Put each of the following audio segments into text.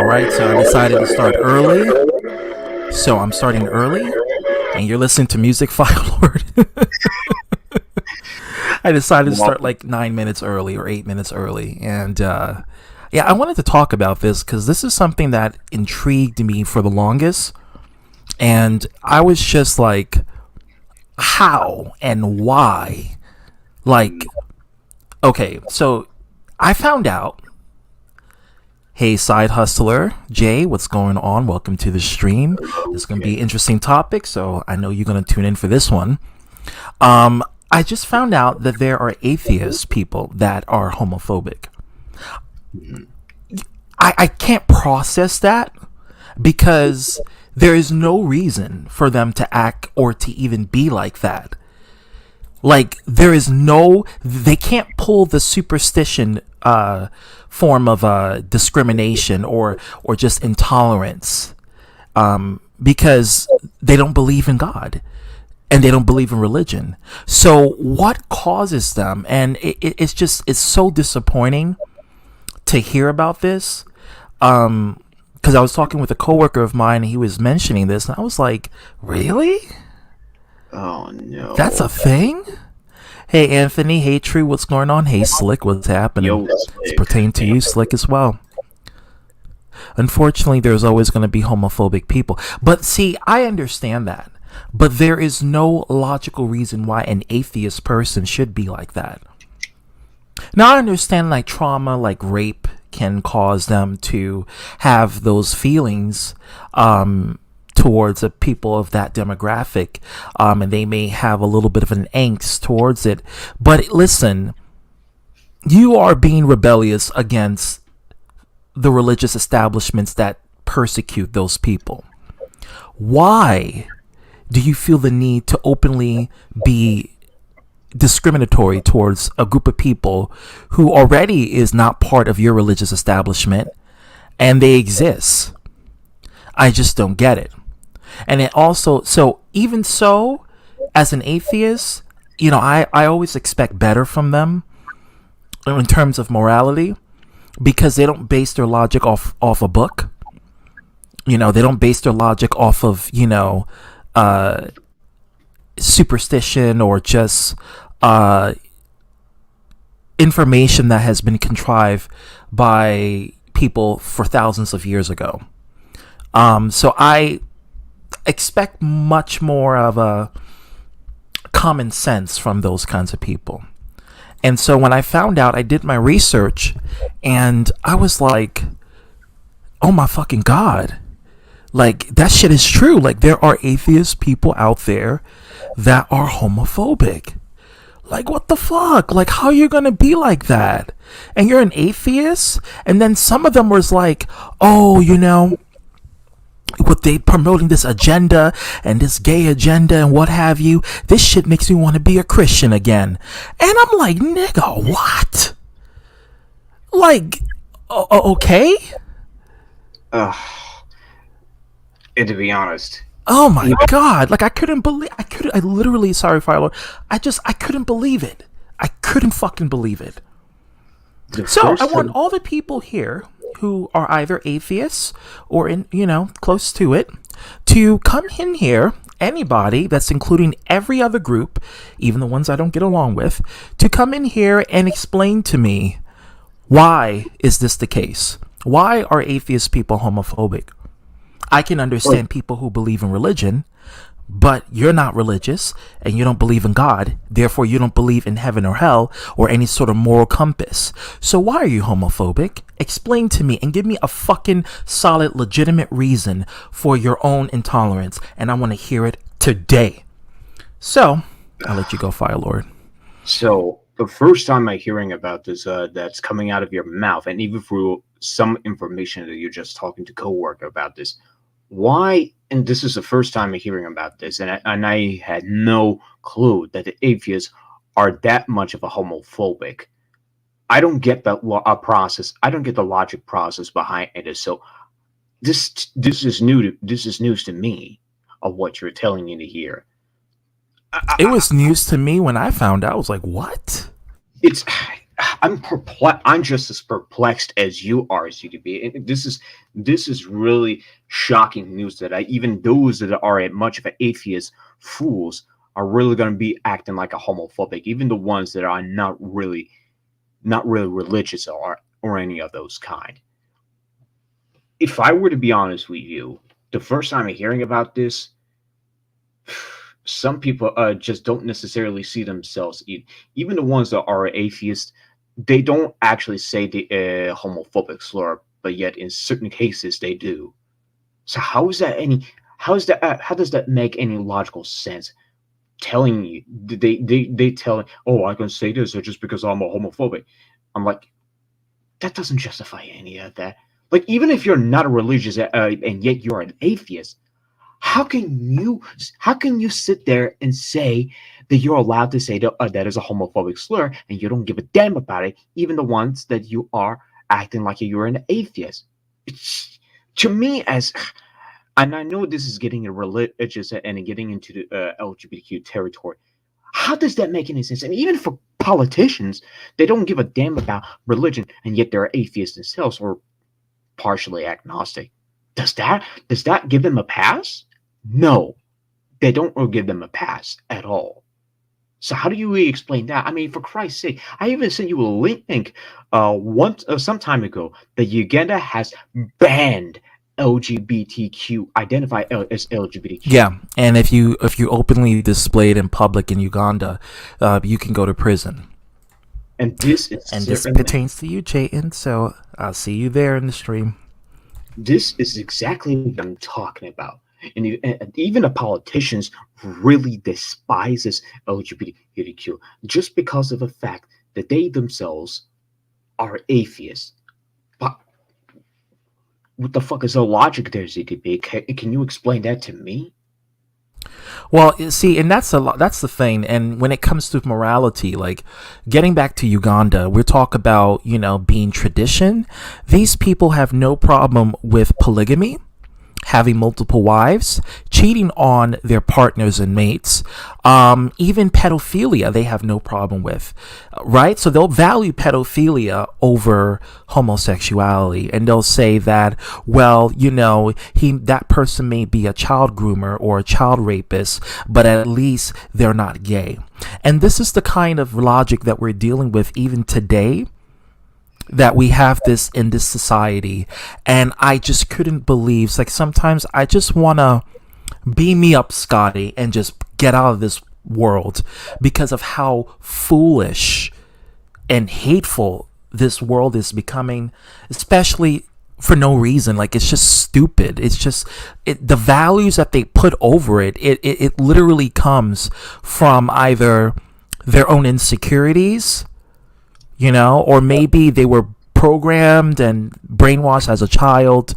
All right, so I decided to start early. So I'm starting early, and you're listening to Music File Lord. I decided to start like 9 minutes early or 8 minutes early, and yeah, I wanted to talk about this because this is something that intrigued me for the longest, and I was just like, how and why? Like, okay, so I found out. Hey, side hustler, Jay, what's going on? Welcome to the stream. It's going to be an interesting topic, so I know you're going to tune in for this one. I just found out that there are atheist people that are homophobic. I can't process that because there is no reason for them to act or to even be like that. Like, they can't pull the superstition form of discrimination or just intolerance because they don't believe in God and they don't believe in religion. So what causes them? And it's so disappointing to hear about this because I was talking with a coworker of mine and he was mentioning this and I was like, really? Oh no. That's a thing? Hey Anthony, hey True, what's going on? Hey Slick, what's happening? Yo, it's pertaining to you, Slick, as well. Unfortunately, there's always going to be homophobic people. But see, I understand that. But there is no logical reason why an atheist person should be like that. Now I understand like trauma, like rape can cause them to have those feelings towards the people of that demographic, and they may have a little bit of an angst towards it. But listen, you are being rebellious against the religious establishments that persecute those people. Why do you feel the need to openly be discriminatory towards a group of people who already is not part of your religious establishment and they exist? I just don't get it. And it also, so even so, as an atheist, you know, I always expect better from them in terms of morality because they don't base their logic off a book. You know, they don't base their logic off of, you know, superstition or just information that has been contrived by people for thousands of years ago. So I expect much more of a common sense from those kinds of people. And so when I found out, I did my research and I was like, oh my fucking God. Like, that shit is true. Like, there are atheist people out there that are homophobic. Like, what the fuck? Like, how are you gonna be like that? And you're an atheist? And then some of them was like, oh, you know, what they promoting this agenda and this gay agenda and what have you, this shit makes me want to be a Christian again. And I'm like, nigga, what? Like, okay? And to be honest, oh my God. Like, I literally, sorry, Firelord, I couldn't believe it. I couldn't fucking believe it. So I want all the people here who are either atheists or in, you know, close to it, to come in here, anybody that's including every other group, even the ones I don't get along with, to come in here and explain to me, why is this the case? Why are atheist people homophobic? I can understand people who believe in religion, but you're not religious and you don't believe in God. Therefore, you don't believe in heaven or hell or any sort of moral compass. So why are you homophobic? Explain to me and give me a fucking solid, legitimate reason for your own intolerance. And I want to hear it today. So I'll let you go, Fire Lord. So the first time I'm hearing about this, that's coming out of your mouth, and even through some information that you're just talking to coworker about this, why? And this is the first time I'm hearing about this, and I had no clue that the atheists are that much of a homophobic. I don't get the process. I don't get the logic process behind it. So this is new. This is news to me of what you're telling me to hear. It was news to me when I found out. I was like, what? It's I'm perplexed. I'm just as perplexed as you are, CDB. And this is really shocking news that even those that are much of an atheist fools are really going to be acting like a homophobic, even the ones that are not really religious or any of those kind. If I were to be honest with you, the first time I'm hearing about this, some people just don't necessarily see themselves. Even the ones that are atheists, they don't actually say the homophobic slur, but yet in certain cases they do. So how does that make any logical sense? Telling you they tell, oh, I can say this just because I'm a homophobic. I'm like, that doesn't justify any of that. Like, even if you're not a religious and yet you're an atheist, how can you sit there and say that you're allowed to say that is a homophobic slur and you don't give a damn about it, even the ones that you are acting like you're an atheist? To me, and I know this is getting religious and getting into the LGBTQ territory. How does that make any sense? And even for politicians, they don't give a damn about religion, and yet they're atheists themselves or partially agnostic. Does that give them a pass? No, they don't give them a pass at all. So how do you really explain that? I mean, for Christ's sake, I even sent you a link some time ago that Uganda has banned LGBTQ, identify as LGBTQ. Yeah, and if you openly display it in public in Uganda, you can go to prison. And this pertains to you, Chayton. So I'll see you there in the stream. This is exactly what I'm talking about. And even the politicians really despises LGBTQ just because of the fact that they themselves are atheists. But what the fuck is the logic there, ZDB? Can you explain that to me? Well, see, and that's the thing. And when it comes to morality, like getting back to Uganda, we're talking about, being tradition. These people have no problem with polygamy, having multiple wives, cheating on their partners and mates, even pedophilia they have no problem with, right? So they'll value pedophilia over homosexuality, and they'll say that, well, that person may be a child groomer or a child rapist, but at least they're not gay. And this is the kind of logic that we're dealing with even today, that we have this in this society. And I just couldn't believe, it's like sometimes I just want to beam me up, Scotty, and just get out of this world because of how foolish and hateful this world is becoming, especially for no reason. Like, it's just stupid. It's just the values that they put over it literally comes from either their own insecurities, or maybe they were programmed and brainwashed as a child,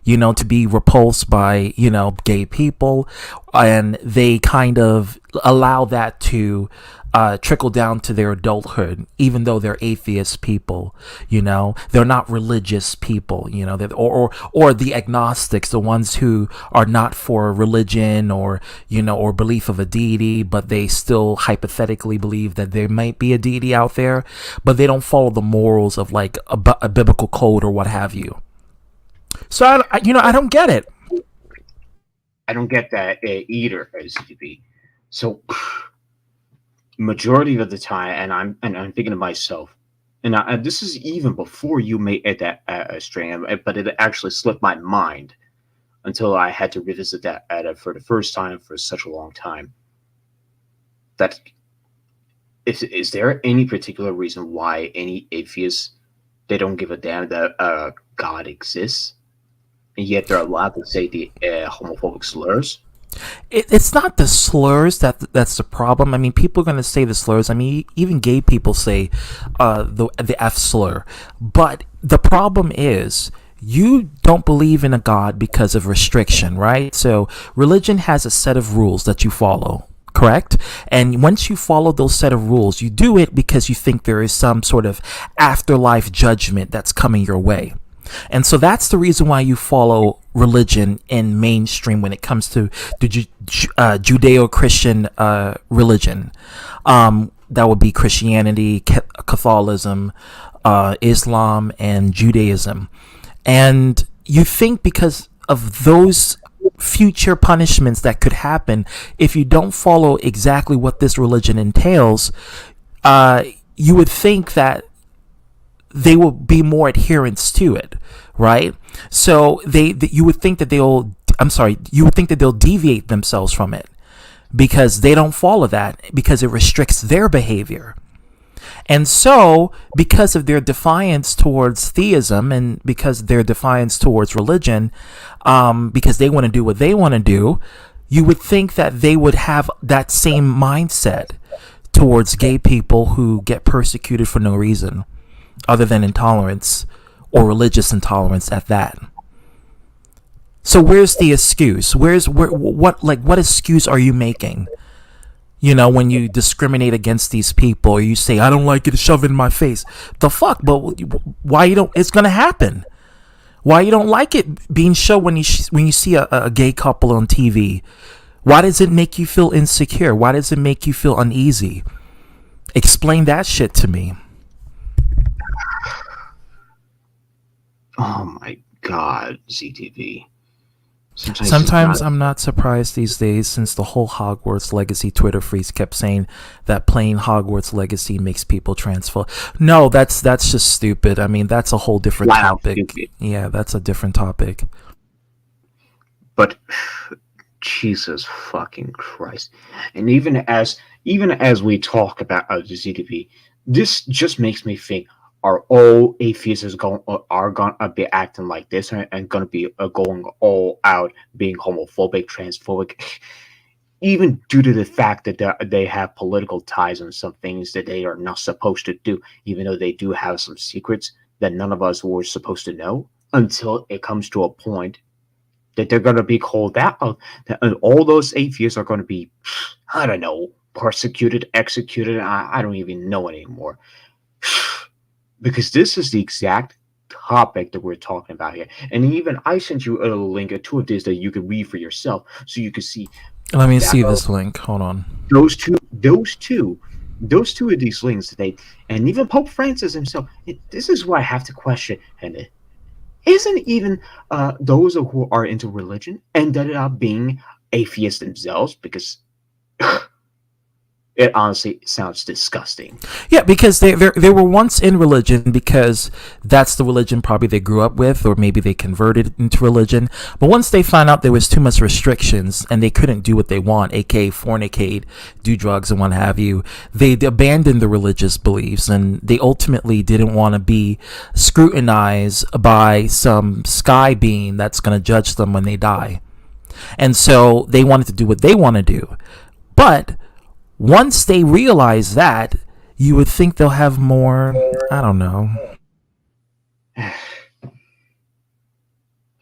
to be repulsed by, gay people. And they kind of allow that to trickle down to their adulthood, even though they're atheist people. They're not religious people, or the agnostics, the ones who are not for religion or belief of a deity, but they still hypothetically believe that there might be a deity out there, but they don't follow the morals of like a biblical code or what have you. So I don't get it. I don't get that either, STB. So majority of the time, and I'm thinking to myself, and this is even before you made that stream, but it actually slipped my mind until I had to revisit that for the first time for such a long time. That is there any particular reason why any atheists, they don't give a damn that God exists, and yet they're allowed to say the homophobic slurs? It's not the slurs that's the problem. I mean, people are going to say the slurs. I mean, even gay people say the F slur. But the problem is, you don't believe in a God because of restriction, right? So religion has a set of rules that you follow, correct? And once you follow those set of rules, you do it because you think there is some sort of afterlife judgment that's coming your way. And so that's the reason why you follow religion in mainstream when it comes to the Judeo-Christian religion. that would be Christianity, Catholicism, Islam, and Judaism. And you think because of those future punishments that could happen if you don't follow exactly what this religion entails, you would think that they will be more adherents to it, right? So you would think that you would think that they'll deviate themselves from it because they don't follow that because it restricts their behavior. And so, because of their defiance towards theism and because their defiance towards religion, because they want to do what they want to do, you would think that they would have that same mindset towards gay people who get persecuted for no reason other than intolerance or religious intolerance at that. So where's the excuse? What excuse are you making? You know, when you discriminate against these people, or you say, I don't like it, shove it in my face. The fuck? But why you don't? It's gonna happen. Why you don't like it being shown when you see a gay couple on TV? Why does it make you feel insecure? Why does it make you feel uneasy? Explain that shit to me. Oh my God, ZTV. Sometimes I'm not surprised these days, since the whole Hogwarts Legacy Twitter freaks kept saying that playing Hogwarts Legacy makes people transphobic. No, that's just stupid. I mean, that's a whole different topic. Stupid. Yeah, that's a different topic. But Jesus fucking Christ! And even as we talk about the ZTV, this just makes me think: are all atheists going to be acting like this and going to be going all out, being homophobic, transphobic, even due to the fact that they have political ties on some things that they are not supposed to do, even though they do have some secrets that none of us were supposed to know, until it comes to a point that they're going to be called out, and all those atheists are going to be, I don't know, persecuted, executed. I don't even know anymore. Because this is the exact topic that we're talking about here. And even I sent you a link, a two of this that you could read for yourself, so you could see. Let me see this link. Hold on. Those two of these links today, and even Pope Francis himself. This is why I have to question, and isn't even those who are into religion ended up being atheists themselves, because it honestly sounds disgusting. Yeah, because they were once in religion because that's the religion probably they grew up with, or maybe they converted into religion. But once they found out there was too much restrictions and they couldn't do what they want, aka fornicate, do drugs, and what have you, they abandoned the religious beliefs, and they ultimately didn't want to be scrutinized by some sky being that's going to judge them when they die. And so they wanted to do what they want to do. But once they realize that, you would think they'll have more, I don't know.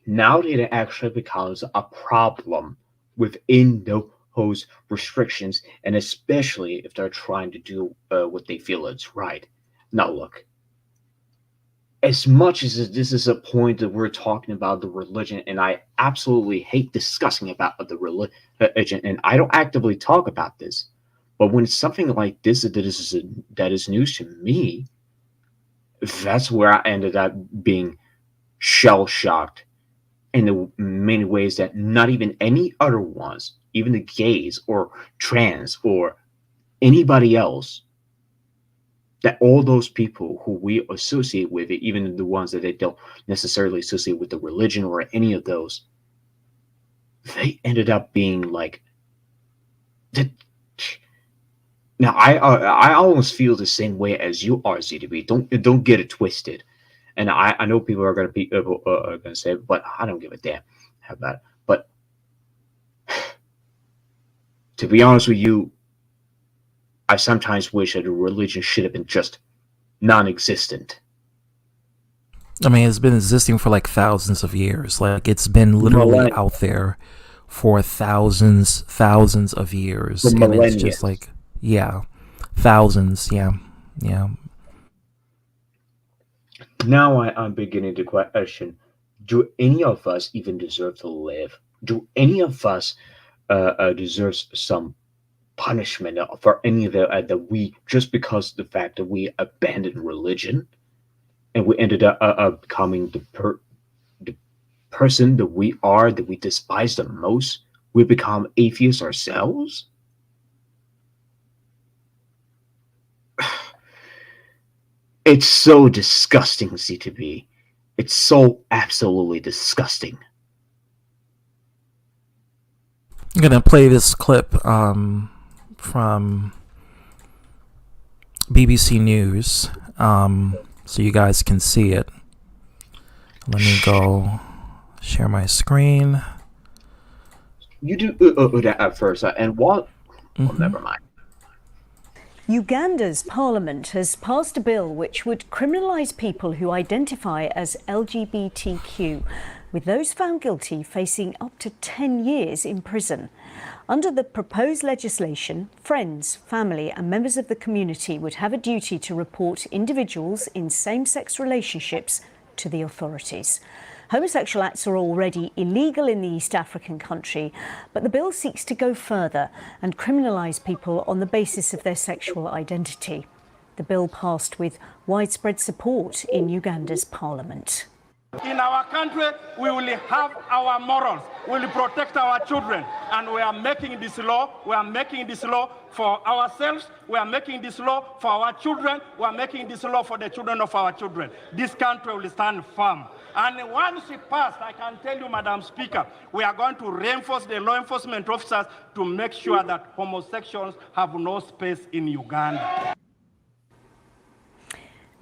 Now that it actually becomes a problem within those restrictions, and especially if they're trying to do what they feel is right. Now look, as much as this is a point that we're talking about the religion, and I absolutely hate discussing about the religion, and I don't actively talk about this, but when it's something like this that is news to me, that's where I ended up being shell-shocked in the many ways that not even any other ones, even the gays or trans or anybody else, that all those people who we associate with it, even the ones that they don't necessarily associate with the religion or any of those, they ended up being like that. Now, I almost feel the same way as you are, ZDB. Don't get it twisted. And I know people are going to say, but I don't give a damn about it. But to be honest with you, I sometimes wish that a religion should have been just non-existent. I mean, it's been existing for like thousands of years. Like, it's been literally out there for thousands of years. And it's just like, yeah, thousands, yeah. Now I'm beginning to question, do any of us even deserve to live? Do any of us deserve some punishment for any of that we, just because the fact that we abandoned religion and we ended up becoming the person that we are, that we despise the most, we become atheists ourselves? It's so disgusting, CTB. It's so absolutely disgusting. I'm gonna play this clip from BBC News so you guys can see it. Let me go share my screen. You do that at first, and what? Well, never mind. Uganda's parliament has passed a bill which would criminalise people who identify as LGBTQ, with those found guilty facing up to 10 years in prison. Under the proposed legislation, friends, family and members of the community would have a duty to report individuals in same-sex relationships to the authorities. Homosexual acts are already illegal in the East African country, but the bill seeks to go further and criminalise people on the basis of their sexual identity. The bill passed with widespread support in Uganda's parliament. In our country, we will have our morals. We will protect our children. And we are making this law. We are making this law for ourselves. We are making this law for our children. We are making this law for the children of our children. This country will stand firm. And once it passed, I can tell you, Madam Speaker, we are going to reinforce the law enforcement officers to make sure that homosexuals have no space in Uganda.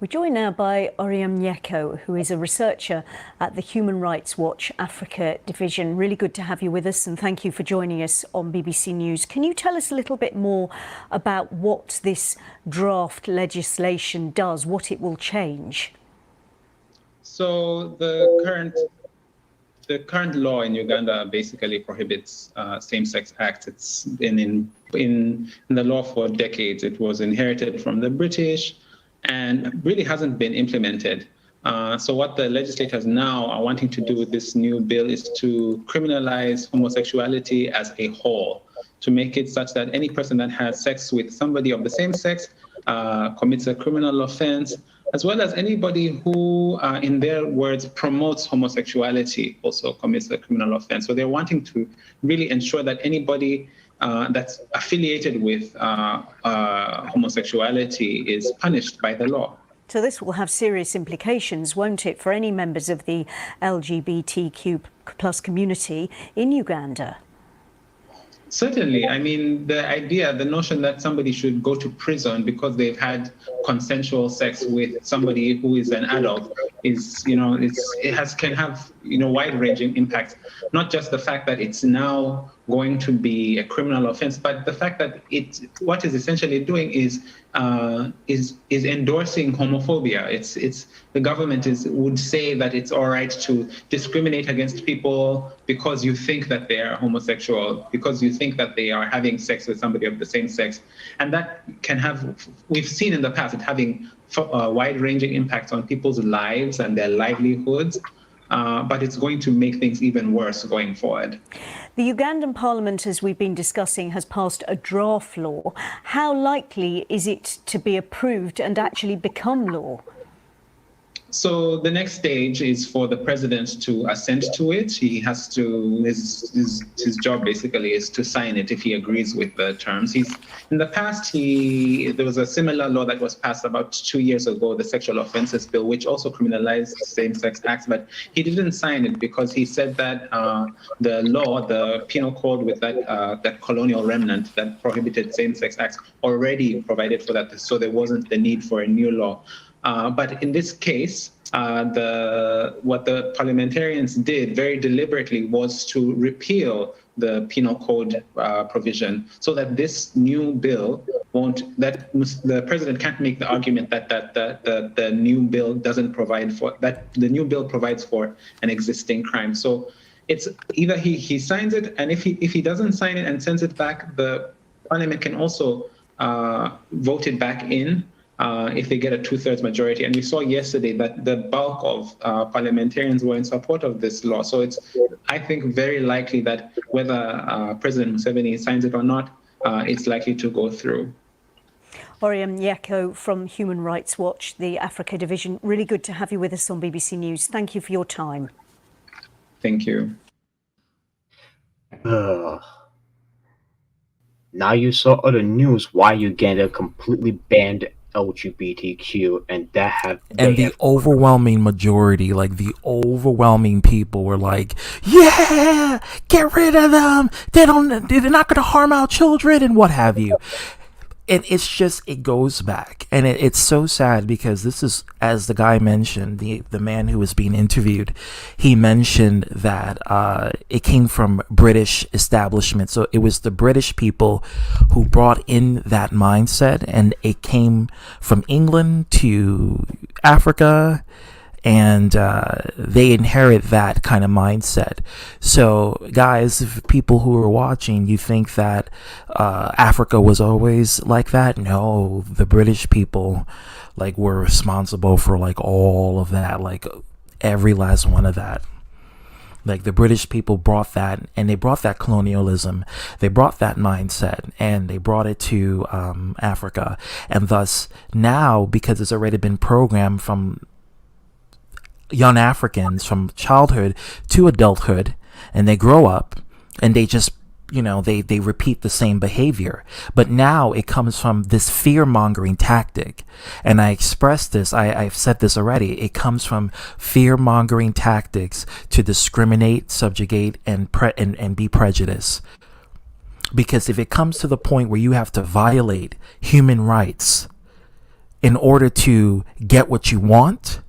We're joined now by Oriam Nyeko, who is a researcher at the Human Rights Watch Africa Division. Really good to have you with us, and thank you for joining us on BBC News. Can you tell us a little bit more about what this draft legislation does, what it will change? So the current law in Uganda basically prohibits same-sex acts. It's been in the law for decades. It was inherited from the British and really hasn't been implemented. So what the legislators now are wanting to do with this new bill is to criminalize homosexuality as a whole, to make it such that any person that has sex with somebody of the same sex commits a criminal offense, as well as anybody who, in their words, promotes homosexuality also commits a criminal offense. So they're wanting to really ensure that anybody that's affiliated with homosexuality is punished by the law. So this will have serious implications, won't it, for any members of the LGBTQ plus community in Uganda? Certainly. I mean, the notion that somebody should go to prison because they've had consensual sex with somebody who is an adult is, can have, wide-ranging impacts. Not just the fact that it's now going to be a criminal offense, but the fact that what it's essentially doing is endorsing homophobia. It's the government would say that it's all right to discriminate against people because you think that they are homosexual, because you think that they are having sex with somebody of the same sex, and that can have, we've seen in the past, it having wide-ranging impacts on people's lives and their livelihoods. But it's going to make things even worse going forward. The Ugandan Parliament, as we've been discussing, has passed a draft law. How likely is it to be approved and actually become law? So the next stage is for the president to assent to it. He has to, his job basically is to sign it if he agrees with the terms. In the past, there was a similar law that was passed about 2 years ago, the Sexual Offences Bill, which also criminalized same-sex acts, but he didn't sign it because he said that the law, the penal code with that colonial remnant that prohibited same-sex acts already provided for that, so there wasn't the need for a new law. But in this case, what the parliamentarians did very deliberately was to repeal the penal code provision, so that this new bill the president can't make the argument that the new bill doesn't provide for that. The new bill provides for an existing crime. So it's either he signs it, and if he doesn't sign it and sends it back, the parliament can also vote it back in. If they get a 2/3 majority. And we saw yesterday that the bulk of parliamentarians were in support of this law. So it's, I think, very likely that whether President Museveni signs it or not, it's likely to go through. Oriam Nyeko from Human Rights Watch, the Africa Division. Really good to have you with us on BBC News. Thank you for your time. Thank you. Now you saw other news why Uganda completely banned LGBTQ, and the overwhelming majority, like the overwhelming people, were like, "Yeah, get rid of them. They're not going to harm our children and what have you." And it's just, it goes back, and it's so sad because this is, as the guy mentioned, the man who was being interviewed, he mentioned that it came from British establishment. So it was the British people who brought in that mindset, and it came from England to Africa, and they inherit that kind of mindset. So guys, if people who are watching, you think that Africa was always like that? No, the British people like were responsible for like all of that, like every last one of that. Like the British people brought that, and they brought that colonialism, they brought that mindset, and they brought it to Africa. And thus now, because it's already been programmed from young Africans from childhood to adulthood, and they grow up and they just, they repeat the same behavior. But now it comes from this fear-mongering tactic. And I expressed this, I've said this already, it comes from fear-mongering tactics to discriminate, subjugate, and be prejudiced. Because if it comes to the point where you have to violate human rights in order to get what you want,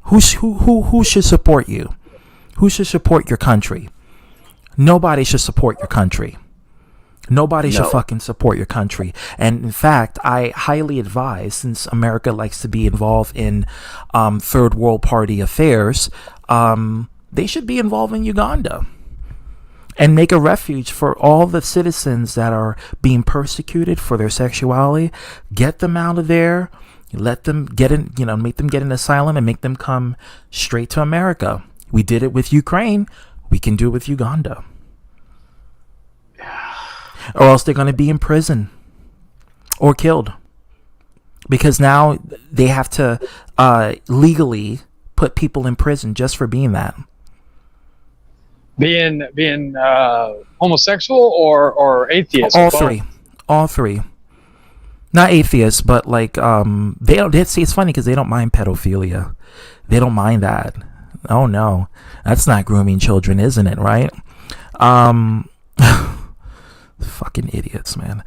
who should support you? Who should support your country? Nobody should support your country. Nobody should fucking support your country. And in fact, I highly advise, since America likes to be involved in third world party affairs, they should be involved in Uganda and make a refuge for all the citizens that are being persecuted for their sexuality. Get them out of there. Let them get in, make them get an asylum and make them come straight to America. We did it with Ukraine. We can do it with Uganda. Or else they're going to be in prison or killed. Because now they have to legally put people in prison just for being that. Being homosexual or atheist? All three. Not atheists, but like they don't. See, it's funny because they don't mind pedophilia. They don't mind that. Oh no, that's not grooming children, isn't it? Right? Fucking idiots, man.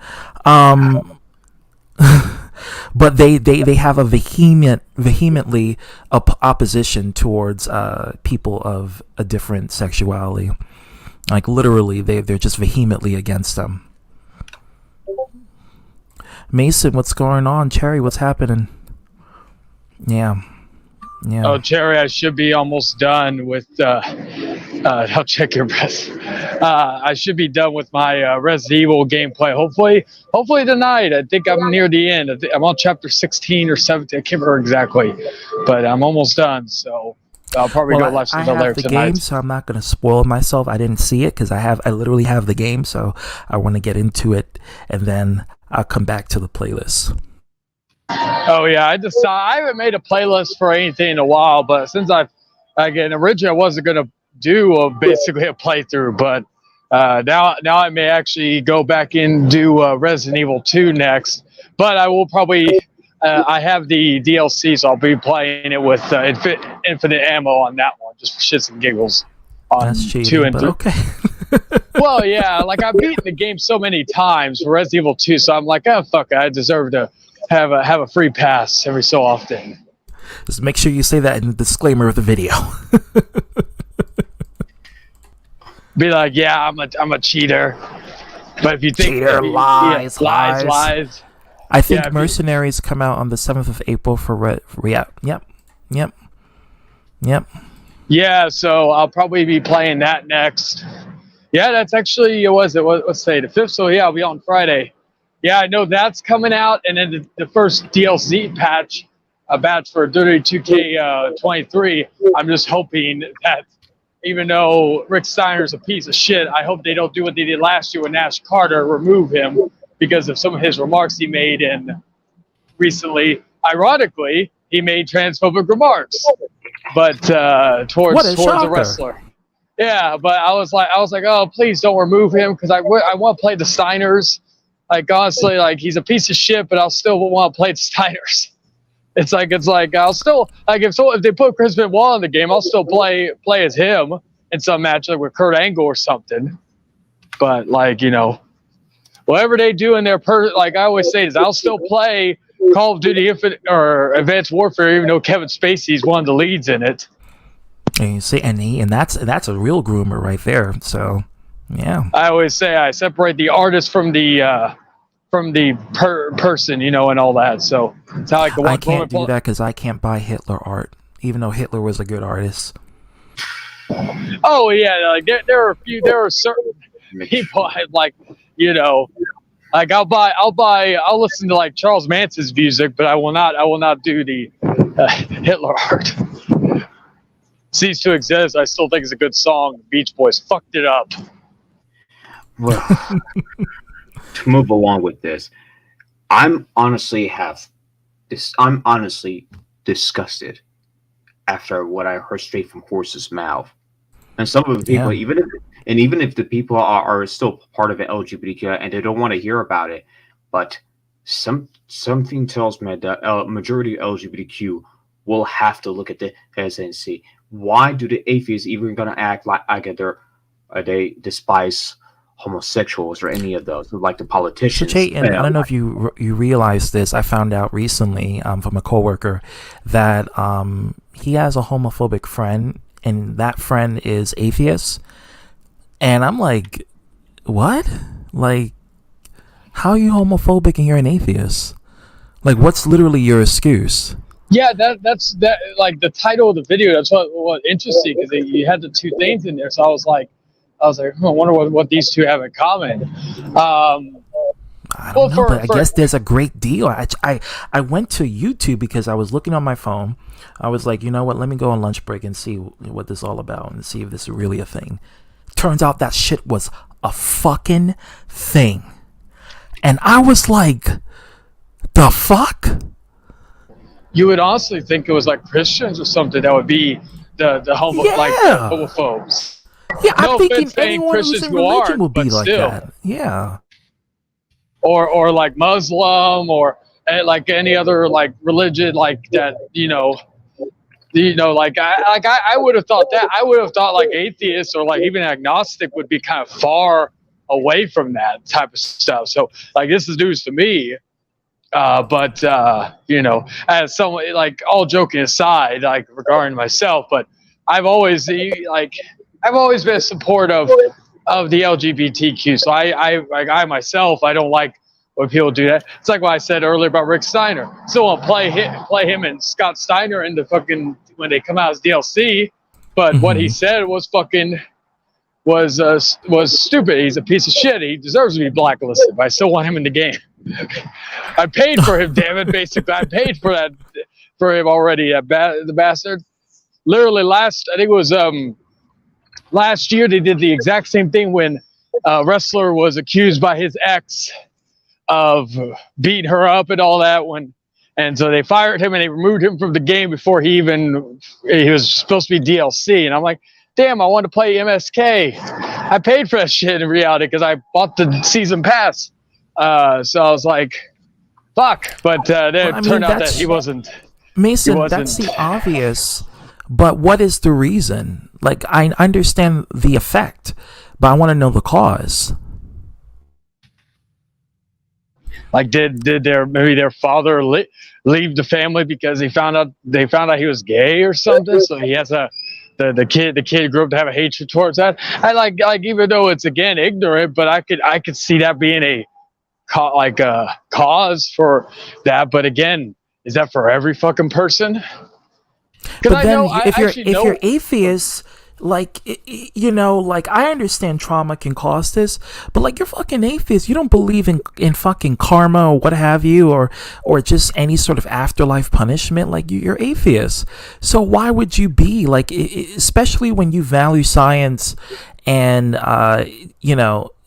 But they have a vehemently opposition towards people of a different sexuality. Like literally, they're just vehemently against them. Mason, what's going on? Cherry, what's happening? Yeah. Oh, Cherry, I should be almost done with. I'll check your breath. I should be done with my Resident Evil gameplay. Hopefully tonight. I think I'm near the end. I'm on chapter 16 or 17. I can't remember exactly, but I'm almost done. So I'll probably go live stream later tonight. Game, so I'm not going to spoil myself. I didn't see it because I literally have the game, so I want to get into it, and then I'll come back to the playlist. Oh yeah, I haven't made a playlist for anything in a while, but since originally I wasn't gonna do basically a playthrough, but now I may actually go back and do Resident Evil 2 next. But I will probably I have the DLC, so I'll be playing it with infinite ammo on that one, just for shits and giggles. On That's cheating, 2 and 3. Okay. Well, yeah, like I've beaten the game so many times for Resident Evil 2, so I'm like, oh fuck, I deserve to have a free pass every so often. Just make sure you say that in the disclaimer of the video. Be like, yeah, I'm a cheater. But if you think cheater, lies. I think Yeah, Mercenaries come out on the 7th of April for Yep. Yeah, so I'll probably be playing that next. Yeah, that's actually let's say the 5th. So yeah, I'll be on Friday. Yeah, I know that's coming out, and then the first DLC batch for Dirty 2K 23. I'm just hoping that even though Rick Steiner's a piece of shit, I hope they don't do what they did last year with Nash Carter, remove him because of some of his remarks he made. And recently, ironically, he made transphobic remarks, but towards a wrestler. Yeah, but I was like, oh, please don't remove him because I want to play the Steiners. Like honestly, like he's a piece of shit, but I'll still want to play the Steiners. It's like I'll still like if they put Chris Benoit in the game, I'll still play as him in some match like with Kurt Angle or something. But like whatever they do in their like I always say is I'll still play Call of Duty Infinite or Advanced Warfare, even though Kevin Spacey's one of the leads in it. And you see, and that's a real groomer right there. So yeah, I always say I separate the artist from the person, and all that. So it's how I can't do that because I can't buy Hitler art, even though Hitler was a good artist. Oh yeah, like there are certain people like I'll listen to like Charles Manson's music, but I will not do the Hitler art. Cease to Exist, I still think it's a good song. The Beach Boys fucked it up. Well, to move along with this, I'm honestly disgusted after what I heard straight from horse's mouth. And some of the people, even if the people are still part of the LGBTQ and they don't want to hear about it, but something tells me that majority of LGBTQ will have to look at this and see why do the atheists even gonna act like they despise homosexuals or any of those, like the politicians. So Jay, and I don't know if you realize this. I found out recently from a coworker that he has a homophobic friend, and that friend is atheist. And I'm like, what? Like, how are you homophobic and you're an atheist? Like, what's literally your excuse? Yeah, that's like the title of the video. That's what interesting because you had the two things in there. So I was like, I wonder what these two have in common. I don't know, but I guess there's a great deal. I went to YouTube because I was looking on my phone. I was like, you know what? Let me go on lunch break and see what this is all about and see if this is really a thing. Turns out that shit was a fucking thing. And I was like, the fuck? You would honestly think it was like Christians or something that would be the homophobes. Yeah, I'm thinking anyone who's in religion will be like that. Yeah. Or like Muslim or like any other like religion like that, like I would have thought that. I would have thought like atheists or like even agnostic would be kind of far away from that type of stuff. So like this is news to me. But as someone, like all joking aside, like regarding myself, but I've always been a support of the LGBTQ. So I myself, I don't like when people do that. It's like what I said earlier about Rick Steiner. Still want to play him and Scott Steiner in the fucking when they come out as DLC, but what he said was was stupid. He's a piece of shit. He deserves to be blacklisted, but I still want him in the game. I paid for him, damn it. Basically, I paid for him already. The bastard. Literally I think it was last year they did the exact same thing when a wrestler was accused by his ex of beating her up and all that and so they fired him and they removed him from the game before he was supposed to be DLC. And I'm like, damn, I want to play MSK. I paid for that shit in reality because I bought the season pass. So I was like, fuck. But then it turned out that he wasn't. Mason, that's the obvious. But what is the reason? Like, I understand the effect, but I want to know the cause. Like, did their father leave the family because they found out he was gay or something? So he has the kid grew up to have a hatred towards that. I like even though it's again ignorant, but I could see that being a cause for that. But again, is that for every fucking person? But then if you're atheist, Like, like, I understand trauma can cause this, but like, you're fucking atheist. You don't believe in fucking karma or what have you, or just any sort of afterlife punishment. Like, you're atheist. So why would you be like, especially when you value science and,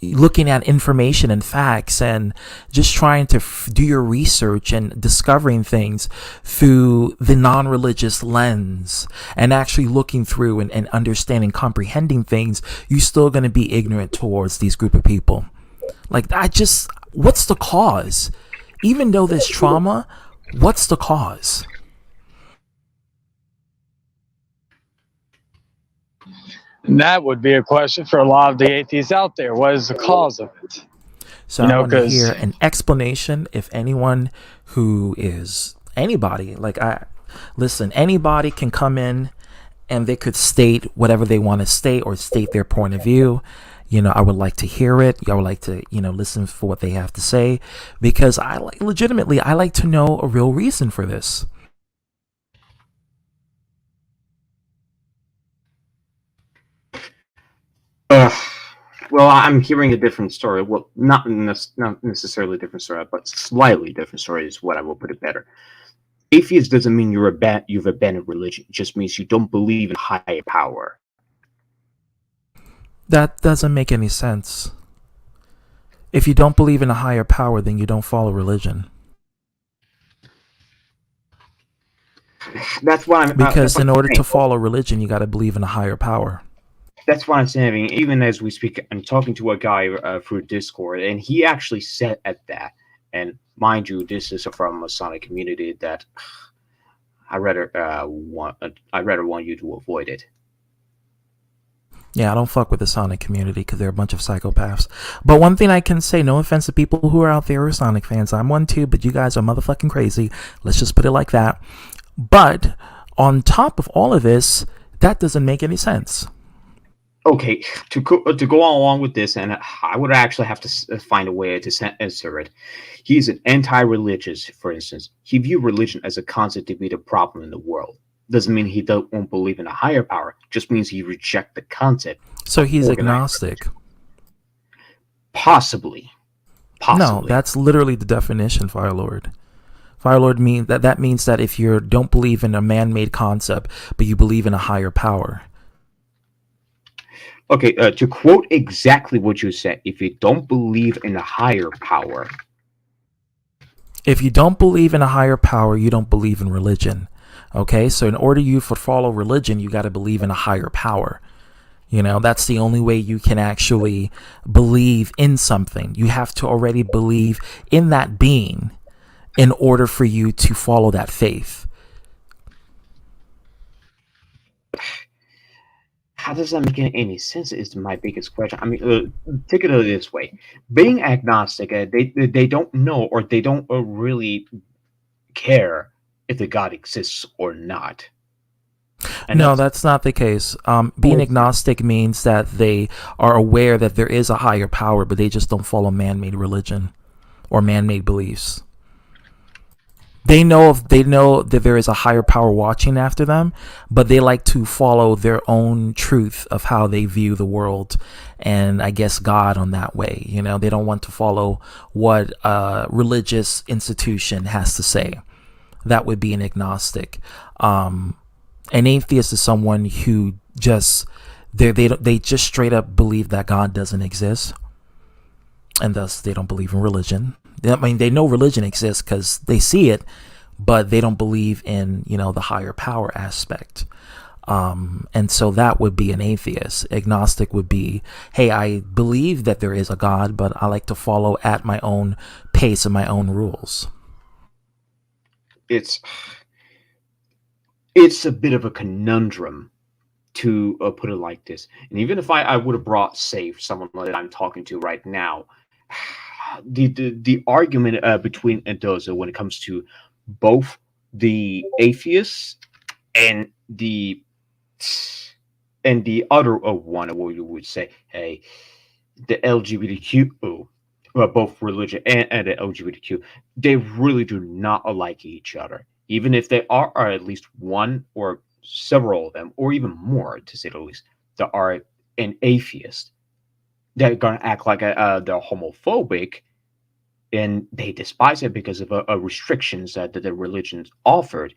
looking at information and facts and just trying to do your research and discovering things through the non-religious lens and actually looking through and understanding, comprehending things, you're still going to be ignorant towards these group of people. Like, what's the cause? Even though there's trauma, what's the cause? And that would be a question for a lot of the atheists out there. What is the cause of it? So I want to hear an explanation. If anyone who is anybody, anybody can come in and they could state whatever they want to state or state their point of view. I would like to hear it. I would like to, listen for what they have to say, because I like to know a real reason for this. Well, I'm hearing a different story. Well, not necessarily a different story, but slightly different story is what I will put it better. Atheist doesn't mean you've abandoned religion. It just means you don't believe in higher power. That doesn't make any sense. If you don't believe in a higher power, then you don't follow religion. That's what I'm... Because in order to follow religion, you got to believe in a higher power. That's what I'm saying. Even as we speak, I'm talking to a guy through Discord, and he actually said at that. And mind you, this is from a Masonic community that I rather want you to avoid it. Yeah, I don't fuck with the Sonic community because they're a bunch of psychopaths. But one thing I can say, no offense to people who are out there who are Sonic fans, I'm one too, but you guys are motherfucking crazy. Let's just put it like that. But on top of all of this, that doesn't make any sense. Okay, to go along with this, and I would actually have to find a way to answer it. He's an anti-religious, for instance. He views religion as a concept to be the problem in the world. Doesn't mean he won't believe in a higher power. Just means he rejects the concept. So he's agnostic. Possibly. No, that's literally the definition, Firelord. Firelord means that means that if you don't believe in a man-made concept, but you believe in a higher power. Okay, to quote exactly what you said, if you don't believe in a higher power. If you don't believe in a higher power, you don't believe in religion. Okay, so in order to follow religion, you got to believe in a higher power. That's the only way you can actually believe in something. You have to already believe in that being in order for you to follow that faith. How does that make any sense is my biggest question. I mean, take it this way. Being agnostic, they don't know, or they don't really care if the God exists or not. And no, that's not the case. Being agnostic means that they are aware that there is a higher power, but they just don't follow man-made religion or man-made beliefs. They know that there is a higher power watching after them, but they like to follow their own truth of how they view the world and I guess God on that way. They don't want to follow what a religious institution has to say. That would be an agnostic. An atheist is someone who just they just straight up believe that God doesn't exist, and thus they don't believe in religion. I mean, they know religion exists because they see it, but they don't believe in, the higher power aspect. And so that would be an atheist. Agnostic would be, hey, I believe that there is a God, but I like to follow at my own pace and my own rules. It's a bit of a conundrum, to put it like this. And even if I would have brought, say, someone that I'm talking to right now, the argument between those when it comes to both the atheists and the other one, where you would say, hey, the LGBTQ, both religion and the LGBTQ, they really do not like each other. Even if they are at least one or several of them, or even more, to say the least, that are an atheist, they're going to act like they're homophobic, and they despise it because of restrictions that the religions offered.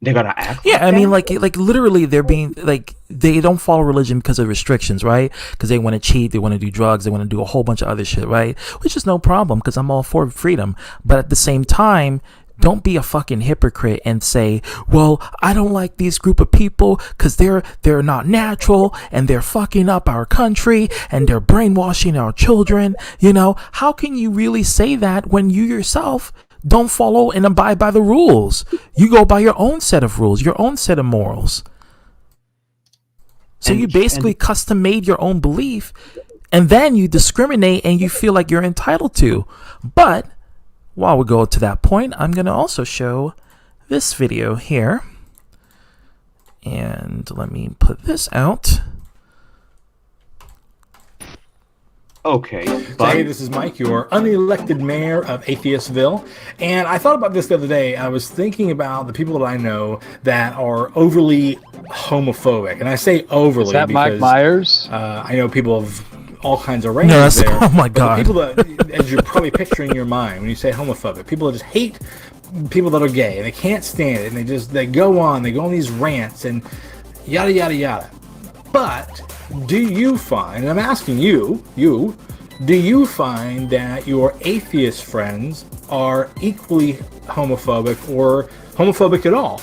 They're going to act Yeah, like I mean, that? like literally, they're being like they don't follow religion because of restrictions, right? Because they want to cheat, they want to do drugs, they want to do a whole bunch of other shit, right? Which is no problem because I'm all for freedom. But at the same time, don't be a fucking hypocrite and say, well, I don't like these group of people because they're not natural and they're fucking up our country and they're brainwashing our children. You know, how can you really say that when you yourself don't follow and abide by the rules? You go by your own set of rules, your own set of morals. So you basically custom made your own belief, and then you discriminate and you feel like you're entitled to. But while we go to that point, I'm going to also show this video here. And let me put this out. Okay. Hey, this is Mike, your unelected mayor of Atheistville. And I thought about this the other day. I was thinking about the people that I know that are overly homophobic. And I say overly Is that because Mike Myers? I know people of all kinds of ranges there. Oh my But God. the people that, as you're probably picturing in your mind when you say homophobic, people that just hate people that are gay and they can't stand it, and they go on these rants and yada yada yada. But do you find, and I'm asking you, do you find that your atheist friends are equally homophobic or homophobic at all?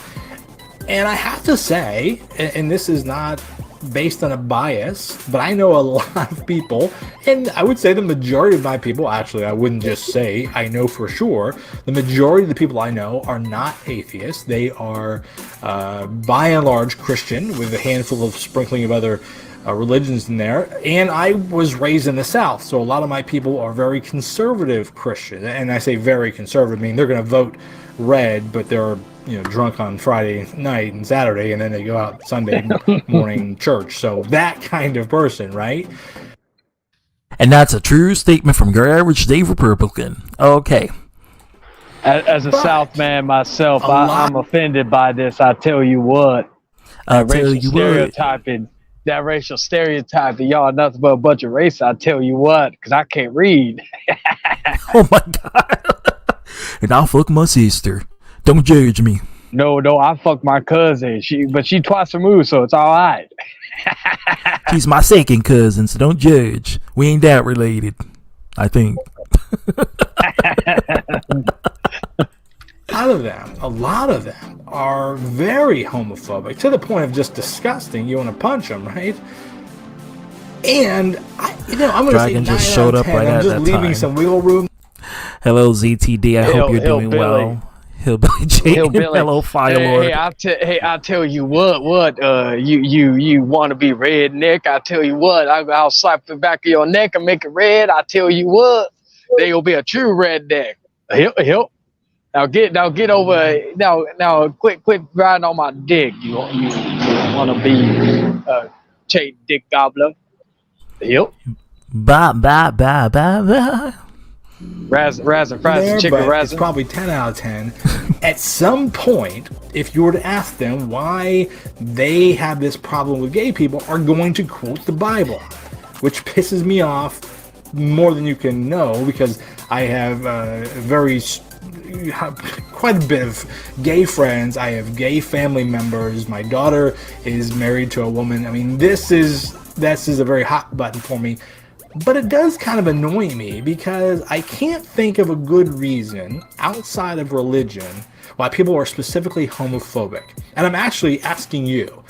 And I have to say, and this is not based on a bias, but I know a lot of people, and I would say the majority of my people, actually I wouldn't just say, I know for sure, the majority of the people I know are not atheists. They are by and large Christian, with a handful of sprinkling of other religions in there. And I was raised in the South, so a lot of my people are very conservative Christian. And I say very conservative, I mean they're going to vote red, but they're drunk on Friday night and Saturday, and then they go out Sunday morning church. So that kind of person, right? And that's a true statement from your average day Republican. Okay. As a But South man myself, a lot- I'm offended by this. I tell you what. I'll That tell racial you what. stereotyping. That racial stereotyping. Y'all are nothing but a bunch of racists. I tell you what, because I can't read. Oh my God. And I'll fuck my sister. Don't judge me. No, I fucked my cousin. But she twice removed, so it's all right. She's my second cousin, so don't judge. We ain't that related, I think. A lot of them are very homophobic, to the point of just disgusting. You want to punch them, right? And I'm going to say Dragon 9 just out showed of up 10. right I'm at just that leaving time. some wiggle room. Hello, ZTD. I hope you're doing Hillbilly. well. Hillbilly Jake. Hello, Firelord. Hey, I tell you what, you want to be redneck? I tell you what, I'll slap the back of your neck and make it red. I tell you what, they will be a true redneck. Help. Now get over. Now quit riding on my dick. You want to be chain dick gobbler? Yep. Bye. Raz and fries and chicken But it's raz. probably 10 out of 10. At some point, if you were to ask them why they have this problem with gay people, are going to quote the Bible, which pisses me off more than you can know, because I have quite a bit of gay friends. I have gay family members. My daughter is married to a woman. I mean, this is a very hot button for me. But it does kind of annoy me, because I can't think of a good reason outside of religion why people are specifically homophobic. And I'm actually asking you,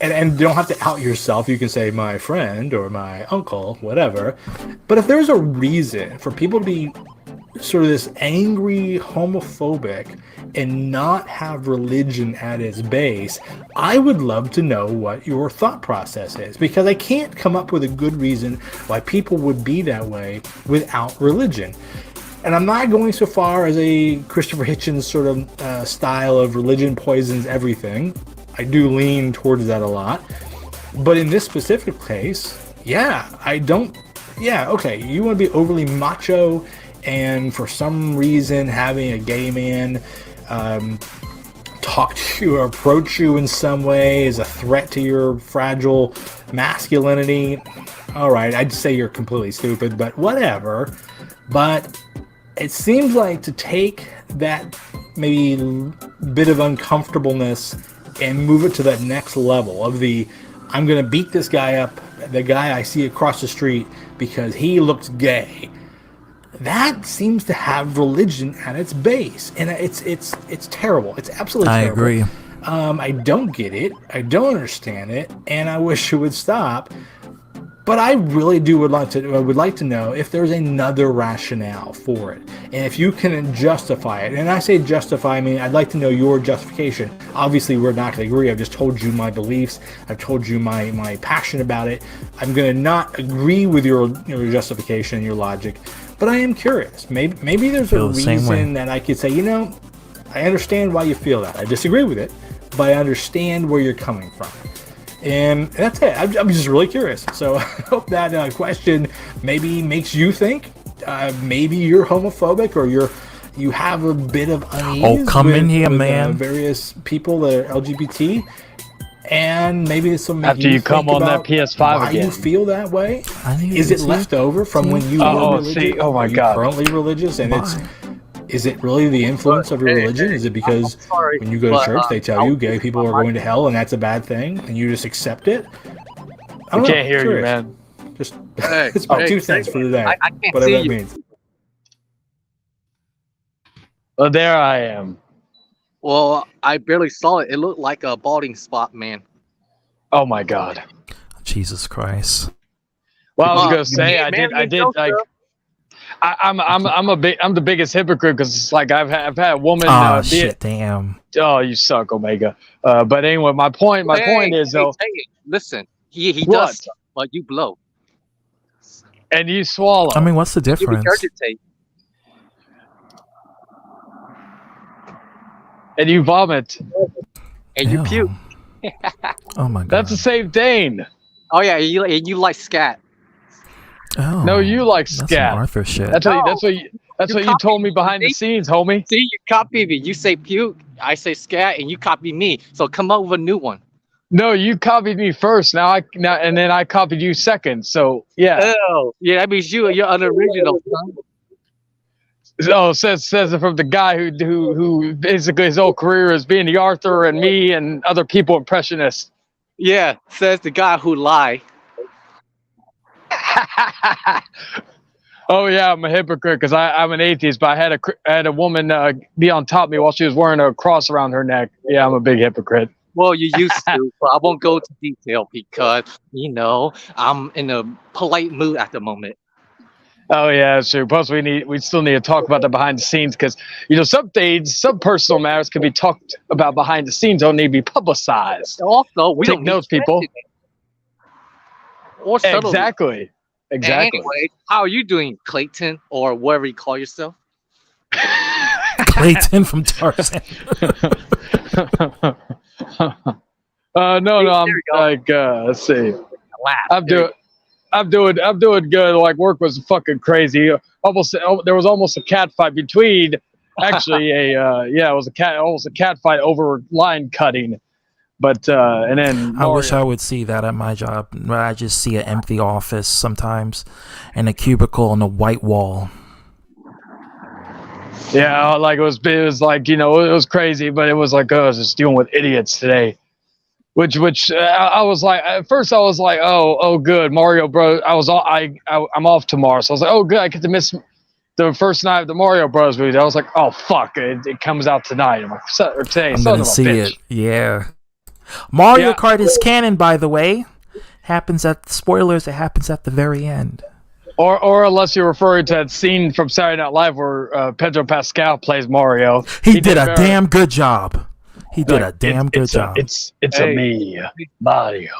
and you don't have to out yourself. You can say my friend or my uncle, whatever. But if there's a reason for people to be sort of this angry homophobic and not have religion at its base, I would love to know what your thought process is, because I can't come up with a good reason why people would be that way without religion. And I'm not going so far as a Christopher Hitchens sort of style of religion poisons everything. I do lean towards that a lot. But in this specific case, okay, you want to be overly macho, and for some reason having a gay man talk to you or approach you in some way as a threat to your fragile masculinity, all right, I'd say you're completely stupid, but whatever. But it seems like to take that maybe bit of uncomfortableness and move it to that next level of the, I'm going to beat this guy up, the guy I see across the street because he looks gay. That seems to have religion at its base, and it's terrible. It's absolutely terrible. I agree. I don't get it. I don't understand it, and I wish it would stop. But I really would like to know if there's another rationale for it, and if you can justify it. And I say justify, I mean I'd like to know your justification. Obviously, we're not going to agree. I've just told you my beliefs. I've told you my passion about it. I'm going to not agree with your justification and your logic, but I am curious. Maybe there's a reason that I could say, I understand why you feel that. I disagree with it, but I understand where you're coming from. And that's it. I'm just really curious. So I hope that question maybe makes you think. Maybe you're homophobic, or you have a bit of unease with various people that are LGBT. And maybe it's something after you come on that PS5 why again. You feel that way? Is it left over from when you were religious? Oh my God! Currently religious, and is it really the influence of your religion? Is it because when you go to church they tell you gay people are going to hell and that's a bad thing, and you just accept it? I can't hear you, man. Just it's about 2 cents for today. I can't whatever see that you. means. Oh, there I am. Well, I barely saw it. It looked like a balding spot, man. Oh my God. Jesus Christ. Well, I was gonna say I'm the biggest hypocrite because it's like I've had a woman. Oh shit! Damn. Oh, you suck, Omega. But anyway, my point is though. Listen, he does, but you blow. And you swallow. I mean, what's the difference? You regurgitate. And you vomit. And you puke. Oh my God. That's the same thing. Oh yeah, you like scat. Oh, no, you like scat. That's some Arthur shit. That's what you told me behind the scenes, homie. See, you copy me. You say puke, I say scat, and you copy me. So come up with a new one. No, you copied me first. And then I copied you second. So yeah. Oh, yeah, that means you're unoriginal. Oh, says it from the guy who basically his whole career is being the Arthur and me and other people impressionist. Yeah, says the guy who lie. Oh yeah, I'm a hypocrite because I'm an atheist, but I had a woman be on top of me while she was wearing a cross around her neck. Yeah, I'm a big hypocrite. Well, you used to, but I won't go into detail because I'm in a polite mood at the moment. Oh yeah, that's true. Plus, we still need to talk about the behind the scenes because some things, some personal matters can be talked about behind the scenes. Don't need to be publicized. Also, we take don't notes, people. Or exactly. Anyway, how are you doing, Clayton, or whatever you call yourself? Clayton from Tarzan. No, I'm like, let's see. I'm doing good. Like work was fucking crazy. There was almost a cat fight between, actually it was almost a cat fight over line cutting. But and then Mario. I wish I would see that at my job. I just see an empty office sometimes, and a cubicle and a white wall. Yeah, like it was like it was crazy, but it was like I was just dealing with idiots today. Which I was like, at first I was like, oh good, Mario Bros. I'm off tomorrow, so I was like, oh good, I get to miss the first night of the Mario Bros. movie. I was like, oh fuck, it comes out tonight. I'm like, or today. I'm gonna see it. Yeah. Mario Kart is canon, by the way. Spoilers. It happens at the very end. Or unless you're referring to that scene from Saturday Night Live where Pedro Pascal plays Mario. He did a damn good job. He did a damn good job. It's a me, Mario.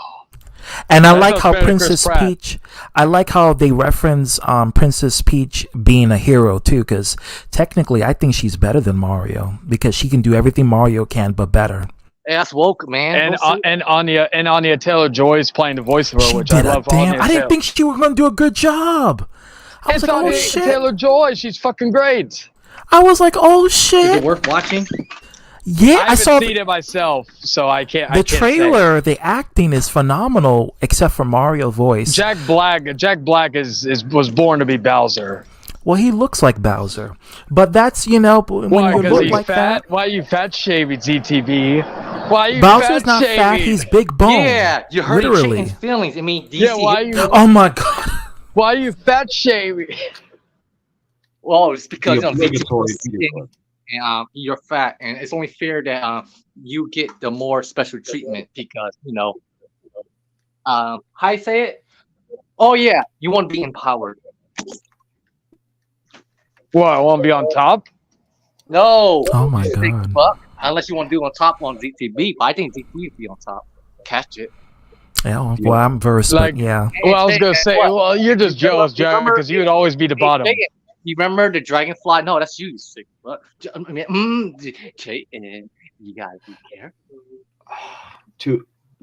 And I like how Princess Peach. I like how they reference Princess Peach being a hero too, because technically I think she's better than Mario because she can do everything Mario can, but better. Hey, that's woke, man. And Anya Taylor-Joy is playing the voice of her, which I love. I didn't think she was gonna do a good job. I was like, oh shit, Taylor-Joy, she's fucking great. I was like, oh shit. Is it worth watching? Yeah, I I saw haven't seen it myself, so I can't. the trailer. The acting is phenomenal, except for Mario voice. Jack Black was born to be Bowser. Well, he looks like Bowser, but that's when Why? you Because look he's like fat. that. Why you fat shaving ZTV? Why you Bowser's fat not shaving? fat. He's big bone. Yeah, you're hurting literally. Chayton's feelings. I mean, do you Yeah, see why him? you? Oh my god. Why you fat shaving? Well, it's because The obligatory ZTV video clip. and you're fat, and it's only fair that you get the more special treatment because how you say it? Oh yeah, you want to be empowered. What? I want to be on top? No. Oh my Big god. fuck. Unless you want to be on top on ZTV, but I think ZTV would be on top. Catch it. Yeah, well, I'm versed, Like- but yeah. Well, I was gonna say, What? well, you're just jealous, Jack, Remember- because you would always be the bottom. Hey, you remember the dragonfly? No, that's you. Sick fuck. I mean, Chayton, you gotta be careful.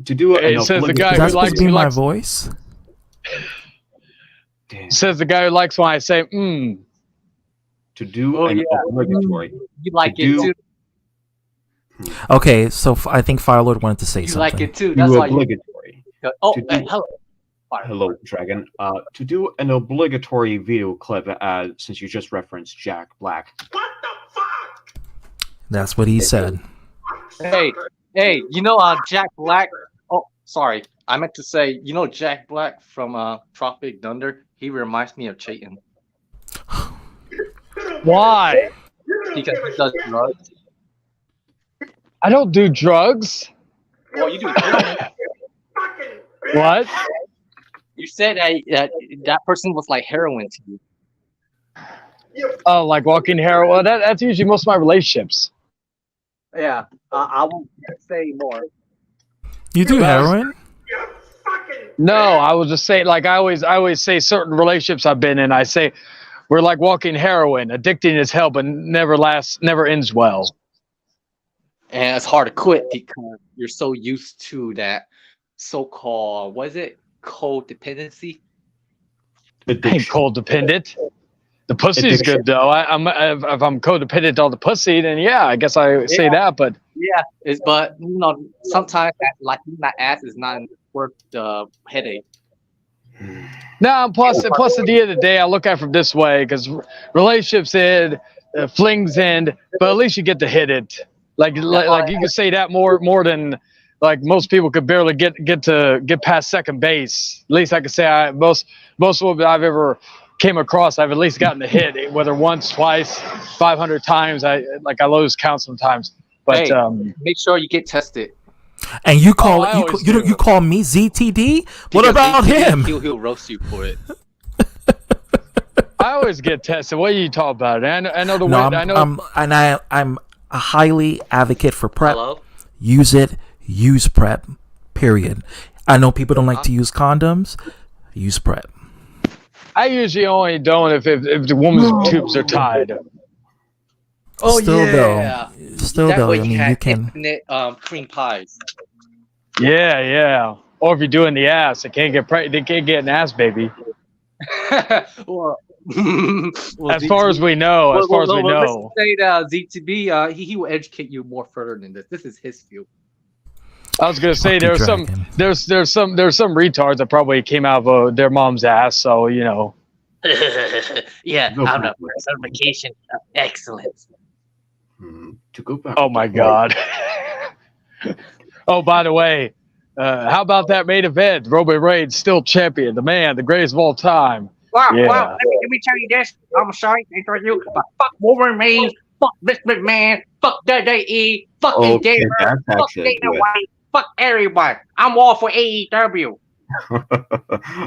To do It an says the guy Is who that supposed likes to be who my likes voice? Damn. says the guy who likes when I say To do Oh, an yeah. obligatory. You like To it do- too. Okay, so I think Firelord wanted to say You something. like it too. Do That's why you. obligatory. Oh, to do- hello. Fire. Hello, Dragon. To do an obligatory video clip, since you just referenced Jack Black. That's what he said. Hey, Jack Black. Oh, sorry. I meant to say, Jack Black from Tropic Thunder. He reminds me of Chayton why? because he does drugs. I don't do drugs. Well, you do drugs. What? You said that person was like heroin to you. Oh, like walking heroin. Well, that's usually most of my relationships. Yeah, I won't say more. You do Well, heroin? No, I will just say, like I always say, certain relationships I've been in, I say we're like walking heroin, addicting as hell, but never ends well. And it's hard to quit because you're so used to that so-called, what is it? Codependency. I ain't codependent. The pussy's Addiction. good though. If I'm codependent on the pussy, then yeah, I guess I say that. But Yeah, but sometimes that ass is not worth the headache. no, plus at the end of the day, I look at it from this way because relationships end, flings end, but at least you get to hit it. Like you can say that more than like most people could barely get past second base. At least I could say most of what I've ever came across, I've at least gotten to hit, whether once, twice, 500 times. I lose count sometimes. But Hey, make sure you get tested. And you call I you always you, do. you call me ZTD? What Because about him? He'll roast you for it. I always get tested. What are you talking about? I know the No, way. I'm, I know. I'm a highly advocate for prep. Hello? Use it. Use prep. Period. I know people don't like to use condoms. Use prep. I usually only don't if the woman's tubes are tied. Oh, Still yeah. though, That way I mean, you you had can. infinite cream pies. Yeah. Or if you're doing the ass, they can't get an ass baby. well, As far as we know, let's know. say that ZTB, he will educate you more further than this. This is his field. I was gonna say Fucking there's dragon. some retards that probably came out of their mom's ass. So Yeah, Go I'm for a it. personification of excellence. To go back. Oh my God. Oh, by the way, how about that main event? Roman Reigns still champion, the man, the greatest of all time. Wow, Yeah. let me tell you this. I'm sorry to interrupt you, but fuck Warren Reigns, fuck Vince McMahon, fuck WWE, fuck Okay, Endeavor, that's fuck actually Dana good. White, fuck everybody. I'm all for AEW.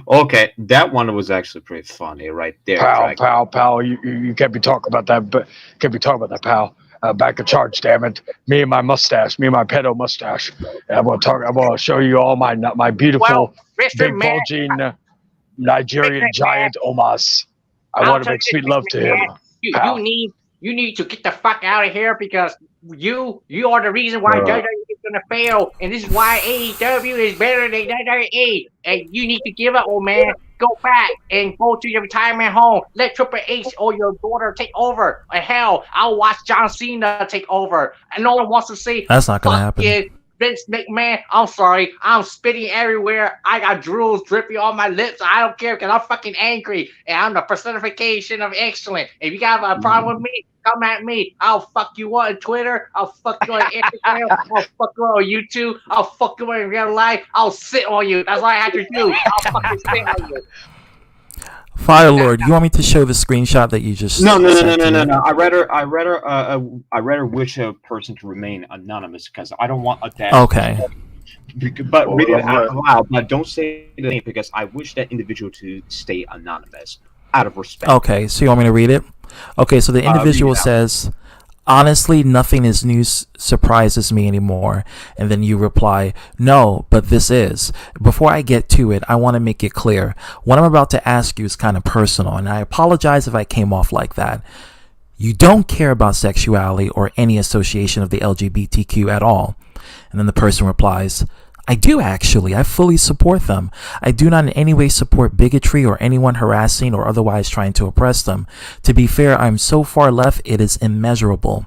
Okay, that one was actually pretty funny right there. Dragon. Pal. You can't be talking about that. But can't be talking about that, pal. Back to charge, damn it. Me and my pedo mustache. And I'm gonna show you all my beautiful, Well, Mr. big Man, bulging Nigerian giant Omas. I I'll want to tell make you sweet this, love Mr. to him. Man, pal. You need to get the fuck out of here because you are the reason why WWE is gonna fail, and this is why AEW is better than WWE. And you need to give up, old man. Go back and go to your retirement home. Let Triple H or your daughter take over. Or hell, I'll watch John Cena take over. And no one wants to say, That's not gonna happen. fucking Vince McMahon, I'm sorry. I'm spitting everywhere. I got drools dripping on my lips. I don't care because I'm fucking angry. And I'm the personification of excellence. If you got a problem with me, come at me. I'll fuck you on Twitter. I'll fuck you on Instagram. I'll fuck you on YouTube. I'll fuck you in real life. I'll sit on you. That's what I have to do. I'll fucking sit on you. Fire Lord, you want me to show the screenshot that you just No. sent to me? I rather wish a person to remain anonymous because I don't want a death. Okay. But read it out loud. But don't say the name because I wish that individual to stay anonymous out of respect. Okay, so you want me to read it? Okay, so the individual read it out. says, honestly, nothing is news surprises me anymore. And then you reply, no, but this is. Before I get to it, I want to make it clear. What I'm about to ask you is kind of personal, and I apologize if I came off like that. You don't care about sexuality or any association of the LGBTQ at all. And then the person replies, I do actually. I fully support them. I do not in any way support bigotry or anyone harassing or otherwise trying to oppress them. To be fair, I'm so far left it is immeasurable.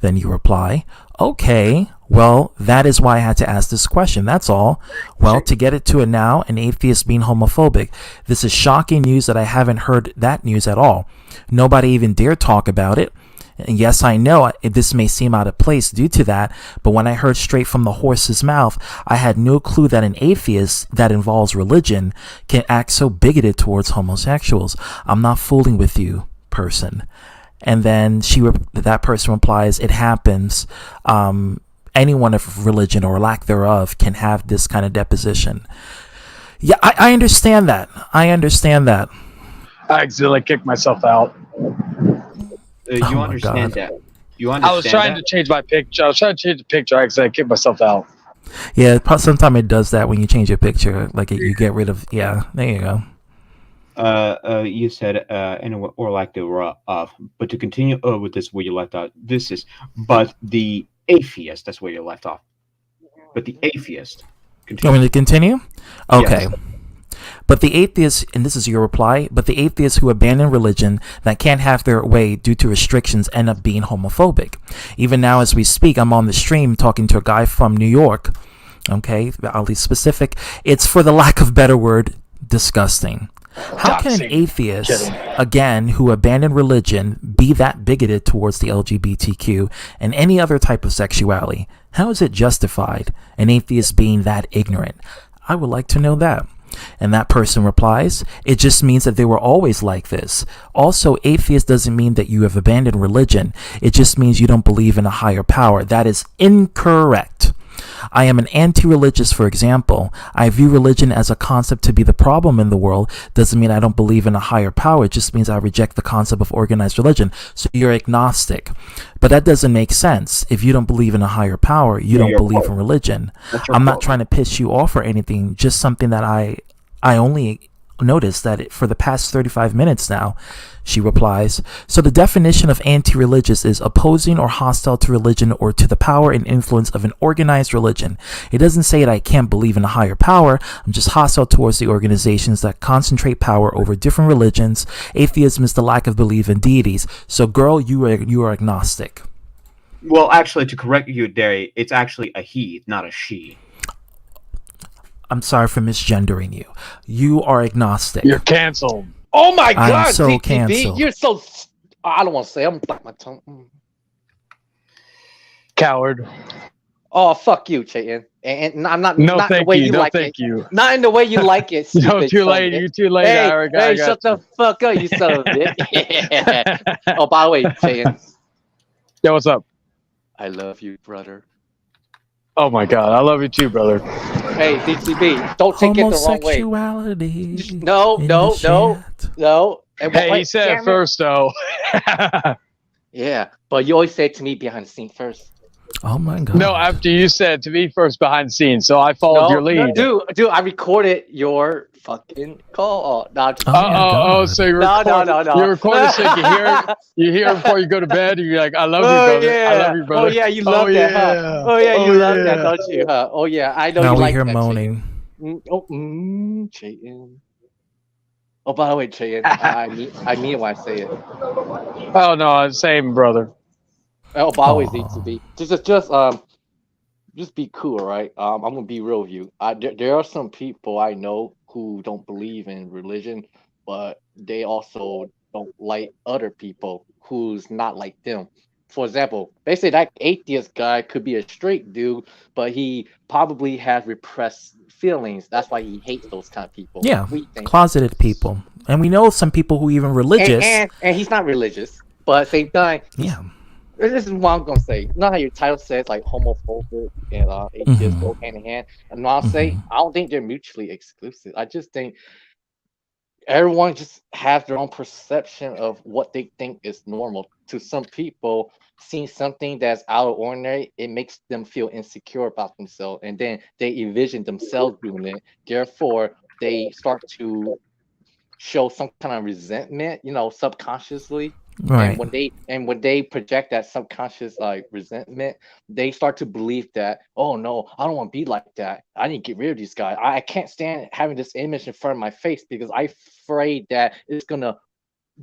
Then you reply, okay, well, that is why I had to ask this question. That's all. Well, to get it to it now, an atheist being homophobic. This is shocking news that I haven't heard that news at all. Nobody even dare talk about it. And yes, I know this may seem out of place due to that, but when I heard straight from the horse's mouth, I had no clue that an atheist that involves religion can act so bigoted towards homosexuals. I'm not fooling with you, person. And then that person replies, it happens. Anyone of religion or lack thereof can have this kind of deposition. Yeah, I understand that. I accidentally kicked myself out. You understand that? You understand I was trying to change my picture. I was trying to change the picture. I accidentally kicked myself out. Yeah, sometimes it does that when you change your picture. Like you get rid of. Yeah, there you go. You said anyone or like the but to continue with this where you left off. This is but the atheist. That's where you left off. But the atheist. You want me to continue? Okay. Yes. But the atheists, and this is your reply, but the atheists who abandon religion that can't have their way due to restrictions end up being homophobic. Even now as we speak, I'm on the stream talking to a guy from New York. Okay, I'll be specific. It's, for the lack of better word, disgusting. How can an atheist, again, who abandoned religion, be that bigoted towards the LGBTQ and any other type of sexuality? How is it justified, an atheist being that ignorant? I would like to know that. And that person replies, it just means that they were always like this. Also, atheist doesn't mean that you have abandoned religion. It just means you don't believe in a higher power. That is incorrect. I am an anti-religious, for example. I view religion as a concept to be the problem in the world. Doesn't mean I don't believe in a higher power. It just means I reject the concept of organized religion. So you're agnostic. But that doesn't make sense. If you don't believe in a higher power, you don't believe in religion. I'm not trying to piss you off or anything. Just something that I only noticed that for the past 35 minutes now. She replies, so the definition of anti-religious is opposing or hostile to religion or to the power and influence of an organized religion. It doesn't say that I can't believe in a higher power. I'm just hostile towards the organizations that concentrate power over different religions. Atheism is the lack of belief in deities. So girl, you are agnostic. Well, actually, to correct you, Derry, it's actually a he, not a she. I'm sorry for misgendering you. You are agnostic. You're canceled. Oh my God, I'm so DTV, canceled. you're so. I don't want to say. I'm gonna bite my tongue. Coward. Oh, fuck you, Chayton. And I'm not. No, not thank the way you. you No, like thank it. you. Not in the way you like it. No, stupid too son late. of a You bitch. too late, Hey, Eric. hey, shut the fuck up, you son of a bitch. Oh, by the way, Chayton. Yeah, what's up? I love you, brother. Oh my God, I love you too, brother. Hey, DTB, don't take it the wrong way. Homosexuality. No. Hey, he said it first, though. Yeah, but you always say it to me behind the scene first. Oh my God. No, after you said to me first behind the scenes, so I followed your lead. Dude, I recorded your fucking call. No, so you record, no. You record it so you hear before you go to bed, and you're like, I love you, brother. Yeah. I love you, brother. Oh, yeah, you love that, huh? Oh, yeah, you love that, don't you? Huh? Oh, yeah, I know Now you we like hear that. moaning. Chayton. Oh, by the way, Cheyenne, I mean it when I say it. Oh no, same brother. Oh, by the way, Oh, ZTV, just be cool, right? I'm gonna be real with you. There are some people I know who don't believe in religion, but they also don't like other people who's not like them. For example, they say that atheist guy could be a straight dude, but he probably has repressed feelings. That's why he hates those kind of people. yeah, We think, closeted people, and we know some people who even religious. and he's not religious, but at the same time, Yeah. this is what I'm gonna say. You know how your title says like homophobic and atheist Mm-hmm. go hand in hand? And I'll say Mm-hmm. I don't think they're mutually exclusive. I just think everyone just has their own perception of what they think is normal. To some people, seeing something that's out of ordinary, it makes them feel insecure about themselves, and then they envision themselves doing it. Therefore, they start to show some kind of resentment, subconsciously. And Right. when they project that subconscious like resentment, they start to believe that, oh no, I don't want to be like that. I need to get rid of these guys. I can't stand having this image in front of my face because I'm afraid that it's gonna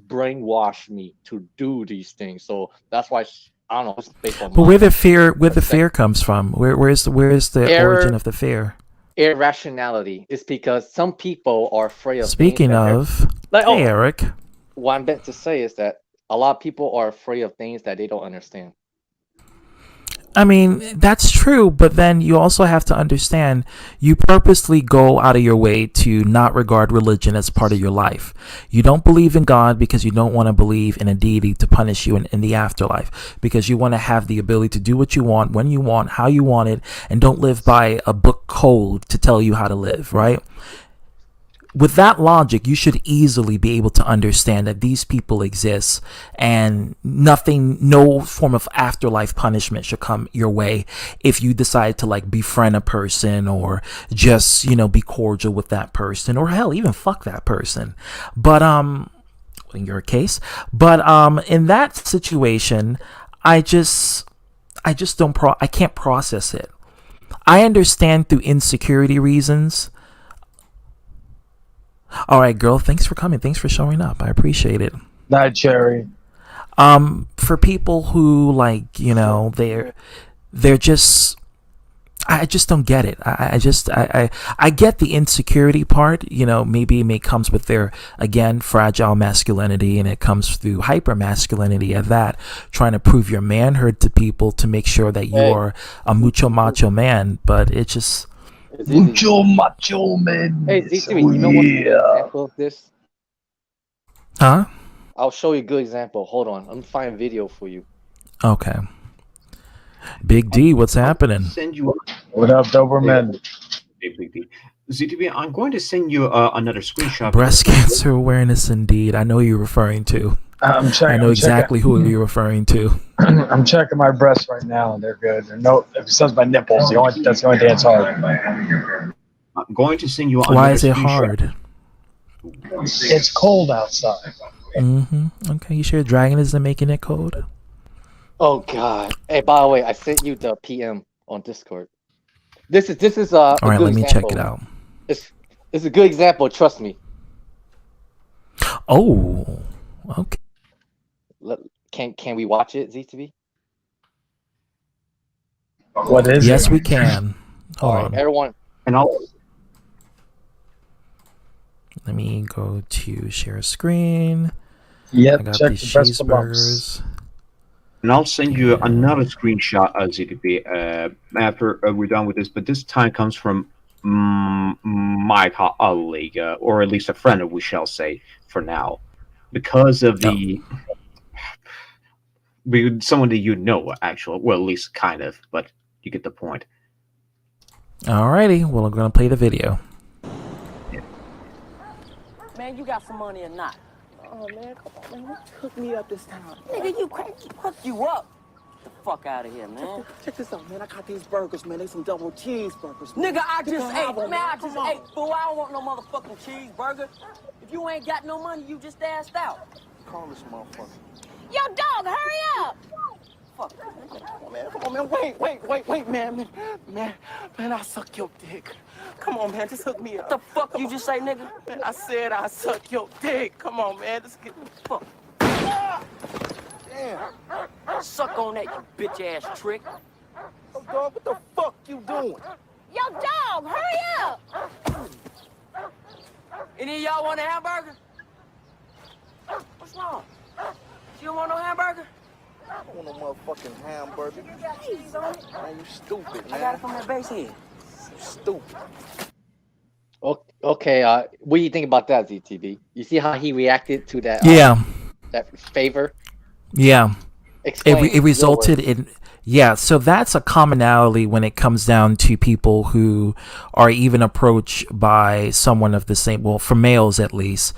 brainwash me to do these things. So that's why I don't know. It's based on But my where the fear perspective. comes from? Where's the origin Error, of the fear? irrationality is because some people are afraid of things Speaking that they're of, like. hey Oh, Eric. what I'm meant to say is that a lot of people are afraid of things that they don't understand. I mean, that's true, but then you also have to understand you purposely go out of your way to not regard religion as part of your life. You don't believe in God because you don't want to believe in a deity to punish you in the afterlife, because you want to have the ability to do what you want, when you want, how you want it, and don't live by a book code to tell you how to live, right? With that logic, you should easily be able to understand that these people exist and no form of afterlife punishment should come your way if you decide to like befriend a person or just, be cordial with that person, or hell, even fuck that person. But, in your case, but, in that situation, I can't process it. I understand through insecurity reasons. All right, girl. Thanks for coming. Thanks for showing up. I appreciate it. Night cherry. For people who they're just, I just don't get it. I get the insecurity part. Maybe it comes with their, again, fragile masculinity, and it comes through hyper masculinity at that, trying to prove your manhood to people to make sure that you are a mucho macho man. But it just. Mucho macho man. Hey, Z3, you know what's an example of this? Huh? I'll show you a good example. Hold on. I'm going to find a video for you. Okay. Big D, what's happening? Send you. What up, Doberman? Big D. ZTV, I'm going to send you another screenshot. Breast cancer awareness, indeed. I know who you're referring to. I'm checking. I know exactly who you're referring to. I'm checking my breasts right now, and they're good. Besides my nipples, that's the only thing that's hard. I'm going to send you another Why is it screenshot. hard? It's cold outside. Okay, you sure Dragon isn't making it cold? Oh God! Hey, by the way, I sent you the PM on Discord. This is a All right, good let me example. check it out. It's a good example. Trust me. Oh, okay. Can we watch it, Z2B? What is Yes, it? we can. Hold on. Everyone. And I'll. Let me go to share screen. Yep, I got check these the breast bumps. cheeseburgers. And I'll send you another screenshot, ZTP, after we're done with this. But this time comes from my colleague, or at least a friend, we shall say, for now. Because of someone that actually. Well, at least kind of, but you get the point. Alrighty, well, I'm going to play the video. Man, you got some money or not? Oh, man, come on, man. What took me up this time? Nigga, you crazy. Hooked you up. Get the fuck out of here, man. Check this out, man. I got these burgers, man. They some double cheeseburgers, man. Nigga, I just ate. Man, I just ate. Fool, I don't want no motherfucking cheeseburger. If you ain't got no money, you just asked out. Call this motherfucker. Yo, dog, hurry up! Fuck. Come on, man. Wait, man. Man, I suck your dick. Come on, man. Just hook me up. What the fuck you just say, nigga? Man, I said I suck your dick. Come on, man. Just get the fuck. Damn. Suck on that, you bitch ass trick. Oh, dog, what the fuck you doing? Yo, dog, hurry up! Any of y'all want a hamburger? What's wrong? You don't want no hamburger? I don't want no motherfucking hamburger. You got cheese on it. Man, you stupid, man. I got it from that base head. You stupid. Okay, what do you think about that, ZTV? You see how he reacted to that? Yeah. That favor. Yeah. Explain It resulted in. Yeah, so that's a commonality when it comes down to people who are even approached by someone of the same, well, for males at least,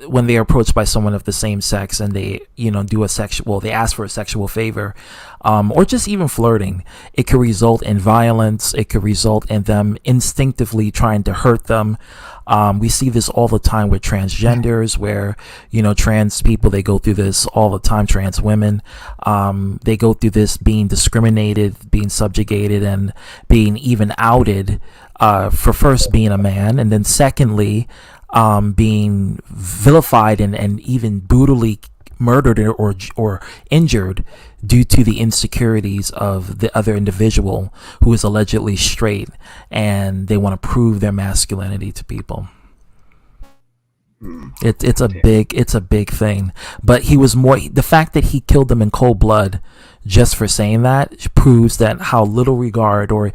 when they are approached by someone of the same sex and they, do a sexual, they ask for a sexual favor, or just even flirting, it could result in violence. It could result in them instinctively trying to hurt them. We see this all the time with transgenders where, trans people, they go through this all the time. Trans women, they go through this being discriminated, being subjugated, and being even outed for first being a man, and then secondly, being vilified and even brutally murdered or injured due to the insecurities of the other individual who is allegedly straight, and they want to prove their masculinity to people. It's a big thing. But he was more, the fact that he killed them in cold blood just for saying that proves that how little regard, or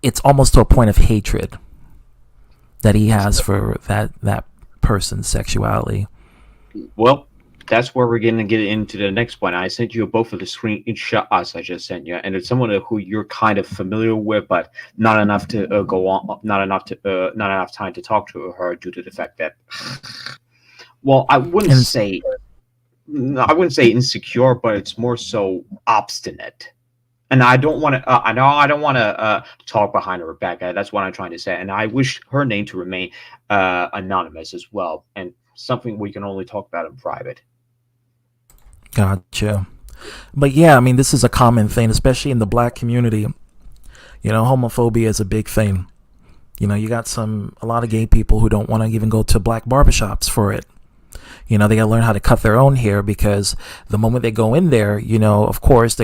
it's almost to a point of hatred that he has for that person's sexuality. Well, that's where we're going to get into the next one. I sent you both of the screenshots I just sent you, and it's someone who you're kind of familiar with, but not enough to go on, not enough time to talk to her due to the fact that, well, I wouldn't say insecure, but it's more so obstinate. And I don't want to. I don't want to talk behind her back. That's what I'm trying to say. And I wish her name to remain anonymous as well, and something we can only talk about in private. Gotcha. But yeah, I mean, this is a common thing, especially in the black community. Homophobia is a big thing. You got a lot of gay people who don't want to even go to black barbershops for it. They got to learn how to cut their own hair, because the moment they go in there, of course,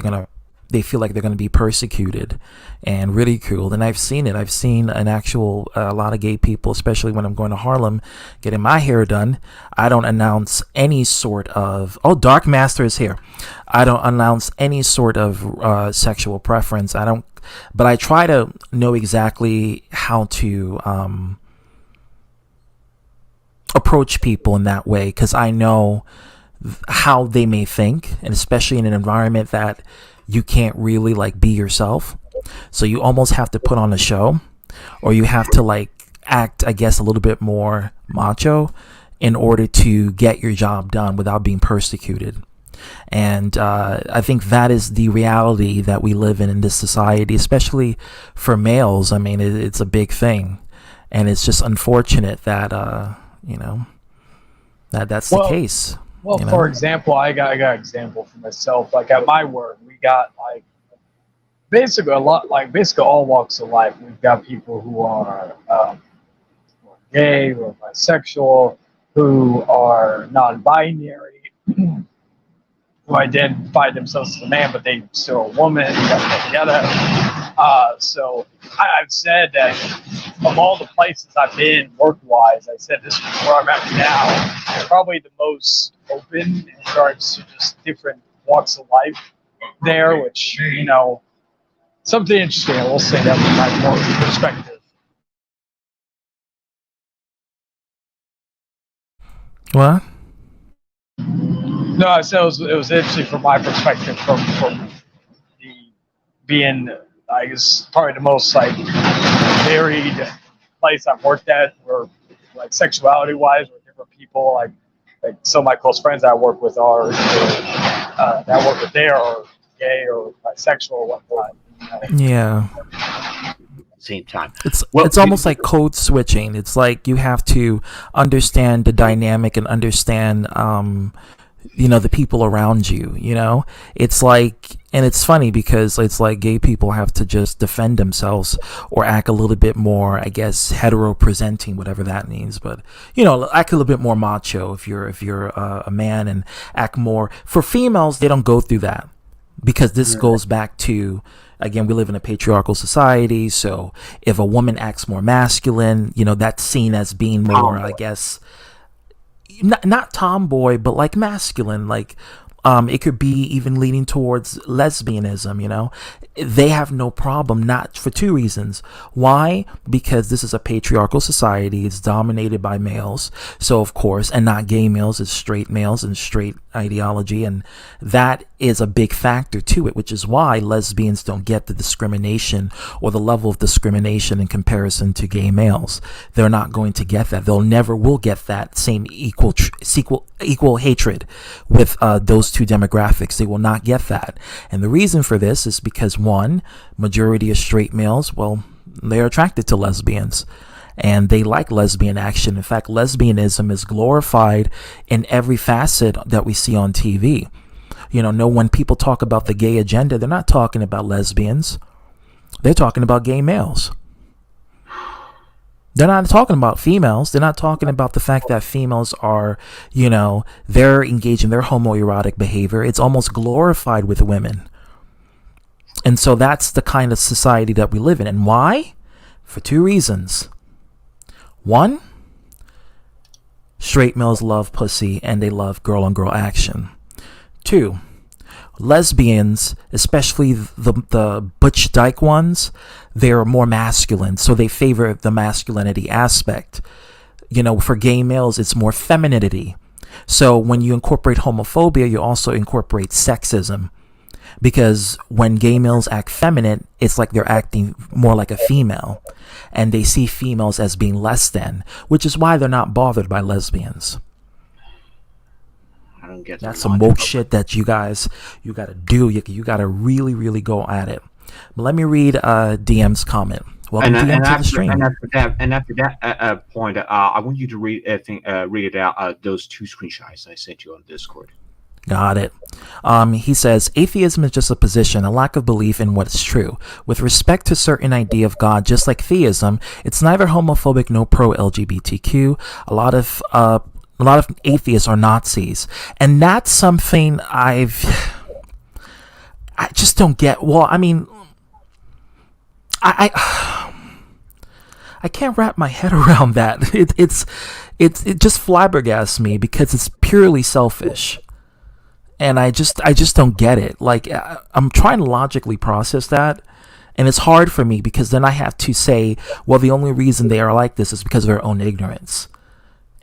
they feel like they're going to be persecuted and ridiculed. And I've seen it. I've seen a lot of gay people, especially when I'm going to Harlem, getting my hair done. I don't announce any sort of, Dark Master is here. I don't announce any sort of sexual preference. But I try to know exactly how to approach people in that way, because I know how they may think, and especially in an environment that you can't really be yourself. So you almost have to put on a show, or you have to act, I guess, a little bit more macho in order to get your job done without being persecuted. And I think that is the reality that we live in this society, especially for males. I mean, it's a big thing, and it's just unfortunate that that's the case. Well, for example, I got an example for myself. At my work, we got basically all walks of life. We've got people who are gay, who are bisexual, who are non-binary, who identify themselves as a man, but they still a woman. So I've said that of all the places I've been work-wise, I said this is where I'm at now, probably the most open in regards to just different walks of life there, which, something interesting. I will say that from my more perspective. What? No, I said it was interesting from my perspective, from the being, I guess, probably the most varied place I've worked at, where sexuality wise, with different people, like some of my close friends I work with are they are gay or bisexual or whatnot. Yeah. Same time. It's almost like code switching. It's like you have to understand the dynamic and understand the people around you, it's like, and it's funny because it's like gay people have to just defend themselves or act a little bit more, I guess, hetero presenting, whatever that means, but act a little bit more macho if you're a man, and act more. For females, they don't go through that, because this goes back to, again, we live in a patriarchal society. So if a woman acts more masculine, that's seen as being more, I guess, not tomboy, but like masculine. Like, it could be even leaning towards lesbianism. They have no problem, not for two reasons. Why? Because this is a patriarchal society. It's dominated by males. So, of course, and not gay males, it's straight males and straight ideology. And that is a big factor to it, which is why lesbians don't get the discrimination or the level of discrimination in comparison to gay males. They're not going to get that. They'll never will get that same equal hatred with those two demographics. They will not get that. And the reason for this is because, one, majority of straight males, well, they're attracted to lesbians and they like lesbian action. In fact, lesbianism is glorified in every facet that we see on TV. When people talk about the gay agenda, they're not talking about lesbians. They're talking about gay males. They're not talking about females. They're not talking about the fact that females are, they're engaged in their homoerotic behavior. It's almost glorified with women. And so that's the kind of society that we live in. And why? For two reasons. One, straight males love pussy and they love girl-on-girl action. Two, lesbians, especially the butch dyke ones, they're more masculine, so they favor the masculinity aspect. For gay males, it's more femininity. So when you incorporate homophobia, you also incorporate sexism, because when gay males act feminine, it's like they're acting more like a female, and they see females as being less than, which is why they're not bothered by lesbians. I don't get that's some woke shit that you gotta do. You gotta really, really go at it. But let me read DM's comment. Welcome DM to the stream. And after that point, I want you to read it out. Those two screenshots I sent you on Discord. Got it. He says, atheism is just a position, a lack of belief in what is true. With respect to certain idea of God, just like theism, it's neither homophobic nor pro-LGBTQ. A lot of atheists are Nazis. And that's something I just don't get. Well, I mean, I can't wrap my head around that. It just flabbergasts me because it's purely selfish. And I just don't get it. Like, I'm trying to logically process that, and it's hard for me because then I have to say, well, the only reason they are like this is because of their own ignorance.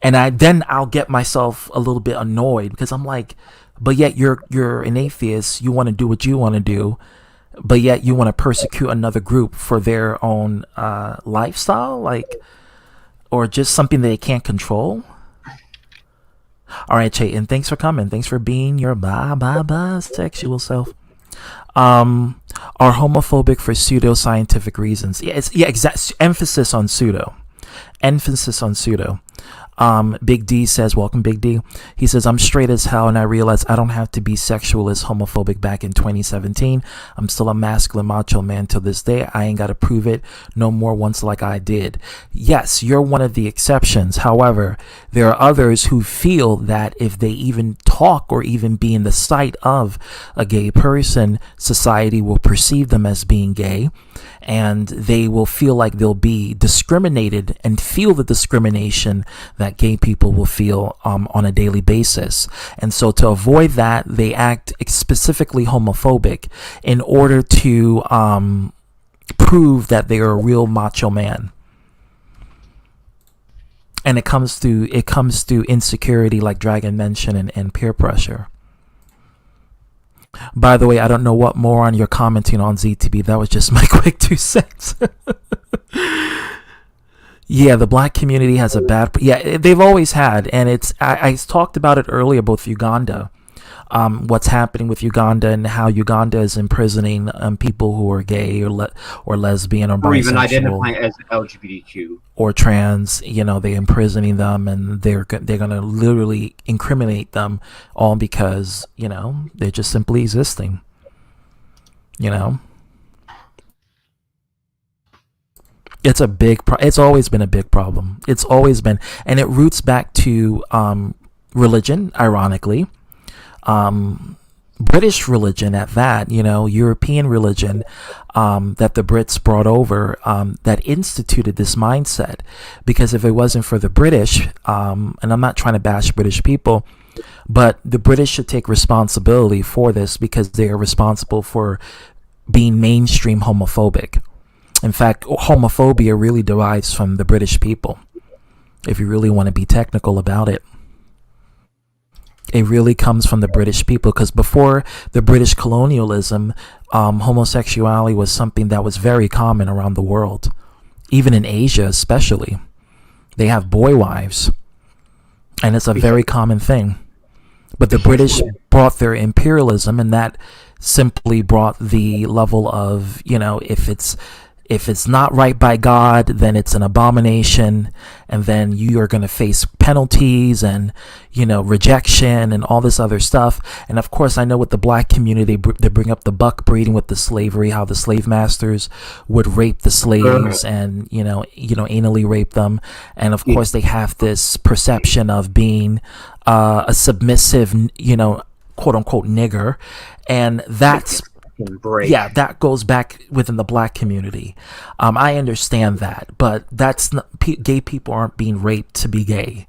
And I'll get myself a little bit annoyed because I'm like, but yet you're an atheist, you want to do what you want to do, but yet you want to persecute another group for their own lifestyle, like, or just something they can't control. All right, Chayton, thanks for coming. Thanks for being your sexual self. Are homophobic for pseudo-scientific reasons. Exact emphasis on pseudo. Big D says, welcome, Big D. He says, I'm straight as hell, and I realize I don't have to be sexual as homophobic back in 2017. I'm still a masculine macho man till this day. I ain't got to prove it no more once like I did. Yes, you're one of the exceptions. However, there are others who feel that if they even talk or even be in the sight of a gay person, society will perceive them as being gay, and they will feel like they'll be discriminated and feel the discrimination that gay people will feel on a daily basis. And so to avoid that, they act specifically homophobic in order to prove that they are a real macho man. And it comes to insecurity, like Dragon mentioned, and peer pressure. By the way, I don't know what moron you're commenting on, ZTB. That was just my quick 2 cents. Yeah, the black community has a bad... Yeah, they've always had. And I talked about it earlier, both Uganda. what's happening with Uganda and how Uganda is imprisoning people who are gay or lesbian or bisexual or even identifying as LGBTQ or trans. You know, they're imprisoning them, and they're gonna literally incriminate them, all because, you know, they're just simply existing. You know, it's a big it's always been a big problem. It's always been, and it roots back to religion, ironically. British religion at that, you know, European religion, that the Brits brought over, that instituted this mindset. Because if it wasn't for the British, and I'm not trying to bash British people, but the British should take responsibility for this, because they are responsible for being mainstream homophobic. In fact, homophobia really derives from the British people, if you really want to be technical about it. It really comes from the British people, because before the British colonialism, homosexuality was something that was very common around the world. Even in Asia especially. They have boy wives. And it's a very common thing. But the British brought their imperialism, and that simply brought the level of, you know, if it's not right by God, then it's an abomination, and then you are going to face penalties and, you know, rejection and all this other stuff. And of course, I know with the black community, they bring up the buck breeding with the slavery, how the slave masters would rape the slaves and, you know, anally rape them. And of course, they have this perception of being a submissive, you know, quote unquote nigger. And that's, yeah, that goes back within the black community. I understand that, but that's not, gay people aren't being raped to be gay.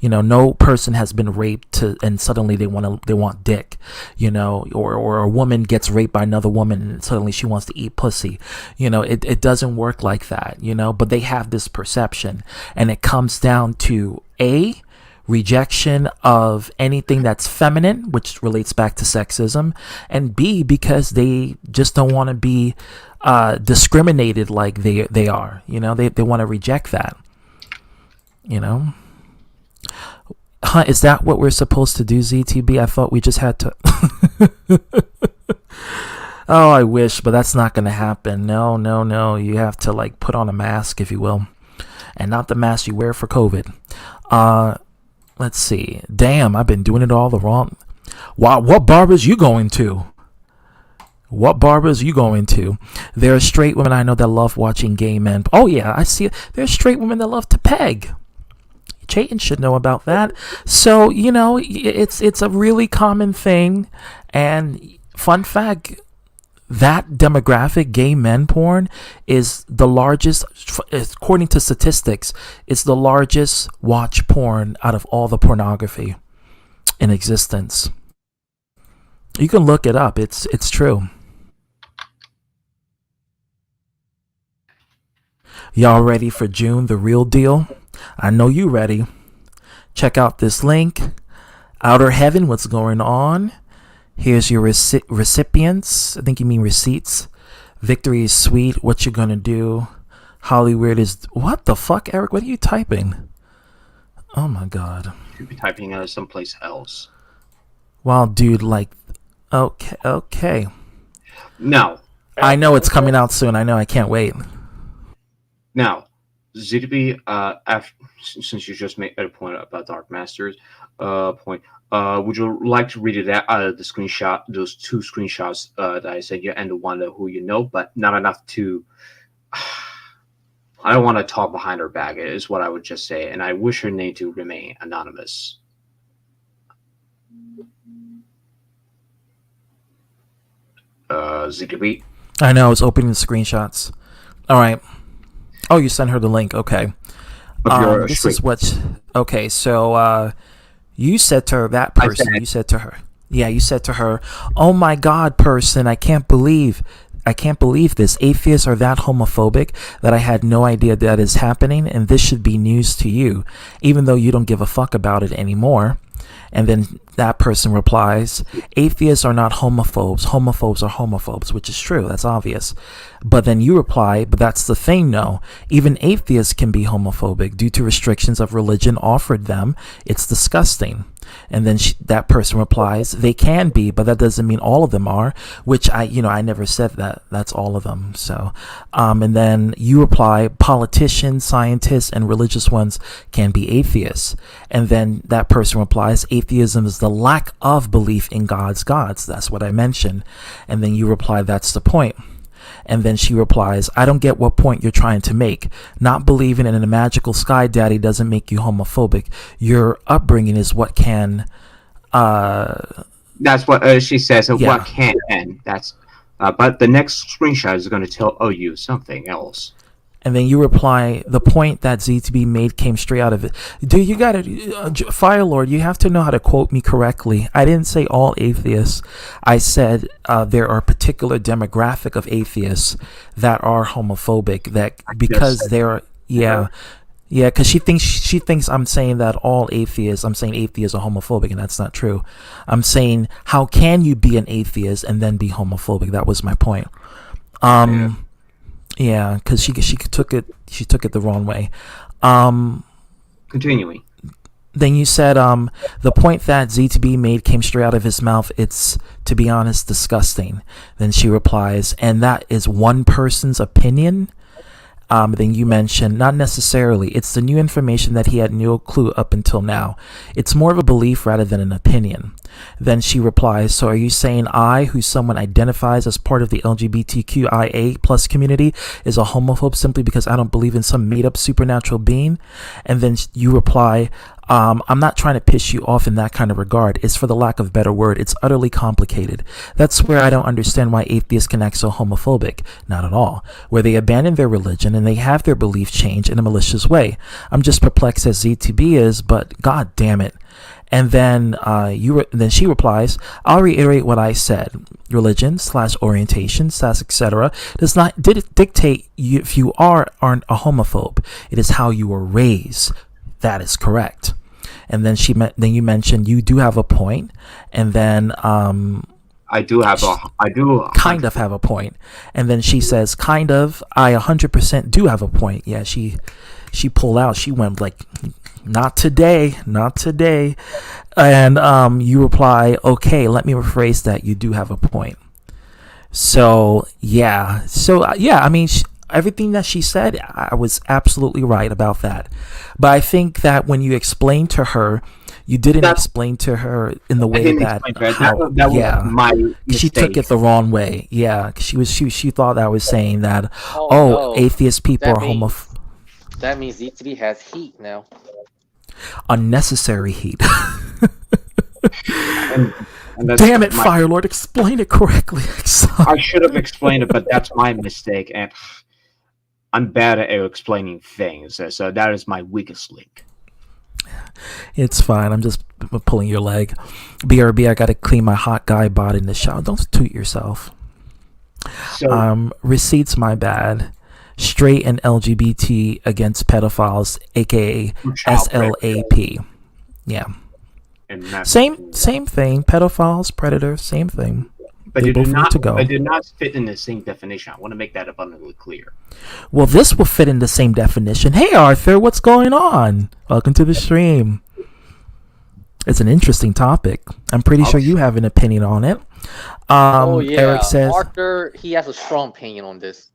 You know, no person has been raped and suddenly they want dick. You know, or a woman gets raped by another woman and suddenly she wants to eat pussy. You know, it doesn't work like that. You know, but they have this perception, and it comes down to rejection of anything that's feminine, which relates back to sexism, and B, because they just don't want to be discriminated like they are. You know, they want to reject that. You know, is that what we're supposed to do, ZTB? I thought we just had to. Oh, I wish, but that's not going to happen. No. You have to like put on a mask, if you will, and not the mask you wear for COVID. Let's see. Damn, I've been doing it all the wrong. Wow, what barbers you going to? What barbers you going to? There are straight women I know that love watching gay men. Oh yeah, I see it. There's straight women that love to peg. Chayton should know about that. So, you know, it's a really common thing. And fun fact, that demographic, gay men porn, is the largest, according to statistics, it's the largest watch porn out of all the pornography in existence. You can look it up. It's true. Y'all ready for June, the real deal? I know you ready. Check out this link. Outer Heaven, what's going on? Here's your recipients. I think you mean receipts. Victory is sweet. What you gonna do? Hollywood is... What the fuck, Eric? What are you typing? Oh my god. You should be typing out someplace else. Wow, dude, like... Okay. Now. I know it's coming out soon. I know. I can't wait. Now, ZTB, since you just made a point about Dark Masters, would you like to read it out, the screenshot, those two screenshots that I sent you, and the one who you know, but not enough to... I don't want to talk behind her back, is what I would just say, and I wish her name to remain anonymous. ZTB? I know, it's opening the screenshots. Alright. Oh, you sent her the link, okay. This is what... Okay, so... you said to her, that person, you said to her, oh my God, person, I can't believe this. Atheists are that homophobic that I had no idea that is happening, and this should be news to you, even though you don't give a fuck about it anymore. And then that person replies, atheists are not homophobes. Homophobes are homophobes, which is true. That's obvious. But then you reply, but that's the thing, no. Even atheists can be homophobic due to restrictions of religion offered them. It's disgusting. And then that person replies, they can be, but that doesn't mean all of them are, which I never said that. That's all of them. So, and then you reply, politicians, scientists, and religious ones can be atheists. And then that person replies, atheism is the lack of belief in God's gods. That's what I mentioned. And then you reply, that's the point. And then she replies, I don't get what point you're trying to make. Not believing in a magical sky daddy doesn't make you homophobic. Your upbringing is what can. That's what she says. Yeah. What can. That's. But the next screenshot is going to tell you something else. And then you reply, the point that ZTB made came straight out of it. Dude, you got to, Firelord, you have to know how to quote me correctly. I didn't say all atheists. I said there are a particular demographic of atheists that are homophobic, that because they're, because she thinks I'm saying that all atheists, I'm saying atheists are homophobic, and that's not true. I'm saying, how can you be an atheist and then be homophobic? That was my point. Yeah, because she took it the wrong way. Continuing. Then you said the point that Z2B made came straight out of his mouth. It's, to be honest, disgusting. Then she replies, and that is one person's opinion. Then you mentioned, not necessarily. It's the new information that he had no clue up until now. It's more of a belief rather than an opinion. Then she replies, so are you saying I, who someone identifies as part of the LGBTQIA plus community, is a homophobe simply because I don't believe in some made-up supernatural being? And then you reply, I'm not trying to piss you off in that kind of regard. It's for the lack of a better word. It's utterly complicated. That's where I don't understand why atheists can act so homophobic. Not at all. Where they abandon their religion and they have their beliefs changed in a malicious way. I'm just perplexed as ZTB is, but god damn it. And then then she replies, I'll reiterate what I said. Religion / orientation / etc. does not dictate you if you aren't a homophobe. It is how you were raised. That is correct. And then then you mentioned you do have a point. And then I do kind of have a point. And then she says, kind of, I 100% do have a point. Yeah, she pulled out. She went like, not today. And you reply, okay, let me rephrase that. You do have a point. So, yeah. I mean, everything that she said, I was absolutely right about that. But I think that when you explained to her, you didn't explain to her in the way that was my mistake. She took it the wrong way. Yeah, she thought I was saying that no. Atheist people are homophobic. That means ZTV has heat now. Unnecessary heat. and damn it, Firelord, explain it correctly. I should have explained it, but that's my mistake, and I'm bad at explaining things, so that is my weakest link. It's fine. I'm just pulling your leg. BRB, I gotta clean my hot guy body in the shower. Don't toot yourself. So, receipts, my bad. Straight and LGBT against pedophiles, aka SLAP. Yeah. Same thing. Pedophiles, predators, same thing. But they it both did need not. to go. It did not fit in the same definition. I want to make that abundantly clear. Well, this will fit in the same definition. Hey, Arthur, what's going on? Welcome to the stream. It's an interesting topic. I'm pretty sure you have an opinion on it. Eric says Arthur, he has a strong opinion on this.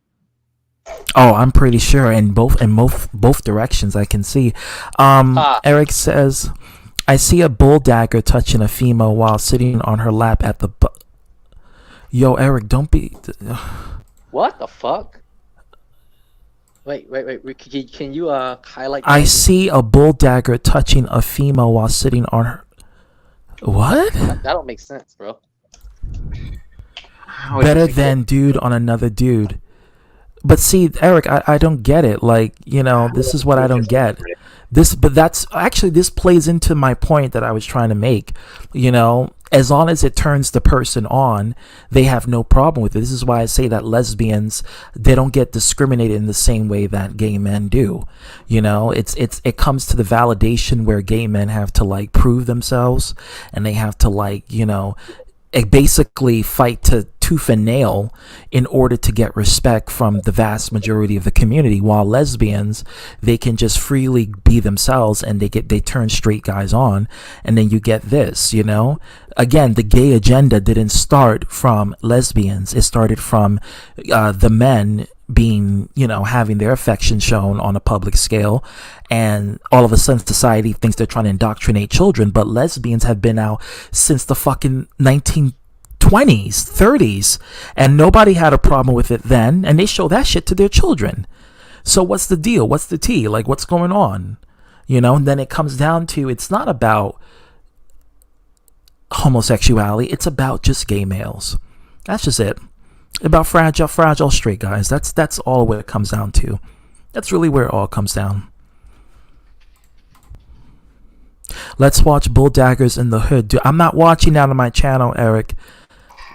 Oh, I'm pretty sure in both directions I can see. Eric says, I see a bull dagger touching a female while sitting on her lap at the Yo, Eric, don't be What the fuck? Wait, can you highlight that? I see a bull dagger touching a female while sitting on her. What? That don't make sense, bro. Better than dude on another dude. But see, Eric, I don't get it. Like, this is what I don't get. This plays into my point that I was trying to make. As long as it turns the person on, they have no problem with it. This is why I say that lesbians, they don't get discriminated in the same way that gay men do. It comes to the validation where gay men have to prove themselves, and they have to basically fight to tooth and nail in order to get respect from the vast majority of the community, while lesbians, they can just freely be themselves and they turn straight guys on. And then you get this, again, the gay agenda didn't start from lesbians. It started from the men being, having their affection shown on a public scale, and all of a sudden society thinks they're trying to indoctrinate children. But lesbians have been out since the fucking 1920s, 30s, and nobody had a problem with it then, and they show that shit to their children. So what's the deal? What's the tea? Like, what's going on? And then it comes down to, it's not about homosexuality, it's about just gay males. That's just it. About fragile straight guys. That's all what it comes down to. That's really where it all comes down. Let's watch Bull Daggers in the Hood. Dude, I'm not watching that on my channel, Eric.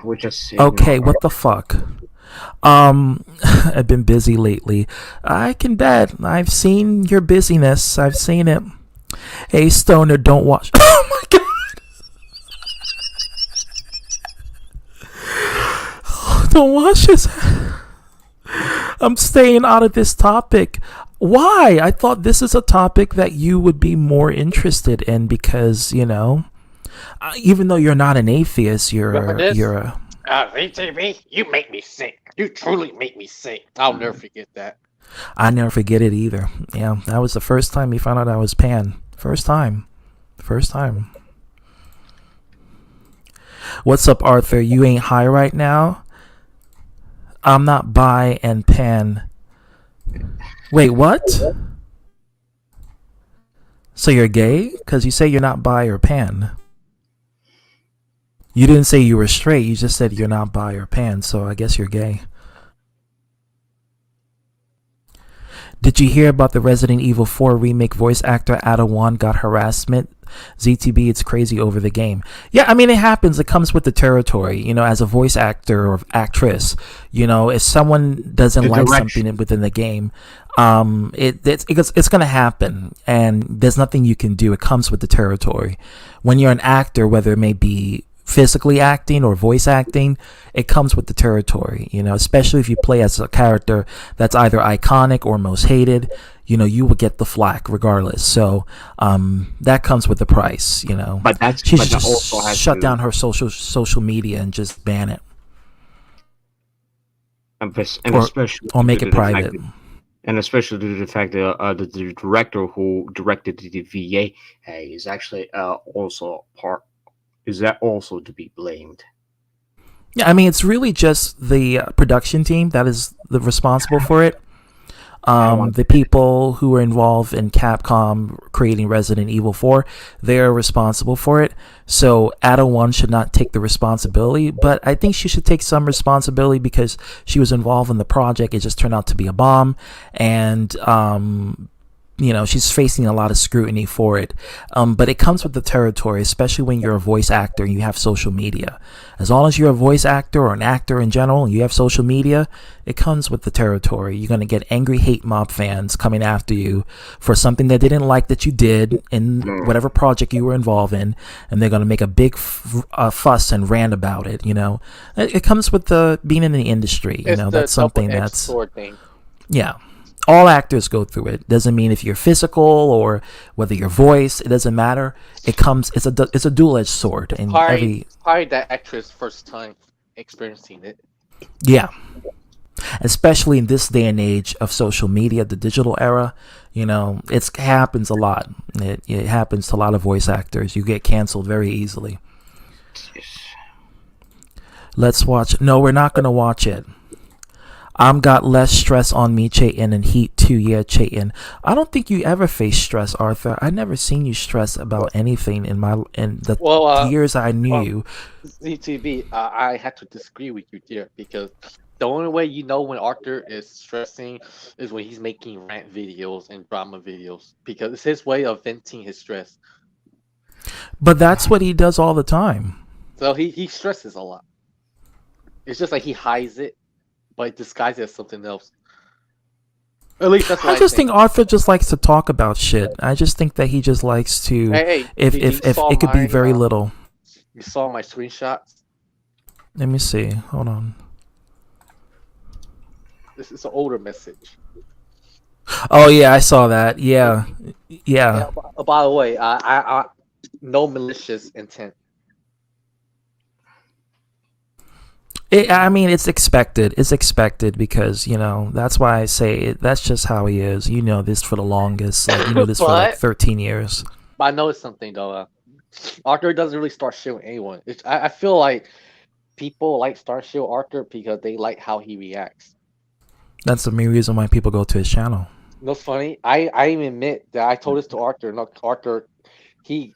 We're just okay. What the fuck? I've been busy lately. I can bet. I've seen your busyness. I've seen it. Hey, Stoner, don't watch. Oh my god. Don't watch this. I'm staying out of this topic. Why? I thought this is a topic that you would be more interested in because, even though you're not an atheist, you're a... VTV, you make me sick. You truly make me sick. I'll never forget that. I never forget it either. Yeah, that was the first time you found out I was pan. First time. What's up, Arthur? You ain't high right now? I'm not bi and pan. Wait, what? So you're gay? Because you say you're not bi or pan. You didn't say you were straight. You just said you're not bi or pan. So I guess you're gay. Did you hear about the Resident Evil 4 remake voice actor Ada Wong got harassment? ZTB, it's crazy over the game. Yeah, I mean, it happens. It comes with the territory. As a voice actor or actress, if someone doesn't like something within the game, it's going to happen. And there's nothing you can do. It comes with the territory. When you're an actor, whether it may be physically acting or voice acting, it comes with the territory, especially if you play as a character that's either iconic or most hated, you will get the flack regardless. So that comes with the price, But she should just shut down her social media and just ban it. And especially or make it private. And especially due to the fact that the director who directed the VA is actually also is that also to be blamed? Yeah, I mean, it's really just the production team that is responsible for it. The people who were involved in Capcom creating Resident Evil 4, they're responsible for it. So Ada Wong should not take the responsibility, but I think she should take some responsibility because she was involved in the project. It just turned out to be a bomb, and she's facing a lot of scrutiny for it. But it comes with the territory, especially when you're a voice actor and you have social media. As long as you're a voice actor or an actor in general and you have social media, it comes with the territory. You're going to get angry hate mob fans coming after you for something they didn't like that you did in whatever project you were involved in, and they're going to make a big fuss and rant about it. It comes with the being in the industry. That's something that's... Yeah. All actors go through it. Doesn't mean if you're physical or whether your voice, it doesn't matter. It comes. It's a dual-edged sword. And probably that actress' first time experiencing it. Yeah, especially in this day and age of social media, the digital era. It happens a lot. It happens to a lot of voice actors. You get canceled very easily. Let's watch. No, we're not gonna watch it. Got less stress on me, Chayton, and heat too. Yeah, Chayton. I don't think you ever face stress, Arthur. I never seen you stress about anything in the years I knew you. ZTV, I had to disagree with you there because the only way you know when Arthur is stressing is when he's making rant videos and drama videos because it's his way of venting his stress. But that's what he does all the time. So he stresses a lot. It's just like he hides it, but disguise it as something else. At least that's what I just think Arthur just likes to talk about shit. I just think that he just likes to. If it could be very little. You saw my screenshots. Let me see. Hold on. This is an older message. Oh yeah, I saw that. Yeah. Yeah. By the way, I no malicious intent. I mean, it's expected. It's expected because that's why I say that's just how he is. You know this for the longest. Like, you know this for like 13 years. But I noticed something though. Arthur doesn't really start shit with anyone. I feel like people like start shit with Arthur because they like how he reacts. That's the main reason why people go to his channel. You know what's funny? I even admit that I told this to Arthur. No, Arthur, he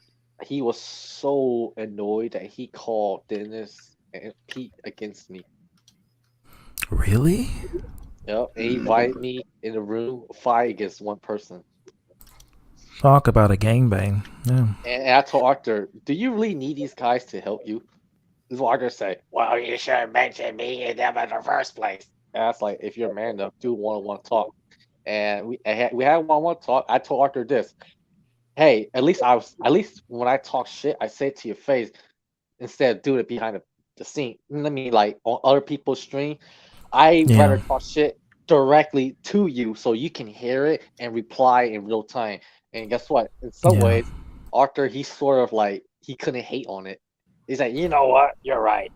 was so annoyed that he called Dennis and Pete against me. Really? Yep. And he invited me in the room, fight against one person. Talk about a gangbang. Yeah. And I told Arthur, "Do you really need these guys to help you?" This is what Arthur said. Well, you should have mentioned me and them in the first place. And I was like, if you're man enough, do one-on-one talk. And we had one-on-one talk. I told Arthur this. Hey, at least when I talk shit, I say it to your face instead of doing it behind the scene. I mean, like on other people's stream, I rather talk shit directly to you so you can hear it and reply in real time. And guess what? In some ways, Arthur, he's sort of like he couldn't hate on it. He's like, you know what? You're right.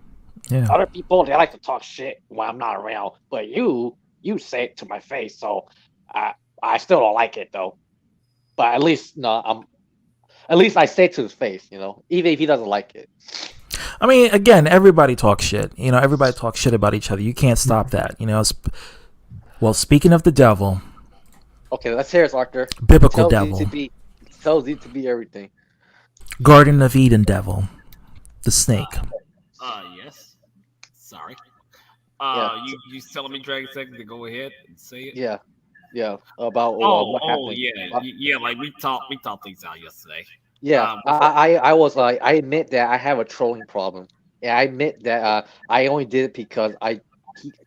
Yeah. Other people, they like to talk shit when I'm not around, but you say it to my face, so I still don't like it though. But at least I say it to his face, even if he doesn't like it. I mean, again, everybody talks shit. Everybody talks shit about each other. You can't stop that. Well, speaking of the devil. Okay, let's hear it, Arthur. Biblical devil. Tells you to be everything. Garden of Eden devil. The snake. Yes. Sorry. You telling me, Dragon Second, to go ahead and say it? Yeah. About what happened. Yeah. Like we talked things out yesterday. Yeah. I was like, I admit that I have a trolling problem. Yeah, I admit that I only did it because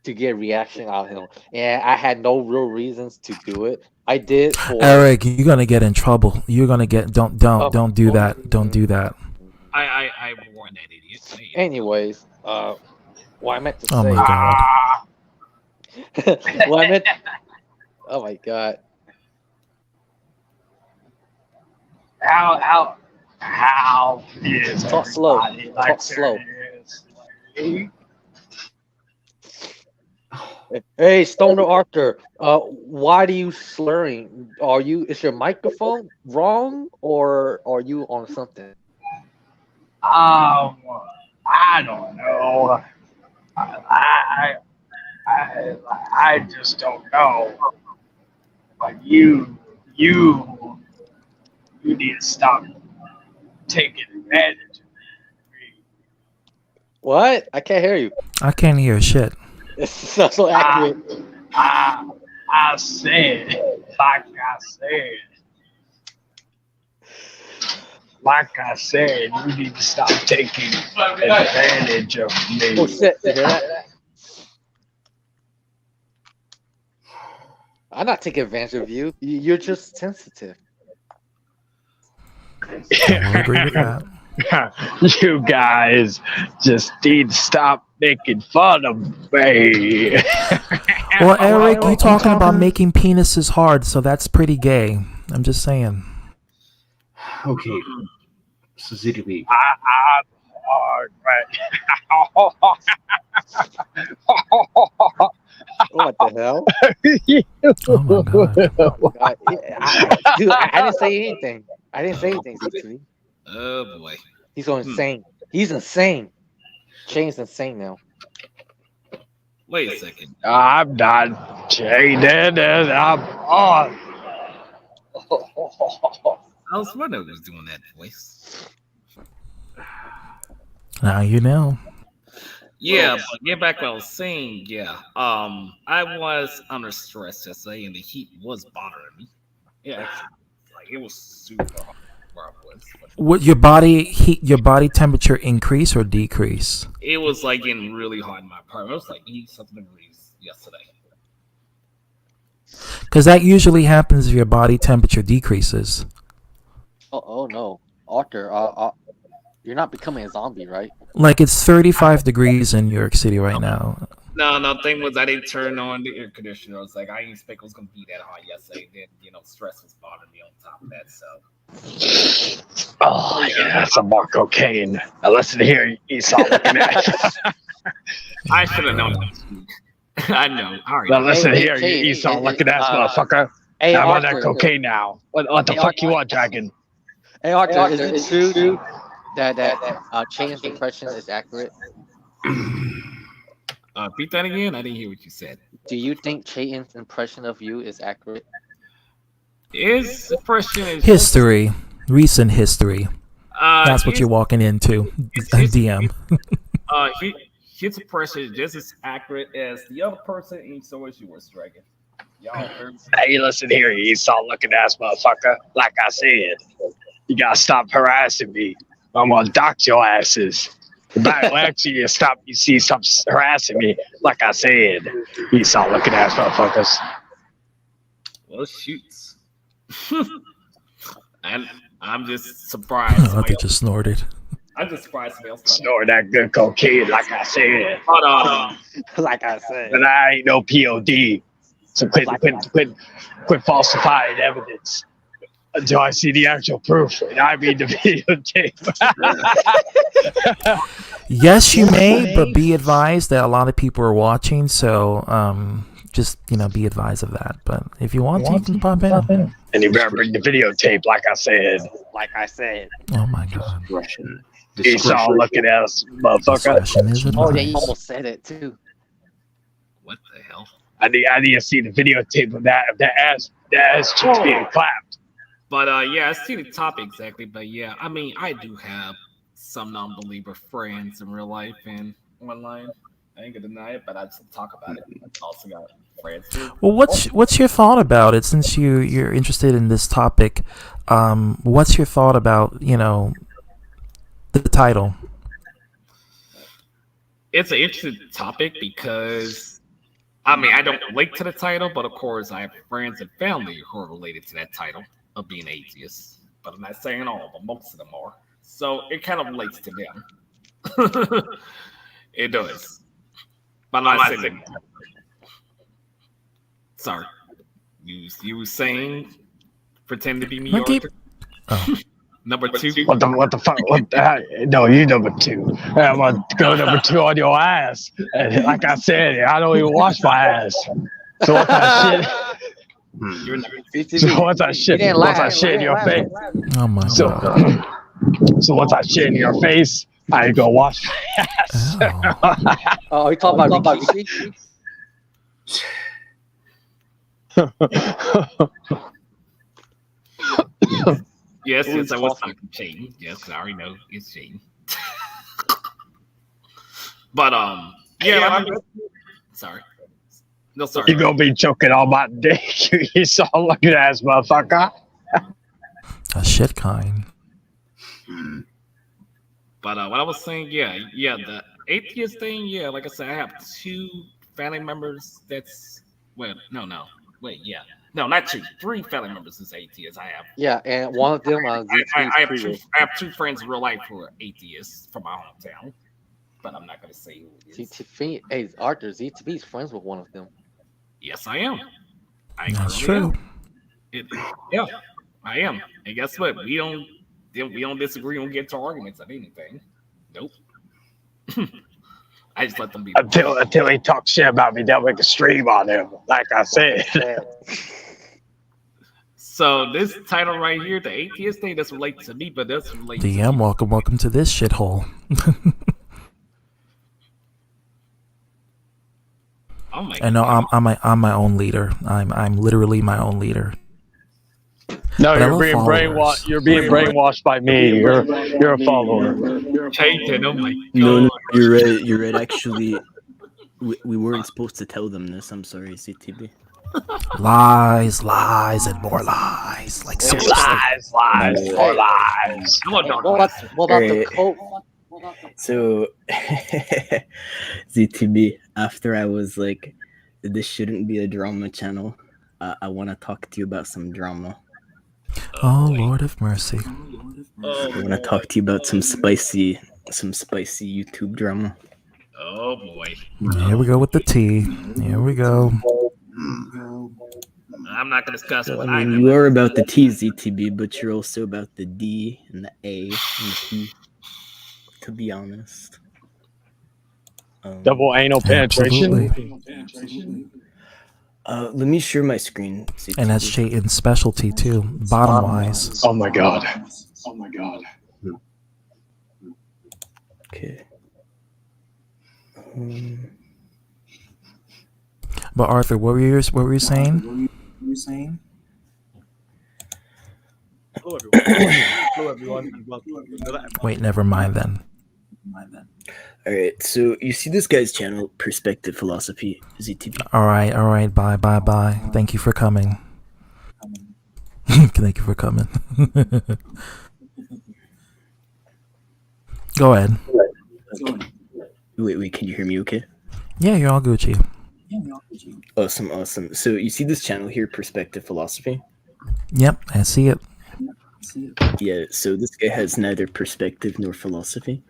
to get a reaction out of him, and I had no real reasons to do it. I did. Eric, you're gonna get in trouble. You're gonna get don't do that. Don't do that. I warned that idiot. Anyways, what I meant to say. Oh my god. Oh my god. How is talk slow? Talk slow. Hey, Stoner Arthur, why do you slurring? Is your microphone wrong, or are you on something? I don't know. I just don't know. But you need to stop taking advantage of me. What? I can't hear you. I can't hear shit. It's not so accurate. I said, like I said, you need to stop taking advantage of me. Oh shit! You hear that? I'm not taking advantage of you. You're just sensitive. I agree with that. You guys just need to stop making fun of me. Well, Eric, you talking about making penises hard, so that's pretty gay. I'm just saying. Okay. So ZDB. I'm hard right. What the hell? Oh my god. Dude, I didn't say anything. I didn't say anything, ZTV. Oh boy. He's going insane. He's insane. Shane's insane now. Wait a second. I'm not jaded and I'm on. I was wondering who was doing that voice. Now you know. Yeah, but get back to what I was saying. Yeah, I was under stress yesterday, and the heat was bothering me. Yeah, like it was super hot. Would your body temperature increase or decrease? It was like getting really hot in my apartment. It was like 80-something degrees yesterday. Because that usually happens if your body temperature decreases. Oh no, Arthur. You're not becoming a zombie, right? Like it's 35 degrees in New York City right now. No, thing was I didn't turn on the air conditioner. I was like, I didn't expect it was gonna be that hot yesterday. Then stress was bothering me on top of that. So Oh yeah, some more cocaine. Now listen here, Esau looking at you. I should have known that. I know. All right. Now listen here, hey, you Esau hey, looking ass motherfucker. Hey, I'm on that Arthur. cocaine now. What the fuck you want, Dragon? Hey, Arthur, is it true that Chain's impression is accurate? Repeat that again. I didn't hear what you said. Do you think Chain's impression of you is accurate? His impression is History, recent history. That's what his- you're walking into. DM. His impression is just as accurate as the other person, and so is yours, Dragon. Y'all heard me. Hey, listen here, you Esau looking ass motherfucker. Like I said, you gotta stop harassing me. I'm gonna dox your asses. Actually, you stop harassing me. Like I said, Esau looking ass motherfuckers. Well, shoots. And I'm just surprised. Oh, they just snorted. I'm just surprised somebody else. Snort that good cocaine, like I said. But Like I said. But I ain't no POD. So quit falsifying evidence until I see the actual proof. And I mean the videotape. Yes, you may, but be advised that a lot of people are watching. So just be advised of that. But if you want to, you can pop in. And you better bring the videotape, like I said. Like I said. Oh my God. Esau looking ass motherfucker. Discretion is Oh, yeah, you advised. almost said it too. what the hell? I need to see the videotape of that ass cheeks being clapped. But yeah, I see the topic exactly. But yeah, I mean, I do have some non-believer friends in real life and online. I ain't gonna deny it, but I just talk about it. I also got friends too. Well, what's your thought about it? Since you're interested in this topic, what's your thought about the title? It's an interesting topic because I mean I don't relate to the title, but of course I have friends and family who are related to that title of being atheists. But I'm not saying all, but most of them are. So it kind of relates to them. It does. But I'm not saying. Sorry, you were saying pretend to be me. Number two. What the fuck? No, you number two. I'm gonna go number two on your ass. And like I said, I don't even wash my ass. So what that shit? So what's that shit? What's that shit in your face? Oh my God. So once I shit in your face, I go wash my ass. Oh, you talking about Rikishi? Yes, I was talking Shane. Yes, I already know it's Shane. But yeah, sorry. No, sorry. You gonna be choking on my dick, you saw looking ass motherfucker. A shit kind. But what I was saying, yeah, the atheist thing, yeah, like I said, I have two family members that's no, not two, three family members that's atheists. I have. Yeah, and one of them I have two friends in real life who are atheists from my hometown, but I'm not gonna say who it is. ZTV, hey, Arthur, ZTV's friends with one of them. Yes, I am. That's true. Yeah, I am. And guess what? We don't disagree. We don't get to arguments on anything. Nope. I just let them be. Until he talks shit about me, they'll make a stream on him. Like I said. So this title right here, the atheist thing, doesn't relate to me, but does relate. DM, welcome to this shithole. Oh my! I know I'm my own leader. I'm literally my own leader. No, But you're being brainwashed. You're being brainwashed by me. You're a follower. Oh my No, you're right. Actually, we weren't supposed to tell them this. I'm sorry, CTB. Lies, and more lies. Like so lies, more lies. What about the quote? So, ZTB, after I was like, this shouldn't be a drama channel, I want to talk to you about some drama. Oh, Lord of mercy. I want to talk to you about some spicy YouTube drama. Oh boy. Here we go with the tea. Here we go. I'm not gonna discuss Well, what I I mean, know. you are about the T, ZTB, but you're also about the D and the A and the P, to be honest. Double anal penetration. Absolutely. Let me share my screen. And that's Chayton's specialty too, bottom wise. Oh my god. Okay. But Arthur, what were you saying? Hello everyone. Hello everyone. And welcome. Wait, never mind then. All right, so you see this guy's channel, Perspective Philosophy, ZTB. All right. Bye. Thank you for coming. Thank you for coming. Go ahead. Wait, can you hear me okay? Yeah, you're all Gucci. Awesome. So you see this channel here, Perspective Philosophy? Yep, I see it. Yeah, so this guy has neither perspective nor philosophy.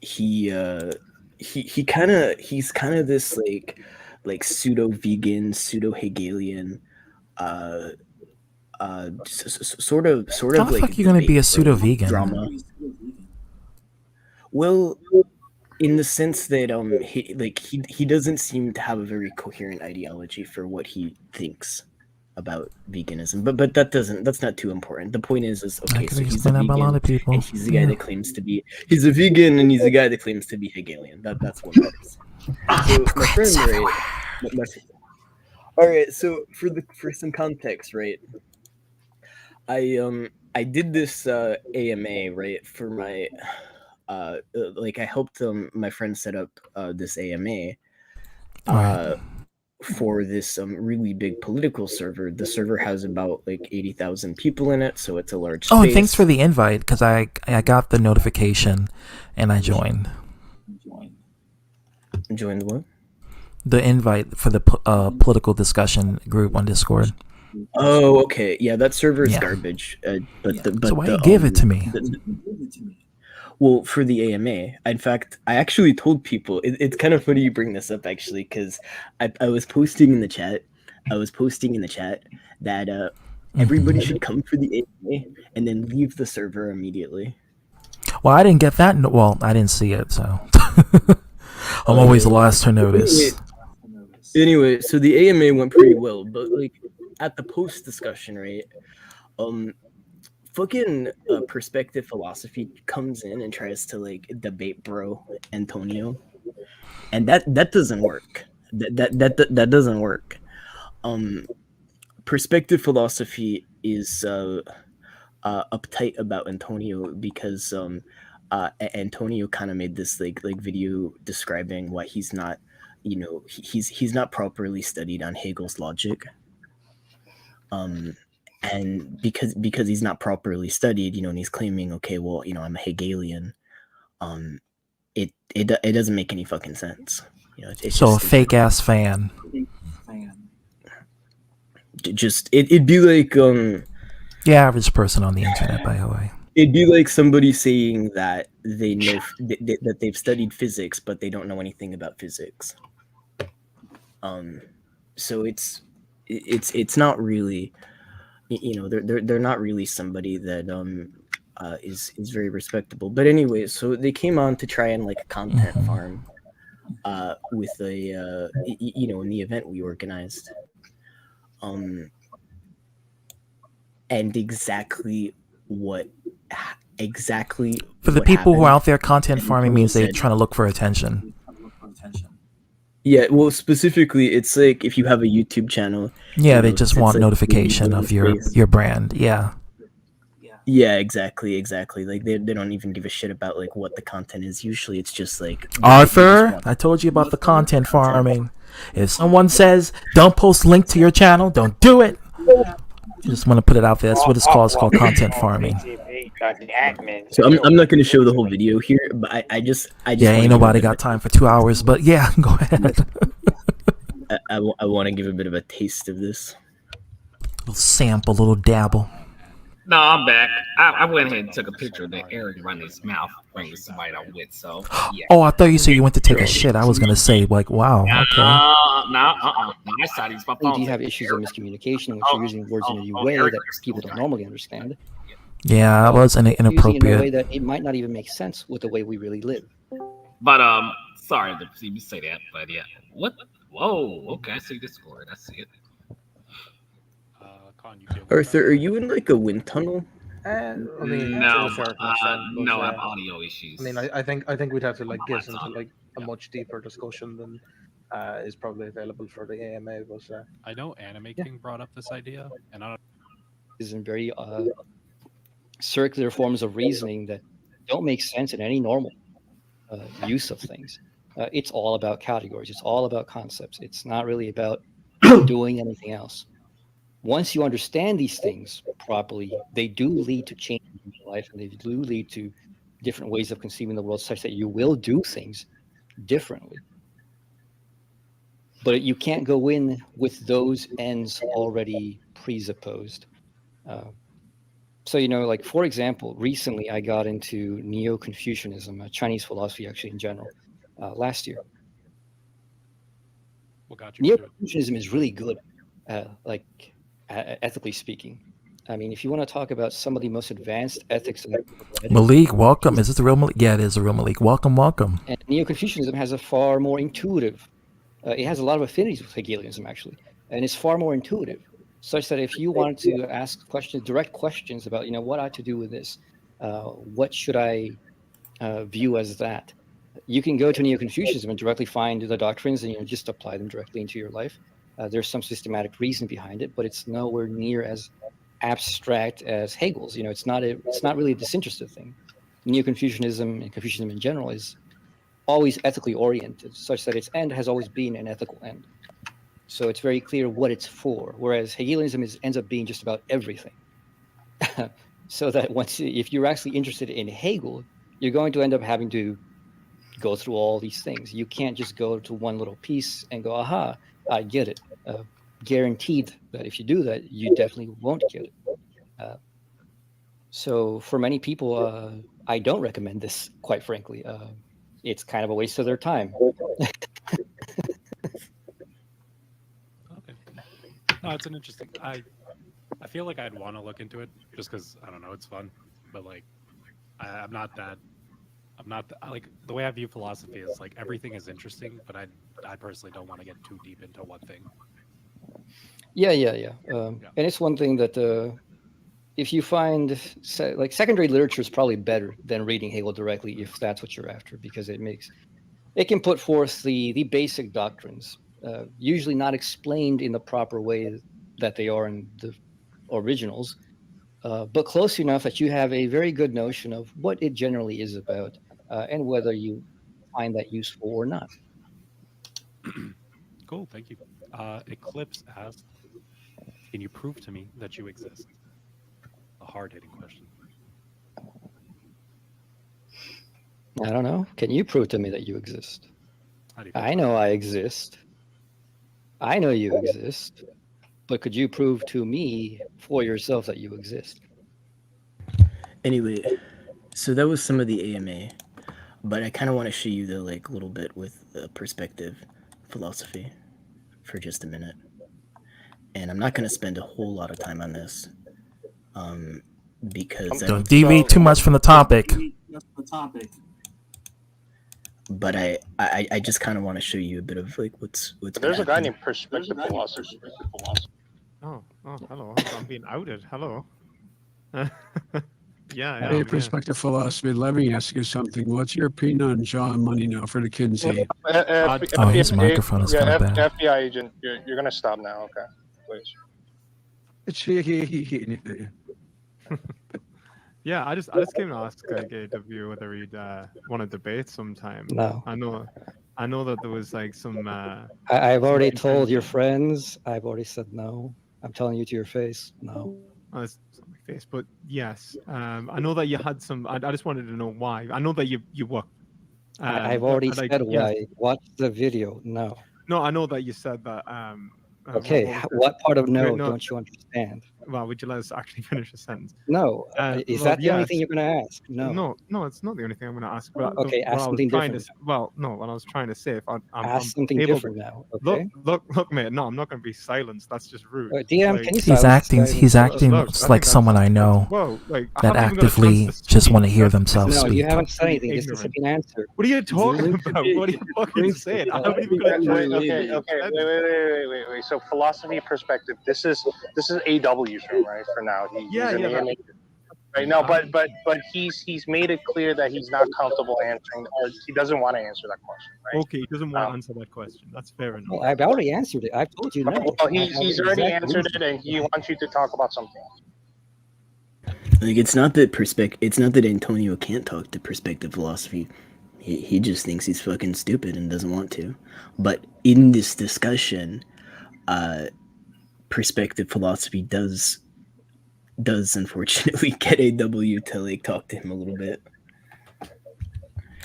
He's kind of this like pseudo vegan, pseudo Hegelian, sort of How the like fuck you gonna be a pseudo vegan? drama. Well, in the sense that he doesn't seem to have a very coherent ideology for what he thinks about veganism, but that's not too important. The point is okay, so he's a vegan, a lot of people. and he's the guy that claims to be a vegan, and he's the guy that claims to be Hegelian. That's what matters. So my friend, right? All right, so for some context, right? I did this AMA, right, for my like I helped my friend set up this AMA for this really big political server. The server has about like 80,000 people in it, so it's a large space. Oh, and thanks for the invite, because I got the notification and I joined. Joined what? The invite for the political discussion group on Discord. Oh, okay. Yeah, that server is garbage. But So why you give it to me? Well, for the AMA, in fact, I actually told people. It's kind of funny you bring this up, actually, because I was posting in the chat. That everybody should come for the AMA and then leave the server immediately. Well, I didn't get that. Well, I didn't see it, so I'm always the last to notice. Anyway, so the AMA went pretty well, but like at the post discussion, right? Fucking Perspective Philosophy comes in and tries to like debate bro Antonio, and that doesn't work. That doesn't work. Perspective Philosophy is uptight about Antonio because Antonio kind of made this like video describing why he's not, he's not properly studied on Hegel's logic. And because he's not properly studied, and he's claiming, okay, well, I'm a Hegelian, it doesn't make any fucking sense. It's So a just fake ass fan. It'd be like The average person on the internet, by the way. it'd be like somebody saying that they know that they've studied physics, but they don't know anything about physics. So it's not really, they're not really somebody that is very respectable. But anyway, so they came on to try and like content farm with a in the event we organized. And exactly For the people who are out there, content farming means they're trying to look for attention. Yeah, well, specifically, it's like if you have a YouTube channel. Yeah, they just want like notification of your brand. Yeah. Yeah, exactly. Like they don't even give a shit about like what the content is. Usually, it's just like Arthur, I told you about the content farming. If someone says don't post link to your channel, don't do it. I just want to put it out there. That's what it's called. It's called content farming. So I'm not going to show the whole video here, but I just Yeah, ain't nobody got time for 2 hours. But yeah, go ahead. I want to give a bit of a taste of this. Little sample, little dabble. No, I'm back. I went ahead and took a picture of the air running his mouth, bringing somebody I'm with. So yeah. Oh, I thought you said you went to take a shit. I was gonna say like, wow, okay. No, I saw these my Do phone. you have issues of miscommunication in which you're using words in a new way Eric, that people don't normally understand? Yeah, that was Using it in a way inappropriate. that it might not even make sense with the way we really live. But sorry to see me say that, but yeah. What? Whoa. Okay, I see Discord. I see it. Arthur, are you in like a wind tunnel? I mean, No, to a certain extent, but, no, I have audio issues. I mean, I think we'd have to like get into like a much deeper discussion than is probably available for the AMA. But I know Anime King brought up this idea, and I don't. Is in very circular forms of reasoning that don't make sense in any normal use of things. It's all about categories. It's all about concepts. It's not really about doing anything else. Once you understand these things properly, they do lead to change in your life, and they do lead to different ways of conceiving the world, such that you will do things differently. But you can't go in with those ends already presupposed. So, like, for example, recently I got into Neo-Confucianism, Chinese philosophy actually in general, last year. What got you? Neo-Confucianism is really good, ethically speaking. I mean, if you want to talk about some of the most advanced ethics. Malik, welcome. Is this the real Malik? Yeah, it is the real Malik. Welcome, welcome. And Neo-Confucianism has a far more intuitive, it has a lot of affinities with Hegelianism, actually, and it's far more intuitive, such that if you wanted to ask questions, direct questions about, what I ought to do with this, what should I view as that, you can go to Neo-Confucianism and directly find the doctrines and just apply them directly into your life. There's some systematic reason behind it, but it's nowhere near as abstract as Hegel's. It's not really a disinterested thing. Neo-Confucianism and Confucianism in general is always ethically oriented, such that its end has always been an ethical end. So it's very clear what it's for, whereas Hegelianism ends up being just about everything. So that if you're actually interested in Hegel, you're going to end up having to go through all these things. You can't just go to one little piece and go, aha, I get it. Guaranteed that if you do that, you definitely won't get it. So for many people, I don't recommend this, quite frankly. It's kind of a waste of their time. No, it's an interesting. I feel like I'd want to look into it just because I don't know, it's fun. But like, I'm not like the way I view philosophy is like everything is interesting, but I personally don't want to get too deep into one thing. Yeah. And it's one thing that if you find like secondary literature is probably better than reading Hegel directly if that's what you're after, because it can put forth the basic doctrines, usually not explained in the proper way that they are in the originals, but close enough that you have a very good notion of what it generally is about, and whether you find that useful or not. Cool, thank you. Eclipse asked, can you prove to me that you exist? A hard-hitting question. I don't know. Can you prove to me that you exist? I know I exist. I know you exist. But could you prove to me for yourself that you exist? Anyway, so that was some of the AMA, but I kind of want to show you the little bit with perspective philosophy for just a minute. And I'm not going to spend a whole lot of time on this, because don't deviate too much from the topic. But I just kind of want to show you a bit of what's. There's a guy named Perspective Philosophy. Oh, hello. I'm being outed. Hello. Yeah. Hey, Perspective Philosophy, let me ask you something. What's your opinion on John Money now for the Kinsey? His microphone is kind of bad. FBI agent, you're gonna stop now, okay? Please. Yeah, I just came to ask KW whether he'd want to debate sometime. No. I know that there was some. I've already told your friends. I've already said no. I'm telling you to your face, no. Oh, it's on my face, but yes, I know that you had some. I just wanted to know why. I know that you were. I've already said why. Watch the video. No. No, I know that you said that Okay, what part of no don't you understand? Well, would you let us actually finish a sentence? No. Is Well, that the only thing yes. you're going to ask? No. No, it's not the only thing I'm going to ask. But Okay, what ask I was something trying to, different. well, no, what I was trying to say, if I'm Ask something able different to, now, okay? look, mate. No, I'm not going to be silenced. That's just rude. DM, can you He's silence this acting. guy? He's acting Look, I like think someone I that's know well, like I that haven't even got a actively chance to just speak. want to hear This themselves is No, you speak. haven't said anything. This ignorant. has been answered. What are you talking about? What are you fucking saying? I haven't even got a chance. Wait. So philosophy perspective. This is AW's room, right? For now, he's an AMA. Right. No, but he's made it clear that he's not comfortable answering, or he doesn't want to answer that question. Right? Okay, he doesn't want to answer that question. That's fair enough. Well, I've already answered it. I've told you no. Well, he's already answered it, and he wants you to talk about something else. Like it's not that Antonio can't talk to perspective philosophy. He just thinks he's fucking stupid and doesn't want to. But in this discussion, perspective philosophy does unfortunately get AW to like talk to him a little bit.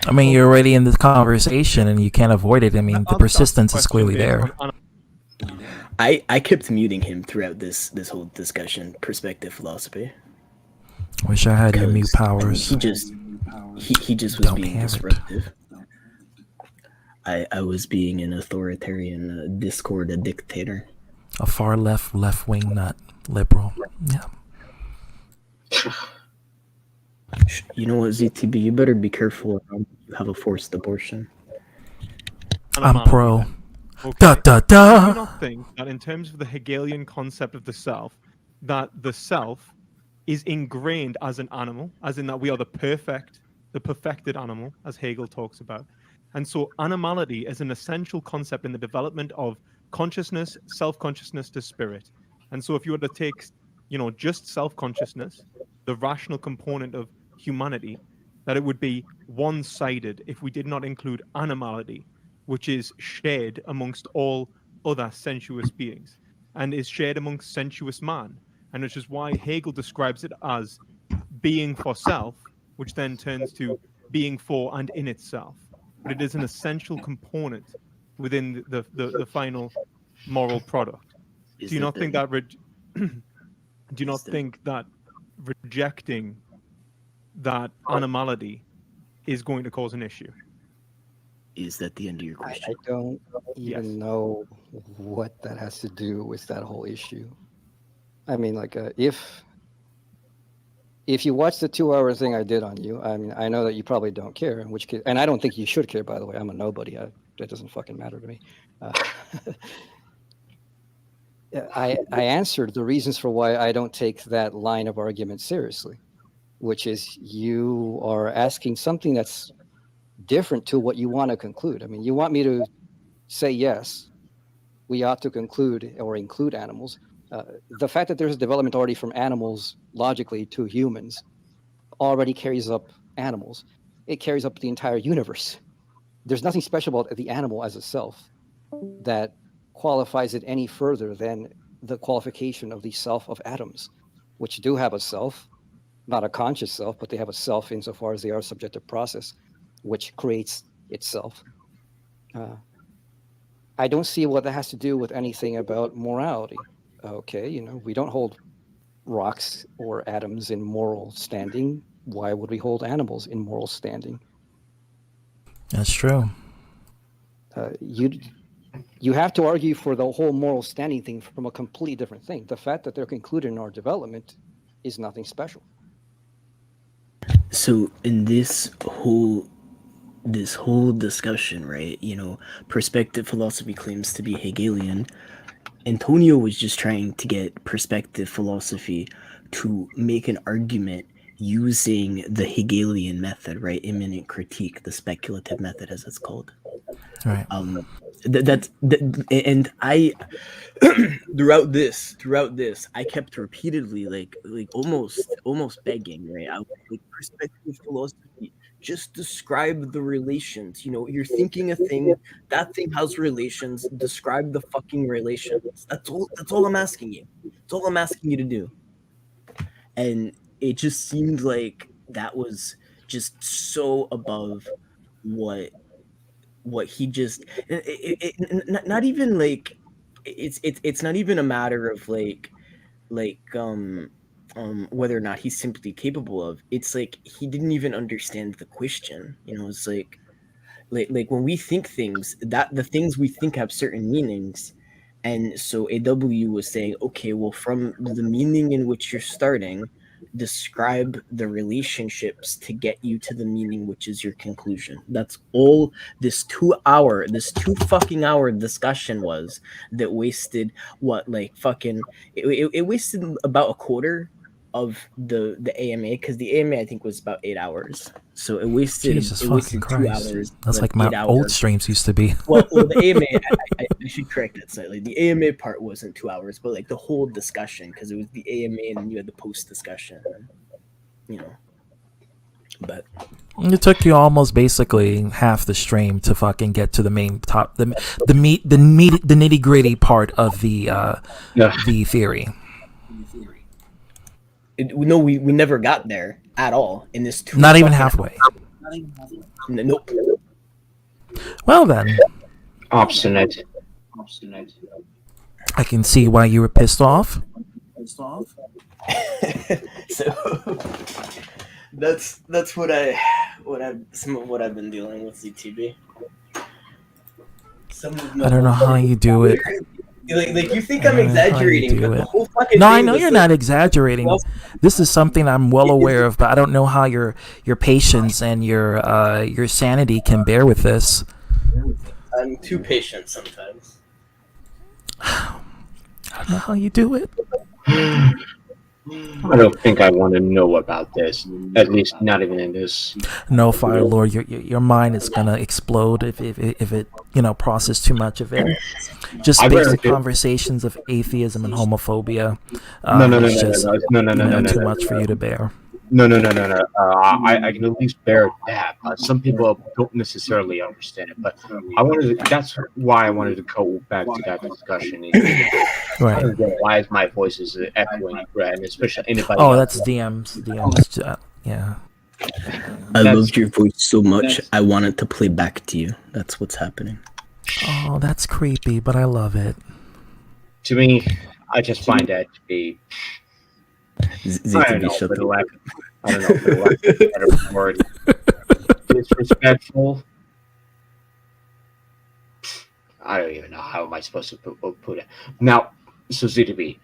I mean, you're already in this conversation and you can't avoid it. I mean, the persistence is clearly there. I kept muting him throughout this whole discussion. Perspective philosophy. Wish I had your mute powers. He just was being disruptive. I was being an authoritarian Discord dictator. A far left wing nut liberal. Yeah. You know what, ZTB? You better be careful if you have a forced abortion. I'm pro. Okay. Da da da. Do you not think that in terms of the Hegelian concept of the self, that the self is ingrained as an animal, as in that we are the perfected animal, as Hegel talks about, and so animality is an essential concept in the development of consciousness, self-consciousness to spirit, and so if you were to take, just self-consciousness, the rational component of humanity, that it would be one-sided if we did not include animality, which is shared amongst all other sensuous beings and is shared amongst sensuous man, and which is why Hegel describes it as being for self, which then turns to being for and in itself. But it is an essential component within the final moral product. Do you not think that rejecting that animality is going to cause an issue? Is that the end of your question? I don't even know what that has to do with that whole issue. I mean, like, if you watch the 2-hour thing I did on you, I mean, I know that you probably don't care, in which case, and I don't think you should care, by the way. I'm a nobody. That doesn't fucking matter to me. I answered the reasons for why I don't take that line of argument seriously, which is you are asking something that's different to what you want to conclude. I mean, you want me to say, yes, we ought to conclude or include animals. The fact that there's a development already from animals logically to humans already carries up animals. It carries up the entire universe. There's nothing special about the animal as a self that qualifies it any further than the qualification of the self of atoms, which do have a self, not a conscious self, but they have a self insofar as they are a subjective process, which creates itself. I don't see what that has to do with anything about morality. Okay, we don't hold rocks or atoms in moral standing. Why would we hold animals in moral standing? That's true. You have to argue for the whole moral standing thing from a completely different thing. The fact that they're concluded in our development is nothing special. So in this whole discussion, right? Perspective philosophy claims to be Hegelian. Antonio was just trying to get perspective philosophy to make an argument using the Hegelian method, right? Immanent critique, the speculative method, as it's called. Right. And I throughout this, I kept repeatedly like almost begging, right? I was like, perspective philosophy, just describe the relations. You're thinking a thing, that thing has relations. Describe the fucking relations. That's all I'm asking you. That's all I'm asking you to do. And it just seemed like that was just so above what he just not even like it's not even a matter of like whether or not he's simply capable of. It's like he didn't even understand the question. It's like when we think things, that the things we think have certain meanings. And so AW was saying, okay, well, from the meaning in which you're starting, describe the relationships to get you to the meaning, which is your conclusion. That's all this 2 fucking hour discussion was, that wasted it wasted about a quarter of the AMA, because the AMA I think was about 8 hours. So it wasted Jesus it fucking wasted 2 Christ. hours. That's of like an my 8 old hour. streams used to be. Well, the AMA, I should correct that slightly. The AMA part wasn't 2 hours, but like the whole discussion, because it was the AMA and then you had the post discussion. But It took you almost basically half the stream to fucking get to the main top, the nitty gritty part of the theory. No, we never got there at all in this. Not even halfway. Nope. Well then, obstinate. I can see why you were pissed off. So that's what some of what I've been dealing with ZTB. I don't know how you do it. Like you think I'm exaggerating, but the whole fucking No, thing I know was you're like- not exaggerating. This is something I'm well aware of, but I don't know how your patience and your sanity can bear with this. I'm too patient sometimes. I don't know how you do it. I don't think I want to know about this. At least not even in this. No, Fire Lord, your mind is gonna explode if it process too much of it. Just basic conversations of atheism and homophobia. No, too much for you to bear. No. I can at least bear that. Some people don't necessarily understand it, but that's why I wanted to go back to that discussion. Right. Why is my voice is echoing, and especially anybody? Oh, else. that's DMs. Yeah. I loved your voice so much, I wanted to play back to you. That's what's happening. Oh, that's creepy, but I love it. To me, I just find that to be. I don't know, for the lack of a better word. Disrespectful. I don't even know how am I supposed to put it. Now, so ZTB,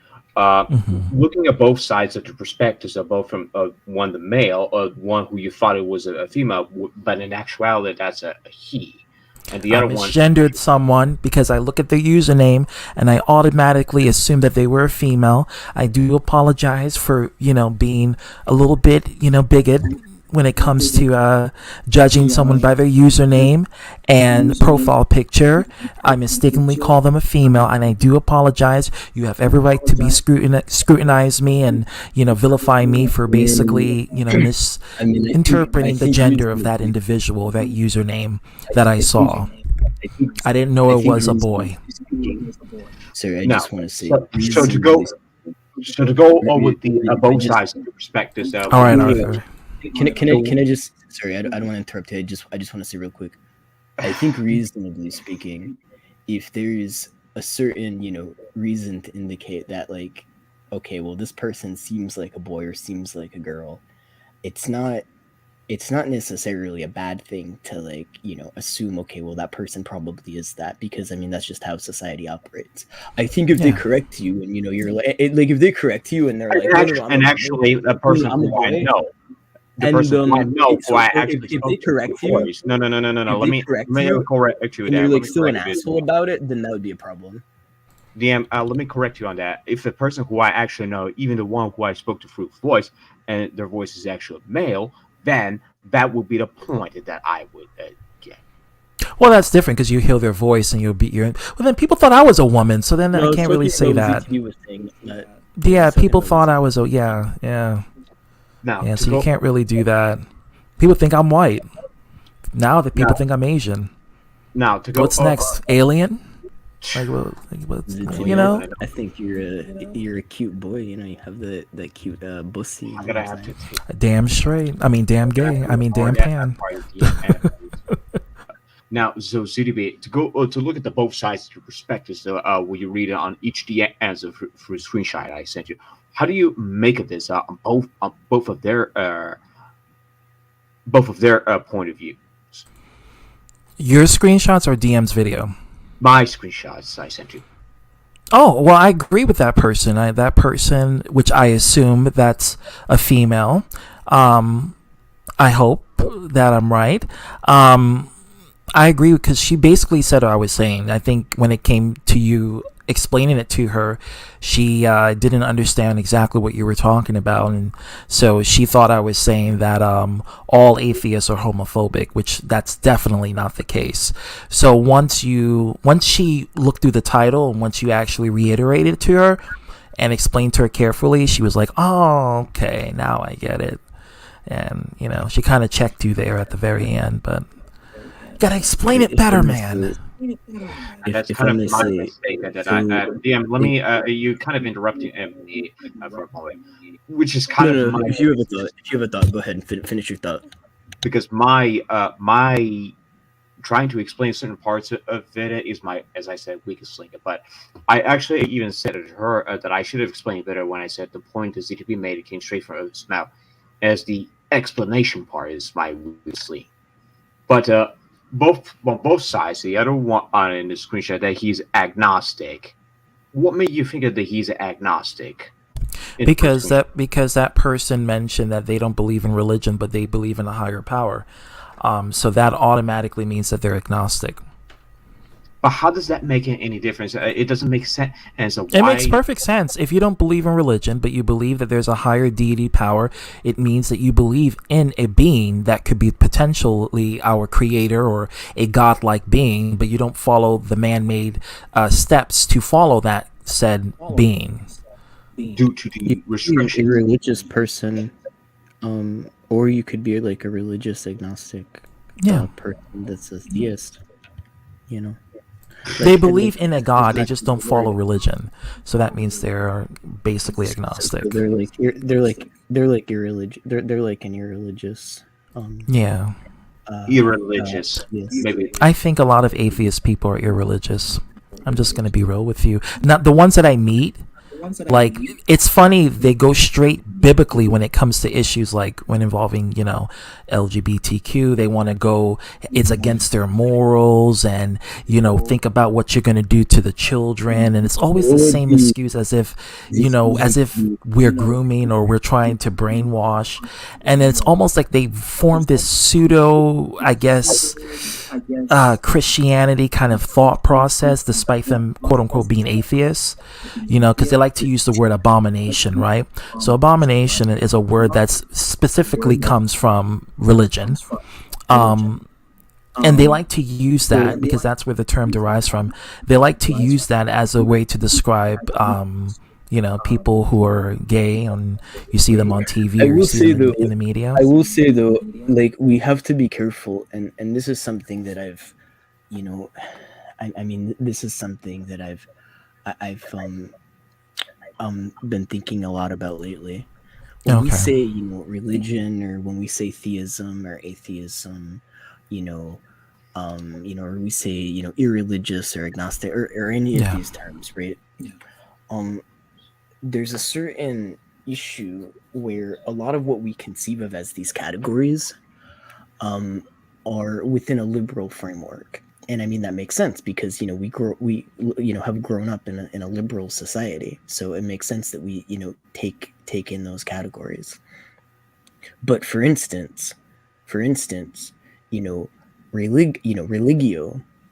looking at both sides of the perspectives of both from one the male, or one who you thought it was a female, but in actuality that's a he. And the other one misgendered someone because I look at their username and I automatically assume that they were a female. I do apologize for being a little bit bigot when it comes to judging someone by their username and profile picture. I mistakenly call them a female, and I do apologize. You have every right to be scrutinize me and vilify me for basically misinterpreting the gender of that individual, that username that I saw. I didn't know it was a boy. Sorry, I just want to say. So to go over the both sides of the perspectives. All right, Arthur. Can I just? Sorry, I don't want to interrupt you. I just want to say real quick. I think reasonably speaking, if there is a certain reason to indicate that okay, well this person seems like a boy or seems like a girl, it's not necessarily a bad thing to assume, okay, well that person probably is that, because that's just how society operates. I think if they correct you and you're if they correct you and they're actually a person who I know. The person I know who I actually if they correct you, no. Let me correct you. And you're still an asshole about it, then that would be a problem. DM, let me correct you on that. If the person who I actually know, even the one who I spoke to through voice, and their voice is actually male, then that would be the point that I would get. Well, that's different because you hear their voice and you'll be well, then people thought I was a woman, so then I can't really say that. Yeah, people thought I was yeah. Now, so you can't really do that. People think I'm white. Now that people think I'm Asian. Now to go. What's next? Alien? I think you're a cute boy. You have the cute bussy. I'm gonna have to. Damn straight. I mean, damn gay. I mean, damn pan. Now, so CDB, to look at the both sides of your perspectives, will you read it on each the answer through screenshot I sent you? How do you make of this on both of their point of view? Your screenshots or DM's video? My screenshots I sent you. Oh, well, I agree with that person. That person, which I assume that's a female. I hope that I'm right. I agree because she basically said what I was saying. I think when it came to you explaining it to her, she didn't understand exactly what you were talking about, and so she thought I was saying that all atheists are homophobic, which that's definitely not the case. So once she looked through the title and once you actually reiterated it to her and explained to her carefully, she was like, "Oh, okay, now I get it." And she kind of checked you there at the very end, but you gotta explain it better, man. That's kind of my mistake. DM, let me. You kind of interrupted me for a moment, which is kind of my. If you have a thought, go ahead and finish your thought. Because my trying to explain certain parts of it is my, as I said, weakest link. But I actually even said to her that I should have explained better when I said the point that ZTP made it came straight from his mouth, as the explanation part is my weakest link. But both sides, the other one in the screenshot that he's agnostic. What made you think that he's agnostic? Because that person mentioned that they don't believe in religion, but they believe in a higher power. So that automatically means that they're agnostic. But how does that make any difference? It doesn't make sense. And so it makes perfect sense. If you don't believe in religion, but you believe that there's a higher deity power, it means that you believe in a being that could be potentially our creator or a godlike being, but you don't follow the man-made steps to follow that said being. Due to the restrictions. A religious person, or you could be like a religious agnostic person that's a theist, They believe in a god, they just don't follow religion. So that means they're basically agnostic. So they're like irreligious. They're like an irreligious. Irreligious. Yes. Maybe. I think a lot of atheist people are irreligious. I'm just gonna be real with you. Not the ones that I meet. Like, it's funny, they go straight biblically when it comes to issues like when involving, LGBTQ. They want to go, it's against their morals, and, think about what you're going to do to the children. And it's always the same excuse as if we're grooming or we're trying to brainwash. And it's almost like they formed this pseudo, I guess, Christianity kind of thought process, despite them quote unquote being atheists, because they like to use the word abomination, right? So abomination is a word that specifically comes from religion, and they like to use that because that's where the term derives from. They like to use that as a way to describe people who are gay, and you see them on TV or you see them in the media. I will say though, like, we have to be careful, and this is something that I've, this is something that I've been thinking a lot about lately. When we say, religion, or when we say theism or atheism, or we say, irreligious or agnostic or any of these terms, right? There's a certain issue where a lot of what we conceive of as these categories are within a liberal framework. And I mean, that makes sense because, we have grown up in a liberal society. So it makes sense that we, take in those categories. But for instance, religio,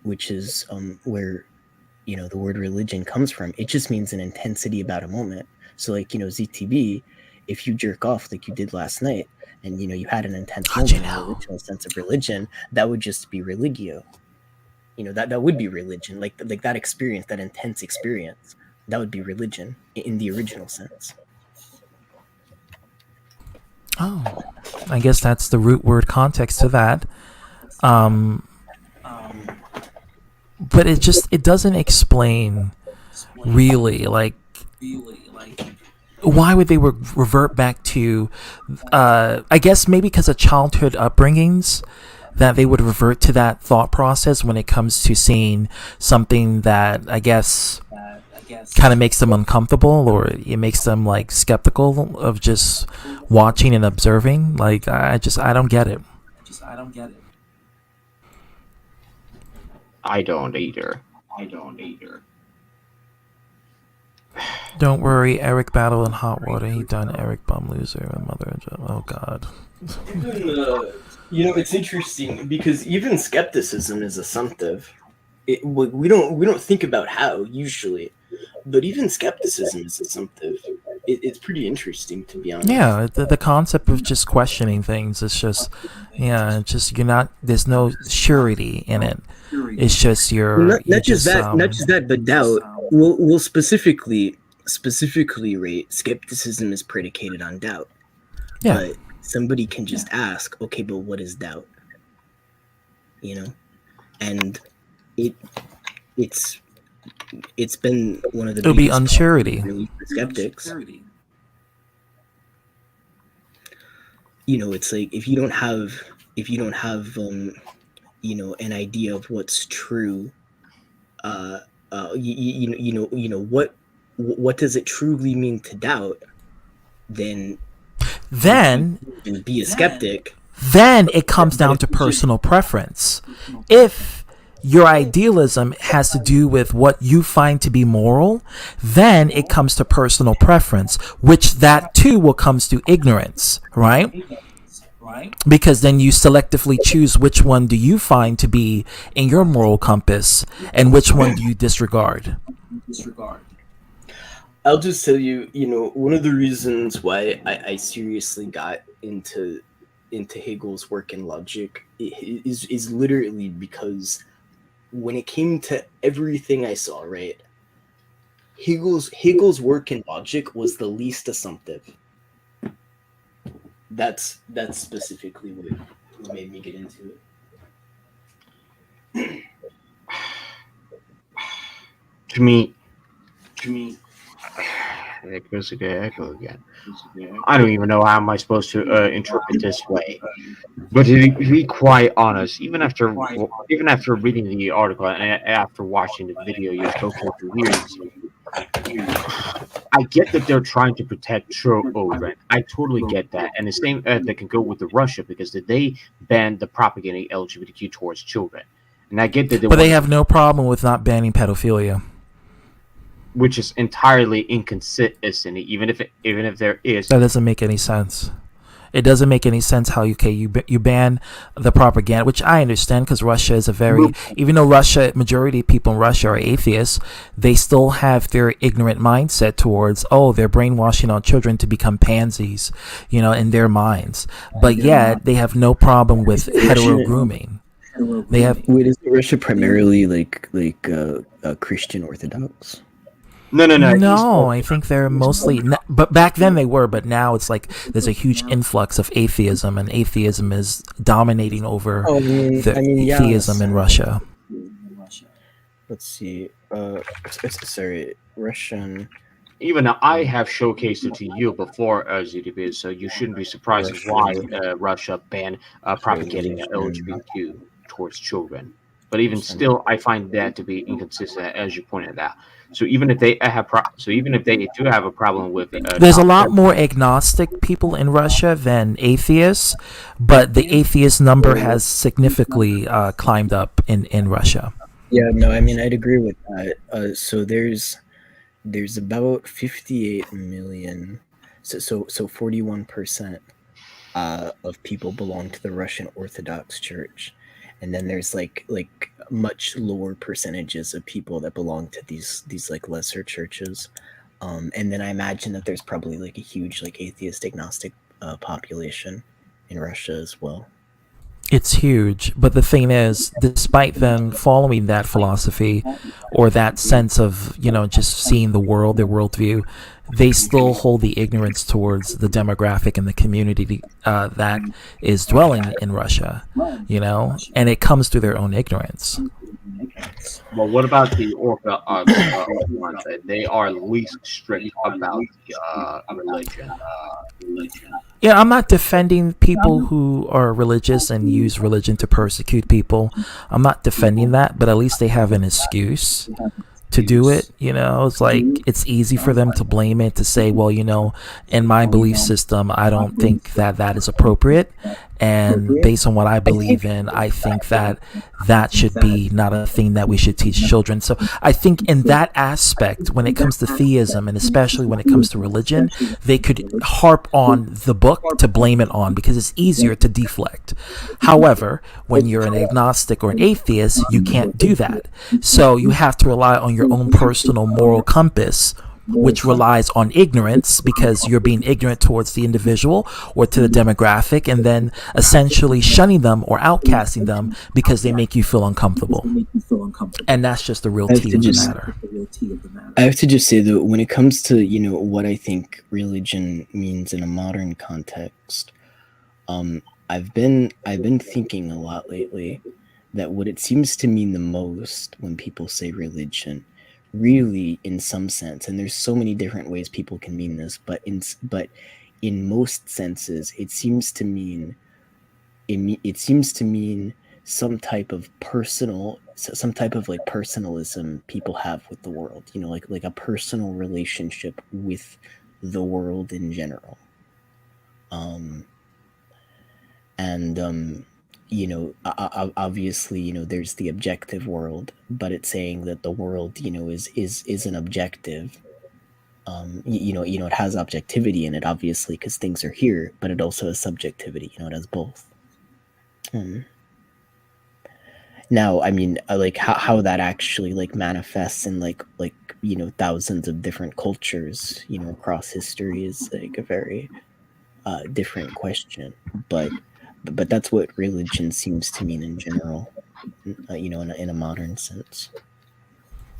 which is where, the word religion comes from, it just means an intensity about a moment. So like, ZTB, if you jerk off like you did last night and, you had an intense moment, an original sense of religion, that would just be religio. That would be religion, like that experience, that intense experience, that would be religion in the original sense. Oh, I guess that's the root word context to that. But it doesn't explain really, like, why would they revert back to, I guess maybe because of childhood upbringings, that they would revert to that thought process when it comes to seeing something that I guess kind of makes them uncomfortable, or it makes them like skeptical of just watching and observing. Like I don't get it. I don't either. Don't worry, Eric battled in hot water. He done Eric bum loser and mother. Oh God. It's interesting because even skepticism is assumptive. We don't think about how usually, but even skepticism is assumptive. It's pretty interesting, to be honest. Yeah, the concept of just questioning things is just, there's no surety in it. It's just not just that, but doubt. We'll specifically rate skepticism is predicated on doubt. Yeah. But somebody can just ask, okay, but what is doubt? And it's been one of the. It'll be unsurety. Really for skeptics. It's like if you don't have an idea of what's true, what does it truly mean to doubt? Then be a skeptic. Then it comes down to personal preference. If your idealism has to do with what you find to be moral, then it comes to personal preference, which that too will comes to ignorance, right? Because then you selectively choose which one do you find to be in your moral compass and which one do you disregard. I'll just tell you, one of the reasons why I seriously got into Hegel's work in logic is literally because when it came to everything I saw, right, Hegel's work in logic was the least assumptive. That's specifically what made me get into it. To me, there goes the echo again. I don't even know how am I supposed to interpret this way. But to be quite honest, even after reading the article and after watching the video you spoke for years, I get that they're trying to protect children. I totally get that, and the same that can go with the Russia because they banned the propagating LGBTQ towards children, and I get that. But they have no problem with not banning pedophilia, which is entirely inconsistent. Even if there is, that doesn't make any sense. It doesn't make any sense how you ban the propaganda, which I understand because Russia is even though majority of people in Russia are atheists, they still have their ignorant mindset towards, they're brainwashing our children to become pansies, in their minds. But yet they have no problem with hetero grooming. They have. Wait, is Russia primarily like Christian Orthodox? No. I think they're mostly. But back then they were, but now it's like there's a huge influx of atheism, and atheism is dominating over theism in Russia. Let's see. Sorry, Russian. Even I have showcased it to you before, ZDB, so you shouldn't be surprised why Russia banned propagating LGBTQ towards children. But even still, I find that to be inconsistent, as you pointed out. So even if they do have a problem with it, there's a lot more agnostic people in Russia than atheists, but the atheist number has significantly climbed up in Russia. Yeah, no, I mean I'd agree with that. So there's about 58 million, so 41% of people belong to the Russian Orthodox Church. And then there's like much lower percentages of people that belong to these like lesser churches, and then I imagine that there's probably like a huge like atheist agnostic population in Russia as well. It's huge, but the thing is, despite them following that philosophy or that sense of just seeing the world, their worldview, they still hold the ignorance towards the demographic and the community that is dwelling in Russia, and it comes through their own ignorance. Well, what about the Orthodox ones? They are least strict about religion. Yeah, I'm not defending people who are religious and use religion to persecute people. I'm not defending that, but at least they have an excuse to do it. It's like it's easy for them to blame it, to say, well, in my belief system, I don't think that that is appropriate. And based on what I believe in, I think that that should be not a thing that we should teach children. So I think in that aspect, when it comes to theism, and especially when it comes to religion, they could harp on the book to blame it on, because it's easier to deflect. However, when you're an agnostic or an atheist, you can't do that. So you have to rely on your own personal moral compass, which relies on ignorance, because you're being ignorant towards the individual or to the demographic, and then essentially shunning them or outcasting them because they make you feel uncomfortable. And that's just the real tea of the matter. I have to just say, though, when it comes to what I think religion means in a modern context, I've been thinking a lot lately that what it seems to mean the most when people say religion, really, in some sense, and there's so many different ways people can mean this, but in most senses, it seems to mean some type of personalism people have with the world. Like a personal relationship with the world in general. Obviously, there's the objective world, but it's saying that the world, is an objective. It has objectivity in it, obviously, because things are here, but it also has subjectivity. It has both. Now, I mean, like how that actually manifests in thousands of different cultures, across history is like a very different question, but that's what religion seems to mean in general, in a modern sense.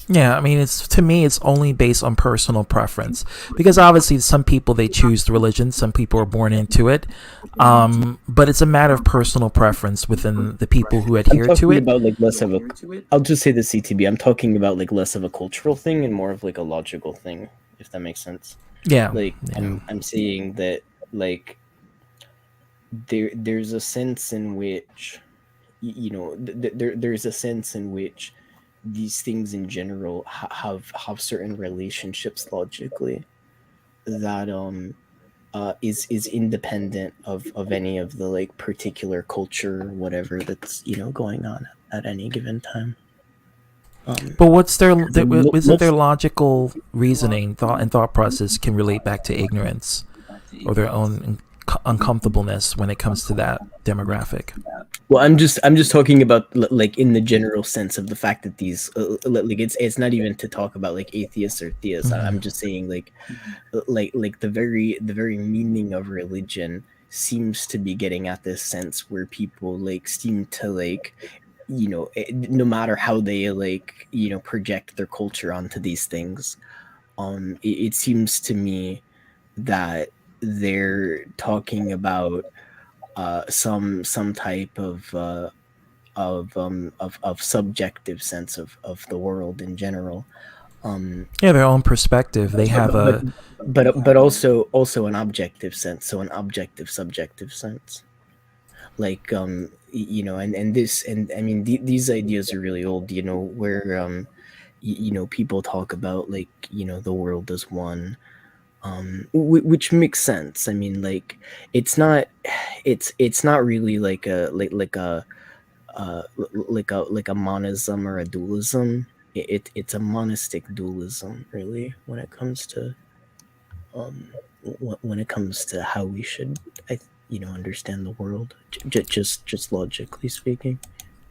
Yeah, I mean, to me, it's only based on personal preference, because obviously some people, they choose the religion, some people are born into it, but it's a matter of personal preference within the people who adhere to it. About less of a, I'll just say the CTB. I'm talking about less of a cultural thing and more of a logical thing, if that makes sense. Yeah. I'm saying that there's a sense in which there's a sense in which these things in general have certain relationships logically that is independent of any of the particular culture or whatever that's going on at any given time. But isn't their logical reasoning, thought process can relate back to ignorance or their own uncomfortableness when it comes to that demographic? Well, I'm just talking about in the general sense of the fact that these it's not even to talk about atheists or theists. Mm-hmm. I'm just saying the very meaning of religion seems to be getting at this sense where people seem to no matter how they project their culture onto these things, it seems to me that they're talking about some type of subjective sense of the world in general. Their own perspective. They have but also an objective sense, so an objective subjective sense. And this, and I mean these ideas are really old. Where people talk about the world as one. Which makes sense. I mean, it's not really like a monism or a dualism. It's a monistic dualism, really, when it comes to how we should understand the world, just logically speaking.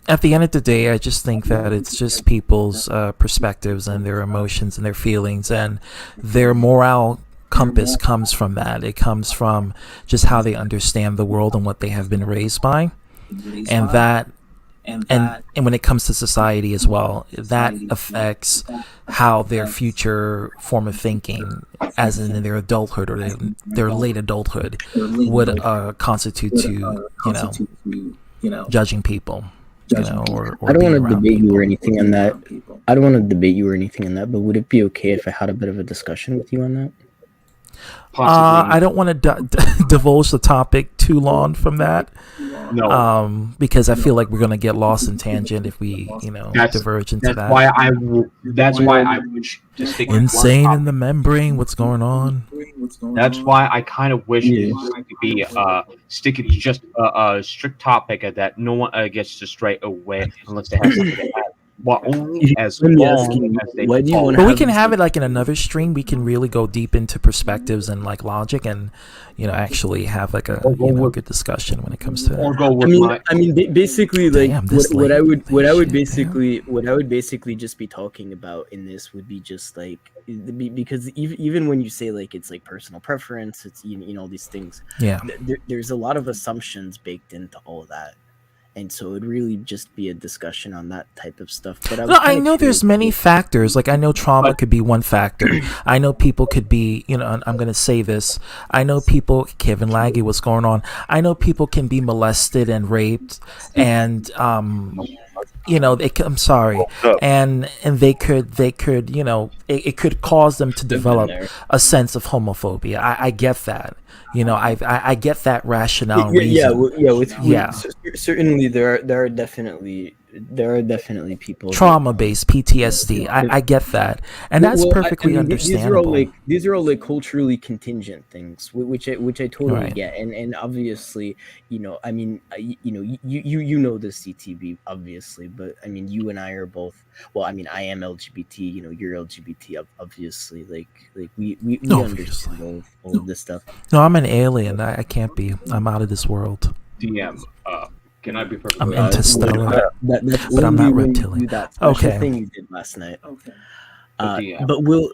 At the end of the day, I just think that it's just people's perspectives and their emotions and their feelings, and their moral compass comes from that. It comes from just how they understand the world and what they have been raised by, and when it comes to society as well, that affects how their future form of thinking, as in their adulthood or their late adulthood, would constitute to judging people. Or I don't want to debate you or anything on that. But would it be okay if I had a bit of a discussion with you on that? Possibly. I don't want to divulge the topic too long from that. No. Because I feel like we're gonna get lost in tangent if we, diverge into that. That's why I wish to stick with Insane one in the membrane. What's going on? That's why I kind of wish it to be sticking to just a strict topic that no one gets to stray away unless they have something to add. Well, only as long as they. But we can have it like in another stream. We can really go deep into perspectives and like logic, and actually have like a good discussion when it comes to that. Basically, like Damn, this what late. I would basically just be talking about in this would be just like because even when you say like it's like personal preference, it's all these things. Yeah. There's a lot of assumptions baked into all of that. And so it'd really just be a discussion on that type of stuff. But I know there's many factors. Like I know trauma could be one factor. I know people could be, I'm going to say this. I know people, Kevin Laggy, what's going on? I know people can be molested and raped and, I'm sorry. And they could, it could cause them to develop a sense of homophobia. I get that. I get that rationale. Certainly there are definitely people trauma-based PTSD. I get that, and that's perfectly understandable. These are all like culturally contingent things, which I totally get, and obviously, you know the CTB obviously, but I mean you and I are both. Well, I mean I am LGBT. You're LGBT. Obviously, like we understand all of this stuff. No, I'm an alien. I can't be. I'm out of this world. DM. Can I be perfectly I'm interstellar, that's but I'm not when you reptilian. do that special Okay. thing you did last night. But Will,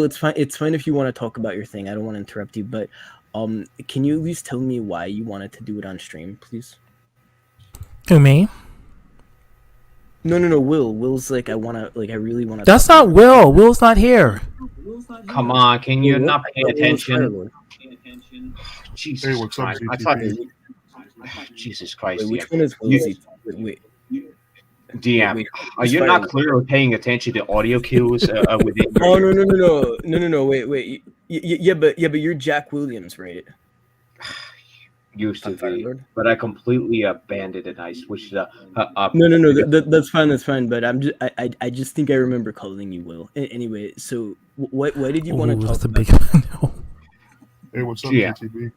it's fine. It's fine if you want to talk about your thing. I don't want to interrupt you, but can you at least tell me why you wanted to do it on stream, please? Who, me? No. Will's like I really want to. That's not Will. Will's not here. Come on, can you not pay Will's attention? Firelord. Jesus Hey, what's up, Christ! I CTP? thought. Jesus Christ! Wait, which DM. one is Will's? Wait. DM, are you not clearly paying attention to audio cues within? Oh no! Wait. Yeah, but you're Jack Williams, right? Used to be, but I completely abandoned it. I switched up. No. That's fine. But I just think I remember calling you Will. Anyway, so why did you want to talk about? Hey, what's up, Yeah. CTB?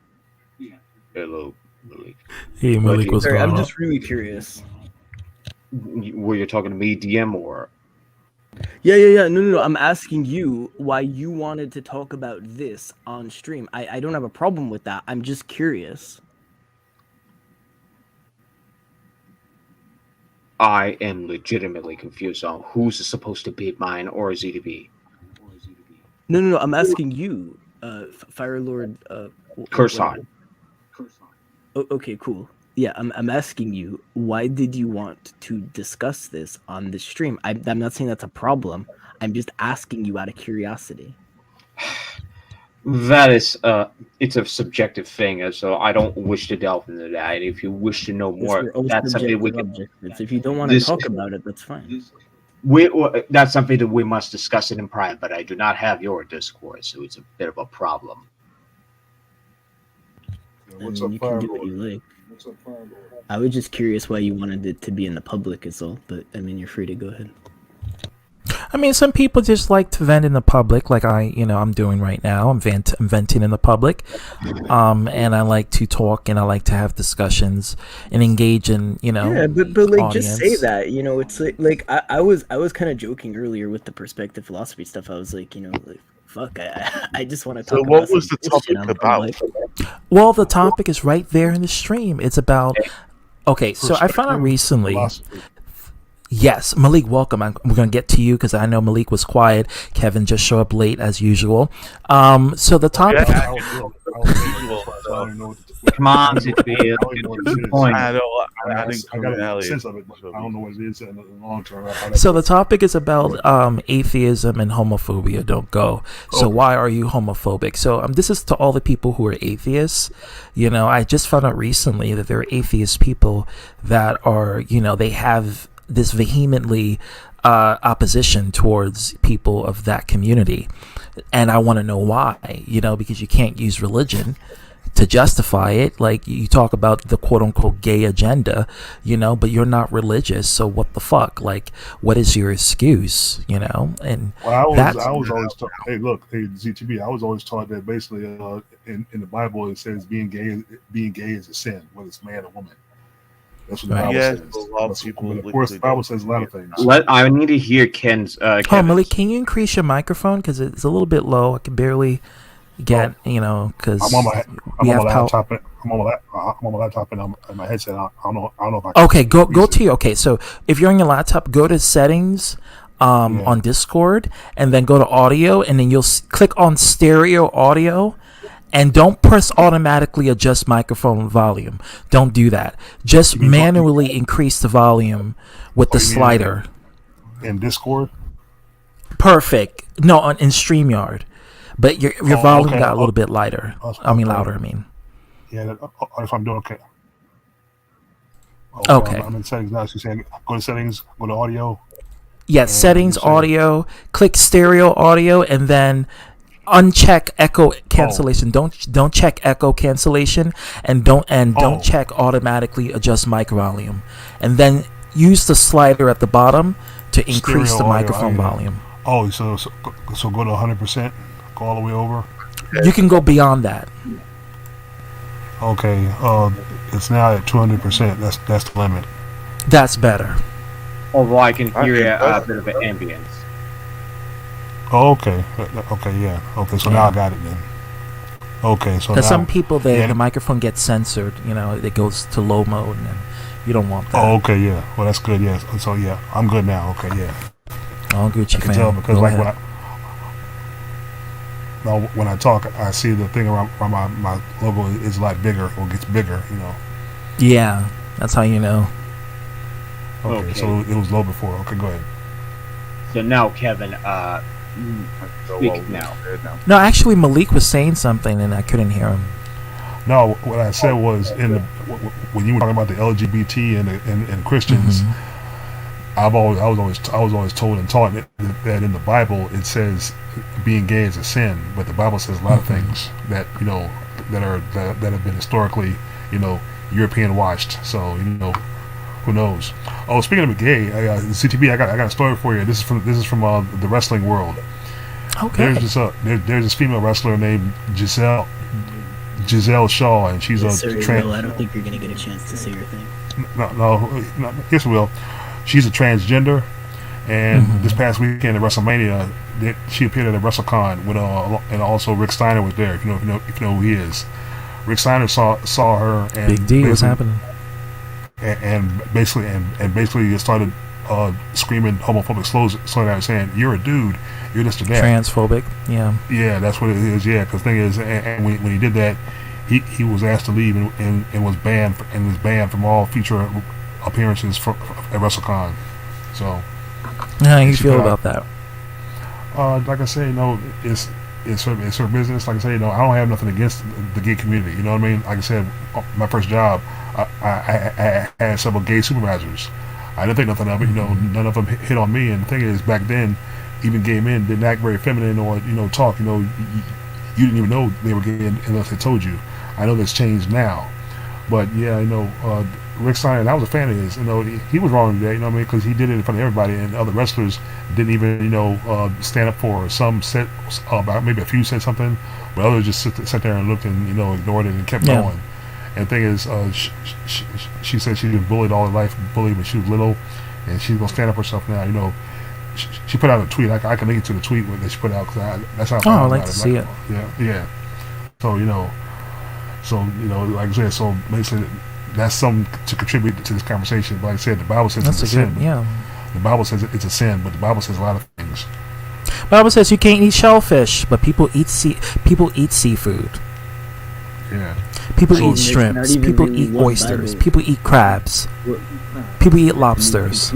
Hello, Malik. Hey, Malik, what's Sorry, going I'm on? just really curious. Were you talking to me, DM, or? Yeah. No. I'm asking you why you wanted to talk about this on stream. I don't have a problem with that. I'm just curious. I am legitimately confused on who's supposed to be mine or is he to be. No. I'm asking you, Firelord. Curson. Okay, cool. Yeah, I'm asking you, why did you want to discuss this on the stream? I'm not saying that's a problem. I'm just asking you out of curiosity. That is, it's a subjective thing, so I don't wish to delve into that. And if you wish to know more, They're all that's something we subjective can. objectives. If you don't want to talk about it, that's fine. That's something that we must discuss it in private. But I do not have your Discord, so it's a bit of a problem. What's I up, mean, you can do what you like. I was just curious why you wanted it to be in the public is all, but I mean, you're free to go ahead. I mean, some people just like to vent in the public, like I'm doing right now. I'm venting in the public, and I like to talk and I like to have discussions and engage in, Yeah, but like just say audience. that, it's like I was kind of joking earlier with the perspective philosophy stuff. I was like, like fuck, I just want to talk. So what about was some the bullshit topic on about? public. Well, the topic is right there in the stream. It's about. Okay, so I found out recently. Yes, Malik, welcome. We're going to get to you because I know Malik was quiet. Kevin just showed up late as usual. So the topic. Come on, CTB. I got a sense of it, but I don't know what it is in the long term. So the topic is about atheism and homophobia. Don't go. So why are you homophobic? So this is to all the people who are atheists. I just found out recently that there are atheist people that are, they have this vehemently opposition towards people of that community, and I want to know why. Because you can't use religion to justify it. Like, you talk about the quote unquote gay agenda, but you're not religious, so what the fuck? Like, what is your excuse? And Well, I was always taught. Hey, look, hey ZTB. I was always taught that basically in the Bible it says being gay is a sin, whether it's man or woman. That's what the Bible says. A lot of people. But of course, the Bible says a lot of things. I need to hear Ken's. Malik, can you increase your microphone because it's a little bit low? I can barely get, because I'm on my laptop. I'm on my laptop and I'm on my headset. I don't know if I can. Okay, go to your. Okay, so if you're on your laptop, go to settings on Discord, and then go to audio, and then you'll click on stereo audio, and don't press automatically adjust microphone volume. Don't do that. Just manually increase the volume with the slider. In Discord? Perfect. No, in StreamYard. But your volume got a little bit lighter. Louder, I mean. Yeah, that's what I'm doing. Okay. Okay. I'm in settings now. So you're saying go to settings, go to audio. Yeah, settings, audio, click stereo audio, and then uncheck echo cancellation. Don't check echo cancellation, and don't check automatically adjust mic volume, and then use the slider at the bottom to increase Stereo the audio, microphone volume. Oh, so go to 100%, go all the way over. You can go beyond that. Okay, it's now at 200%. That's the limit. That's better. Although I can hear a bit of an ambience. Oh, okay. Okay, yeah. Okay, so now I got it then. Okay, so Because now some people, the microphone gets censored. It goes to low mode, and you don't want that. Oh, okay, yeah. Well, that's good. Yeah. So yeah, I'm good now. Okay, yeah. All Gucci, I can tell because Go like ahead. when I talk, I see the thing around my logo is a lot bigger or gets bigger. Yeah, that's how you know. Okay, so it was low before. Okay, go ahead. So now, Kevin, speak now. No, actually, Malik was saying something, and I couldn't hear him. No, what I said was when you were talking about the LGBT and Christians, I was always told and taught that in the Bible it says being gay is a sin, but the Bible says a lot of things that that have been historically European watched. So who knows? Oh, speaking of gay, CTB, I got a story for you. This is from the wrestling world. Okay. There's this female wrestler named Giselle Shaw, and she's trans. I don't think you're gonna get a chance to say your thing. No. Yes, we will. She's a transgender, and this past weekend at WrestleMania, she appeared at a WrestleCon with and also Rick Steiner was there. If you know who he is, Rick Steiner saw her. And Big D, what's happening? And basically started screaming homophobic slurs, saying, "You're a dude, you're this or that." Transphobic, yeah. Yeah, that's what it is. Yeah, because the thing is, and when he did that, he was asked to leave and was banned from all future appearances at WrestleCon. So, how do you feel about that? Like I say, it's her business. Like I say, I don't have nothing against the gay community. You know what I mean? Like I said, my first job, I had several gay supervisors. I didn't think nothing of it. None of them hit on me. And the thing is, back then, even gay men didn't act very feminine or talk. You didn't even know they were gay unless they told you. I know that's changed now, but yeah, Rick Steiner, I was a fan of his. He was wrong today. Because he did it in front of everybody, and other wrestlers didn't even stand up for her. Some said maybe a few said something, but others just sat there and looked and ignored it and kept going. And the thing is, she said she'd been bullied all her life, bullied when she was little, and she's gonna stand up for herself now. She put out a tweet. I can link it to the tweet that she put out because that's how. I'd like to see it. Yeah. So like I said, so basically that's something to contribute to this conversation. But like I said, the Bible says it's a sin. Yeah. The Bible says it's a sin, but the Bible says a lot of things. Bible says you can't eat shellfish, but people eat seafood. Yeah. People eat shrimps. People eat oysters. People eat crabs. People eat lobsters.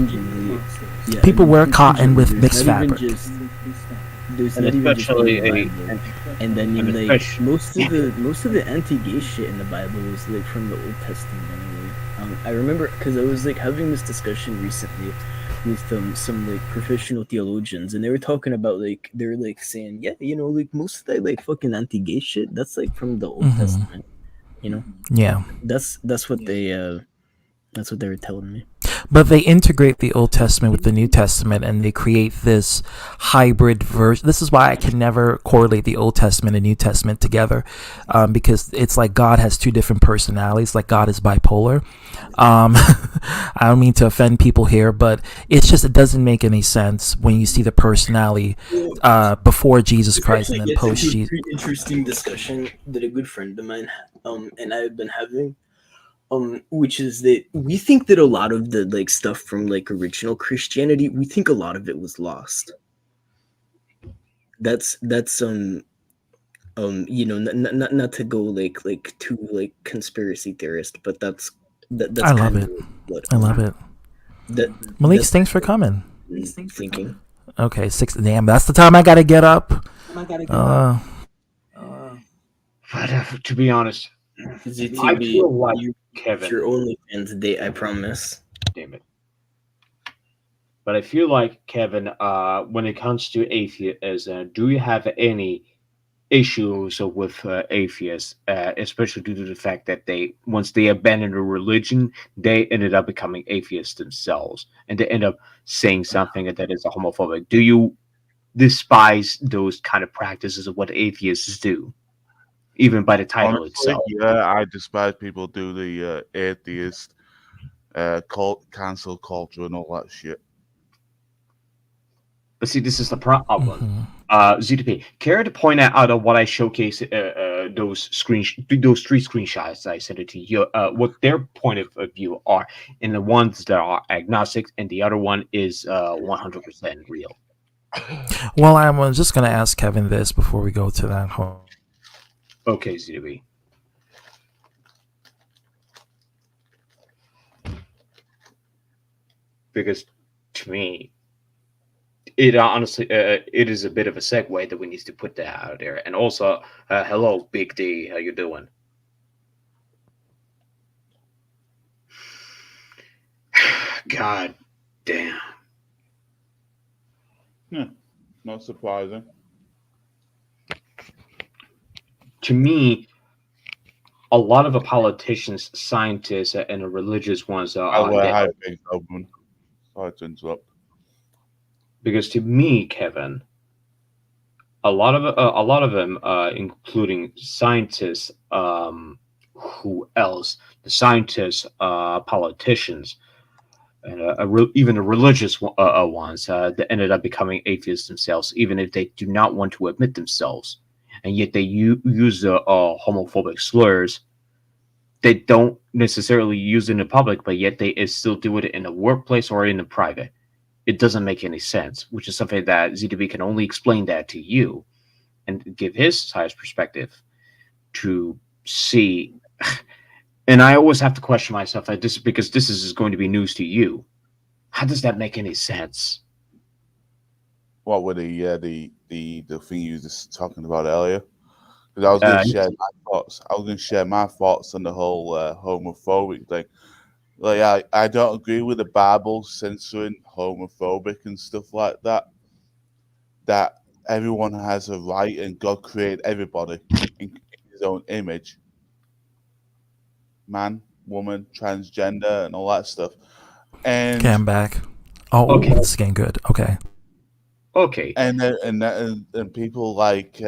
People wear cotton with mixed fabric. There's not even just and then most of the anti-gay shit in the Bible was from the Old Testament anyway. I remember because I was having this discussion recently with some like professional theologians, and they were talking about like they were like saying, yeah, you know, like most of that like fucking anti-gay shit, that's like from the Old Testament, you know. Yeah. That's what they were telling me. But they integrate the Old Testament with the New Testament, and they create this hybrid version. This is why I can never correlate the Old Testament and New Testament together, because it's like God has two different personalities, like God is bipolar. I don't mean to offend people here, but it's just, it doesn't make any sense when you see the personality before Jesus Christ and then post Jesus. Pretty interesting discussion that a good friend of mine and I have been having. Which is that we think that a lot of the like stuff from like original Christianity, we think a lot of it was lost. That's you know, not to go like too like conspiracy theorist, but that's I love it. I love it. Malik, thanks for coming. Thinking. Okay, 6. Damn, that's the time I gotta get up. To be honest, ZTB, I feel like Kevin. Your OnlyFans date, I promise. Damn it. But I feel like Kevin, when it comes to atheism, do you have any issues with atheists, especially due to the fact that once they abandoned a religion, they ended up becoming atheists themselves, and they end up saying something that is homophobic? Do you despise those kind of practices of what atheists do? Even by the title itself. Yeah, I despise people do the atheist cancel culture and all that shit. But see, this is the problem. ZTP, care to point out of what I showcased those 3 screenshots I sent it to you, what their point of view are, and the ones that are agnostic, and the other one is 100% real. Well, I'm just gonna ask Kevin this before we go to that whole. Okay, ZDB. Because to me, it honestly, it is a bit of a segue that we need to put that out there. And also, hello, Big D, how you doing? God damn. Not surprising. To me, a lot of the politicians, scientists, and the religious ones are. Sorry to interrupt. Because to me, Kevin, a lot of them, including scientists, who else? The scientists, politicians, and even the religious ones that ended up becoming atheists themselves, even if they do not want to admit themselves. And yet they use the homophobic slurs. They don't necessarily use it in the public, but yet they still do it in the workplace or in the private. It doesn't make any sense, which is something that ZDB can only explain that to you and give his side perspective to see. And I always have to question myself because this is going to be news to you. How does that make any sense? What were the thing you were just talking about earlier? Because I was going to share my thoughts. I was going to share my thoughts on the whole homophobic thing. Like, I don't agree with the Bible censoring homophobic and stuff like that. That everyone has a right and God created everybody in his own image. Man, woman, transgender, and all that stuff. And okay, I'm back. Oh, okay. This is getting good. Okay. Okay. And people like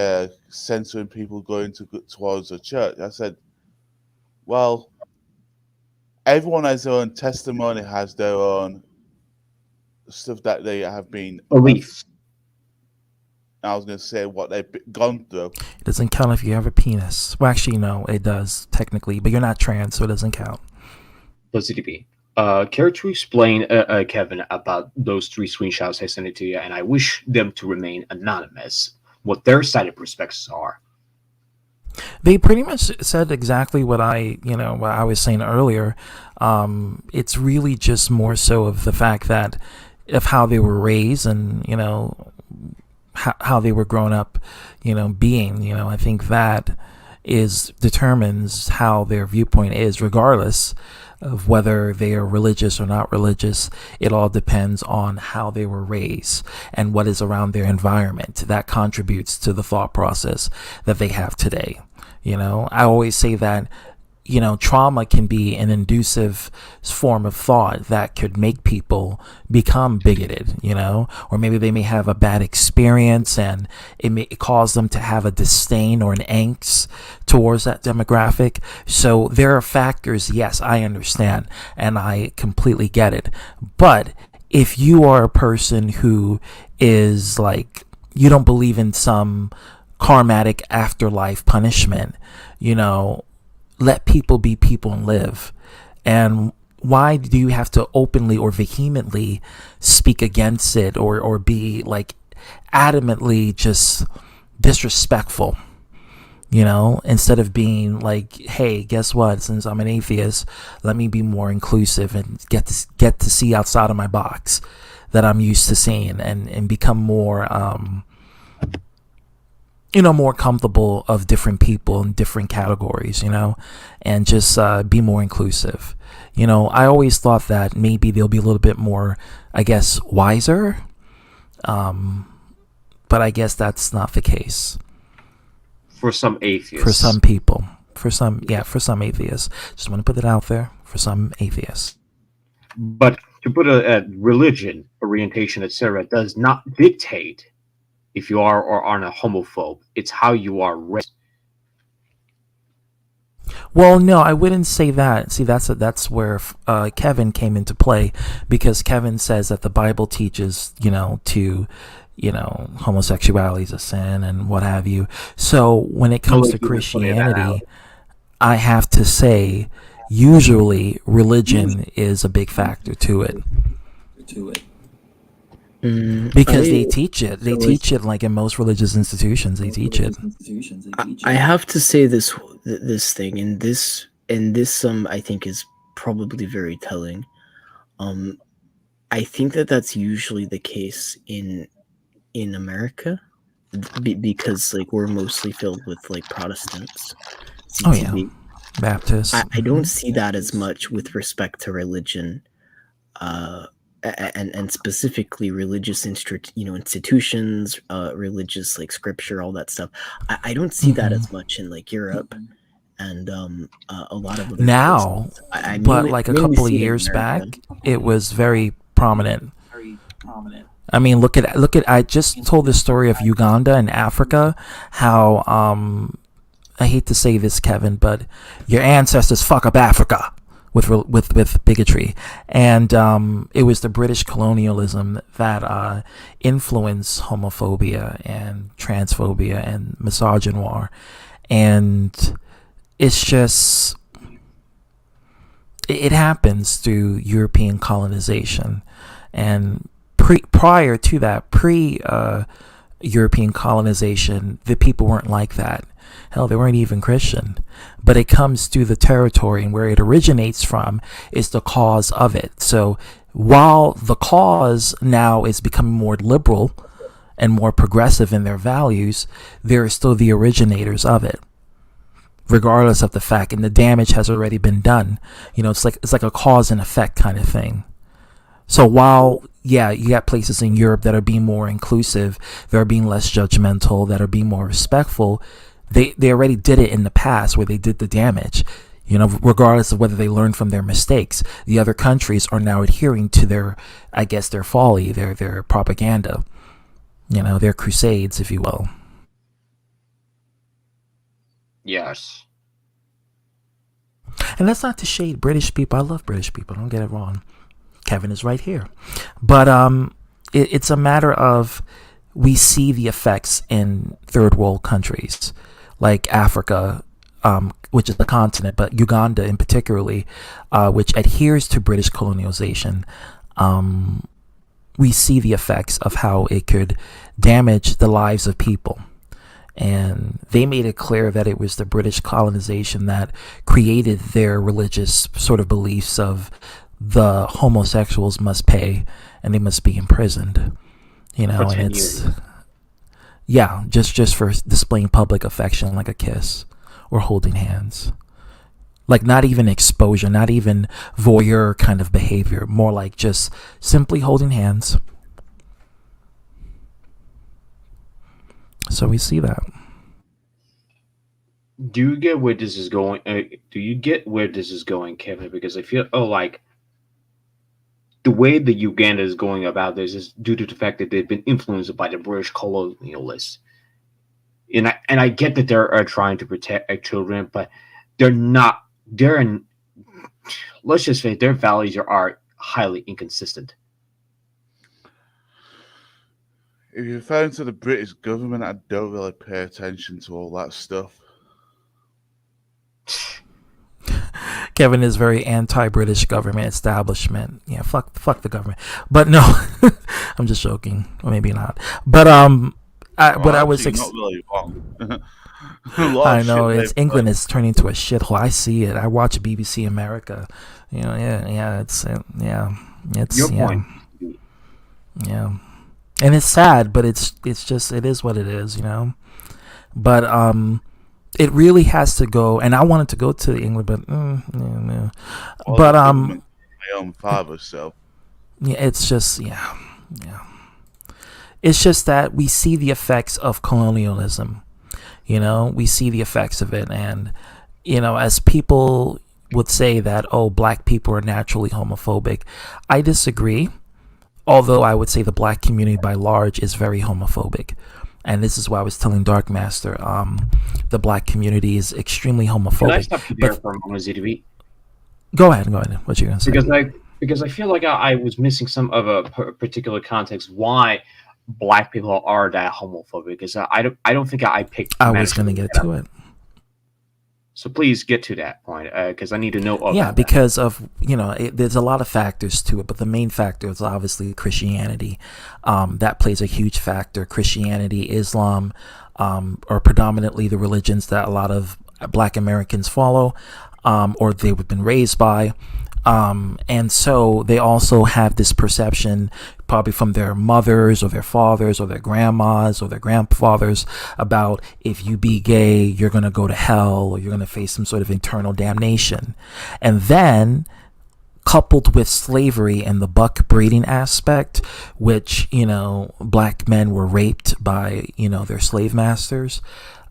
censoring people going towards the church. I said, well, everyone has their own testimony, has their own stuff that they have been beliefs. I was going to say what they've gone through. It doesn't count if you have a penis. Well, actually, no, it does technically, but you're not trans, so it doesn't count. ZDB. Care to explain, Kevin, about those 3 screenshots I sent it to you, and I wish them to remain anonymous, what their side of perspectives are. They pretty much said exactly what I was saying earlier. It's really just more so of the fact that of how they were raised and, how they were grown up, being, I think that determines how their viewpoint is, regardless of whether they are religious or not religious. It all depends on how they were raised and what is around their environment. That contributes to the thought process that they have today. I always say that, trauma can be an inducive form of thought that could make people become bigoted, or maybe they may have a bad experience and it may cause them to have a disdain or an angst towards that demographic. So there are factors, yes, I understand, and I completely get it. But if you are a person who is like, you don't believe in some karmatic afterlife punishment, let people be people and live. And why do you have to openly or vehemently speak against it or be like adamantly just disrespectful, instead of being like, hey, guess what? Since I'm an atheist, let me be more inclusive and get to see outside of my box that I'm used to seeing and become more, more comfortable of different people in different categories, and just be more inclusive. I always thought that maybe they'll be a little bit more, I guess, wiser. But I guess that's not the case. For some atheists. For some people. For some atheists. Just want to put it out there. For some atheists. But to put a religion, orientation, etc., does not dictate if you are or aren't a homophobe. It's how you are raised. Well, no, I wouldn't say that. See, that's where Kevin came into play, because Kevin says that the Bible teaches, homosexuality is a sin and what have you. So when it comes to Christianity, I have to say, usually religion is a big factor to it. Because they teach it. They teach it like in most religious institutions. They teach it. I have to say this thing, and this I think is probably very telling. I think that's usually the case in America, because like we're mostly filled with like Protestants. Oh yeah, Baptists. I don't see that as much with respect to religion. And specifically religious institutions, religious like scripture, all that stuff. I don't see that as much in like Europe and a lot of other now, places. But like a couple of years back, it was very prominent. I mean, look at. I just told the story of Uganda and Africa. How I hate to say this, Kevin, but your ancestors fuck up Africa with bigotry, and it was the British colonialism that influenced homophobia and transphobia and misogynoir, and it's just it happens through European colonization, and prior to that, European colonization, the people weren't like that. Hell, they weren't even Christian. But it comes through the territory, and where it originates from is the cause of it. So while the cause now is becoming more liberal and more progressive in their values, there are still the originators of it, regardless of the fact, and the damage has already been done. It's like a cause and effect kind of thing. So while, yeah, you got places in Europe that are being more inclusive, that are being less judgmental, that are being more respectful, they already did it in the past where they did the damage. Regardless of whether they learned from their mistakes, the other countries are now adhering to their folly, their propaganda, their crusades, if you will. Yes. And that's not to shade British people. I love British people. Don't get it wrong. Kevin is right here. But it's a matter of, we see the effects in third world countries like Africa, which is the continent, but Uganda in particularly, which adheres to British colonialization. We see the effects of how it could damage the lives of people. And they made it clear that it was the British colonization that created their religious sort of beliefs of the homosexuals must pay and they must be imprisoned. And it's, yeah, just for displaying public affection like a kiss or holding hands. Like not even exposure, not even voyeur kind of behavior, more like just simply holding hands. So we see that. Do you get where this is going? Do you get where this is going, Kevin? Because I feel, like the way that Uganda is going about this is due to the fact that they've been influenced by the British colonialists. And I get that they're trying to protect their children, but they're not. Let's just say their values are highly inconsistent. If you're referring to the British government, I don't really pay attention to all that stuff. Kevin is very anti-British government establishment. Yeah, fuck the government. But no, I'm just joking, or maybe not. But I was not really wrong. I know England is turning into a shithole. I see it. I watch BBC America. You know, it's Your point. Yeah, and it's sad, but it's just it is what it is, you know. But it really has to go, and I wanted to go to England, but Well, but my own father, so yeah, it's just yeah. It's just that we see the effects of colonialism. You know, we see the effects of it, and you know, as people would say that, oh, black people are naturally homophobic, I disagree. Although I would say the black community by large is very homophobic. And this is why I was telling Dark Master, the black community is extremely homophobic. Can I stop you there for a moment, ZDB? Go ahead. What you gonna say? Because I feel like I was missing some of a particular context why black people are that homophobic. Because I don't think I picked. I was gonna get to it. So please get to that point, because I need to know. Yeah, because of, you know, there's a lot of factors to it, but the main factor is obviously Christianity. That plays a huge factor. Christianity, Islam, are predominantly the religions that a lot of Black Americans follow, or they've been raised by. And so they also have this perception, probably from their mothers or their fathers or their grandmas or their grandfathers, about if you be gay, you're going to go to hell or you're going to face some sort of eternal damnation. And then coupled with slavery and the buck breeding aspect, which, you know, black men were raped by, you know, their slave masters.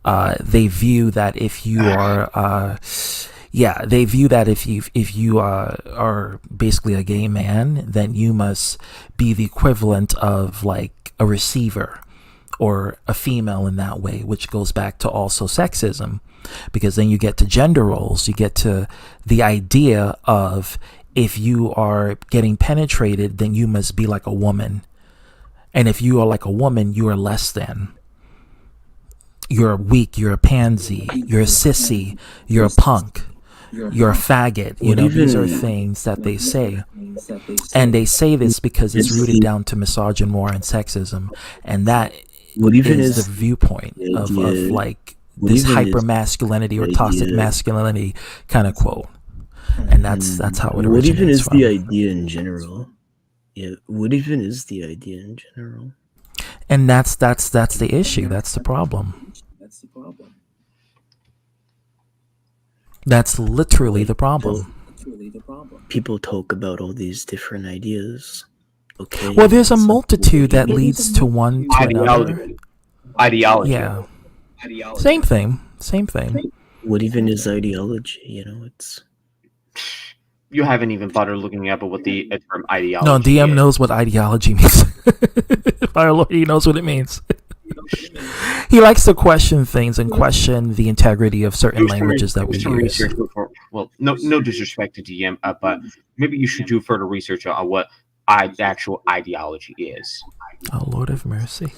They view that if you are, they view that if you are basically a gay man, then you must be the equivalent of like a receiver or a female in that way, which goes back to also sexism, because then you get to gender roles, you get to the idea of if you are getting penetrated, then you must be like a woman, and if you are like a woman, you are less than. You're weak, you're a pansy, you're a sissy, you're a punk, you're a faggot. You know, these are things that they say. And they say this because it's rooted down to misogyny and sexism. And that is the viewpoint of like this hyper-masculinity or toxic masculinity kind of quote. And that's how it originates. What even is the idea in general? Yeah, what even is the idea in general? And that's the issue. That's the problem. That's literally the problem. People talk about all these different ideas. Okay. Well, there's a multitude that leads to one to another. Ideology. Yeah. Same thing. What even is ideology? You know, it's. You haven't even bothered looking up at what the term ideology No, DM is. knows what ideology means. Fire Lord, he knows what it means. He likes to question things and question the integrity of certain languages that we use. Well, no disrespect to DM, but maybe you should do further research on what actual ideology is. Oh, Lord have mercy.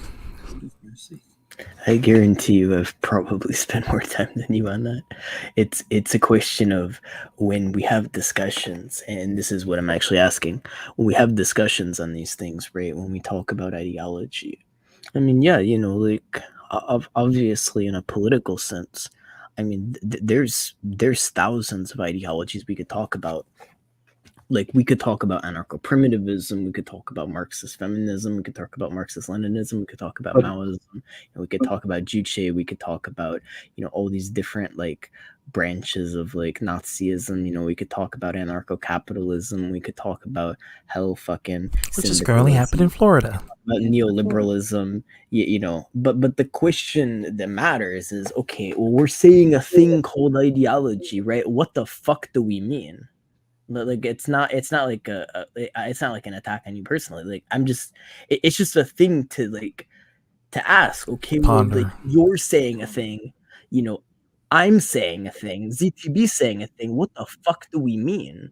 I guarantee you I've probably spent more time than you on that. It's a question of when we have discussions, and this is what I'm actually asking. When we have discussions on these things, right? When we talk about ideology, I mean, yeah, you know, like obviously in a political sense, I mean, there's thousands of ideologies we could talk about. like we could talk about anarcho-primitivism, we could talk about Marxist feminism, we could talk about Marxist-Leninism, we could talk about Maoism, we could talk about Juche, we could talk about, all these different like branches of like Nazism, we could talk about anarcho-capitalism, we could talk about hell fucking which is currently happening in Florida. Neoliberalism, but the question that matters is, okay, well, we're saying a thing called ideology, right? What the fuck do we mean? Like it's not like it's not like an attack on you personally. Like it's just a thing to ask. Okay, well, like you're saying a thing, I'm saying a thing, ZTB saying a thing. What the fuck do we mean?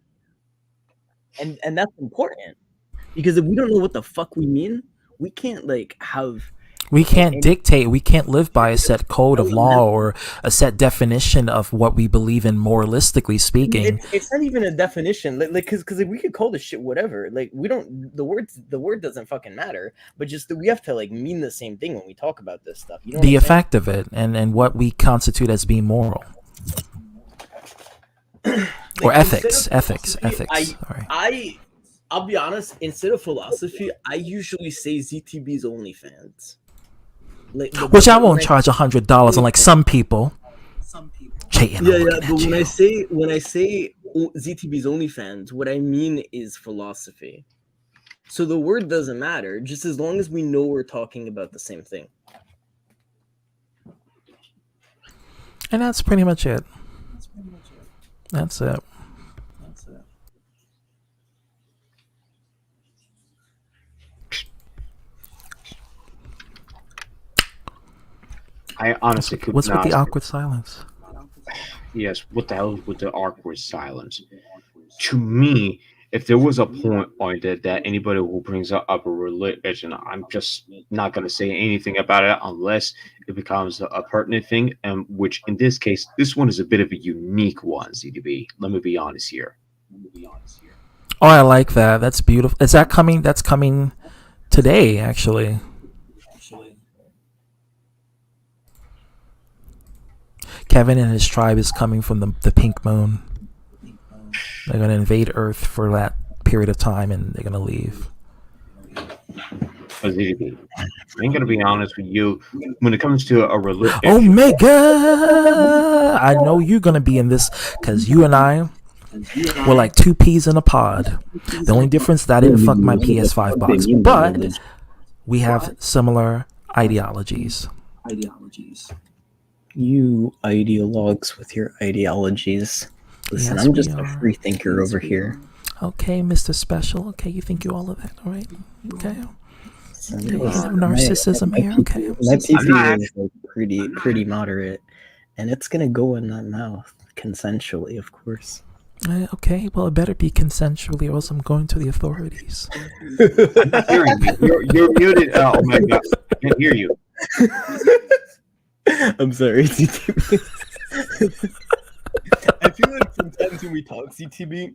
And that's important, because if we don't know what the fuck we mean, we can't we can't dictate, we can't live by a set code of law or a set definition of what we believe in moralistically speaking. It's not even a definition, because we could call this shit whatever. Like, we don't, the word doesn't fucking matter, but just we have to mean the same thing when we talk about this stuff. The effect of it and what we constitute as being moral. Or ethics. Sorry. I'll be honest, instead of philosophy, I usually say ZTB's OnlyFans. Which I won't charge $100 unlike some people. But when I say ZTB's OnlyFans, what I mean is philosophy. So the word doesn't matter, just as long as we know we're talking about the same thing. And that's pretty much it. That's it. I honestly could What's not. with the awkward silence? Yes, what the hell is with the awkward silence? To me, if there was a point on that anybody who brings up a religion, I'm just not going to say anything about it unless it becomes a pertinent thing, and which in this case, this one is a bit of a unique one, ZDB. Let me be honest here. Oh, I like that. That's beautiful. Is that coming? That's coming today, actually. Kevin and his tribe is coming from the pink moon. They're going to invade Earth for that period of time, and they're going to leave. I'm going to be honest with you. When it comes to a religion... Omega! I know you're going to be in this, because you and I were like two peas in a pod. The only difference is that I didn't fuck my PS5 box, but we have similar ideologies. You ideologues with your ideologies. Listen, Yes, I'm just we a are. free thinker over here. Okay, Mr. Special. Okay, you think you all of that, all right? Okay. Okay, You have narcissism here, okay? My PC is pretty moderate, and it's gonna go in that mouth consensually, of course. Okay, well, it better be consensually, or else I'm going to the authorities. I'm not hearing you. You're muted. Oh my god, I can't hear you. I'm sorry, CTB. I feel like sometimes when we talk CTB,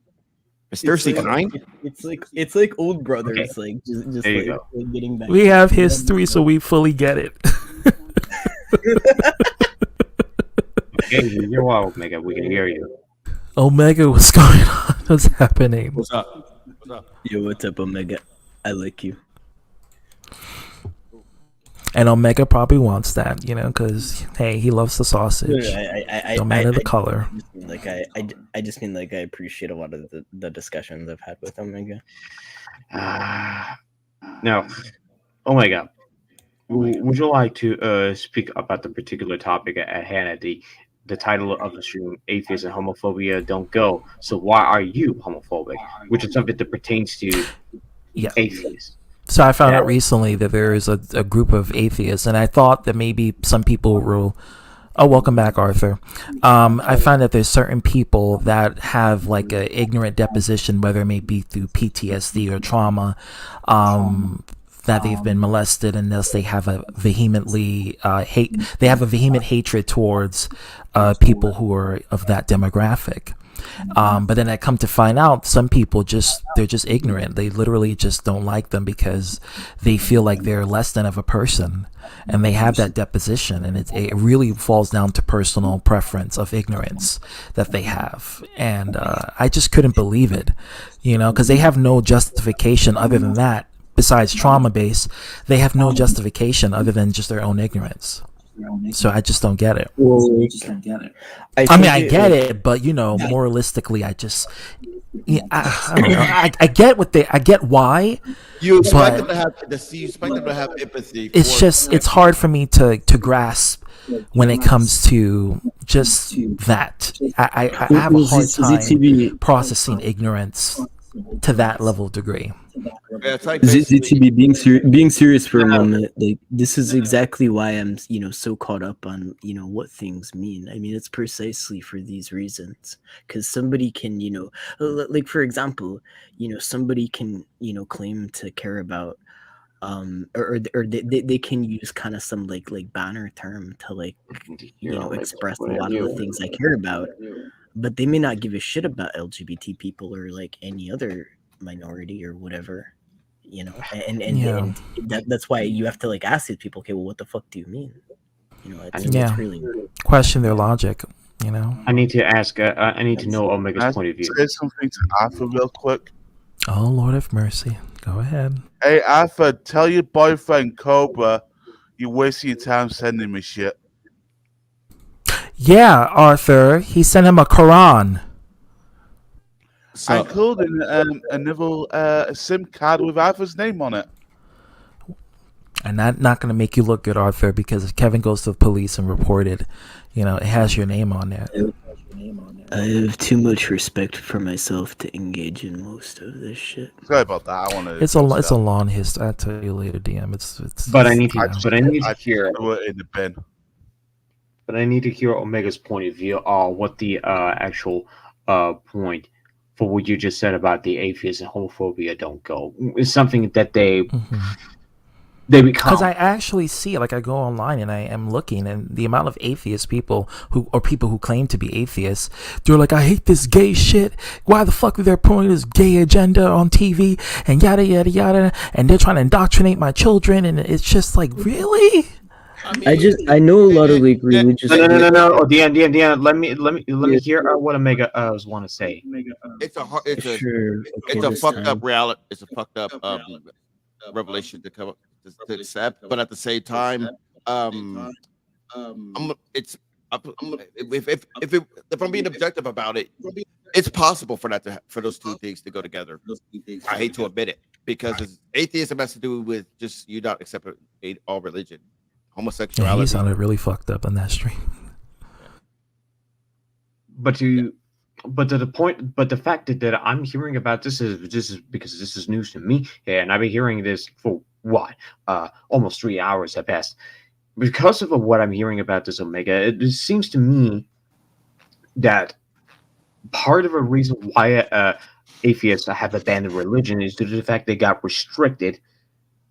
Is thirsty kind? It's like old brothers, like just There you like getting back. We have history, so we fully get it. Okay, you're wild, Omega. We can hear you. Omega, what's going on? What's happening? What's up? Yo, what's up, Omega? I like you. And Omega probably wants that, because, hey, he loves the sausage. Don't matter the color. I just mean I appreciate a lot of the discussions I've had with Omega. Now, Omega, would you like to speak about the particular topic at hand? At the title of the stream, Atheist and Homophobia Don't Go. So why are you homophobic? Which is something that pertains to atheists. So I found out recently that there is a group of atheists, and I thought that maybe some people will... Oh, welcome back, Arthur. I find that there's certain people that have like an ignorant deposition, whether it may be through PTSD or trauma, that they've been molested, and thus they have a vehemently vehement hatred towards people who are of that demographic. But then I come to find out some people they're just ignorant. They literally just don't like them because they feel like they're less than of a person, and they have that deposition, and it really falls down to personal preference of ignorance that they have. And I just couldn't believe it, because they have no justification other than that. Besides trauma base, they have no justification other than just their own ignorance. So I just don't get it. I get it, but moralistically, I just, I don't know. I get I get why. You expect them but to have you expect them to have empathy. it's just, it's hard for me to grasp when it comes to just that. I have a hard time processing ignorance to that level of degree. ZTB, being serious for a moment, like this is exactly why I'm so caught up on what things mean. I mean, it's precisely for these reasons, because somebody can like for example, somebody can claim to care about or they can use kind of some like banner term to express a lot of the things I care about, but they may not give a shit about LGBT people or like any other minority or whatever, and that's why you have to like ask these people, okay, well, what the fuck do you mean? It's really question their logic. I need to ask. I need to know Omega's point of view. Say something to Arthur real quick. Oh, Lord have mercy. Go ahead. Hey, Arthur, tell your boyfriend Cobra you're wasting your time sending me shit. Yeah, Arthur. He sent him a Quran. I included another SIM card with Arthur's name on it. And that's not going to make you look good, Arthur, because if Kevin goes to the police and reported, it has your name on there. I have too much respect for myself to engage in most of this shit. Sorry about that. I want to. It's a long history. I'll tell you later, DM. It's. But I need to hear. Threw it in the bin. But I need to hear Omega's point of view on what the actual point for what you just said about the atheists and homophobia don't go. It's something that they become. Because I actually see, like, I go online and I am looking, and the amount of atheist people who claim to be atheists, they're like, I hate this gay shit. Why the fuck are they promoting this gay agenda on TV and yada yada yada, and they're trying to indoctrinate my children, and it's just like, really? I know a lot of like religious. No. Oh, Deanna, let me hear what Omega want to say. It's a fucked up reality. It's a fucked up revelation to come up to accept, but at the same time, if I'm being objective about it, it's possible for those two things to go together. I hate to admit it, because atheism has to do with just you not accepting all religion. Homosexuality. Yeah, he sounded really fucked up on that stream. But the fact that I'm hearing about this is because this is news to me, and I've been hearing this for what? Almost 3 hours have passed. Because of what I'm hearing about this, Omega, it seems to me that part of a reason why atheists have abandoned religion is due to the fact they got restricted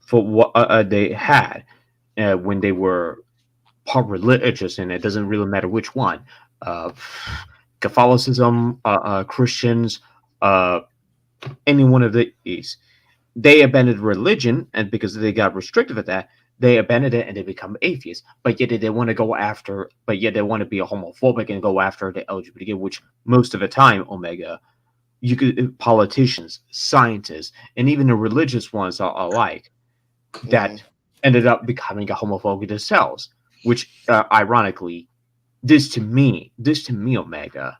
for what they had. When they were part religious, and it doesn't really matter which one, Catholicism, Christians, any one of these, they abandoned religion, and because they got restricted at that, they abandoned it and they become atheists. But yet they want to go after, but yet they want to be a homophobic and go after the LGBTQ, which most of the time, Omega, you could politicians, scientists, and even the religious ones are alike that ended up becoming a homophobic themselves, which ironically, this to me, Omega,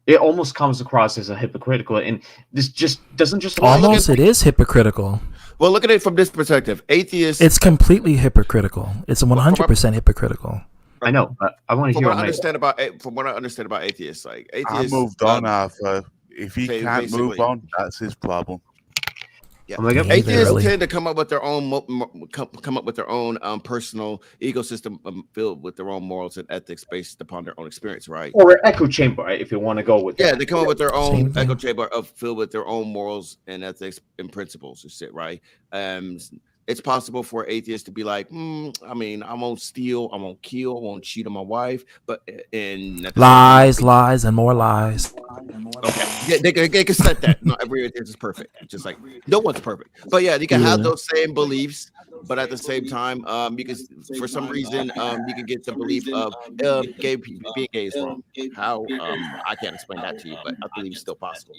it almost comes across as a hypocritical, and this just doesn't just almost it is hypocritical. Well, look at it from this perspective. Atheists. It's completely hypocritical. It's 100% hypocritical. I know, but I want to hear. From what I understand about atheists, like atheists, I moved on, Arthur. If he can't move on, that's his problem. Yeah. Atheists tend to come up with their own personal ecosystem filled with their own morals and ethics based upon their own experience, right? Or an echo chamber, right, if you want to go with that. Yeah, they come up with their own echo chamber filled with their own morals and ethics and principles and shit, right? it's possible for atheists to be like, I mean, I won't steal, I won't kill, I won't cheat on my wife, but and at the same time, Lies, and more lies. okay, yeah, they can set that. Not every atheist is perfect. Just like no one's perfect, but yeah, you can have those same beliefs, but at the same time, you can, for some reason, you can get the belief of gay people being gay is wrong. How I can't explain that to you, but I believe it's still possible.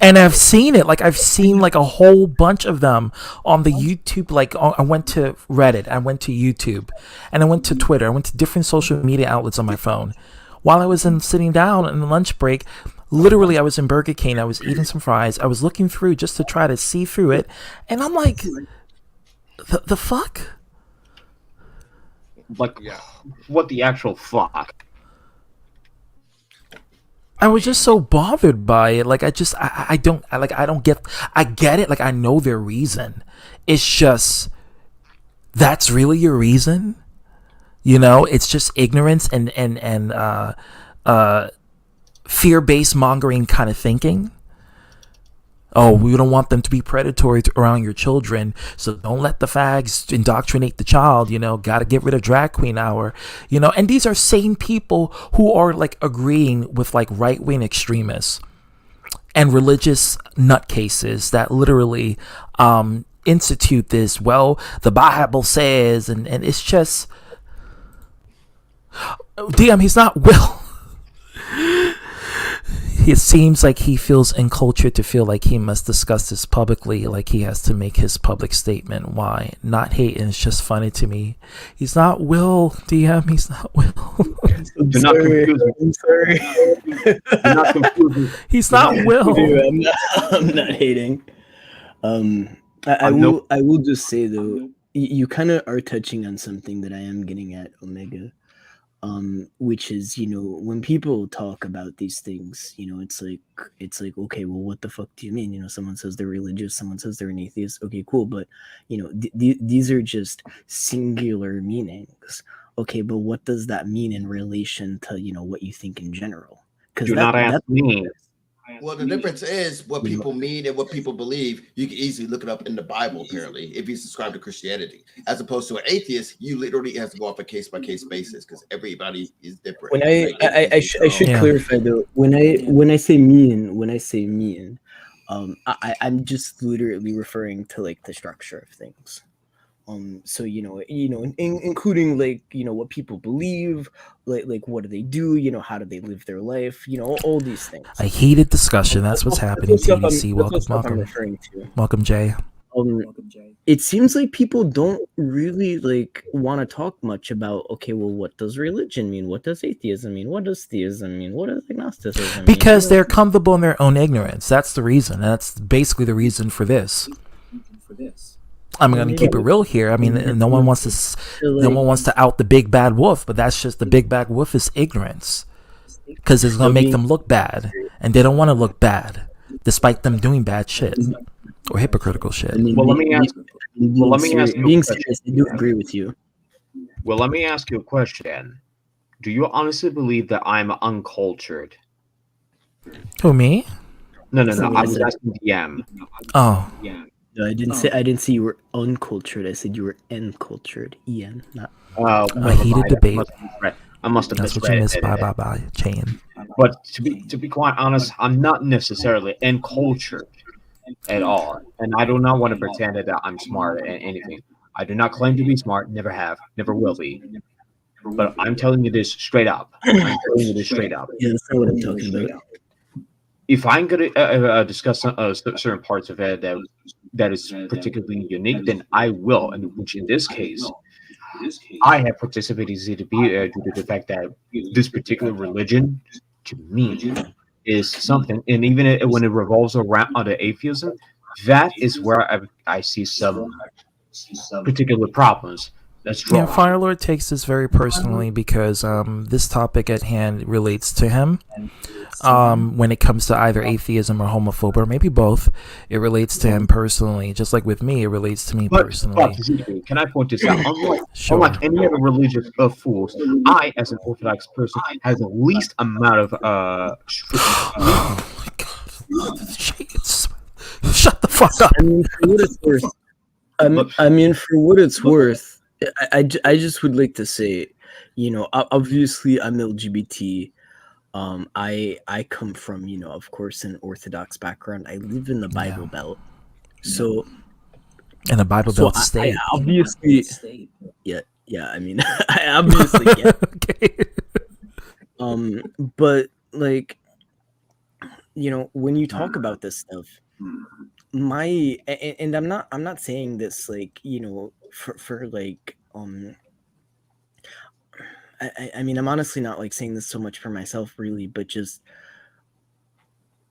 And I've seen it. Like I've seen like a whole bunch of them on the YouTube. Like I went to Reddit, I went to YouTube, and I went to Twitter. I went to different social media outlets on my phone. While I was sitting down in the lunch break, literally I was in Burger King. I was eating some fries. I was looking through just to try to see through it, and I'm like, the fuck? Like, what the actual fuck? I was just so bothered by it. Like I don't get. I get it. Like I know their reason. It's just that's really your reason. You know, it's just ignorance and fear-based mongering kind of thinking. Oh, we don't want them to be predatory around your children, so don't let the fags indoctrinate the child, you know, got to get rid of drag queen hour, you know. And these are same people who are like agreeing with like right-wing extremists and religious nutcases that literally institute this, well, the Bible says, and it's just, damn, he's not Will. It seems like he feels encultured to feel like he must discuss this publicly, like he has to make his public statement. Why? Not hating, it's just funny to me. He's not Will, DM, he's not Will. Do not confuse me. I'm sorry. Do not confuse me. He's not Will. I'm not hating. I will just say though, you kind of are touching on something that I am getting at, Omega. Which is, you know, when people talk about these things, you know, it's like, okay, well, what the fuck do you mean? You know, someone says they're religious, someone says they're an atheist. Okay, cool. But, you know, these are just singular meanings. Okay, but what does that mean in relation to, you know, what you think in general? Do not ask me. Well, the difference is what people mean and what people believe. You can easily look it up in the Bible, apparently, if you subscribe to Christianity. As opposed to an atheist, you literally have to go off a case-by-case basis because everybody is different. When I should clarify though, when I say mean, I'm just literally referring to like the structure of things. So you know, including like, you know, what people believe, like what do they do, you know, how do they live their life, you know, all these things. A heated discussion. That's what's happening. TVC. Welcome. Welcome, Jay. It seems like people don't really like want to talk much about, okay, well, what does religion mean? What does atheism mean? What does theism mean? What does agnosticism mean? Because they're comfortable in their own ignorance. That's the reason. That's basically the reason for this. I'm going to keep it real here. I mean, no one wants to out the big bad wolf, but that's just the big bad wolf is ignorance, because it's going to make them look bad, and they don't want to look bad, despite them doing bad shit or hypocritical shit. Well, let me ask. Being serious, I do agree with you. Well, let me ask you a question. Do you honestly believe that I'm uncultured? Who, me? No. I was asking DM. Oh. Yeah. No, I didn't say you were uncultured. I said you were uncultured. Ian, not. A heated debate. I must have That's what you missed. Bye, chain. But to be quite honest, I'm not necessarily uncultured at all, and I do not want to pretend that I'm smart at anything. I do not claim to be smart. Never have. Never will be. But I'm telling you this straight up. Yeah, that's not what I'm talking about. If I'm going to discuss certain parts of it that is particularly unique, then I will. And which in this case, I have participated due to the fact that this particular religion, to me, is something. And even when it revolves around the atheism, that is where I see some particular problems. Yeah, Firelord takes this very personally because this topic at hand relates to him. When it comes to either atheism or homophobia, or maybe both, it relates to him personally. Just like with me, it relates to me personally. Can I point this out? Unlike any other religious fools, I, as an Orthodox person, has the least amount of Shut the fuck up. I mean, for what it's worth, I mean, for what it's worth, I just would like to say, you know, obviously I'm LGBT. I come from, you know, of course, an Orthodox background. I live in the Bible Belt, so In a Bible so Belt I state. obviously, yeah. I mean, I obviously get. But like, you know, when you talk about this stuff, and I'm not saying this like, you know, for like I mean, I'm honestly not like saying this so much for myself really, but just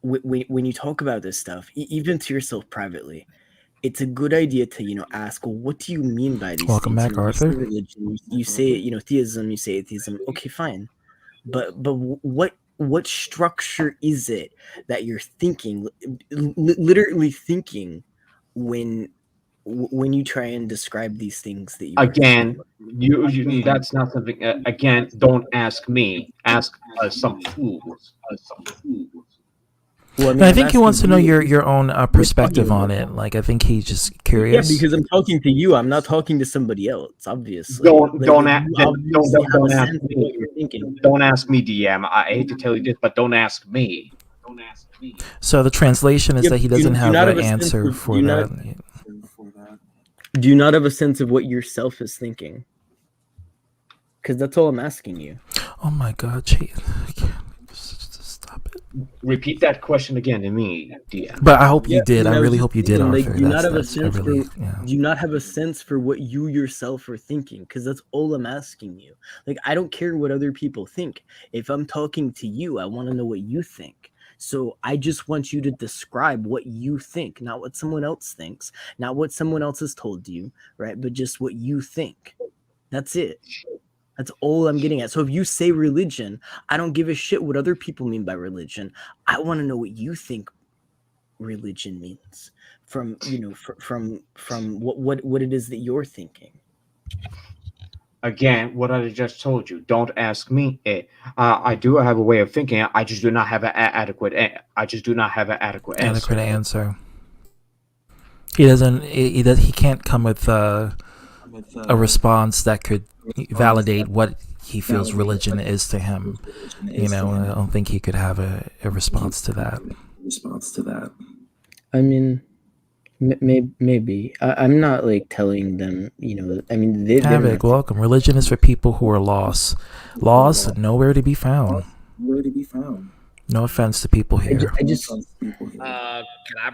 when you talk about this stuff, even to yourself privately, it's a good idea to, you know, ask, well, what do you mean by these Welcome things? back, You know, you say Arthur. religion, you say, you know, theism, you say atheism. Okay, fine, but what structure is it that you're thinking, literally thinking, when you try and describe these things that you are thinking? Again, you that's not something. Again, don't ask me. Ask some fools. Well, I And mean, I I'm think he asking wants to know you. your own perspective on it. Like, I think he's just Yeah, curious. because I'm talking to you. I'm not talking to somebody else. Obviously, Don't like, don't like ask. you Then obviously have don't a ask sense of me. what you're thinking. Don't ask me, DM. I hate to tell you this, but don't ask me. So the translation is Yeah, that he do doesn't you have not an have a sense answer of do for you not that. do you not have a sense of what yourself is thinking? Because that's all I'm asking you. Oh my God, Jay. Stop it. Repeat that question again to me, DM. But I hope Yeah, you did. I mean, I I was really just hope you did, saying, like, Arthur. do you not have a That's I sense really, for yeah. do you not have a sense for what you yourself are thinking? Because that's all I'm asking you. Like, I don't care what other people think. If I'm talking to you, I want to know what you think. So I just want you to describe what you think, not what someone else thinks, not what someone else has told you, right? But just what you think. That's it. That's all I'm getting at. So if you say religion, I don't give a shit what other people mean by religion. I want to know what you think religion means from, you know, from what it is that you're thinking. Again, what I just told you. Don't ask me it. I do have a way of thinking. I just do not have an adequate. I just do not have an adequate answer. Adequate answer. He doesn't. He can't come with a response that could validate what he feels religion is to him. You know, I don't think he could have a response to that. I mean, maybe I'm not like telling them, you know. I mean, they're Havoc, not. welcome. Religion is for people who are lost and nowhere to be found. No offense to people here. I just Can I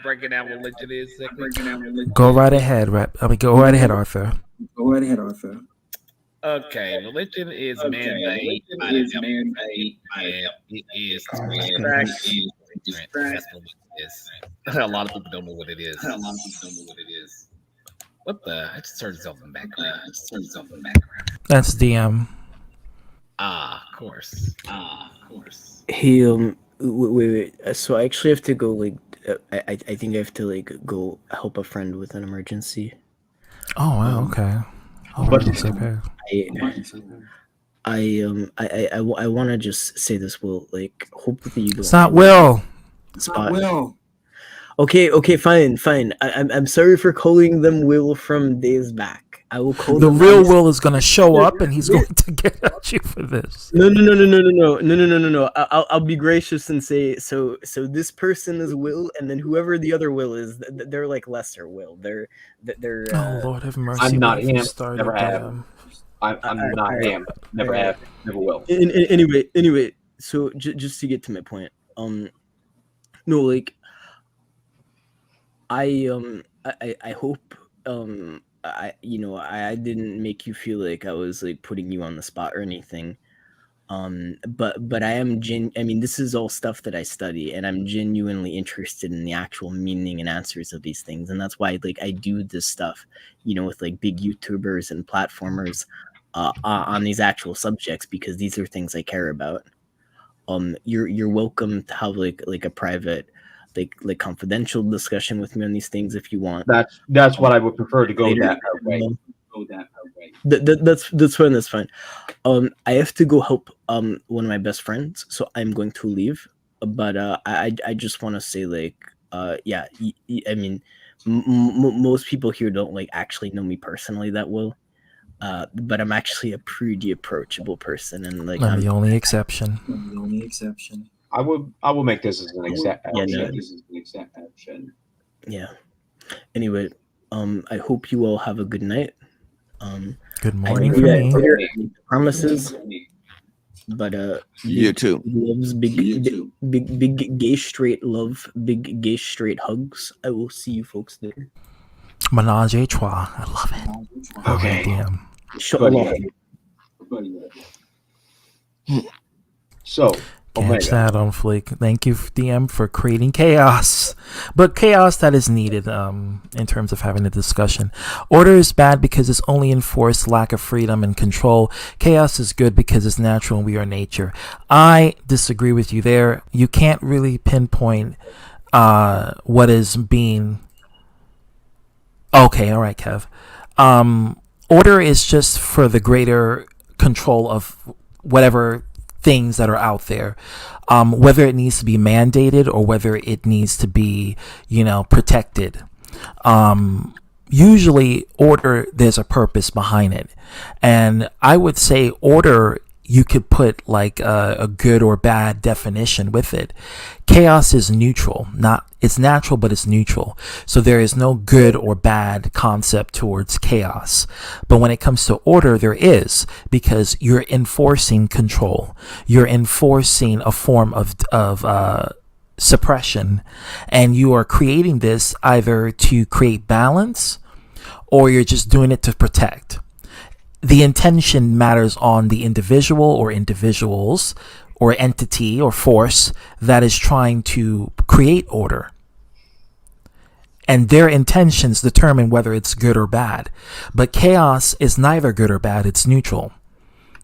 break it down what religion is? Go right ahead, go right ahead, Arthur. Okay, religion is man-made by the devil, and it is to distract. That's what it is. A lot of people don't know what it is. What the? I just turned myself in the background. That's DM. Of course. Hey, wait. So I actually have to go. Like, I think I have to like go help a friend with an emergency. Oh wow, okay. Oh, But it's okay. I want to just say this, Will. Like, hopefully you don't. It's not Will. Spot. Okay, fine. I'm sorry for calling them Will from days back. I will call The them real Ice. Will is gonna show up, and he's going to get at you for this. No. I'll be gracious and say so. This person is Will, and then whoever the other Will is, they're like lesser Will. They're. Oh Lord, have mercy. I'm not what if you him. started, Never have. I'm not him. Never have. Never will. Anyway. So just to get to my point, no, like, I hope I didn't make you feel like I was like putting you on the spot or anything. But I am I mean, this is all stuff that I study, and I'm genuinely interested in the actual meaning and answers of these things, and that's why like I do this stuff, you know, with like big YouTubers and platformers on these actual subjects, because these are things I care about. You're welcome to have like a private like confidential discussion with me on these things if you want. That's what I would prefer to go Later. that way. That's fine. I have to go help one of my best friends, so I'm going to leave. But I just want to say, like, yeah, I mean, most people here don't like actually know me personally that well. But I'm actually a pretty approachable person, and like I'm the only exception. I will make this as an exception. Yeah. Anyway, I hope you all have a good night. Good I morning think for we me. had promises, but You big too. loves, big gay straight love, big gay straight hugs. I will see you folks there. Menage a trois. I love it. Okay. DM. Shalom. So, Catch Omega. that on Fleek. Thank you, DM, for creating chaos. But chaos that is needed in terms of having a discussion. Order is bad because it's only enforced lack of freedom and control. Chaos is good because it's natural and we are nature. I disagree with you there. You can't really pinpoint what is being... Okay, all right, Kev. Order is just for the greater control of whatever things that are out there, whether it needs to be mandated or whether it needs to be, protected. Usually order, there's a purpose behind it. And I would say order, you could put like a good or bad definition with it. Chaos is neutral, it's natural, but it's neutral. So there is no good or bad concept towards chaos. But when it comes to order, there is, because you're enforcing control. You're enforcing a form of suppression, and you are creating this either to create balance or you're just doing it to protect. The intention matters on the individual or individuals or entity or force that is trying to create order. And their intentions determine whether it's good or bad. But chaos is neither good or bad, it's neutral.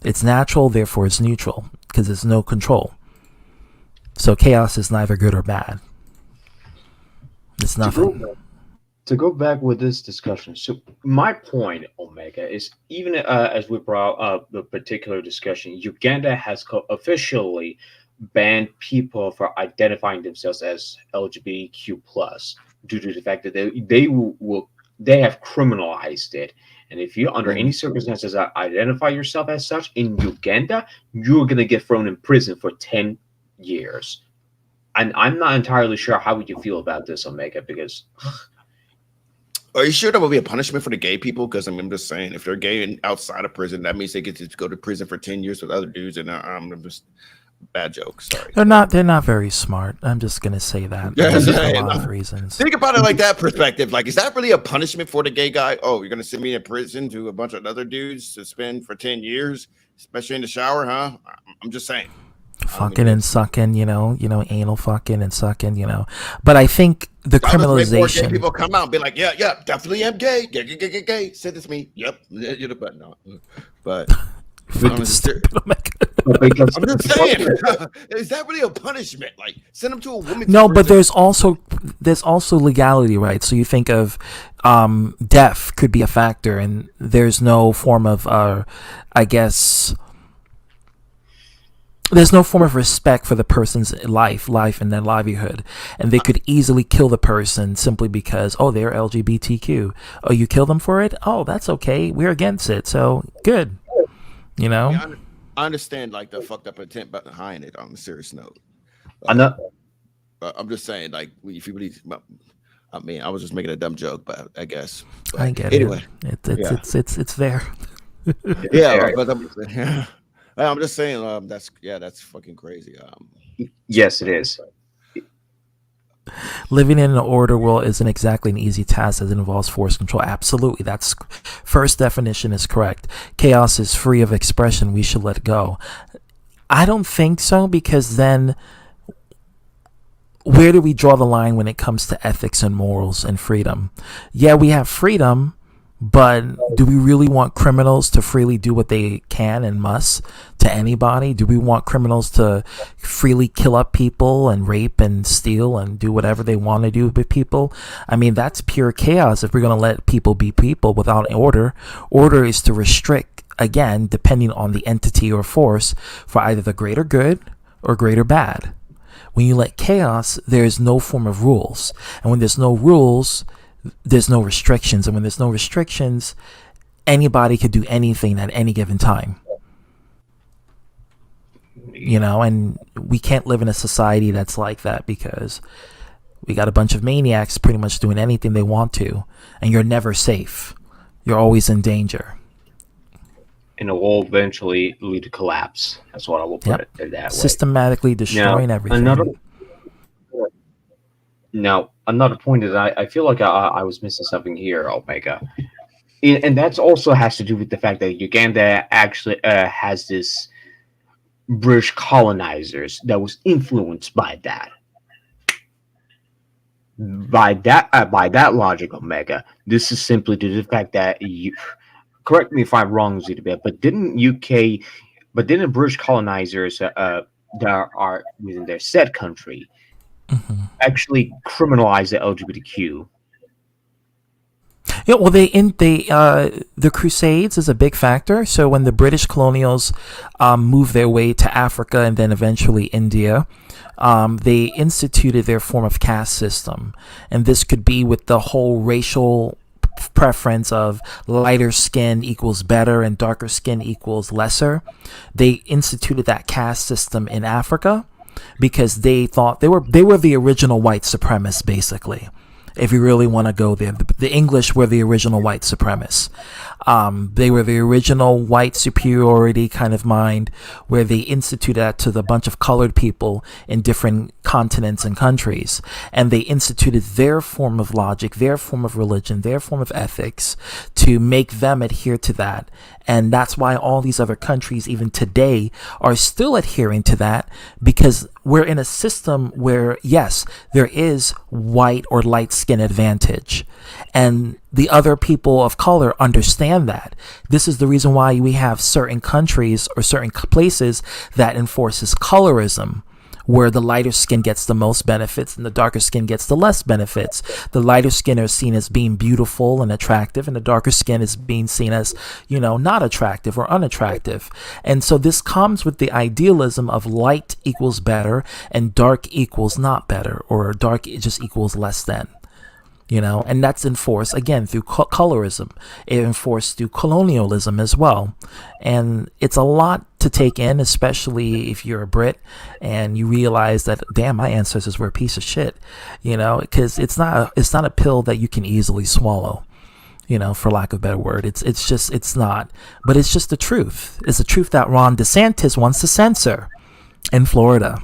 It's natural, therefore it's neutral, because there's no control. So chaos is neither good or bad. It's nothing. To go back with this discussion, so my point, Omega, is even as we brought up the particular discussion, Uganda has officially banned people for identifying themselves as LGBTQ plus due to the fact that they have criminalized it. And if you, under any circumstances, identify yourself as such in Uganda, you're going to get thrown in prison for 10 years. And I'm not entirely sure how would you feel about this, Omega, because... Are you sure that will be a punishment for the gay people? Because I'm just saying, if they're gay and outside of prison, that means they get to go to prison for 10 years with other dudes. And I'm just bad joke. Sorry. They're not very smart. I'm just gonna say that. Yeah, for a lot of reasons. Think about it like that perspective. Like, is that really a punishment for the gay guy? Oh, you're gonna send me in prison to a bunch of other dudes to spend for 10 years, especially in the shower, huh? I'm just saying. Fucking and sucking, anal fucking and sucking, But I think the criminalization. Gay people come out and be like, yeah, definitely am gay. Gay. Send this to me. Yep. But no. But I'm just saying, is that really a punishment? Like, send them to a woman. No, but there's also legality, right? So you think of death could be a factor, and there's no form of, I guess. There's no form of respect for the person's life and their livelihood. And they could easily kill the person simply because, they're LGBTQ. Oh, you kill them for it? Oh, that's okay. We're against it. So good. I understand like the fucked up intent behind it on a serious note. I'm just saying, like, if you really, I mean, I was just making a dumb joke, but I guess. But I get anyway, it. It's there. Yeah, but I'm just saying, that's fucking crazy. Yes, it is. Living in an order world isn't exactly an easy task as it involves force control. Absolutely. That's first definition is correct. Chaos is free of expression. We should let it go. I don't think so, because then where do we draw the line when it comes to ethics and morals and freedom? Yeah, we have freedom, but do we really want criminals to freely do what they can and must to anybody? Do we want criminals to freely kill up people and rape and steal and do whatever they want to do with people? I mean, that's pure chaos if we're going to let people be people without order. Order is to restrict, again, depending on the entity or force, for either the greater good or greater bad. When you let chaos, there is no form of rules. And when there's no rules, there's no restrictions, and when there's no restrictions, anybody could do anything at any given time. And we can't live in a society that's like that, because we got a bunch of maniacs pretty much doing anything they want to, and you're never safe. You're always in danger. And it will eventually lead to collapse. That's what I will put it that way. Systematically destroying everything. Another point is I feel like I was missing something here, Omega. And that also has to do with the fact that Uganda actually has this British colonizers that was influenced by that. By that logic, Omega, this is simply due to the fact that you. Correct me if I'm wrong, Zeta, but didn't the British colonizers that are within their said country actually criminalize the LGBTQ? Yeah, well, the Crusades is a big factor. So when the British colonials moved their way to Africa and then eventually India, they instituted their form of caste system, and this could be with the whole racial preference of lighter skin equals better and darker skin equals lesser. They instituted that caste system in Africa because they thought they were the original white supremacists, basically. If you really want to go there, the English were the original white supremacists. They were the original white superiority kind of mind, where they instituted that to the bunch of colored people in different continents and countries. And they instituted their form of logic, their form of religion, their form of ethics to make them adhere to that. And that's why all these other countries, even today, are still adhering to that, because we're in a system where, yes, there is white or light skin advantage. And the other people of color understand that. This is the reason why we have certain countries or certain places that enforces colorism, where the lighter skin gets the most benefits and the darker skin gets the less benefits. The lighter skin are seen as being beautiful and attractive, and the darker skin is being seen as, not attractive or unattractive. And so this comes with the idealism of light equals better and dark equals not better, or dark just equals less than. And that's enforced again through colorism. It enforced through colonialism as well. And it's a lot to take in, especially if you're a Brit and you realize that, damn, my ancestors were a piece of shit, because it's not a pill that you can easily swallow, for lack of a better word. It's not, but it's just the truth. It's the truth that Ron DeSantis wants to censor in Florida.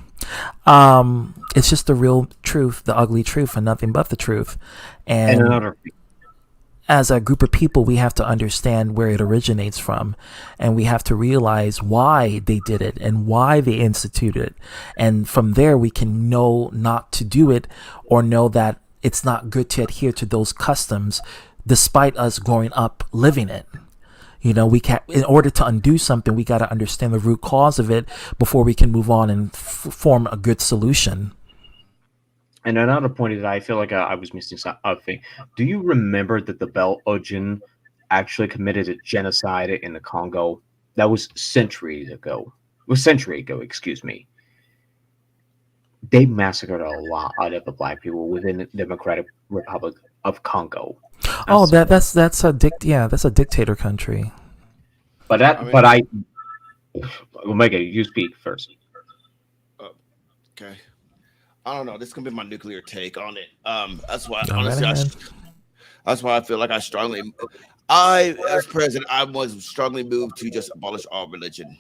It's just the real truth, the ugly truth, and nothing but the truth. And as a group of people, we have to understand where it originates from, and we have to realize why they did it and why they instituted it. And from there, we can know not to do it, or know that it's not good to adhere to those customs, despite us growing up living it. We can't, in order to undo something, we got to understand the root cause of it before we can move on and form a good solution. And another point is that I feel like I was missing something. Do you remember that the Belgian actually committed a genocide in the Congo? That was century ago, excuse me. They massacred a lot of the black people within the Democratic Republic of Congo. Oh, that's a dictator country. But Omega, you speak first. Okay. I don't know. This is gonna be my nuclear take on it. That's why honestly, that's why I feel like as president, I was strongly moved to just abolish all religion.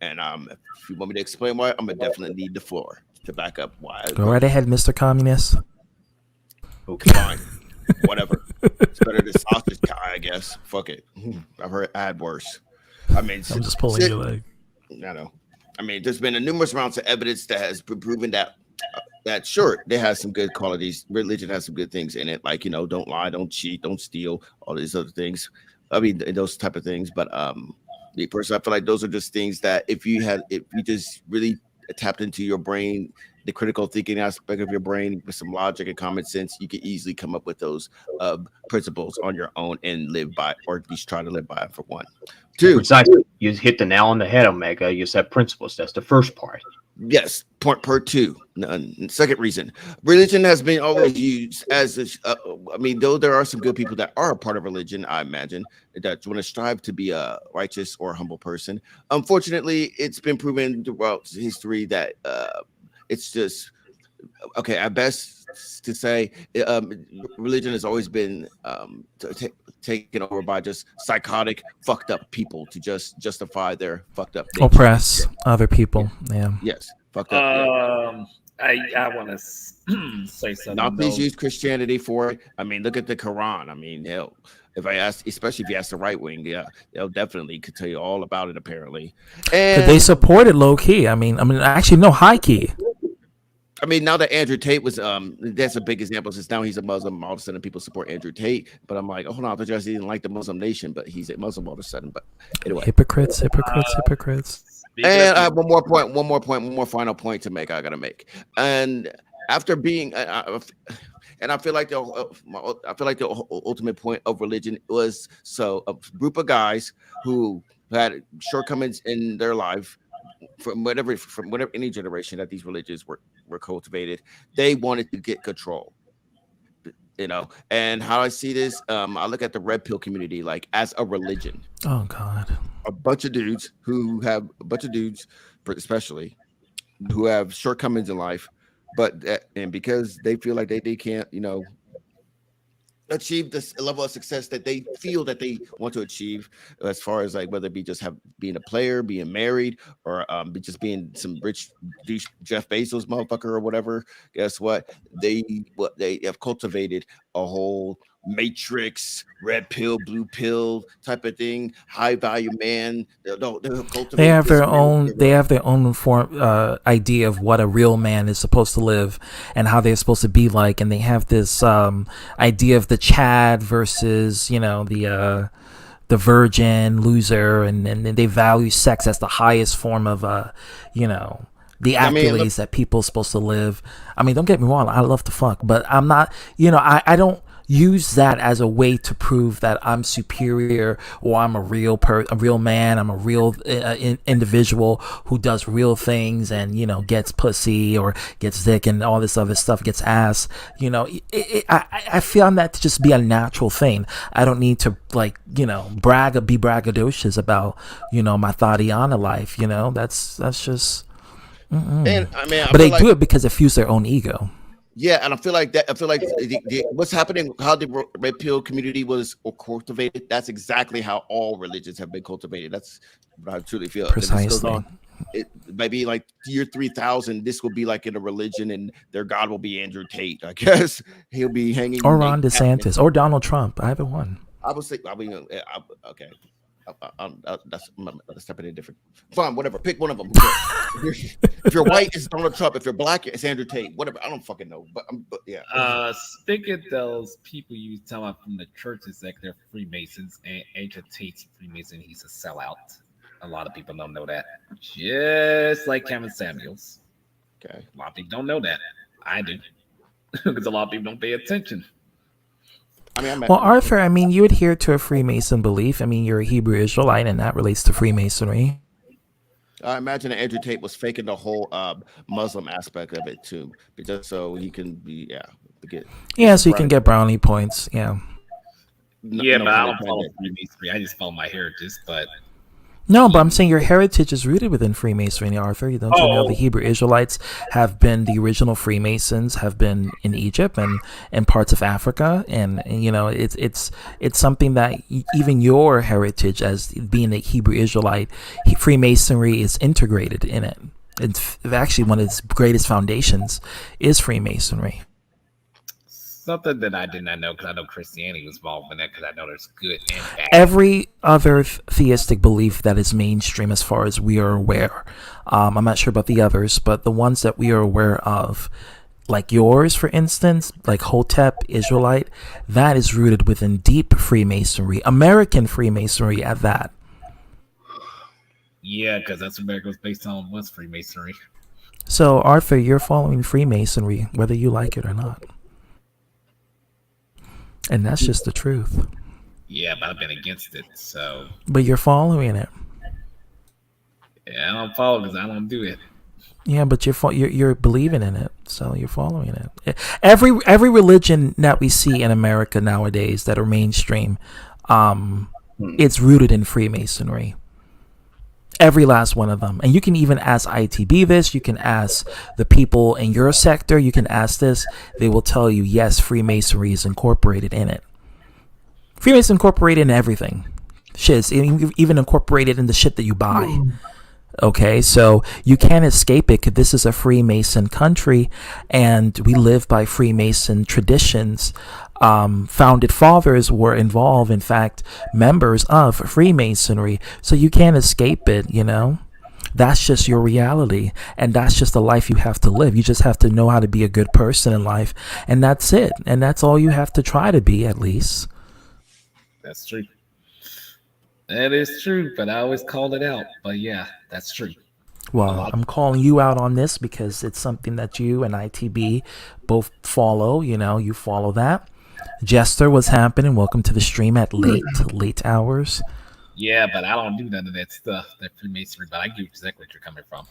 And if you want me to explain why, I'm gonna definitely need the floor to back up why. Go right ahead, Mr. Communist. Okay, fine. Whatever. It's better than sausage guy, I guess. Fuck it. I had worse. I'm just pulling your leg. I know. There's been numerous amounts of evidence that has been proven that sure, they have some good qualities. Religion has some good things in it, like don't lie, don't cheat, don't steal, all these other things. Those type of things. But me personally, I feel like those are just things that if you just really tapped into your brain, the critical thinking aspect of your brain with some logic and common sense, you can easily come up with those principles on your own and live by, or at least try to live by it, for one. Two, precisely. You hit the nail on the head, Omega. You said principles. That's the first part. Yes, point per two. Second reason, religion has been always used as I mean, though there are some good people that are a part of religion, I imagine, that want to strive to be a righteous or humble person. Unfortunately, it's been proven throughout history that it's just okay. At best, to say religion has always been taken over by just psychotic, fucked up people to just justify their fucked up nature. Oppress other people. Yeah. Yes, fucked up. Yeah. I want to say something. Not please though. use Christianity for it. I mean, look at the Quran. I mean, hell, if I ask, especially if you ask the right wing, yeah, they'll definitely could tell you all about it. Apparently, and They support it low key. I mean, actually, no, high key. I mean, now that Andrew Tate was, that's a big example. Since now he's a Muslim, all of a sudden people support Andrew Tate. But I'm like, oh, hold on, I thought you guys didn't like the Muslim nation, but he's a Muslim all of a sudden. But anyway, Hypocrites. And I have one more final point to make. I gotta make. And after being, and I feel like the ultimate point of religion was so a group of guys who had shortcomings in their life from whatever any generation that these religions were cultivated. They wanted to get control. And how I see this, I look at the red pill community like as a religion. Oh God. A bunch of dudes, especially who have shortcomings in life, and because they feel like they can't, achieve this level of success that they feel that they want to achieve, as far as like whether it be just being a player, being married, or just being some rich Jeff Bezos motherfucker or whatever. Guess what? They have cultivated a whole matrix, red pill, blue pill type of thing, high value man. They have their own form idea of what a real man is supposed to live and how they're supposed to be like, and they have this idea of the Chad versus the virgin loser, and they value sex as the highest form of the accolades that people are supposed to live. I mean, don't get me wrong, I love to fuck, but I'm not, I don't use that as a way to prove that I'm superior or I'm a real man. I'm a real individual who does real things and gets pussy or gets dick and all this other stuff, gets ass. I found that to just be a natural thing. I don't need to be braggadocious about my Tatiana life. That's just. And I mean, but they do it because it fuels their own ego. Yeah, and I feel like what's happening, how the red pill community was cultivated. That's exactly how all religions have been cultivated. That's what I truly feel. Precisely. It might be like year 3000. This will be like in a religion, and their god will be Andrew Tate. I guess he'll be hanging. Or Ron DeSantis, or Donald Trump. Either one. I would say. Okay. That's stepping in different. Fine, whatever. Pick one of them. If you're white, it's Donald Trump. If you're black, it's Andrew Tate. Whatever. I don't fucking know. But yeah. Think of those people you tell about from the churches that they're Freemasons, and Andrew Tate's Freemason. He's a sellout. A lot of people don't know that. Just like Kevin Samuels. Okay. A lot of people don't know that. I do. Because a lot of people don't pay attention. Well, Arthur, you adhere to a Freemason belief. You're a Hebrew Israelite, and that relates to Freemasonry. I imagine that Andrew Tate was faking the whole Muslim aspect of it too, just so he can be so you can get brownie points. Yeah. But I don't follow Freemasonry. I just follow my heritage. But no, but I'm saying your heritage is rooted within Freemasonry, Arthur. You know the Hebrew Israelites have been the original Freemasons, have been in Egypt and parts of Africa, and it's something that even your heritage as being a Hebrew Israelite, Freemasonry is integrated in it. It's actually one of its greatest foundations is Freemasonry. Something that I did not know, because I know Christianity was involved in that, because I know there's good and bad. Every other theistic belief that is mainstream as far as we are aware, I'm not sure about the others, but the ones that we are aware of, like yours, for instance, like Hotep, Israelite, that is rooted within deep Freemasonry, American Freemasonry at that. Yeah, because that's what America was based on, was Freemasonry. So, Arthur, you're following Freemasonry, whether you like it or not. And that's just the truth. Yeah, but I've been against it, so. But you're following it. Yeah, I don't follow because I don't do it. Yeah, but you're believing in it, so you're following it. Every religion that we see in America nowadays that are mainstream, it's rooted in Freemasonry. Every last one of them. And you can even ask ITB this. You can ask the people in your sector. You can ask this. They will tell you, yes, Freemasonry is incorporated in it. Freemasonry incorporated in everything. Shit, it's even incorporated in the shit that you buy. Okay, so you can't escape it because this is a Freemason country and we live by Freemason traditions. Founded fathers were involved, in fact, members of Freemasonry. So you can't escape it, you know? That's just your reality. And that's just the life you have to live. You just have to know how to be a good person in life. And that's it. And that's all you have to try to be, at least. That's true. That is true, but I always called it out. But yeah, that's true. Well, I'm calling you out on this because it's something that you and ITB both follow. You know, you follow that. Jester, what's happening? Welcome to the stream at late hours. Yeah, but I don't do none of that stuff, that Freemasonry, but I get exactly what you're coming from.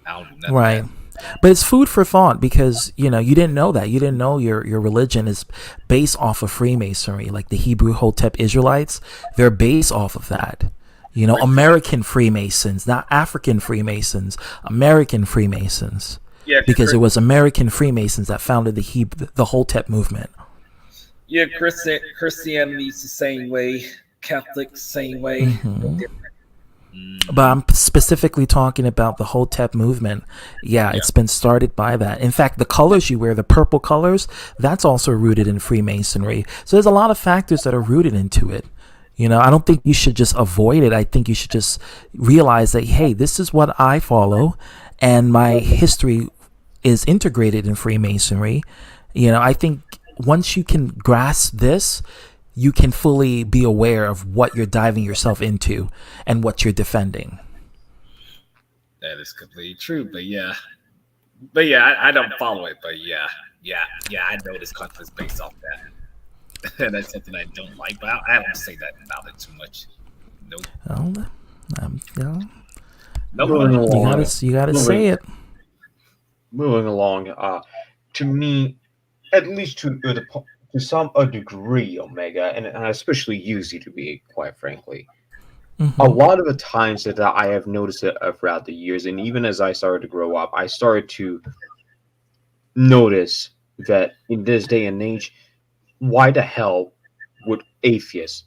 I don't do none Right. of that. But it's food for thought because, you know, you didn't know that. You didn't know your religion is based off of Freemasonry. Like the Hebrew Hotep Israelites, they're based off of that. You know, American Freemasons, not African Freemasons, American Freemasons. Yeah, because it was American Freemasons that founded the Hotep movement. Yeah, Christianity's the same way. Catholic, same way. Mm-hmm. But I'm specifically talking about the Hotep movement. Yeah, it's been started by that. In fact, the colors you wear, the purple colors, that's also rooted in Freemasonry. So there's a lot of factors that are rooted into it. You know, I don't think you should just avoid it. I think you should just realize that, hey, this is what I follow, and my history is integrated in Freemasonry. You know, I think once you can grasp this, you can fully be aware of what you're diving yourself into and what you're defending. That is completely true, but yeah, I don't follow it, but yeah, I know this country is based off that, and that's something I don't like. But I don't say that about it too much. Nope. Well, No, you gotta say it. Moving along, to me, at least to some degree, Omega, and especially you, Z2B, quite frankly, a lot of the times that I have noticed it throughout the years, and even as I started to grow up, I started to notice that in this day and age, why the hell would atheists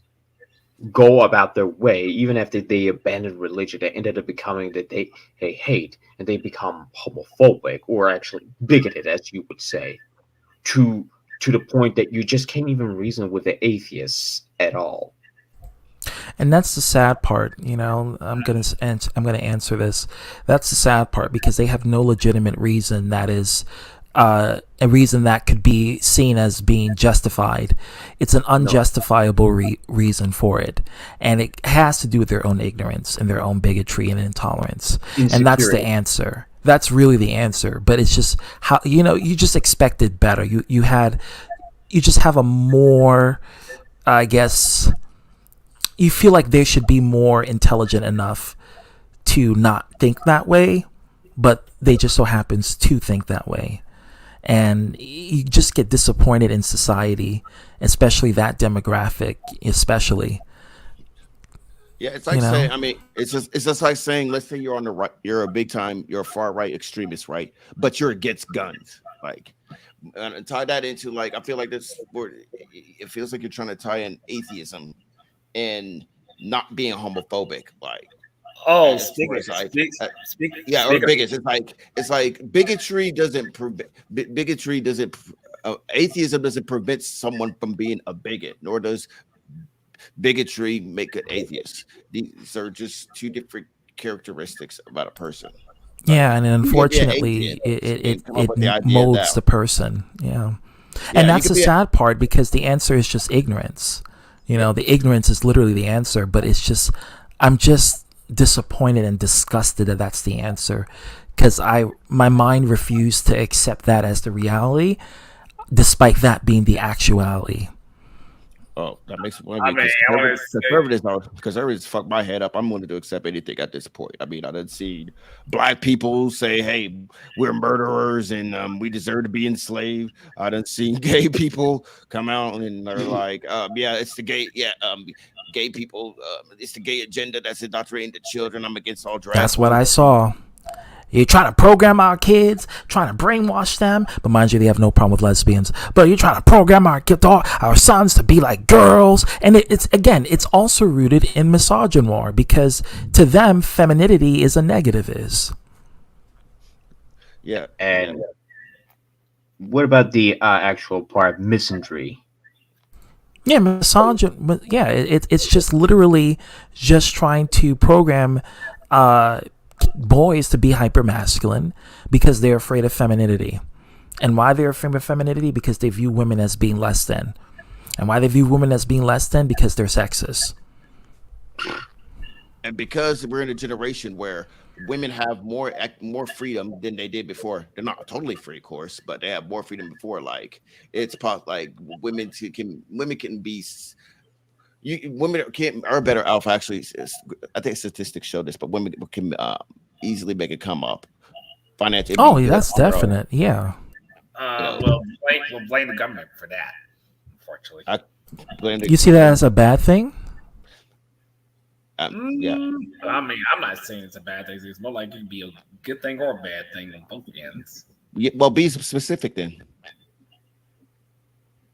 go about their way, even after they abandon religion, that ended up becoming that they hate and they become homophobic or actually bigoted, as you would say, to the point that you just can't even reason with the atheists at all. And that's the sad part, you know. I'm gonna answer this. That's the sad part because they have no legitimate reason that is a reason that could be seen as being justified. It's an unjustifiable reason for it, and it has to do with their own ignorance and their own bigotry and intolerance. And that's the answer. That's really the answer. But it's just how, you know, you just expected better. You just have a more, I guess, you feel like they should be more intelligent enough to not think that way, but they just so happens to think that way. And you just get disappointed in society, especially that demographic, especially. Yeah, it's like saying, I mean, it's just like saying, let's say you're on the right, you're a far right extremist, right? But you're against guns, like, and tie that into, like, I feel like this, it feels like you're trying to tie in atheism and not being homophobic, like. Oh, bigots. It's like bigotry doesn't atheism doesn't prevent someone from being a bigot, nor does bigotry make an atheist. These are just two different characteristics about a person. Yeah, and unfortunately, it molds the person. Yeah, and that's the sad part because the answer is just ignorance. You know, the ignorance is literally the answer, but it's just, I'm just disappointed and disgusted that that's the answer because my mind refused to accept that as the reality, despite that being the actuality. Oh, that makes one I of me mean, I wanna say- conservatives fuck my head up. I'm willing to accept anything at this point. I mean, I done seen black people say, "Hey, we're murderers and we deserve to be enslaved." I done seen gay people come out and they're like, "Yeah, it's the gay people. It's the gay agenda that's indoctrinating the children. I'm against all drag." That's what I saw. You're trying to program our kids, trying to brainwash them. But mind you, they have no problem with lesbians. But you're trying to program our sons to be like girls. And it's also rooted in misogyny because to them, femininity is a negative is. Yeah. And what about the actual part, misandry? Yeah, misogyny. Yeah, it's just literally just trying to program boys to be hypermasculine because they're afraid of femininity. And why they're afraid of femininity? Because they view women as being less than. And why they view women as being less than? Because they're sexist. And because we're in a generation where women have more freedom than they did before. They're not totally free, of course, but they have more freedom before. Like like women can be. Women are better alpha. Actually, I think statistics show this, but women can easily make it come up financially. Oh, that's definite. Yeah. We'll blame the government for that. Unfortunately, You see that as a bad thing? Yeah. I mean, I'm not saying it's a bad thing. It's more like it can be a good thing or a bad thing on both ends. Yeah, well, be specific then.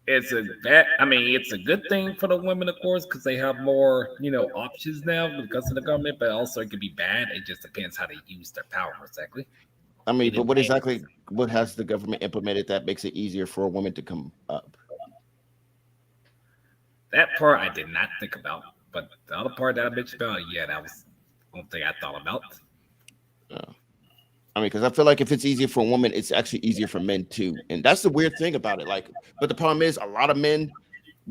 It's a good thing for the women, of course, because they have more, options now because of the government. But also, it could be bad. It just depends how they use their power exactly. I mean, but what has the government implemented that makes it easier for a woman to come up? That part I did not think about, but the other part that I mentioned about, yeah, that was one thing I thought about. I mean, because I feel like if it's easier for a woman, it's actually easier for men too, and that's the weird thing about it. Like, but the problem is, a lot of men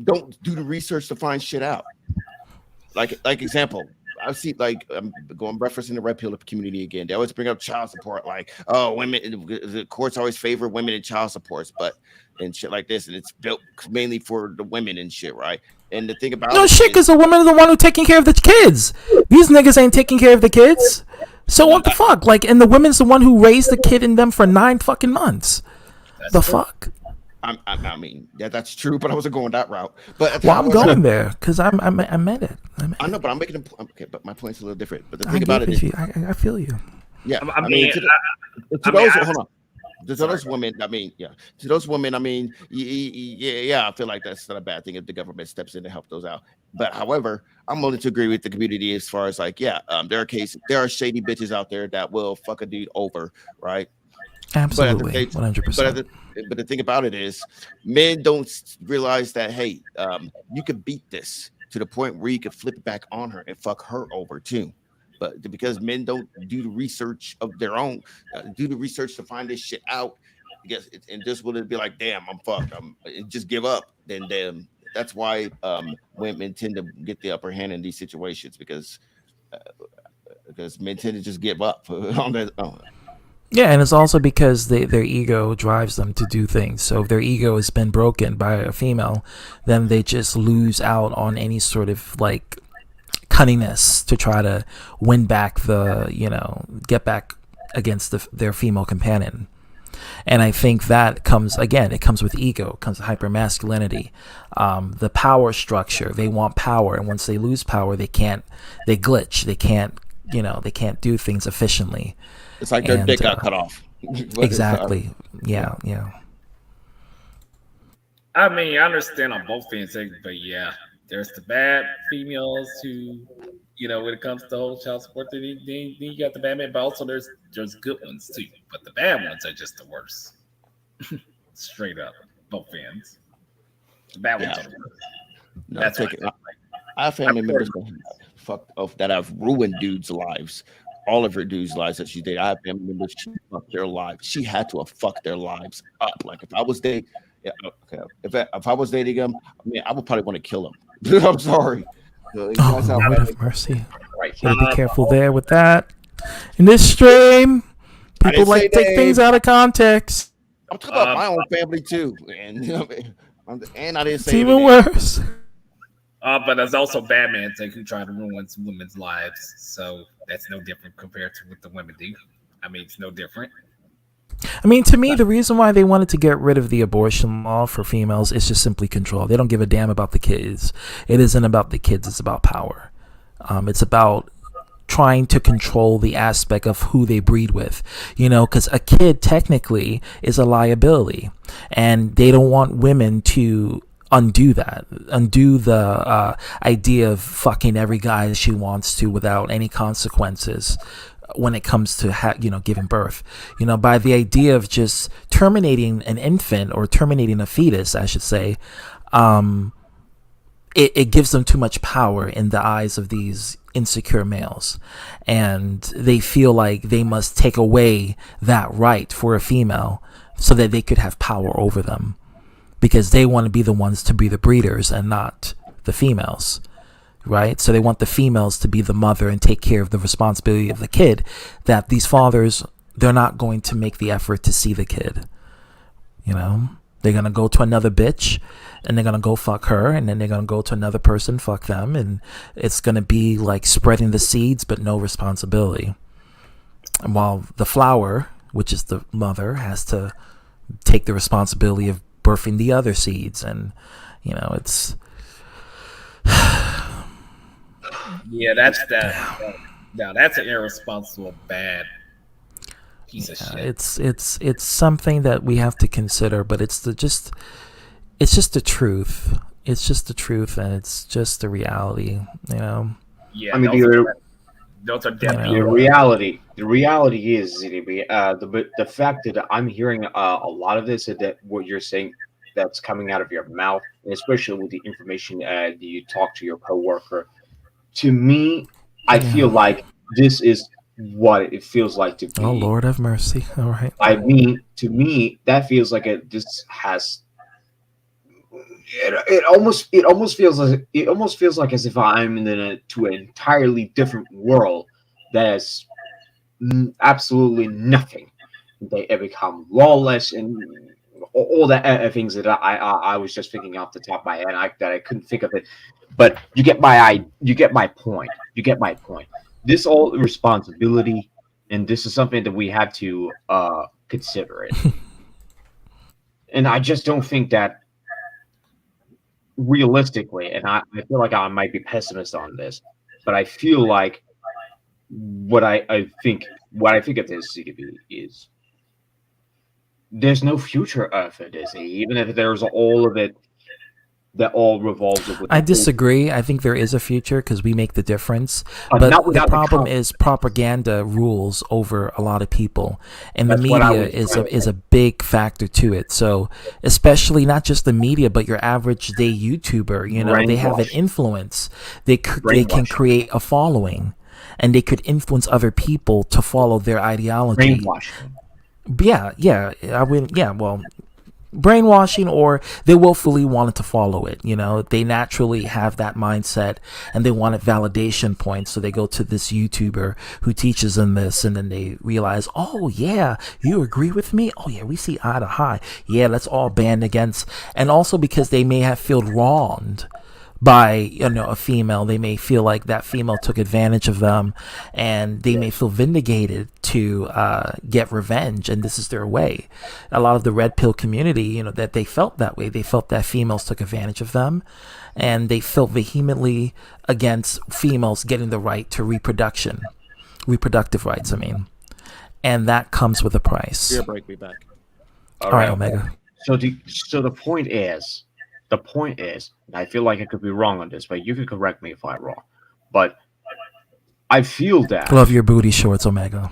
don't do the research to find shit out. Like example, I see I'm referencing the red pill community again. They always bring up child support, like, oh, women. The courts always favor women in child supports, and shit like this, and it's built mainly for the women and shit, right? And the thing about because the women are the one who taking care of the kids. These niggas ain't taking care of the kids. So what the fuck? Like, and the woman's the one who raised the kid in them for 9 fucking months. The fuck? I mean, yeah, that's true, but I wasn't going that route. But I'm going there because I meant it. I know, but I'm making okay. But my point's a little different. But the thing about it is, I feel you. Yeah, I mean, hold on. To those women, I mean, yeah, I feel like that's not a bad thing if the government steps in to help those out. But however, I'm willing to agree with the community as far as like, there are shady bitches out there that will fuck a dude over, right? Absolutely, 100%. But the thing about it is, men don't realize that, hey, you could beat this to the point where you could flip it back on her and fuck her over too. But because men don't do the research of their own, do the research to find this shit out, and just will it be like, damn, I'm fucked, and just give up. Then that's why women tend to get the upper hand in these situations because men tend to just give up on that. Yeah, and it's also because their ego drives them to do things. So if their ego has been broken by a female, then they just lose out on any sort of like cunningness to try to win back get back against their female companion. And I think that comes with ego, comes with hypermasculinity, the power structure. They want power, and once they lose power, they glitch. They can't do things efficiently. It's like their dick got cut off. Exactly. Yeah. I mean, I understand on both ends, but yeah, there's the bad females who, when it comes to the whole child support thing, then you got the bad men, but also there's good ones too. But the bad ones are just the worst. Straight up, both ends. The bad ones are the worst. No, that's what I have family members fucked off that have ruined dudes' lives. All of her dudes' lives that she dated. I have family members, she fucked their lives. She had to have fucked their lives up. Like if I was dating, if I was dating him, I mean, I would probably want to kill him. I'm sorry. Lord have mercy. Gotta be careful there with that. In this stream, people like to take things out of context. I'm talking about my own family too, and I didn't say it's even worse. But there's also Batman thing who tried to ruin some women's lives. So that's no different compared to what the women do. I mean, it's no different. I mean, to me, the reason why they wanted to get rid of the abortion law for females is just simply control. They don't give a damn about the kids. It isn't about the kids. It's about power. It's about trying to control the aspect of who they breed with, because a kid technically is a liability, and they don't want women to undo the idea of fucking every guy she wants to without any consequences when it comes to giving birth, by the idea of just terminating an infant or terminating a fetus, I should say. It gives them too much power in the eyes of these insecure males, and they feel like they must take away that right for a female so that they could have power over them, because they want to be the ones to be the breeders and not the females, right? So they want the females to be the mother and take care of the responsibility of the kid, that these fathers, they're not going to make the effort to see the kid. They're going to go to another bitch, and they're going to go fuck her, and then they're going to go to another person, fuck them, and it's going to be like spreading the seeds but no responsibility. And while the flower, which is the mother, has to take the responsibility of birthing the other seeds, and it's that's that. Now that's an irresponsible, bad piece of shit. It's something that we have to consider, but it's just the truth. It's just the truth, and it's just the reality. Yeah, I mean, those are definitely the reality is the fact that I'm hearing a lot of this, that what you're saying that's coming out of your mouth, and especially with the information that you talk to your coworker. To me, I feel like this is what it feels like to be. Oh, Lord have mercy! All right. I mean, to me, that feels like this has. It almost feels like as if I'm to an entirely different world that has absolutely nothing. They become lawless and all that things that I was just thinking off the top of my head. That I couldn't think of it, but you get my point. You get my point. This all responsibility, and this is something that we have to consider it. And I just don't think that realistically, and I feel like I might be pessimist on this, but I feel like what I think of this CDB is there's no future for this, even if there's all of it that all revolves with. I disagree. I think there is a future because we make the difference. But the problem is propaganda rules over a lot of people, and the media is a big factor to it. So especially not just the media, but your average day YouTuber, they have an influence. They can create a following, and they could influence other people to follow their ideology. Brainwashing. Yeah, I would. Yeah, well. Brainwashing, or they willfully wanted to follow it. They naturally have that mindset, and they wanted validation points, so they go to this YouTuber who teaches them this, and then they realize, oh yeah, you agree with me? Oh yeah, we see eye to eye. Yeah, let's all band against. And also because they may have felt wronged by a female, they may feel like that female took advantage of them, and they may feel vindicated to get revenge, and this is their way. A lot of the red pill community, that they felt that way. They felt that females took advantage of them, and they felt vehemently against females getting the right to reproductive rights. I mean, and that comes with a price. Beer break, be back. All right, Omega. So the point is, and I feel like I could be wrong on this, but you can correct me if I'm wrong. But I feel that. Love your booty shorts, Omega.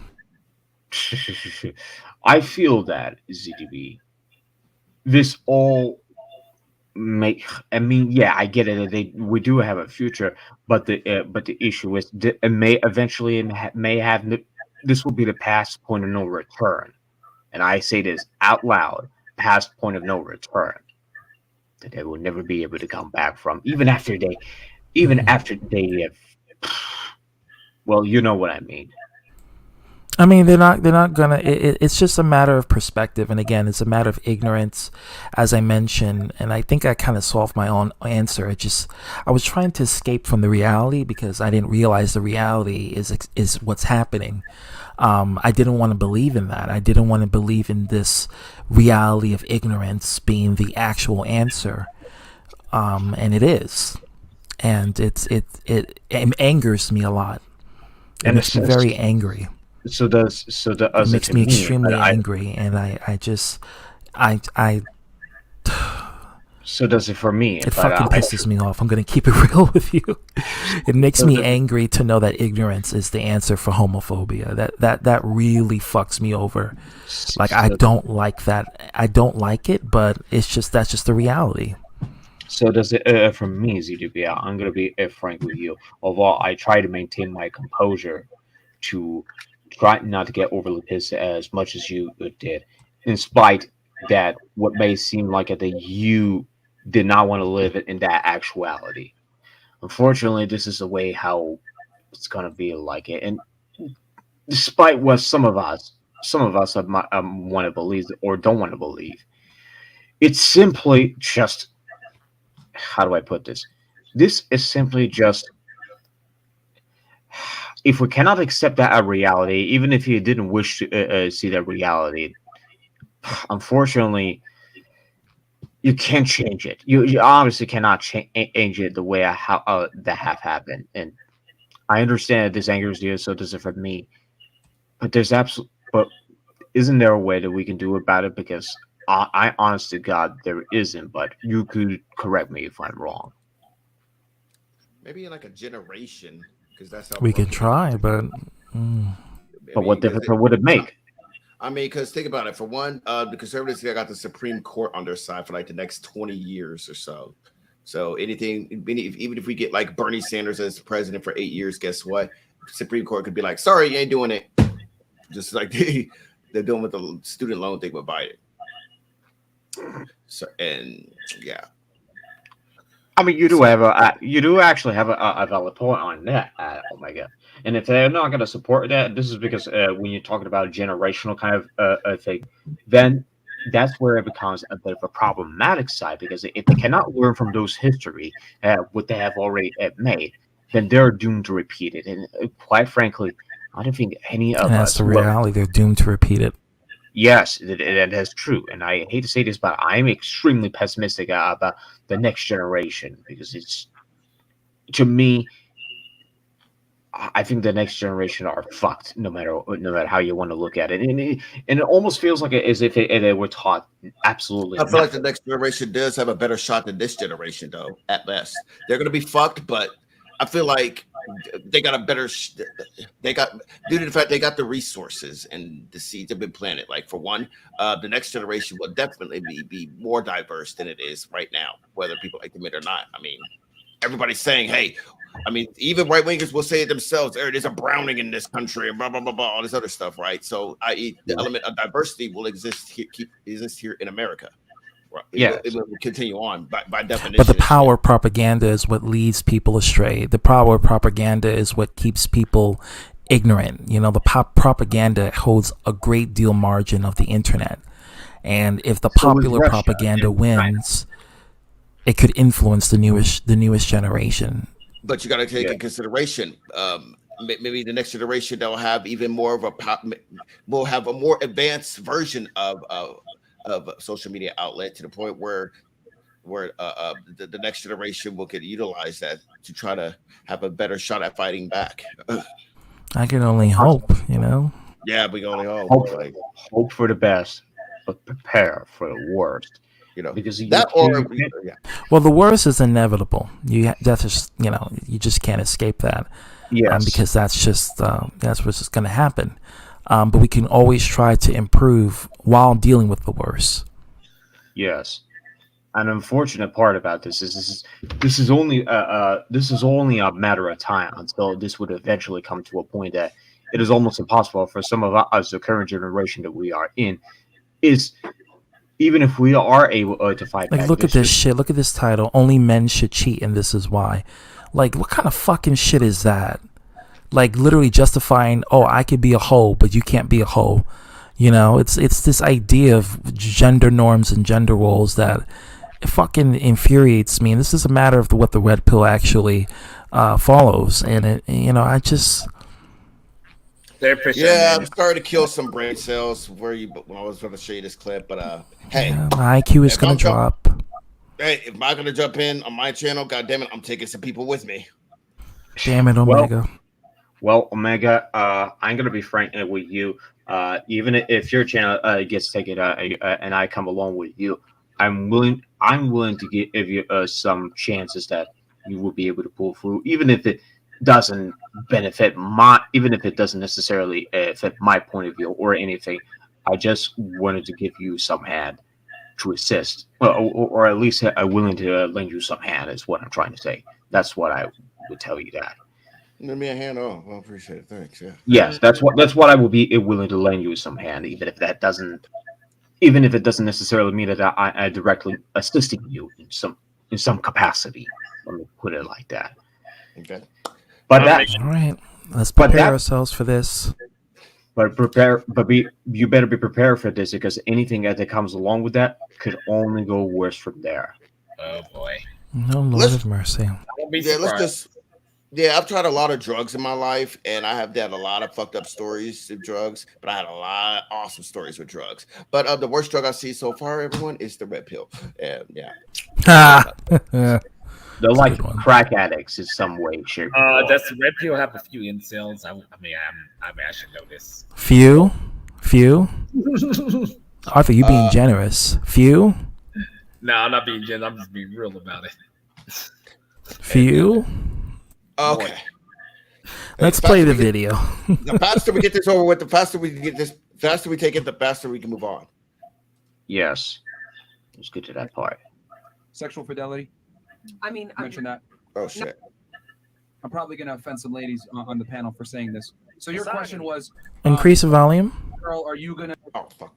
I feel that ZDB. This all I get it. We do have a future, but the issue is it may eventually this will be the past point of no return, and I say this out loud: past point of no return. That they will never be able to come back from, even after they have. Well, you know what I mean. I mean, they're not gonna. It's just a matter of perspective, and again, it's a matter of ignorance, as I mentioned. And I think I kind of solved my own answer. I was trying to escape from the reality because I didn't realize the reality is what's happening. I didn't want to believe in that. I didn't want to believe in this reality of ignorance being the actual answer, and it is, and it angers me a lot. It And makes me very angry. It Makes me extremely angry, and I So does it for me. it fucking pisses me off. I'm gonna keep it real with you. It makes me angry to know that ignorance is the answer for homophobia. That really fucks me over. Like, I don't like that. I don't like it, but that's just the reality. So does it for me, ZDB? I'm gonna be frank with you. Although I try to maintain my composure to try not to get overly pissed as much as you did, in spite that what may seem like that you did not want to live it in that actuality. Unfortunately, this is the way how it's gonna be like it, and despite what some of us want to believe or don't want to believe, it's simply just, how do I put this? This is simply just, if we cannot accept that a reality, even if you didn't wish to see that reality, unfortunately, you can't change it. You obviously cannot change it the way how that have happened. And I understand that this angers you, so does it for me. But but isn't there a way that we can do about it? Because I honest to God, there isn't. But you could correct me if I'm wrong. Maybe in like a generation, because that's how We can try, but But what difference would it make? I mean, because think about it. For one, the conservatives got the Supreme Court on their side for like the next 20 years or so. So anything, even if we get like Bernie Sanders as president for 8 years, guess what? Supreme Court could be like, sorry, you ain't doing it. Just like they're doing with the student loan thing with Biden. So, and yeah. I mean, you do actually have a valid point on that. Oh my God! And if they're not going to support that, this is because when you're talking about generational kind of thing, then that's where it becomes a bit of a problematic side. Because if they cannot learn from those history, what they have already made, then they're doomed to repeat it. And quite frankly, I don't think any of and that's us. the reality. They're doomed to repeat it. Yes, that is true, and I hate to say this, but I'm extremely pessimistic about the next generation because it's, to me, I think the next generation are fucked no matter how you want to look at it, and it almost feels like as if they were taught absolutely. I feel like the next generation does have a better shot than this generation, though. At best, they're going to be fucked, but I feel like they got a better. They got, due to the fact they got the resources and the seeds have been planted. Like for one, the next generation will definitely be more diverse than it is right now, whether people like to admit or not. I mean, everybody's saying, "Hey," I mean, even right wingers will say it themselves. There's a Browning in this country, and blah blah blah blah, all this other stuff, right? So, i.e., the element of diversity will exist here in America. Right? It will continue on by definition. But the power of propaganda is what leads people astray. The power of propaganda is what keeps people ignorant. You know, the propaganda holds a great deal margin of the internet. And if the popular propaganda wins, it could influence the newest generation. But you got to take in consideration, maybe the next generation that will have even more of will have a more advanced version of social media outlet to the point where the next generation will get utilize that to try to have a better shot at fighting back. I can only hope, you know. Yeah, we can only hope. Hope for the best, but prepare for the worst. You know, because well, the worst is inevitable. That's just, you know, you just can't escape that. Yes. Because that's what's just going to happen. But we can always try to improve while dealing with the worst. Yes. An unfortunate part about this is this is only a matter of time until this would eventually come to a point that it is almost impossible for some of us, the current generation that we are in, is even if we are able to fight like back. Look at this shit. Look at this title. Only men should cheat, and this is why. Like, what kind of fucking shit is that? like literally justifying, oh, I could be a hoe, but you can't be a hoe. You know, it's this idea of gender norms and gender roles that it fucking infuriates me. And this is a matter of what the red pill actually follows. And it, you know, I just. Yeah, I'm starting to kill some brain cells. When I was going to show you this clip, but hey, Yeah, my IQ is gonna drop. Hey, if I'm gonna jump in on my channel, God damn it, I'm taking some people with me. Damn it, Omega. Well, Omega, I'm gonna be frank with you. Even if your channel gets taken, and I come along with you, I'm willing to give you some chances that you will be able to pull through, even if it doesn't benefit even if it doesn't necessarily fit my point of view or anything. I just wanted to give you some hand to assist, or at least I'm willing to lend you some hand. Is what I'm trying to say. That's what I would tell you that. Lend me a hand. Oh, well, appreciate it. Thanks. Yeah. Yes, that's what I will be willing to lend you some hand, even if it doesn't necessarily mean that I directly assisting you in some capacity. Let me put it like that. Okay. But that All right, let's prepare ourselves for this. But you better be prepared for this, because anything that comes along with that could only go worse from there. Oh boy. No, Lord of mercy. I've tried a lot of drugs in my life, and I have had a lot of fucked up stories of drugs, but I had a lot of awesome stories with drugs. But the worst drug I see so far, everyone, is the red pill. And They're like crack addicts in some way, shape. Does the red pill have a few incels? I mean, I should know this. Few. Arthur, you being generous. Few. No, I'm not being generous. I'm just being real about it. Few. Okay. Let's play the video. The faster we get this over with, the faster we can get this, faster we take it, the faster we can move on. Yes. Let's get to that part. Sexual fidelity. I mean, mention that. Oh shit. I'm probably going to offend some ladies on the panel for saying this. So your question was, Increase the volume. girl, are you gonna? Oh fuck.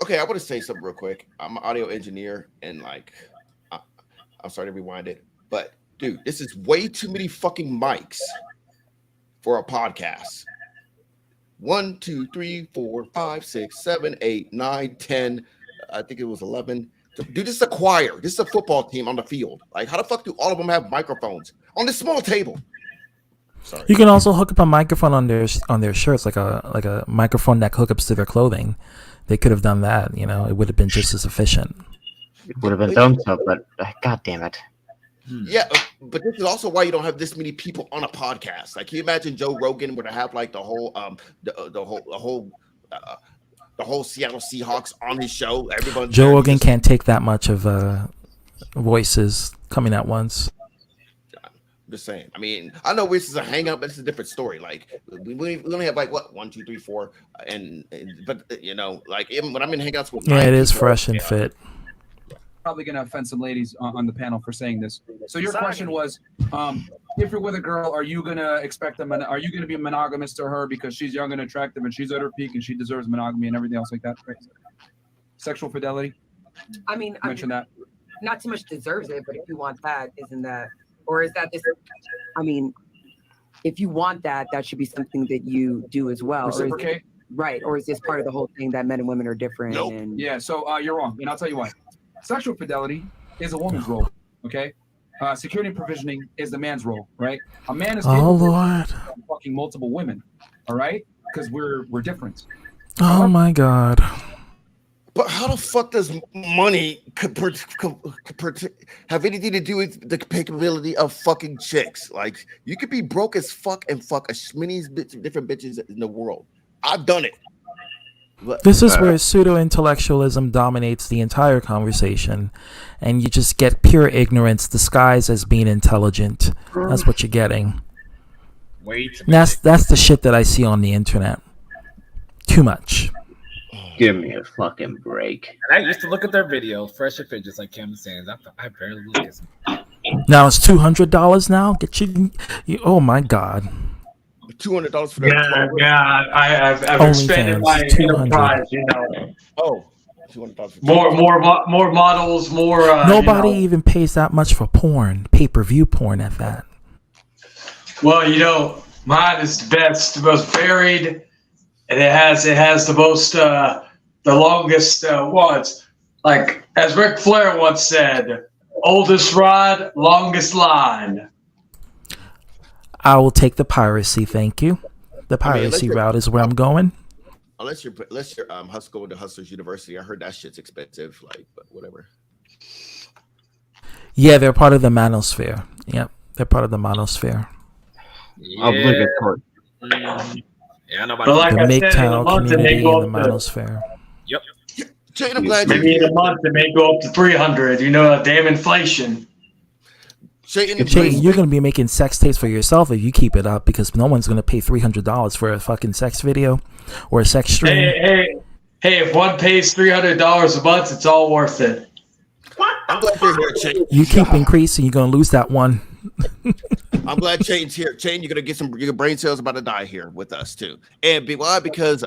Okay, I want to say something real quick. I'm an audio engineer, and I'm sorry to rewind it, but dude, this is way too many fucking mics for a podcast. 1, 2, 3, 4, 5, 6, 7, 8, 9, 10. I think it was 11. Dude, this is a choir. This is a football team on the field. Like, how the fuck do all of them have microphones on this small table? Sorry. You can also hook up a microphone on their shirts, like a microphone that hookups to their clothing. They could have done that. You know, it would have been just as efficient. It would have been done so, but god damn it. Yeah, but this is also why you don't have this many people on a podcast. Like, can you imagine Joe Rogan would have like the whole Seattle Seahawks on his show? Everybody. Joe Rogan can't take that much of voices coming at once. I'm just saying. I mean, I know this is a hangout, but it's a different story. Like, we only have like what 1, 2, 3, 4, but you know, like even when I'm in hangouts with Yeah, it is fresh and fit. Probably going to offend some ladies on the panel for saying this. So your question was, if you're with a girl, are you going to expect them? Are you going to be monogamous to her because she's young and attractive and she's at her peak and she deserves monogamy and everything else like that? Right? Sexual fidelity. I mean, mention that. Not too much deserves it, but if you want that, isn't that, or is that this? I mean, if you want that, that should be something that you do as well. Reciprocate. Right, or is this part of the whole thing that men and women are different? Nope. And Yeah, so you're wrong, and I'll tell you why. Sexual fidelity is a woman's role, okay? Security and provisioning is the man's role, right? A man is capable Lord. of fucking multiple women, all right? Because we're different. Oh my God. But how the fuck does money have anything to do with the capability of fucking chicks? Like, you could be broke as fuck and fuck as many different bitches in the world. I've done it. This is where pseudo-intellectualism dominates the entire conversation, and you just get pure ignorance disguised as being intelligent. That's what you're getting. That's the shit that I see on the internet. Too much. Give me a fucking break. And I used to look at their videos, fresh and fit, just like Cam was saying. I barely look at them. Now it's $200 now. Get you. Oh my God. $200 for that. Yeah. I've expanded my enterprise. You know. Oh. $200. More models. More. Nobody even pays that much for porn. Pay-per-view porn at that. Well, you know, mine is the best, the most varied, and it has the most the longest ones. Like as Ric Flair once said, "Oldest rod, longest line." I will take the piracy, thank you. The I mean, unless piracy you're- route is where I'm going. Unless you're going to Hustlers University, I heard that shit's expensive. Like, but whatever. Yeah, they're part of the manosphere. Yep, they're part of the manosphere. Obligatory. Yeah, I know about But like The I said, in a MGTOW month it may community go and the up to. manosphere. Yep. Jane, I'm glad Maybe you're in a month it may go up to 300. You know, damn inflation. Jay, you're going to be making sex tapes for yourself if you keep it up, because no one's going to pay $300 for a fucking sex video or a sex stream. Hey! If one pays $300 a month, it's all worth it. I'm glad you're here, Shane. You keep increasing, you're going to lose that one. I'm glad Shane's here. Shane, you're gonna get your brain cells about to die here with us too. And why? Because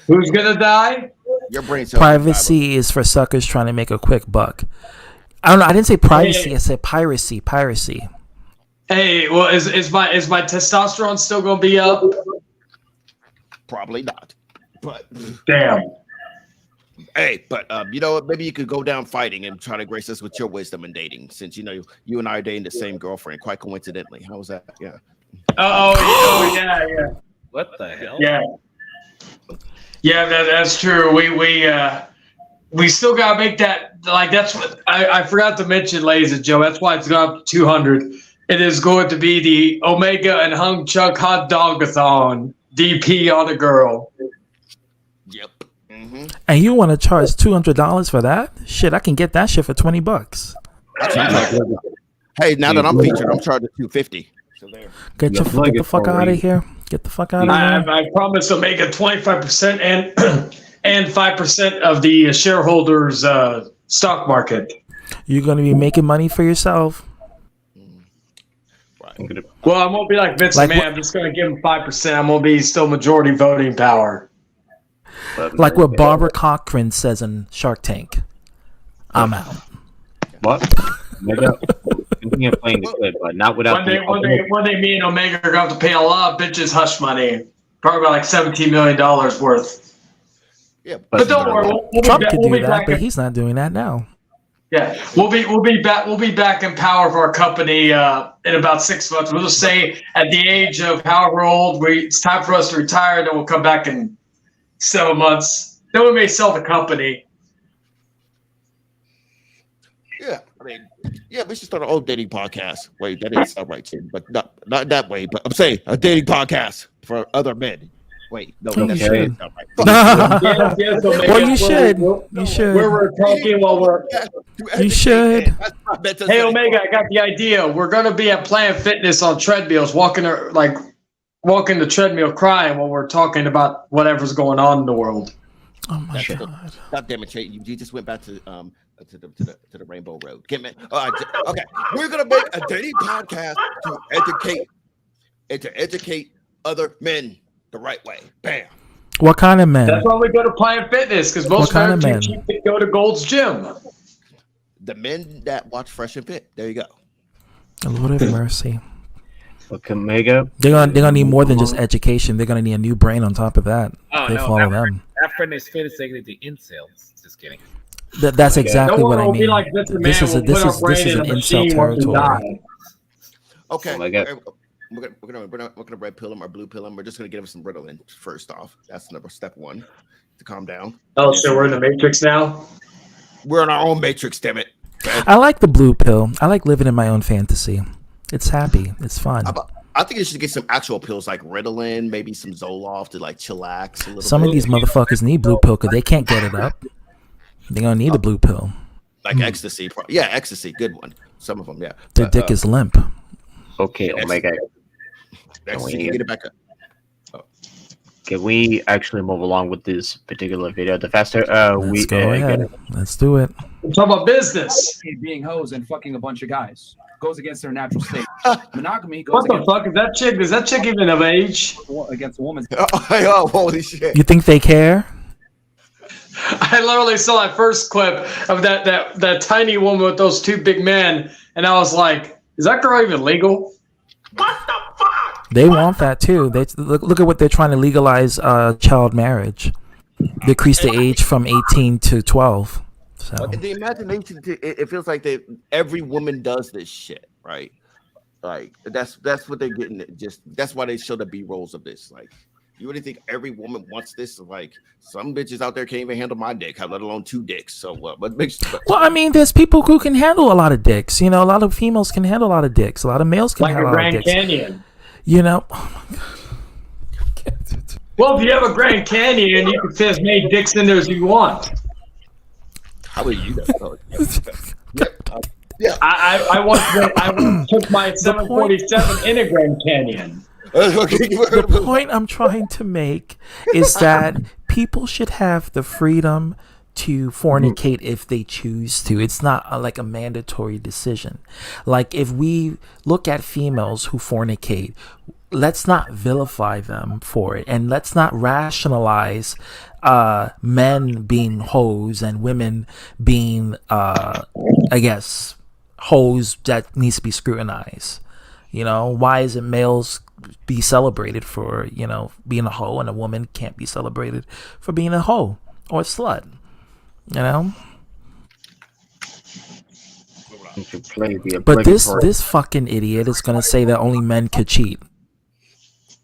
who's gonna die? Your brain cells. Privacy is for suckers trying to make a quick buck. I don't know. I didn't say privacy. I said piracy. Piracy. Hey, well, is my testosterone still gonna be up? Probably not. But damn. Hey, but you know what? Maybe you could go down fighting and try to grace us with your wisdom in dating, since you know you and I are dating the same girlfriend. Quite coincidentally, how was that? Yeah. Oh yeah. What the hell? Yeah, that's true. We still gotta make that, like, that's what I forgot to mention, ladies and gentlemen. That's why it's gone up to 200. It is going to be the Omega and Hung Chunk Hot Dogathon DP on a girl. And you want to charge $200 for that? Shit, I can get that shit for $20. Hey, now that I'm featured, I'm charging $250. So there. Get the fuck out of here. Get the fuck out of here. I promise to make a 25% and 5% of the shareholders' stock market. You're going to be making money for yourself. Well, I won't be like Vince McMahon. I'm just going to give him 5%. I'm going to be still majority voting power. Like what Barbara Cochran says in Shark Tank. I'm out. What? Omega, thinking of playing the clip, but not without. One day, me and Omega are going to have to pay a lot of bitches hush money, probably about like $17 million worth. Yeah, but don't worry, we'll Trump be could we'll do be that, back. but he's not doing that now. Yeah, we'll be back in power of our company in about 6 months. We'll just say at the age of however old it's time for us to retire. Then we'll come back in 7 months. Then we may sell the company. Yeah, I mean, yeah, we should start our own dating podcast. Wait, that didn't sound right, Tim, but not that way. But I'm saying a dating podcast for other men. Wait, no, You that should. didn't sound right. Well, you should. You should. We're talking while we're. You should. Hey, Omega, I got the idea. We're going to be at Planet Fitness on treadmills, walking the treadmill crying while we're talking about whatever's going on in the world. Oh my God. God damn it, Jay, you just went back to the Rainbow Road. Get me? Okay, we're gonna make a dating podcast to educate other men the right way. Bam. What kind of men? That's why we go to Planet Fitness, because most What kind of Americans men? go to Gold's Gym. The men that watch Fresh and Fit. There you go. Lord have mercy. Look, Omega. They're gonna need more than just education. They're gonna need a new brain on top of that. Oh, They no, follow that them. fitness fit is taking the incels. Just kidding. That's exactly No what one I will be mean. like Vince This McMahon is will put our this brain is in an a machine incel once we territory. die. Okay. Oh We're gonna red pill him or blue pill him. We're just gonna give him some Ritalin first off. That's step one to calm down. Oh, so we're in the Matrix now? We're in our own Matrix, damn it. I like the blue pill. I like living in my own fantasy. It's happy. It's fun. I think you should get some actual pills like Ritalin, maybe some Zoloft to like chillax a little Some bit. of these motherfuckers need blue pill because they can't get it up. They're gonna need a blue pill. Like ecstasy. Yeah, ecstasy, good one. Some of them, yeah. Their dick is limp. Okay, Omega. Ecstasy can get it back up. Can we actually move along with this particular video? The faster Let's go ahead. Let's do it. We're talking about business. Being hoes and fucking a bunch of guys goes against their natural state. Monogamy goes What the against fuck is that chick even of age? against a woman's. Oh, holy shit! You think they care? I literally saw that first clip of that tiny woman with those two big men, and I was like, "Is that girl even legal?" What the fuck? They want that too. They look at what they're trying to legalize child marriage. Decrease the age from 18 to 12. So The imagination, it feels like every woman does this shit, right? Like that's what they're getting. That's why they show the B rolls of this. Like, you really think every woman wants this? Like, some bitches out there can't even handle my dick, let alone 2 dicks. So what? What makes? well, I mean, there's people who can handle a lot of dicks. You know, a lot of females can handle a lot of dicks. A lot of males can Like handle a a lot of Grand dicks. Canyon. You know. Well, if you have a Grand Canyon, you can fit as many dicks in there as you want. How about you? Yeah, I once took my 747 in a Grand Canyon. The point I'm trying to make is that people should have the freedom to fornicate if they choose to. It's not like a mandatory decision. Like, if we look at females who fornicate, let's not vilify them for it, and let's not rationalize men being hoes and women being I guess hoes that needs to be scrutinized. You know, why is it males be celebrated for, you know, being a hoe, and a woman can't be celebrated for being a hoe or a slut? You know. But this fucking idiot is gonna say that only men could cheat.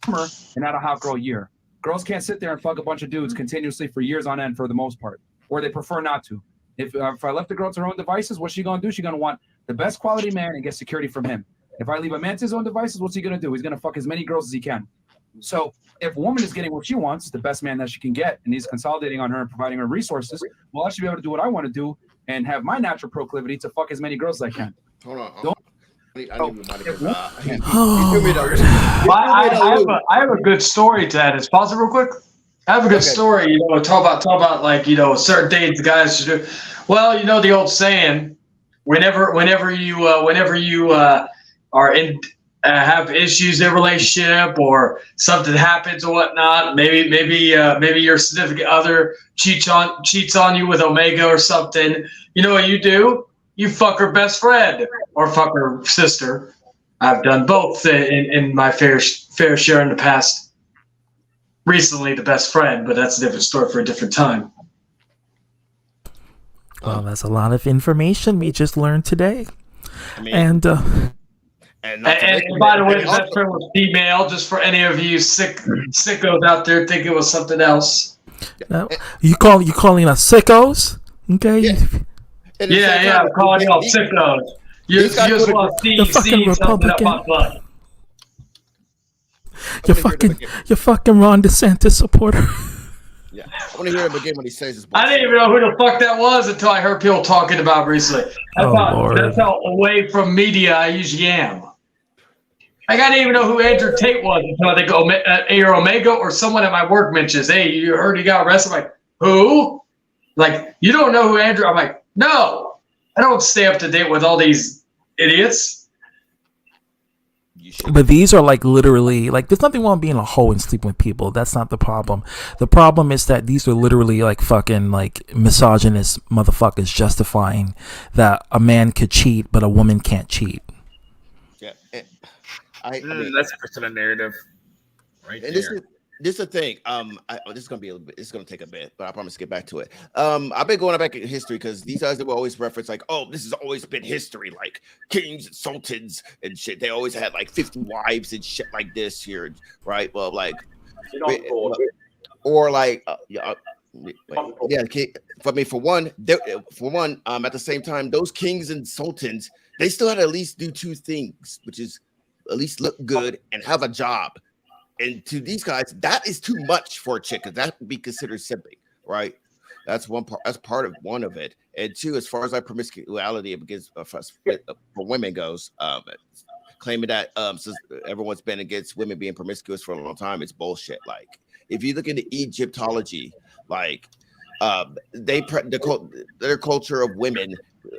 And not a hot girl year. Girls can't sit there and fuck a bunch of dudes continuously for years on end for the most part, or they prefer not to. If I left the girl to her own devices, what's she gonna do? She's gonna want the best quality man and get security from him. If I leave a man to his own devices, what's he gonna do? He's gonna fuck as many girls as he can. So if a woman is getting what she wants, the best man that she can get, and he's consolidating on her and providing her resources, well, I should be able to do what I want to do and have my natural proclivity to fuck as many girls as I can. Hold on. I have a good story to that. Is possible real quick? I have a good story. You know, talk about like, you know, certain dates the guys should do. Well, you know the old saying, whenever you are in have issues in a relationship or something happens or whatnot, maybe your significant other cheats on you with Omega or something. You know what you do? You fuck her best friend or fuck her sister. I've done both in my fair share in the past. Recently, the best friend, but that's a different story for a different time. Well, that's a lot of information we just learned today. I mean, and by the way, the best friend was female, just for any of you sickos out there think it was something else. No, you calling us sickos? Okay. Yeah, I'm calling y'all sickos. You just want to the fucking see something up my Republican. butt. You're fucking Ron DeSantis supporter. Yeah, I want to hear him again when he says his. I didn't even know who the fuck that was until I heard people talking about it recently. That's how away from media I usually am. Like, I didn't even know who Andrew Tate was until I think Air Omega or someone at my work mentions, "Hey, you heard he got arrested?" I'm like, who? Like, you don't know who Andrew? I'm like, no, I don't stay up to date with all these idiots. But these are like literally like, there's nothing wrong being a hoe and sleeping with people. That's not the problem. The problem is that these are literally like fucking like misogynist motherfuckers justifying that a man could cheat but a woman can't cheat. Yeah, I mean, that's a narrative, right and there. This is the thing. This is gonna be it's gonna take a bit, but I promise to get back to it. I've been going back in history because these guys will always reference like, oh, this has always been history, like kings and sultans and shit. They always had like 50 wives and shit like this here, right? Well, like, or like, yeah. For one, at the same time, those kings and sultans, they still had to at least do 2 things, which is at least look good and have a job. And to these guys, that is too much for a chick, because that would be considered simping, right? That's one part. That's part of one of it. And 2, as far as like promiscuity against for women goes, claiming that since everyone's been against women being promiscuous for a long time, it's bullshit. Like, if you look into Egyptology, like their culture of women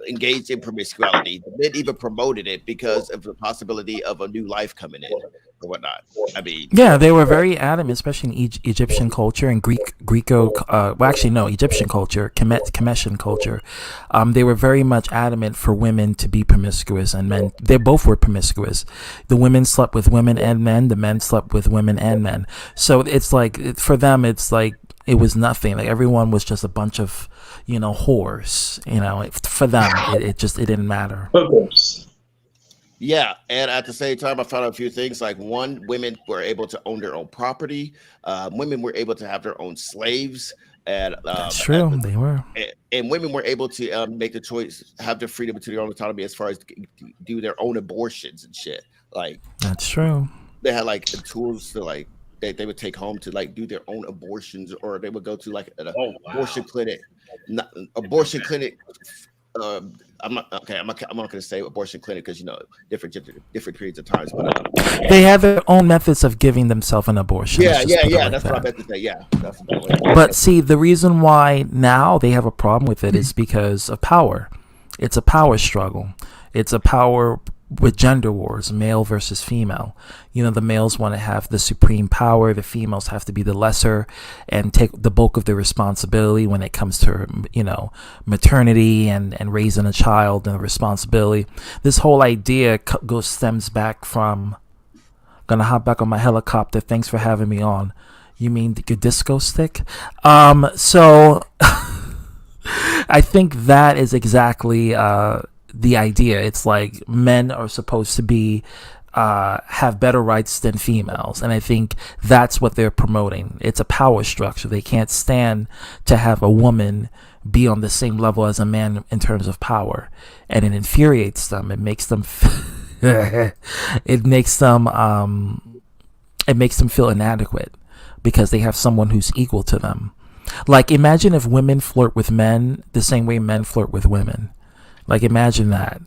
engaged in promiscuity. The men even promoted it because of the possibility of a new life coming in or whatnot. I mean, Yeah, they were very adamant, especially in Egyptian culture and Egyptian culture, Kemetian culture. They were very much adamant for women to be promiscuous and men. They both were promiscuous. The women slept with women and men. The men slept with women and men. So it's like for them, it's like it was nothing. Like everyone was just a bunch of, whores. For them, it didn't matter. yeah, and at the same time, I found out a few things. Like one, women were able to own their own property. Women were able to have their own slaves, and That's true. They were. And women were able to make the choice, have their freedom to their own autonomy as far as do their own abortions and shit. Like That's true. they had like tools to like they would take home to like do their own abortions, or they would go to like an abortion clinic. Abortion clinic. I'm not going to say abortion clinic because different periods of times, but They have their own methods of giving themselves an abortion. yeah. Let's just put it like That's that. what I meant to say. Yeah, that's But see, the reason why now they have a problem with it is because of power. It's a power struggle. It's a power with gender wars, male versus female. The males want to have the supreme power. The females have to be the lesser and take the bulk of the responsibility when it comes to, maternity and raising a child and the responsibility. This whole idea stems back from, gonna hop back on my helicopter. Thanks for having me on. You mean your disco stick? So I think that is exactly, the idea. It's like men are supposed to be have better rights than females, and I think that's what they're promoting. It's a power structure. They can't stand to have a woman be on the same level as a man in terms of power, and it infuriates them. It makes them it makes them feel inadequate because they have someone who's equal to them. Like imagine if women flirt with men the same way men flirt with women. Like imagine that.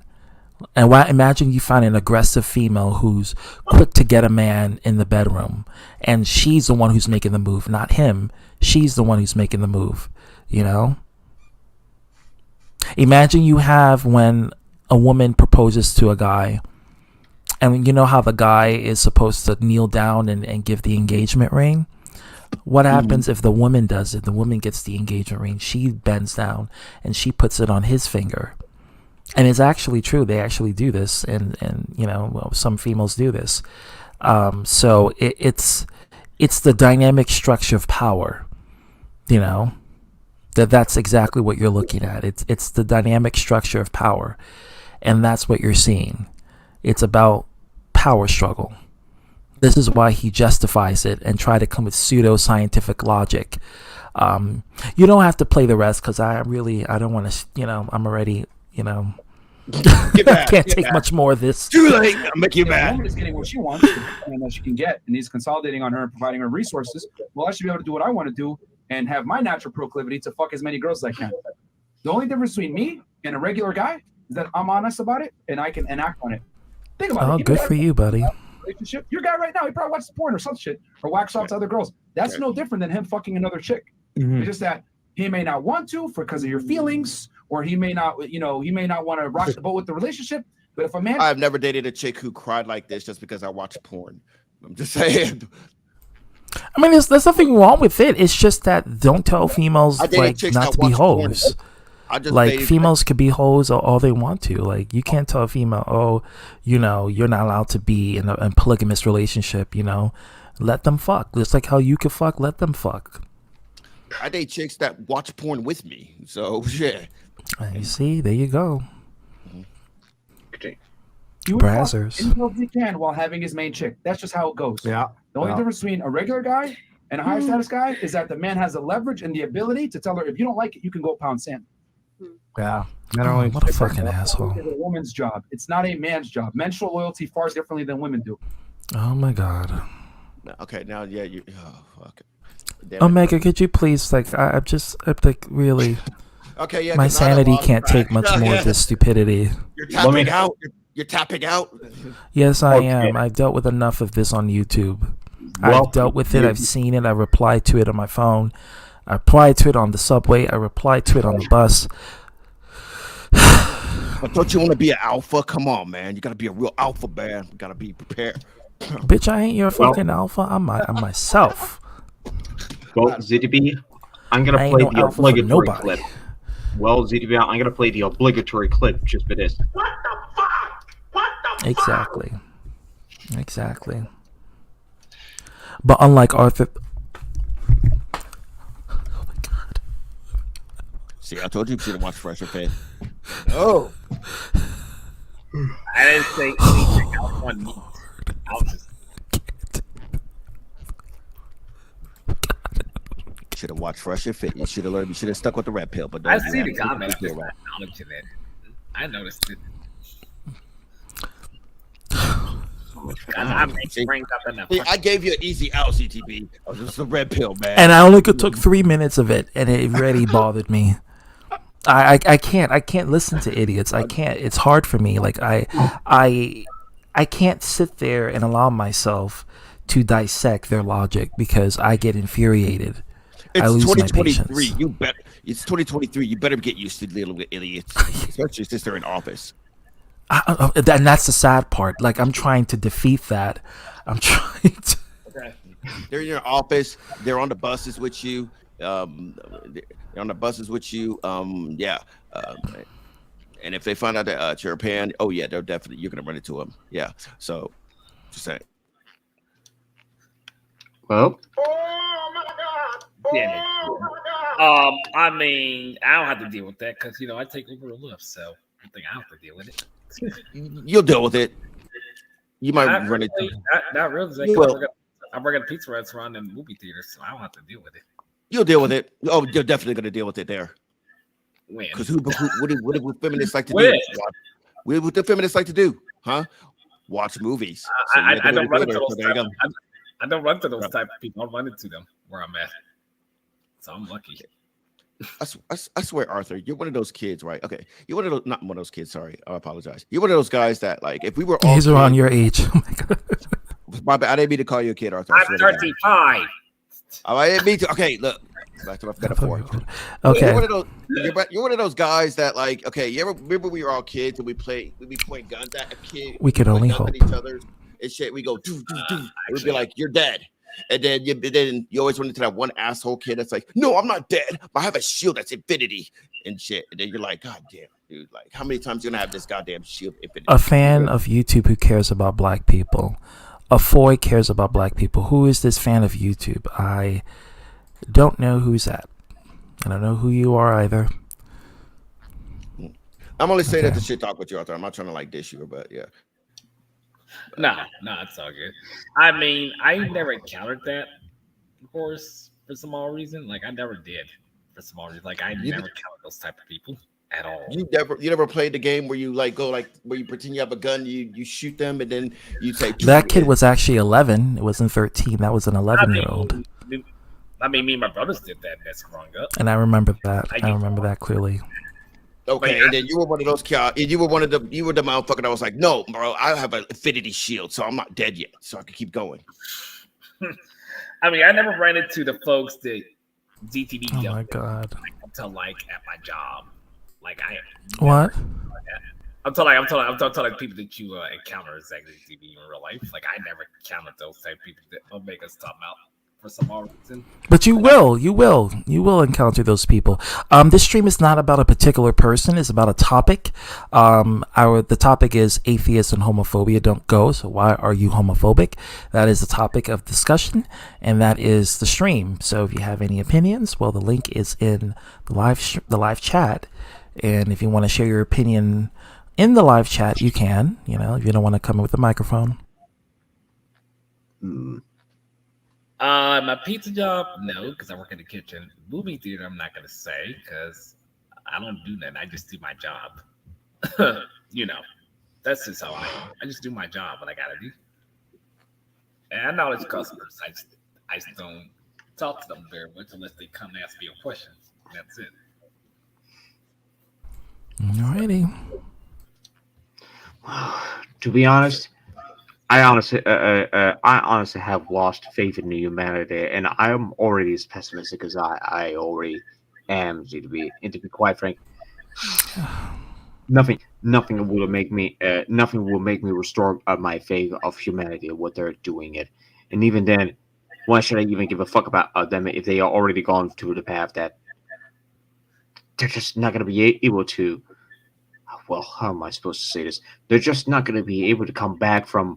And imagine you find an aggressive female who's quick to get a man in the bedroom, and she's the one who's making the move, not him. She's the one who's making the move, Imagine you have when a woman proposes to a guy, and you know how the guy is supposed to kneel down and give the engagement ring? What happens if the woman does it? The woman gets the engagement ring. She bends down and she puts it on his finger. And it's actually true. They actually do this, and some females do this. So it's the dynamic structure of power. That's exactly what you're looking at. It's the dynamic structure of power, and that's what you're seeing. It's about power struggle. This is why he justifies it and try to come with pseudo-scientific logic. You don't have to play the rest because I don't want to. I'm already. I can't take much more of this. Too late. I'll make you The mad. woman is getting what she wants and that she can get, and he's consolidating on her and providing her resources. Well, I should be able to do what I want to do and have my natural proclivity to fuck as many girls as I can. The only difference between me and a regular guy is that I'm honest about it and I can enact on it. Think about it. Oh, good for you, buddy. Relationship. Your guy right now, he probably watches porn or some shit or whacks off to other girls. That's no different than him fucking another chick. It's just that he may not want to because of your feelings, or he may not, he may not want to rock the boat with the relationship. But if a man, I've never dated a chick who cried like this just because I watched porn. I'm just saying. I mean, there's nothing wrong with it. It's just that don't tell females I dated like chicks not that to be watch porn. hoes. I just Like dated- females could be hoes all they want to. Like you can't tell a female, oh, you're not allowed to be in a polygamous relationship. Let them fuck. Just like how you can fuck, let them fuck. I date chicks that watch porn with me. So yeah. You see, there you go. he would fuck Brazzers. any girls he can while having his main chick. That's just how it goes. Yeah. The only Yeah. difference between a regular guy and a high status guy is that the man has the leverage and the ability to tell her, if you don't like it, you can go pound sand. Yeah. Not only What a fucking asshole. It's a woman's job. It's not a man's job. Men show loyalty far differently than women do. Oh my god. Okay, now you. Oh fuck. Damn it. Omega, could you please I'm like really. Okay, yeah. My 'cause now I'm sanity off can't track. take much more of this stupidity. You're tapping out. You're tapping out. Yes, I Okay. am. I've dealt with enough of this on YouTube. Well, I've dealt with it. I've seen it. I replied to it on my phone. I replied to it on the subway. I replied to it on the bus. But don't you want to be an alpha? Come on, man. You got to be a real alpha, man. You got to be prepared. Bitch, I ain't your fucking alpha. I'm myself. Well, ZDB, I'm gonna I ain't play no the alpha for obligatory nobody. clip. Well, ZDB, I'm gonna play the obligatory clip just for this. Exactly. But unlike Arthur, See, I told you should have watched Fresher Fit. Oh. I didn't say anything. I was on mute. I was just Should have watched Fresher Fit. You should have learned. You should have stuck with the red pill. But I don't do see that. the comment. I You're just right. acknowledging it. I noticed it. I made brings up in See, the I gave you an easy out, CTB. Oh, this is a red pill, man. and I only took 3 minutes of it, and it really bothered me. I can't listen to idiots. I can't. It's hard for me. Like I can't sit there and allow myself to dissect their logic because I get infuriated. I It's lose my 2023. patience. You bet. It's 2023. You better get used to little idiots, especially since they're in office. And that's the sad part. Like I'm trying to defeat that. I'm trying to. Okay. They're in your office. They're on the buses with you. They're on the buses with you. Yeah. And if they find out that you're a pan, oh yeah, they're definitely you're gonna run into them. Yeah. So, just saying. Well, Damn it. I mean, I don't have to deal with that because I take over a lift, so I think I have to deal with it. You'll deal with it. You might Not run really, into. not really. You will. I work at a pizza restaurant and movie theaters, so I don't have to deal with it. You'll deal with it. Oh, you're definitely gonna deal with it there. When? Because what do feminists like to When? do? What do feminists like to do? Huh? Watch movies. So I you're don't gonna run do into it. those So there you type. go. I don't run to those type of people. I run into them where I'm at, so I'm lucky. I swear, Arthur, you're one of those kids, right? Okay, you're one of those, not one of those kids. Sorry, I apologize. You're one of those guys that, like, if we were all He's around your age. my bad, I didn't mean to call you a kid, Arthur. I I'm swear to God. 35. Oh, I didn't mean to. Okay, look, back to my metaphor. Okay. You're one of those guys that, like, okay, you ever remember we were all kids and we'd point guns at a kid. We can point only guns hope. at each other and shit. We go doo doo doo. We'd be like, "You're dead." And then you always run into that one asshole kid that's like, "No, I'm not dead. I have a shield that's infinity and shit." And then you're like, "God damn, dude! Like, how many times you gonna have this goddamn shield infinity?" A fan of YouTube who cares about black people. A Foy cares about black people. Who is this fan of YouTube? I don't know who's that. I don't know who you are either. I'm only saying Okay. that to shit talk with you, Arthur. I'm not trying to like dish you, but yeah. No, it's all good. I mean, I never encountered that, of course, for some odd reason. Like, I never did for some odd reason. Like, I never encountered those type of people at all. You never played the game where you where you pretend you have a gun, you shoot them, and then you say That kid was actually 11. It wasn't 13. That was an 11-year-old. I mean, me and my brothers did that as growing up. And I remember that. I remember that clearly. Okay, and then you were one of those guys. You were the motherfucker that was like, "No, bro, I have an infinity shield, so I'm not dead yet, so I can keep going." I mean, I never ran into the folks that DTV Oh dealt my with, god. until like at my job. Like What? I'm telling people that you encounter exactly TV in real life. Like I never encountered those type of people that will make us talk out for some odd reason. But you will encounter those people. This stream is not about a particular person. It's about a topic. The topic is atheist and homophobia don't go. So why are you homophobic? That is the topic of discussion, and that is the stream. So if you have any opinions, well, the link is in the live chat, and if you want to share your opinion in the live chat, you can. You know, if you don't want to come in with a microphone. My pizza job, no, because I work in the kitchen. Movie theater, I'm not gonna say because I don't do that. I just do my job. You know, that's just how I just do my job. What I gotta do. And I know it's customers. I just don't talk to them very much unless they come and ask me a question. That's it. Alrighty. To be honest, I honestly have lost faith in humanity, and I'm already as pessimistic as I already am. To be quite frank, nothing will make me restore my faith of humanity of what they're doing it. And even then, why should I even give a fuck about them if they are already gone to the path that they're just not going to be able to. Well, how am I supposed to say this? They're just not going to be able to come back from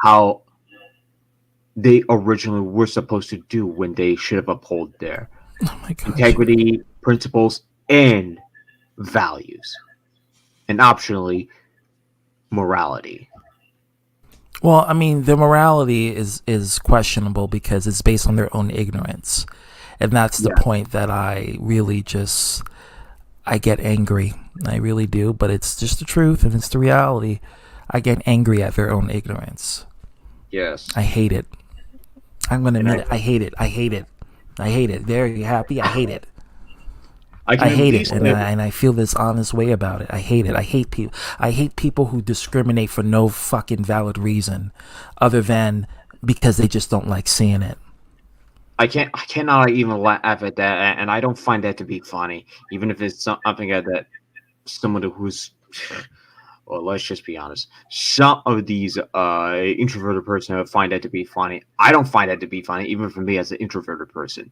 how they originally were supposed to do when they should have upheld their integrity, principles, and values, and optionally morality. Well, I mean, the morality is questionable because it's based on their own ignorance, and that's the point that I really just I get angry. I really do, but it's just the truth and it's the reality. I get angry at their own ignorance. Yes, I hate it. I'm gonna admit it. I hate it. I hate it. I hate it. There, you happy? I hate it. I hate it, and I feel this honest way about it. I hate it. I hate people. I hate people who discriminate for no fucking valid reason, other than because they just don't like seeing it. I cannot even laugh at that, and I don't find that to be funny, even if it's something that someone who's. Well, let's just be honest. Some of these introverted person find that to be funny. I don't find that to be funny, even for me as an introverted person.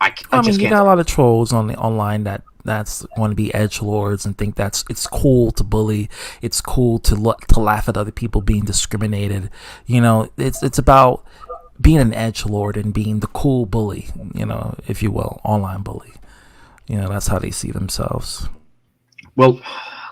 I mean, just you can't. got a lot of trolls online that's want to be edgelords and think it's cool to bully. It's cool to laugh at other people being discriminated. You know, it's about being an edgelord and being the cool bully. You know, if you will, online bully. You know, that's how they see themselves. Well,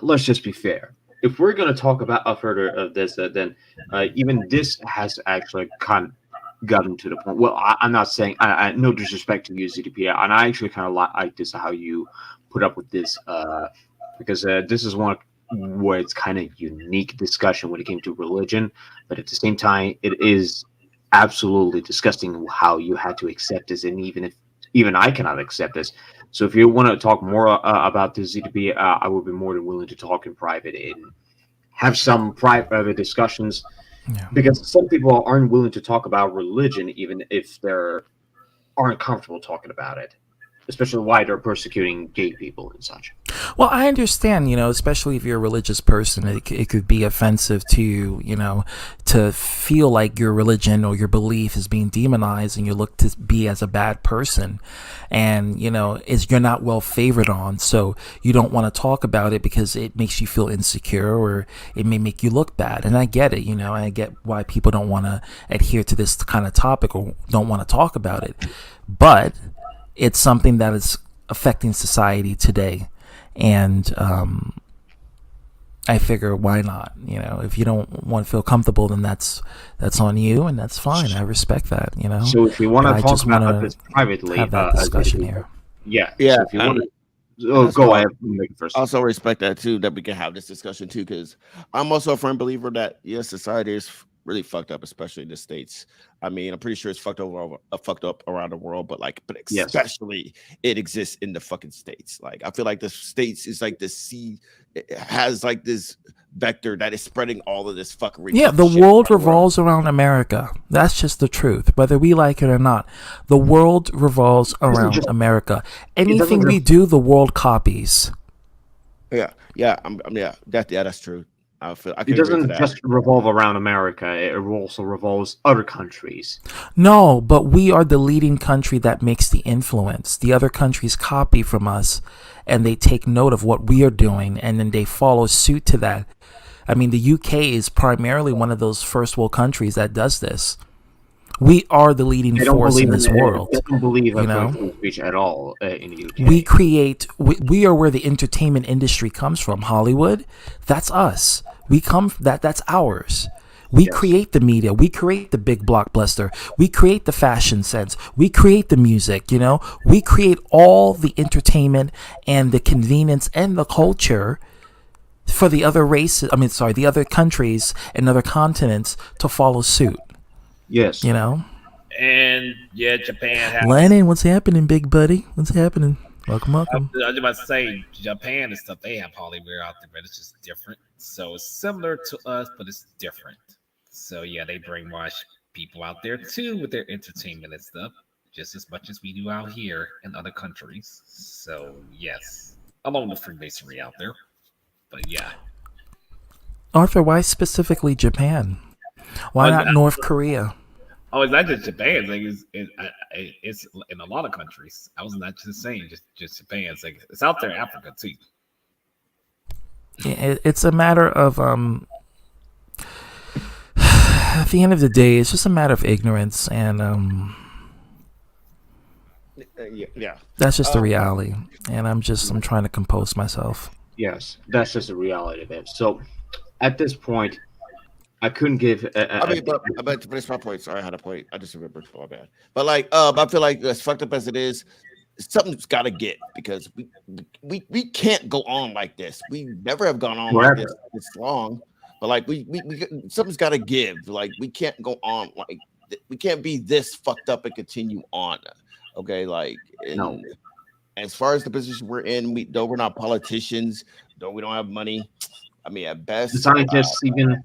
let's just be fair. If we're going to talk about further of this, then even this has actually gotten to the point. Well, I'm not saying no disrespect to you, ZDP, and I actually kind of like this how you put up with this because this is one where it's kind of unique discussion when it came to religion, but at the same time, it is absolutely disgusting how you had to accept this, and even I cannot accept this. So if you want to talk more about this, ZDP, I would be more than willing to talk in private and have some private discussions. Yeah. Because some people aren't willing to talk about religion, even if they aren't comfortable talking about it, especially why they're persecuting gay people and such. Well, I understand, you know, especially if you're a religious person, it could be offensive to you, you know, to feel like your religion or your belief is being demonized and you look to be as a bad person. And, you know, you're not well favored on. So you don't want to talk about it because it makes you feel insecure or it may make you look bad. And I get it, you know, I get why people don't want to adhere to this kind of topic or don't want to talk about it. But it's something that is affecting society today. And I figure, why not? You know, if you don't want to feel comfortable, then that's on you, and that's fine. I respect that. You know. So if you want to talk about this privately, have that discussion here. Yeah. Yeah. So if you want to, go ahead. First. Also respect that too, that we can have this discussion too, because I'm also a firm believer that society is really fucked up, especially in the States. I mean, I'm pretty sure it's fucked up around the world, but especially it exists in the fucking States. Like, I feel like the States is like the sea, it has like this vector that is spreading all of this fuckery. Yeah, the world revolves around America. That's just the truth, whether we like it or not. The world revolves around America. Anything we do, the world copies. That's true. It doesn't just revolve around America. It also revolves other countries. No, but we are the leading country that makes the influence. The other countries copy from us, and they take note of what we are doing, and then they follow suit to that. I mean, the UK is primarily one of those first world countries that does this. We are the leading force in this world. I don't believe in freedom of speech at all in the UK. We are where the entertainment industry comes from. Hollywood, that's us. That's ours. We create the media. We create the big blockbuster. We create the fashion sense. We create the music, you know. We create all the entertainment and the convenience and the culture for the other the other countries and other continents to follow suit. Yes. You know? And yeah, Japan has Lennon, what's happening, big buddy? What's happening? Welcome. I was about to say Japan and stuff, they have Hollywood out there, but it's just different. So it's similar to us, but it's different. So yeah, they brainwash people out there too with their entertainment and stuff, just as much as we do out here in other countries. So yes, along with Freemasonry out there. But yeah. Arthur, why specifically Japan? Why not North Korea? Oh, it's not just Japan. Like it's in a lot of countries. I was not just saying just Japan. It's like it's out there in Africa too. It's a matter of at the end of the day, it's just a matter of ignorance, and yeah, that's just the reality. And I'm trying to compose myself. Yes, that's just the reality of it. So, at this point, I couldn't give. But to finish my point, sorry, I had a point. I just remembered. Oh, bad. But like, I feel like as fucked up as it is, something's got to get, because we can't go on like this. We never have gone on like this long. But like we something's got to give. Like we can't go on like we can't be this fucked up and continue on. Okay, like no. As far as the position we're in, though we're not politicians, though we don't have money. I mean, at best, the scientists even.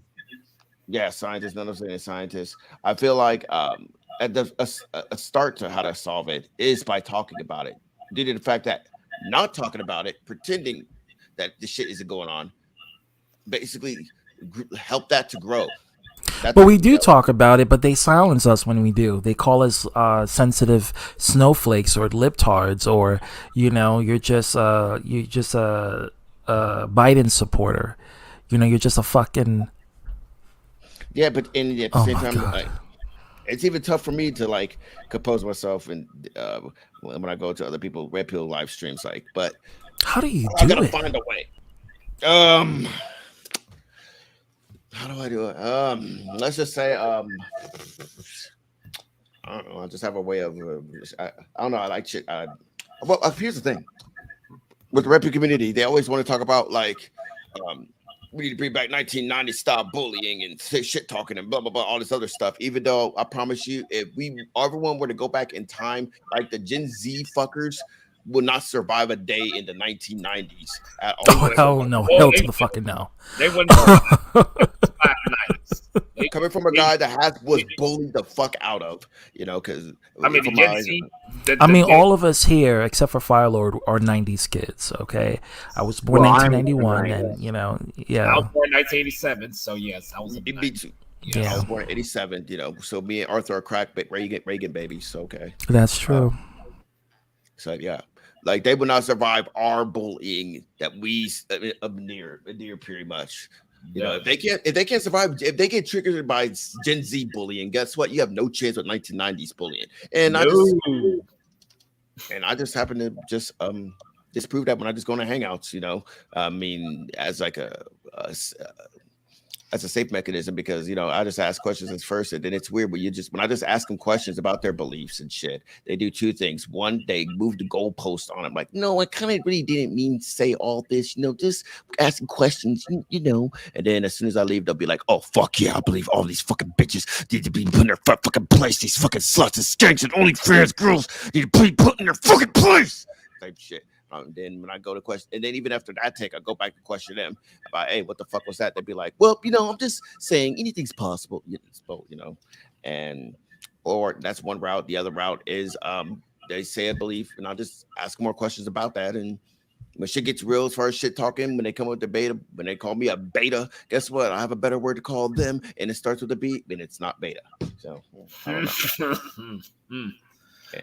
Yeah, scientists. None of them saying scientists. I feel like at a start to how to solve it is by talking about it. Due to the fact that not talking about it, pretending that this shit isn't going on, basically help that to grow. But we do talk about it, but they silence us when we do. They call us sensitive snowflakes or libtards, or you're just a Biden supporter. You're just a fucking. Yeah, but at the same time, like, it's even tough for me to like compose myself and when I go to other red pill live streams. Like, but how do you do I gotta it? find a way. How do I do it? Let's just say I don't know. I just have a way of I don't know. I like shit. Well, here's the thing with the red pill community. They always want to talk about like we need to bring back 1990 style bullying and shit talking and blah blah blah, all this other stuff. Even though I promise you, if everyone were to go back in time, like the Gen Z fuckers will not survive a day in the 1990s at all. Oh hell no! Hell to the fucking no! They wouldn't survive. Coming from a guy that was bullied the fuck out of, because I mean, the Gen Z. All of us here, except for Firelord, are 90s kids. Okay, I was born 1991, and yeah. I was born 1987, so yes, I was. I was born in 87. So me and Arthur are crack Reagan babies. So okay, that's true. So yeah, like they will not survive our bullying that we near pretty much. If they can't survive, if they get triggered by Gen Z bullying, guess what? You have no chance with 1990s bullying. And I just happen to just disprove that when I just go on hangouts. I mean, as like as a safe mechanism, because I just ask questions at first, and then it's weird when I just ask them questions about their beliefs and shit, they do two things. One, they move the goalpost on it. I'm like, no, I kind of really didn't mean to say all this, just asking questions, and then as soon as I leave, they'll be like, oh fuck yeah, I believe all these fucking bitches need to be put in their fucking place. These fucking sluts and skanks and OnlyFans girls need to be put in their fucking place. Type shit. Then when I go to question, and then even after that take, I go back to question them about, hey, what the fuck was that? They'd be like, well, I'm just saying anything's possible, and or that's one route. The other route is they say a belief, and I'll just ask more questions about that. And when shit gets real, as far as shit talking, when they come with the beta, when they call me a beta, guess what? I have a better word to call them, and it starts with a B, and it's not beta. So I don't know.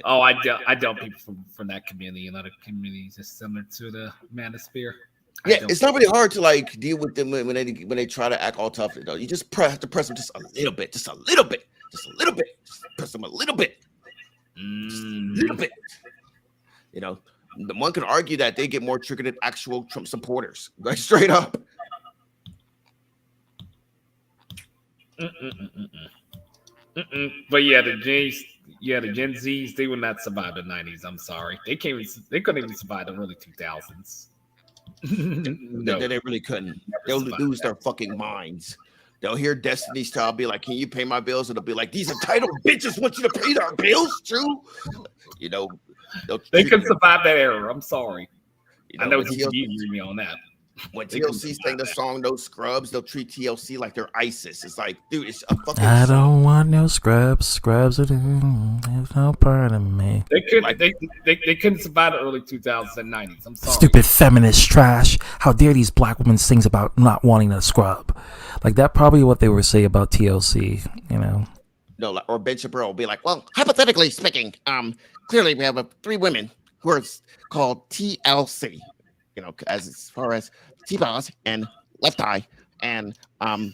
Oh, I dealt people from that community and other communities just similar to the manosphere. Yeah, it's not really hard to like deal with them when they try to act all tough. You just have to press them just a little bit, just press them a little bit, The one can argue that they get more triggered than actual Trump supporters, like straight up. But yeah, the Gen Zs, they will not survive the 90s. I'm sorry, they couldn't even survive the early 2000s. No, they really couldn't. They'll lose their fucking minds. They'll hear Destiny's Child be like, "Can you pay my bills?" And they'll be like, "These entitled bitches want you to pay their bills too." They couldn't survive that era. I'm sorry. I know you agree me on that. When TLC sang the song "No Scrubs," they'll treat TLC like they're ISIS. It's like, dude, it's a fucking. I song. don't want no scrubs. Scrubs are there's no part of me. They couldn't survive the early 2090s. I'm sorry. Stupid feminist trash. How dare these black women sings about not wanting a scrub? Like that probably what they would say about TLC, you know. No, or Ben Shapiro will be like, well, hypothetically speaking, clearly we have 3 women who are called TLC, you know, as far as T-Boz and Left Eye and oh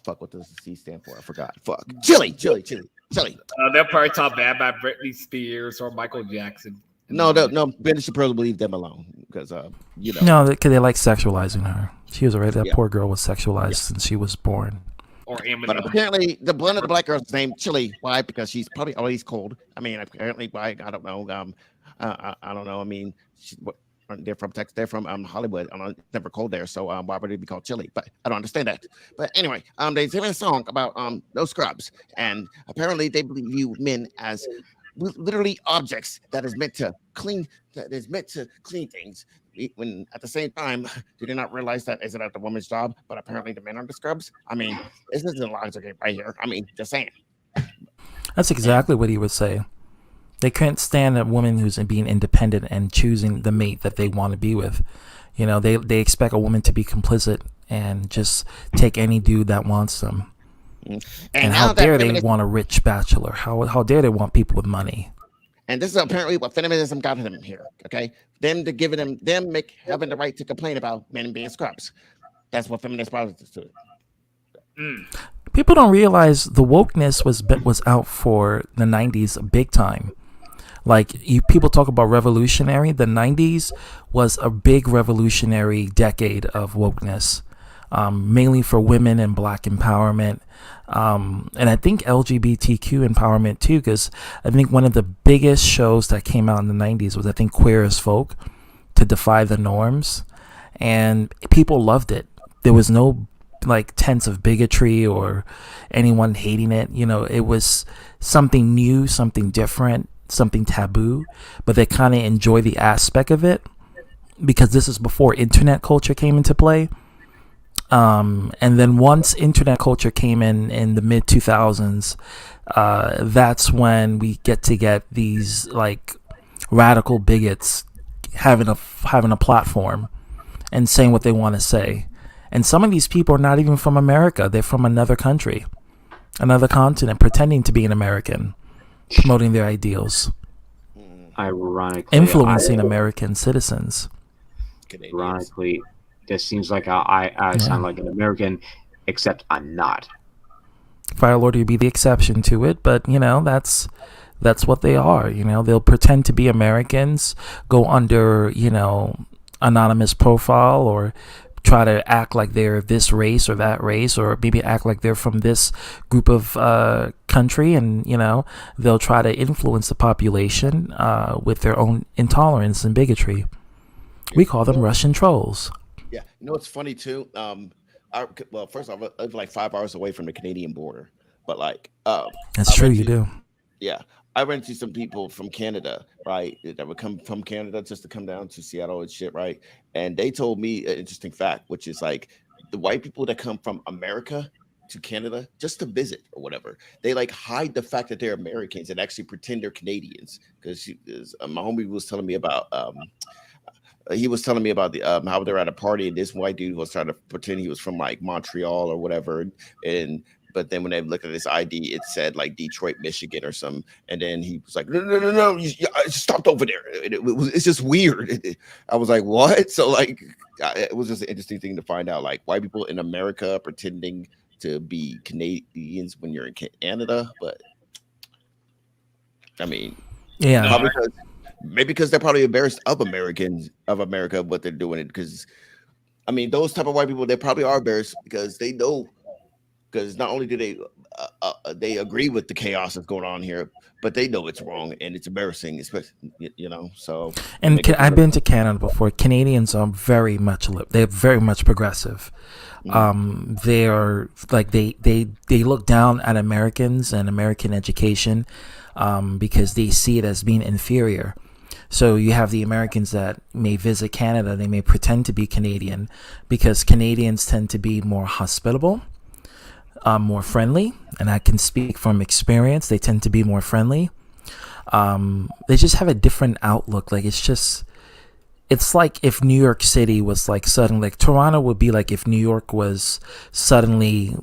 fuck, what does the C stand for? I forgot. Fuck, Chili. They'll probably talk bad about Britney Spears or Michael Jackson. No, Ben Shapiro will leave them alone because you know. No, because they like sexualizing her. She was already that poor girl was sexualized since she was born. Or but apparently, one of the black girls is named Chili. Why? Because she's probably always cold. I mean, apparently, why? I don't know. I don't know. I mean, they're from Texas. They're from Hollywood. It's never cold there, so why would it be called Chili? But I don't understand that. But anyway, they sing a song about no scrubs, and apparently they view men as literally objects that is meant to clean. That is meant to clean things. When at the same time, did they not realize that isn't that the woman's job? But apparently the men are the scrubs. I mean, this isn't logic right here. I mean, just saying. That's exactly what he would say. They couldn't stand a woman who's being independent and choosing the mate that they want to be with. You know, they expect a woman to be complicit and just take any dude that wants them. And how dare they want a rich bachelor? How dare they want people with money? And this is apparently what feminism got them here. Okay, them having the right to complain about men being scrubs. That's what feminist politics do. People don't realize the wokeness was out for the 90s big time. Like people talk about revolutionary. The 90s was a big revolutionary decade of wokeness, mainly for women and black empowerment. And I think LGBTQ empowerment too, because I think one of the biggest shows that came out in the 90s was, I think, Queer as Folk, to defy the norms. And people loved it. There was no like tense of bigotry or anyone hating it. You know, it was something new, something different, something taboo, but they kind of enjoy the aspect of it because this is before internet culture came into play. And then once internet culture came in the mid 2000s, that's when we get these like radical bigots having a platform and saying what they want to say. And some of these people are not even from America. They're from another country, another continent, pretending to be an American, promoting their ideals. Ironically, influencing American citizens. Ironically, this seems like I sound like an American, except I'm not. Fire Lord would be the exception to it, but you know that's what they are. You know, they'll pretend to be Americans, go under anonymous profile, or try to act like they're this race or that race, or maybe act like they're from this group of country, and they'll try to influence the population with their own intolerance and bigotry. We call them Russian trolls. Yeah, you know what's funny too? Well, first off, I live like 5 hours away from the Canadian border, but that's true. You do. Yeah, I ran into some people from Canada, right? That would come from Canada just to come down to Seattle and shit, right? And they told me an interesting fact, which is like the white people that come from America to Canada just to visit or whatever, they like hide the fact that they're Americans and actually pretend they're Canadians. Because my homie was telling me about he was telling me about the how they're at a party and this white dude was trying to pretend he was from like Montreal or whatever, but then when they looked at his ID, it said like Detroit, Michigan or something. And then he was like, no, you stopped over there. It's just weird. I was like, what? So like, it was just an interesting thing to find out, like white people in America pretending to be Canadians when you're in Canada. But I mean, yeah, maybe because they're probably embarrassed of America, what they're doing it. Because I mean, those type of white people, they probably are embarrassed because they know. Because not only do they agree with the chaos that's going on here, but they know it's wrong and it's embarrassing, especially So, and I've been to Canada before. Canadians are very much progressive. They are like they look down at Americans and American education because they see it as being inferior. So you have the Americans that may visit Canada. They may pretend to be Canadian because Canadians tend to be more hospitable, more friendly, and I can speak from experience. They tend to be more friendly. They just have a different outlook. Like it's like if New York City was like suddenly, like Toronto would be like if New York was suddenly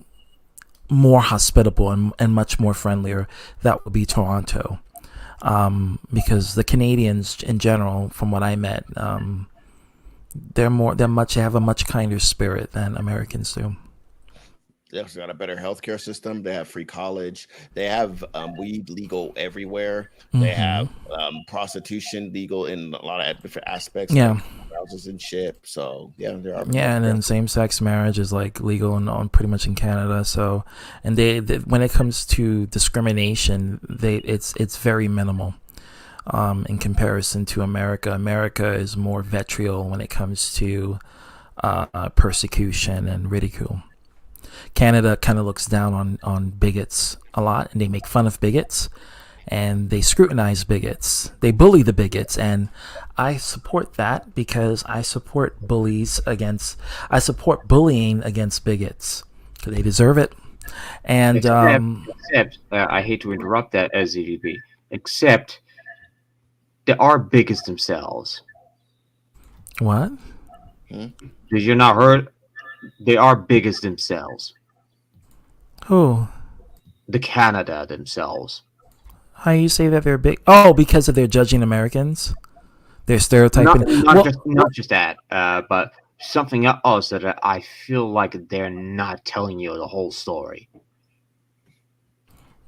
more hospitable and much more friendlier. That would be Toronto. Because the Canadians in general, from what I met, they have a much kinder spirit than Americans do. They also got a better healthcare system. They have free college. They have weed legal everywhere. They have prostitution legal in a lot of different aspects. Yeah. Like houses and shit. So yeah, there are. Yeah, and then same-sex marriage is like legal on pretty much in Canada. So, and they when it comes to discrimination, it's very minimal. In comparison to America. America is more vitriol when it comes to persecution and ridicule. Canada kind of looks down on bigots a lot, and they make fun of bigots, and they scrutinize bigots. They bully the bigots, and I support that because I support bullying against bigots because they deserve it. And except I hate to interrupt that, SZDP, except they are bigots themselves. What? Did you not heard? They are bigots themselves. Who? The Canada themselves. How you say that they're big? Oh, because of their judging Americans? They're stereotyping. Not just that, but something else that I feel like they're not telling you the whole story.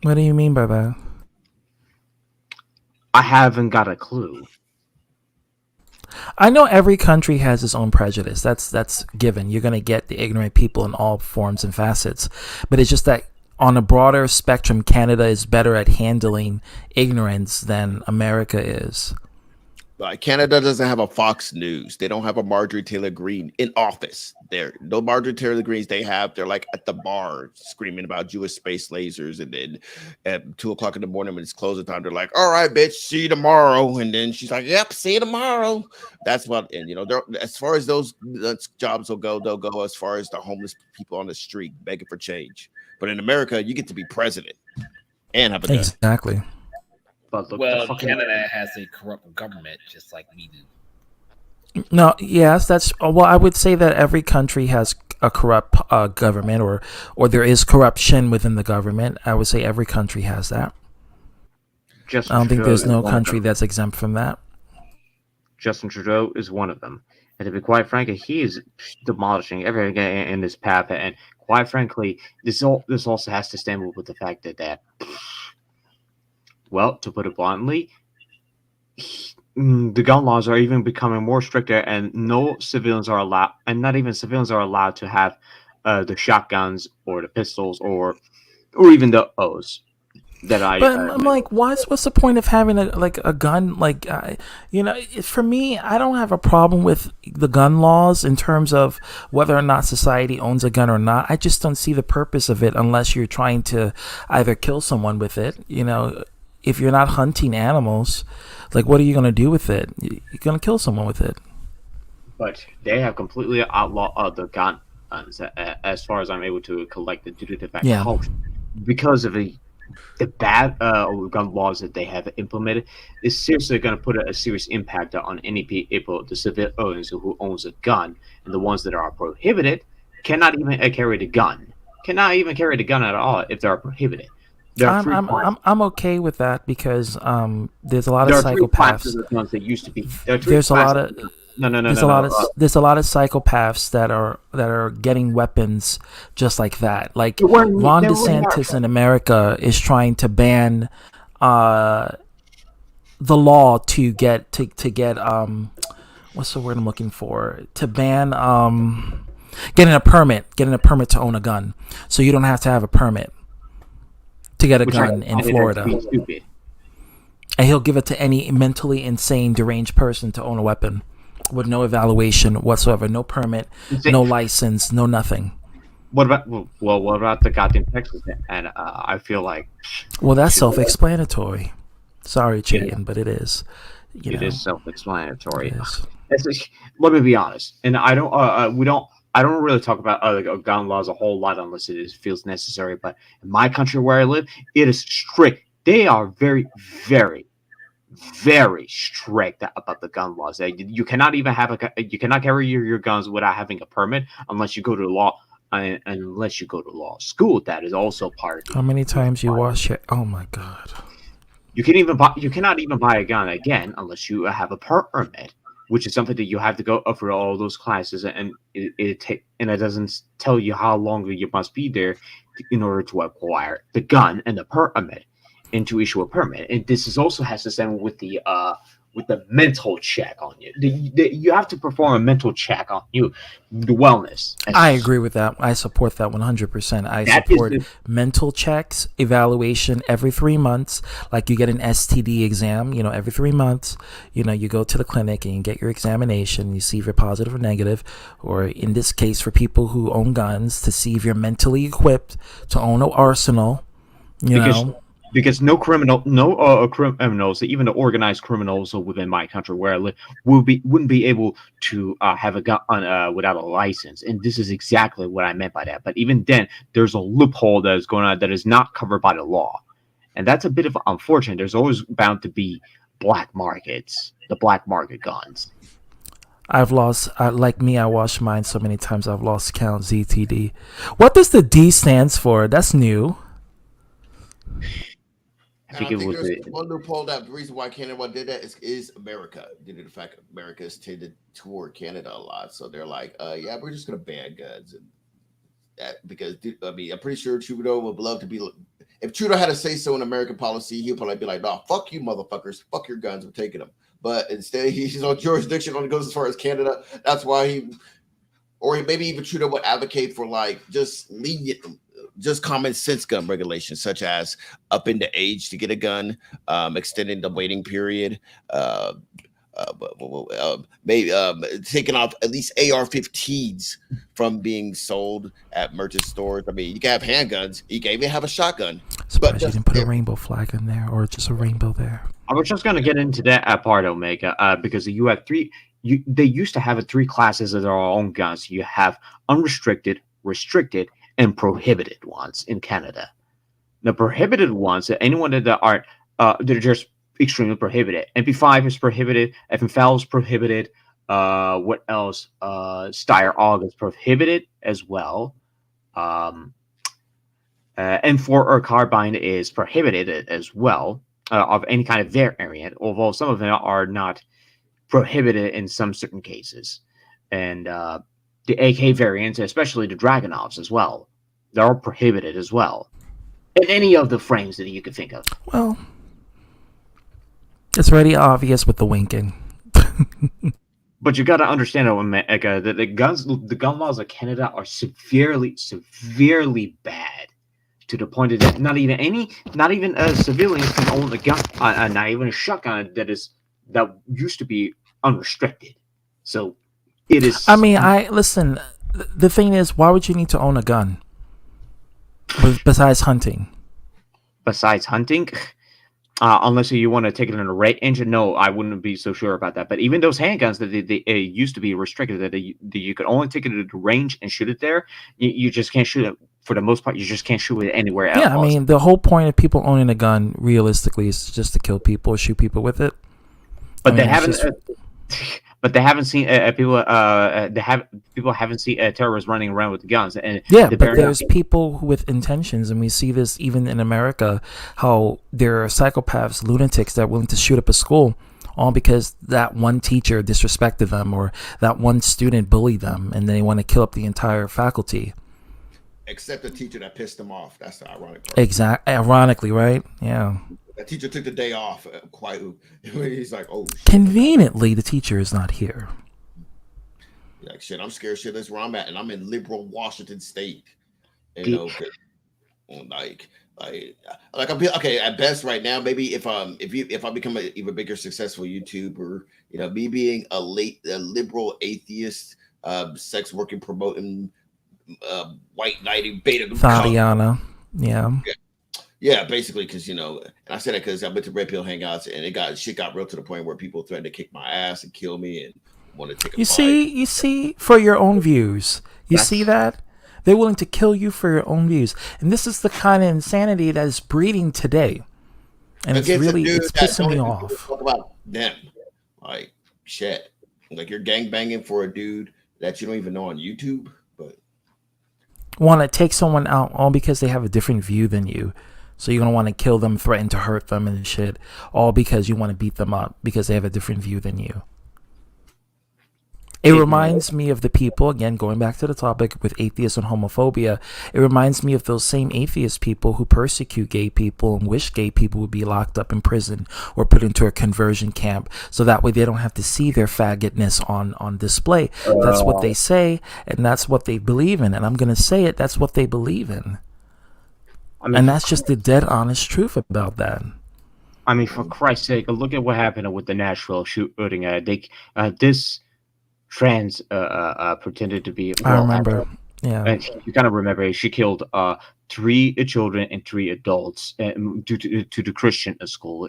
What do you mean by that? I haven't got a clue. I know every country has its own prejudice. That's given. You're going to get the ignorant people in all forms and facets. But it's just that on a broader spectrum, Canada is better at handling ignorance than America is. Canada doesn't have a Fox News. They don't have a Marjorie Taylor Greene in office. There, no Marjorie Taylor Greenes they have. They're like at the bar screaming about Jewish space lasers, and then at 2:00 in the morning when it's closing time, they're like, "All right, bitch, see you tomorrow." And then she's like, "Yep, see you tomorrow." That's what, and as far as those jobs will go, they'll go as far as the homeless people on the street begging for change. But in America, you get to be president and have a exactly. But look, Canada has a corrupt government just like we do. No, yes, well, I would say that every country has a corrupt government, or there is corruption within the government. I would say every country has that. I don't think there's no country that's exempt from that. Justin Trudeau is one of them. And to be quite frank, he is demolishing everything in this path. And quite frankly, this also has to stand with the fact that well, to put it bluntly, the gun laws are even becoming more stricter, and no civilians are allowed, and not even civilians are allowed to have the shotguns or the pistols or even the O's. But I'm like, what's the point of having a gun? Like, for me, I don't have a problem with the gun laws in terms of whether or not society owns a gun or not. I just don't see the purpose of it unless you're trying to either kill someone with it, If you're not hunting animals, like, what are you going to do with it? You're going to kill someone with it. But they have completely outlawed the guns, as far as I'm able to collect it due to the fact because of the bad gun laws that they have implemented. Is seriously going to put a serious impact on any people, the civilians who owns a gun, and the ones that are prohibited cannot even carry the gun. Cannot even carry the gun at all if they are prohibited. I'm okay with that because there's a lot of psychopaths. There's a lot of there's a lot of psychopaths that are getting weapons just like that. Like Ron DeSantis in America is trying to ban the law to get what's the word I'm looking for? To ban getting a permit to own a gun. So you don't have to have a permit to get a gun in Florida. And he'll give it to any mentally insane, deranged person to own a weapon with no evaluation whatsoever, no permit, no license, no nothing. What about the goddamn Texas? And I feel like that's self-explanatory. Sorry, Chayton, but it is. It is self-explanatory. Let me be honest, and I don't. I don't really talk about gun laws a whole lot unless feels necessary. But in my country where I live, it is strict. They are very, very, very strict about the gun laws. You cannot even you cannot carry your guns without having a permit unless you go to law. Unless you go to law school, that is also part of How many times you wash it? Oh my god! You cannot even buy a gun again unless you have a permit, which is something that you have to go through all those classes, and it doesn't tell you how long you must be there in order to acquire the gun and the permit, and to issue a permit. And this is also has to stand with the mental check on you. You have to perform a mental check on you, the wellness. I agree with that. I support that 100%. I support mental checks, evaluation every 3 months. Like you get an STD exam, every 3 months. You go to the clinic and you get your examination. You see if you're positive or negative, or in this case, for people who own guns, to see if you're mentally equipped to own an arsenal. Because no criminals, even the organized criminals within my country where I live, wouldn't be able to have a gun without a license, and this is exactly what I meant by that. But even then, there's a loophole that is going on that is not covered by the law, and that's a bit of unfortunate. There's always bound to be black markets, the black market guns. I've lost, like me, I washed mine so many times I've lost count. ZTD. What does the D stands for? That's new. I think there's one loophole. That the reason why Canada did that is America. Due to the fact that America has tended toward Canada a lot, so they're like, yeah, we're just gonna ban guns, and that because I'm pretty sure Trudeau would love to be. If Trudeau had to say so in American policy, he'd probably be like, "No, fuck you, motherfuckers, fuck your guns, we're taking them." But instead, he's on jurisdiction only goes as far as Canada. That's why maybe even Trudeau would advocate for like just lenient. Just common sense gun regulations, such as upping the age to get a gun, extending the waiting period, maybe taking off at least AR-15s from being sold at merchant stores. I mean, you can have handguns, you can even have a shotgun. Surprised you didn't put a rainbow flag in there, or just a rainbow there. I was just going to get into that part, Omega, because you have they used to have 3 classes of their own guns. You have unrestricted, restricted, and prohibited ones in Canada. The prohibited ones, anyone that aren't, they're just extremely prohibited. MP5 is prohibited. FMFL is prohibited. What else? Steyr AUG is prohibited as well. M4 or carbine is prohibited as well, of any kind of variant, although some of them are not prohibited in some certain cases. And the AK variants, especially the Dragunovs as well, they're all prohibited as well. In any of the frames that you could think of. Well, it's already obvious with the winking. But you got to understand that the gun laws of Canada are severely, severely bad, to the point that not even civilians can own a gun, not even a shotgun that used to be unrestricted. So it is. I mean, listen. The thing is, why would you need to own a gun? Besides hunting. Besides hunting, unless you want to take it in a range, no, I wouldn't be so sure about that. But even those handguns that they used to be restricted, that you could only take it at the range and shoot it there. You just can't shoot it. For the most part, you just can't shoot it anywhere else. Yeah, I mean, the whole point of people owning a gun, realistically, is just to kill people or shoot people with it. But they haven't. But they haven't seen people. People haven't seen terrorists running around with guns. And yeah, but there's people with intentions, and we see this even in America. How there are psychopaths, lunatics that are willing to shoot up a school, all because that one teacher disrespected them or that one student bullied them, and they want to kill up the entire faculty. Except the teacher that pissed them off. That's the ironic part. Ironically, right? Yeah. The teacher took the day off. He's like, oh, shit. Conveniently, the teacher is not here. Like, shit, I'm scared shitless where I'm at, and I'm in liberal Washington State. Like I'm okay at best right now. Maybe if I become an even bigger successful YouTuber, me being a liberal atheist, sex working, promoting, white knighting, beta Tatiana, yeah. Yeah, basically, because and I said that because I went to Red Pill Hangouts, and shit got real to the point where people threatened to kick my ass and kill me and want to take a You fight. see, for your own views. You see that? They're willing to kill you for your own views. And this is the kind of insanity that is breeding today. And it's Against a really, dude it's that pissing me don't off. Talk about them, like shit. Like you're gang banging for a dude that you don't even know on YouTube, but Want to take someone out all because they have a different view than you. So you're going to want to kill them, threaten to hurt them and shit. All because you want to beat them up because they have a different view than you. It reminds me of the people, again, going back to the topic with atheist and homophobia, it reminds me of those same atheist people who persecute gay people and wish gay people would be locked up in prison or put into a conversion camp so that way they don't have to see their faggotness on display. That's what they say, and that's what they believe in. And I'm going to say it, that's what they believe in. And that's just the dead honest truth about that. I mean, for Christ's sake, look at what happened with the Nashville shooting. This trans pretended to be. I remember. Yeah. You kind of remember she killed 3 children and 3 adults due to the Christian school.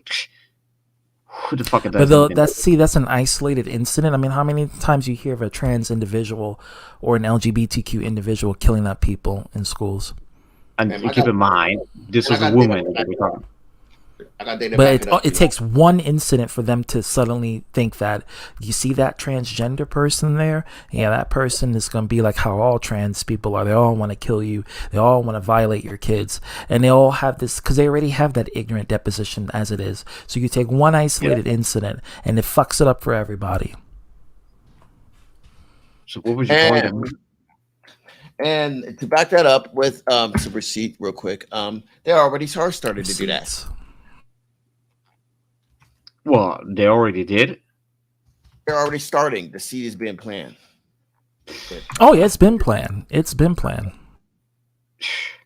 Who the fuck is that? But that's an isolated incident. I mean, how many times you hear of a trans individual or an LGBTQ individual killing up people in schools? And keep in mind, this was a woman that we're talking. But it takes one incident for them to suddenly think that, you see that transgender person there? Yeah, that person is going to be like how all trans people are. They all want to kill you. They all want to violate your kids. And they all have this, because they already have that ignorant deposition as it is. So you take one isolated incident and it fucks it up for everybody. So what was your point? And to back that up with some receipt real quick, they already started to do that. Well, they already did. They're already starting. The seed is being planned. Oh yeah, it's been planned. It's been planned.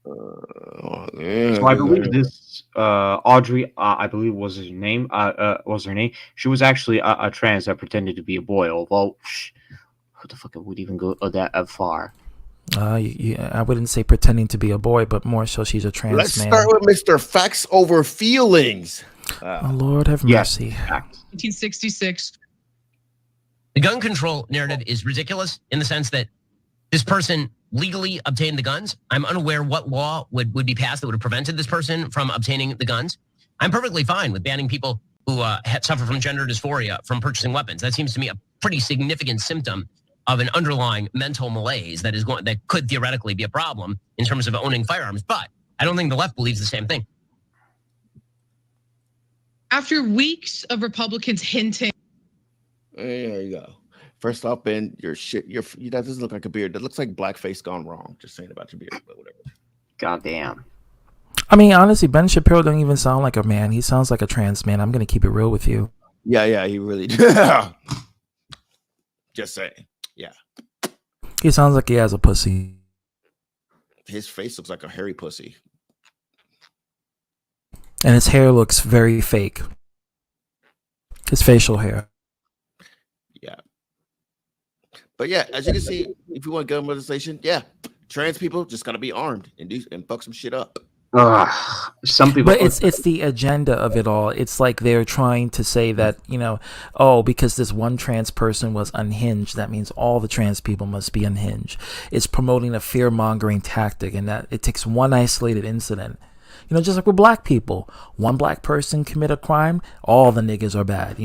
So I believe this Audrey, I believe was her name. She was actually a trans that pretended to be a boy. Although, who the fuck would even go that far? I wouldn't say pretending to be a boy, but more so she's a trans Let's man. start with Mr. Facts Over Feelings. Oh, Lord have mercy. 1966. The gun control narrative is ridiculous in the sense that this person legally obtained the guns. I'm unaware what law would be passed that would have prevented this person from obtaining the guns. I'm perfectly fine with banning people who suffer from gender dysphoria from purchasing weapons. That seems to me a pretty significant symptom of an underlying mental malaise that could theoretically be a problem in terms of owning firearms. But I don't think the left believes the same thing. After weeks of Republicans hinting. There you go. First off, Ben, your shit, that doesn't look like a beard. That looks like blackface gone wrong. Just saying about your beard, but whatever. Goddamn. I mean, honestly, Ben Shapiro don't even sound like a man. He sounds like a trans man. I'm gonna keep it real with you. Yeah, he really does. Just saying. Yeah. He sounds like he has a pussy. His face looks like a hairy pussy. And his hair looks very fake. His facial hair. Yeah. But yeah, as you can see, if you want gun legislation, trans people just gotta be armed and fuck some shit up. Some people, but it's the agenda of it all. It's like they're trying to say that, because this one trans person was unhinged, that means all the trans people must be unhinged. It's promoting a fear-mongering tactic, and that it takes one isolated incident. Just like with black people, one black person commit a crime, all the niggas are bad,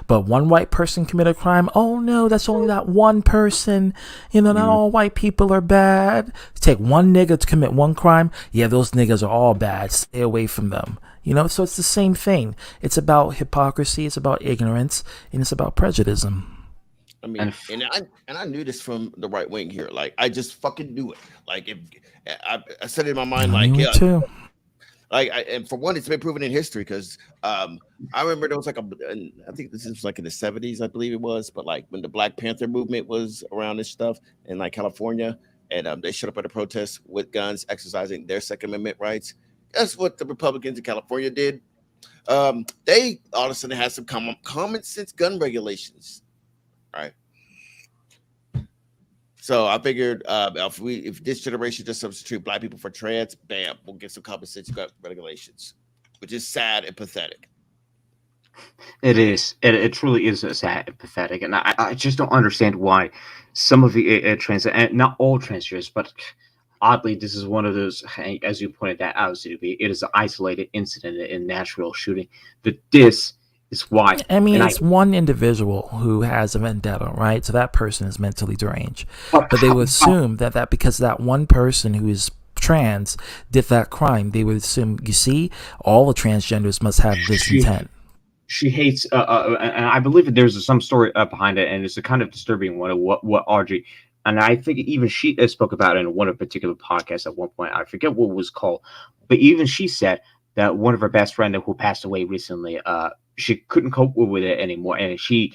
but one white person commit a crime, oh no, that's only that one person, not all white people are bad. Take one nigga to commit one crime, yeah, those niggas are all bad, stay away from them, so it's the same thing. It's about hypocrisy, it's about ignorance, and it's about prejudice. I mean, and I knew this from the right wing here. Like, I just fucking knew it. Like, if I said it in my mind, like, yeah. Too. And for one, it's been proven in history because I remember there was I think this is like in the 70s, I believe it was, but like when the Black Panther movement was around this stuff in like California, and they showed up at a protest with guns, exercising their Second Amendment rights. That's what the Republicans in California did. They all of a sudden had some common sense gun regulations, right? So I figured if this generation just substitute black people for trans, bam, we'll get some common sense regulations, which is sad and pathetic. It is. It truly is sad and pathetic, and I just don't understand why some of the trans, and not all transgenders, but oddly, this is one of those, as you pointed that out, CDB, it is an isolated incident in Nashville shooting. But this is why. I mean, and it's one individual who has a vendetta, right? So that person is mentally deranged. But they would assume that because that one person who is trans did that crime, they would assume, you see, all the transgenders must have this intent. She hates, and I believe that there's some story behind it, and it's a kind of disturbing one of what Audrey, and I think even she spoke about it in one of particular podcasts at one point. I forget what it was called, but even she said that one of her best friend who passed away recently, she couldn't cope with it anymore, and she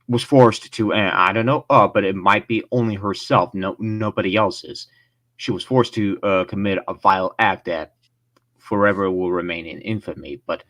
was forced to, and I don't know, but it might be only herself, nobody else's. She was forced to commit a vile act that forever will remain in infamy, but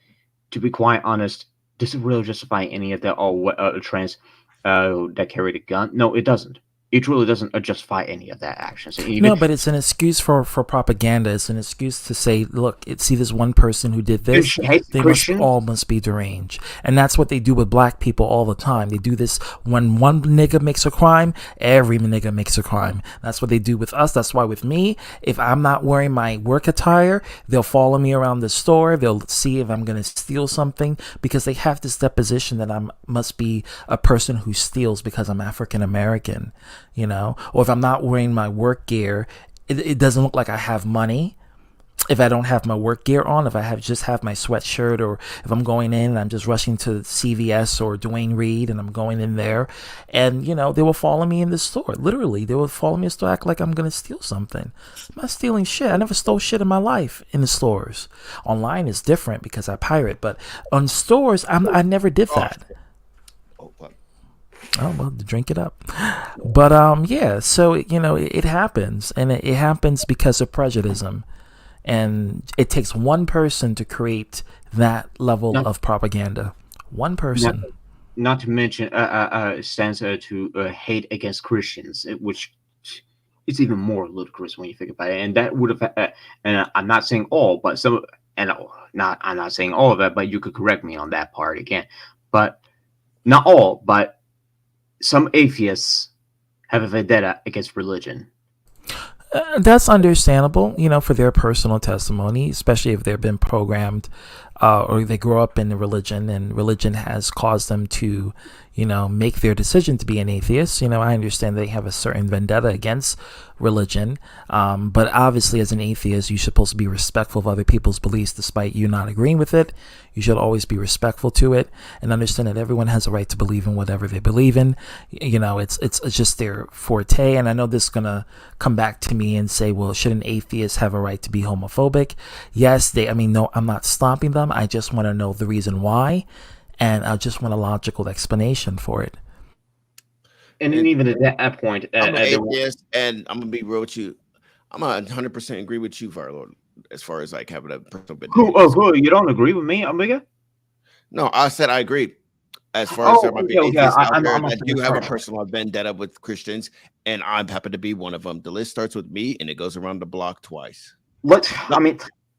to be quite honest, does it really justify any of that? Or what trans that carried a gun? No, it doesn't. It really doesn't justify any of that action. So No, but it's an excuse for propaganda. It's an excuse to say, look, see this one person who did this, they must be deranged. And that's what they do with black people all the time. They do this when one nigga makes a crime, every nigga makes a crime. That's what they do with us. That's why with me, if I'm not wearing my work attire, they'll follow me around the store. They'll see if I'm going to steal something because they have this deposition that I must be a person who steals because I'm African American. You know, or if I'm not wearing my work gear, it doesn't look like I have money. If I don't have my work gear on, if I just have my sweatshirt, or if I'm going in and I'm just rushing to CVS or Duane Reade and I'm going in there, and you know, they will follow me in the store. Literally, they will follow me in the store, act like I'm gonna steal something. I'm not stealing shit. I never stole shit in my life in the stores. Online is different because I pirate, but on stores, I never did that. Oh, well, drink it up. But yeah, so you know, it happens, and it happens because of prejudice, and it takes one person to create that level of propaganda. One person. Not to mention stands to hate against Christians, which is even more ludicrous when you think about it. And that would have, and I'm not saying all, but some, and I'm not saying all of that, but you could correct me on that part again. But not all, but some atheists have a vendetta against religion. That's understandable, you know, for their personal testimony, especially if they've been programmed or they grow up in a religion and religion has caused them to, you know, make their decision to be an atheist. You know, I understand they have a certain vendetta against religion, but obviously as an atheist, you're supposed to be respectful of other people's beliefs despite you not agreeing with it. You should always be respectful to it and understand that everyone has a right to believe in whatever they believe in. You know, it's just their forte. And I know this is going to come back to me and say, well, should an atheist have a right to be homophobic? Yes, no, I'm not stopping them. I just want to know the reason why. And I just want a logical explanation for it. And then even at that point, I'm an atheist, and I'm gonna be real with you. I'm 100% agree with you, Varlord, as far as like having a personal vendetta. Who? You don't agree with me, Omega? No, I said I agreed. As far as there might be atheists out there that do have a sorry. personal vendetta with Christians, and I happen to be one of them. The list starts with me, and it goes around the block twice.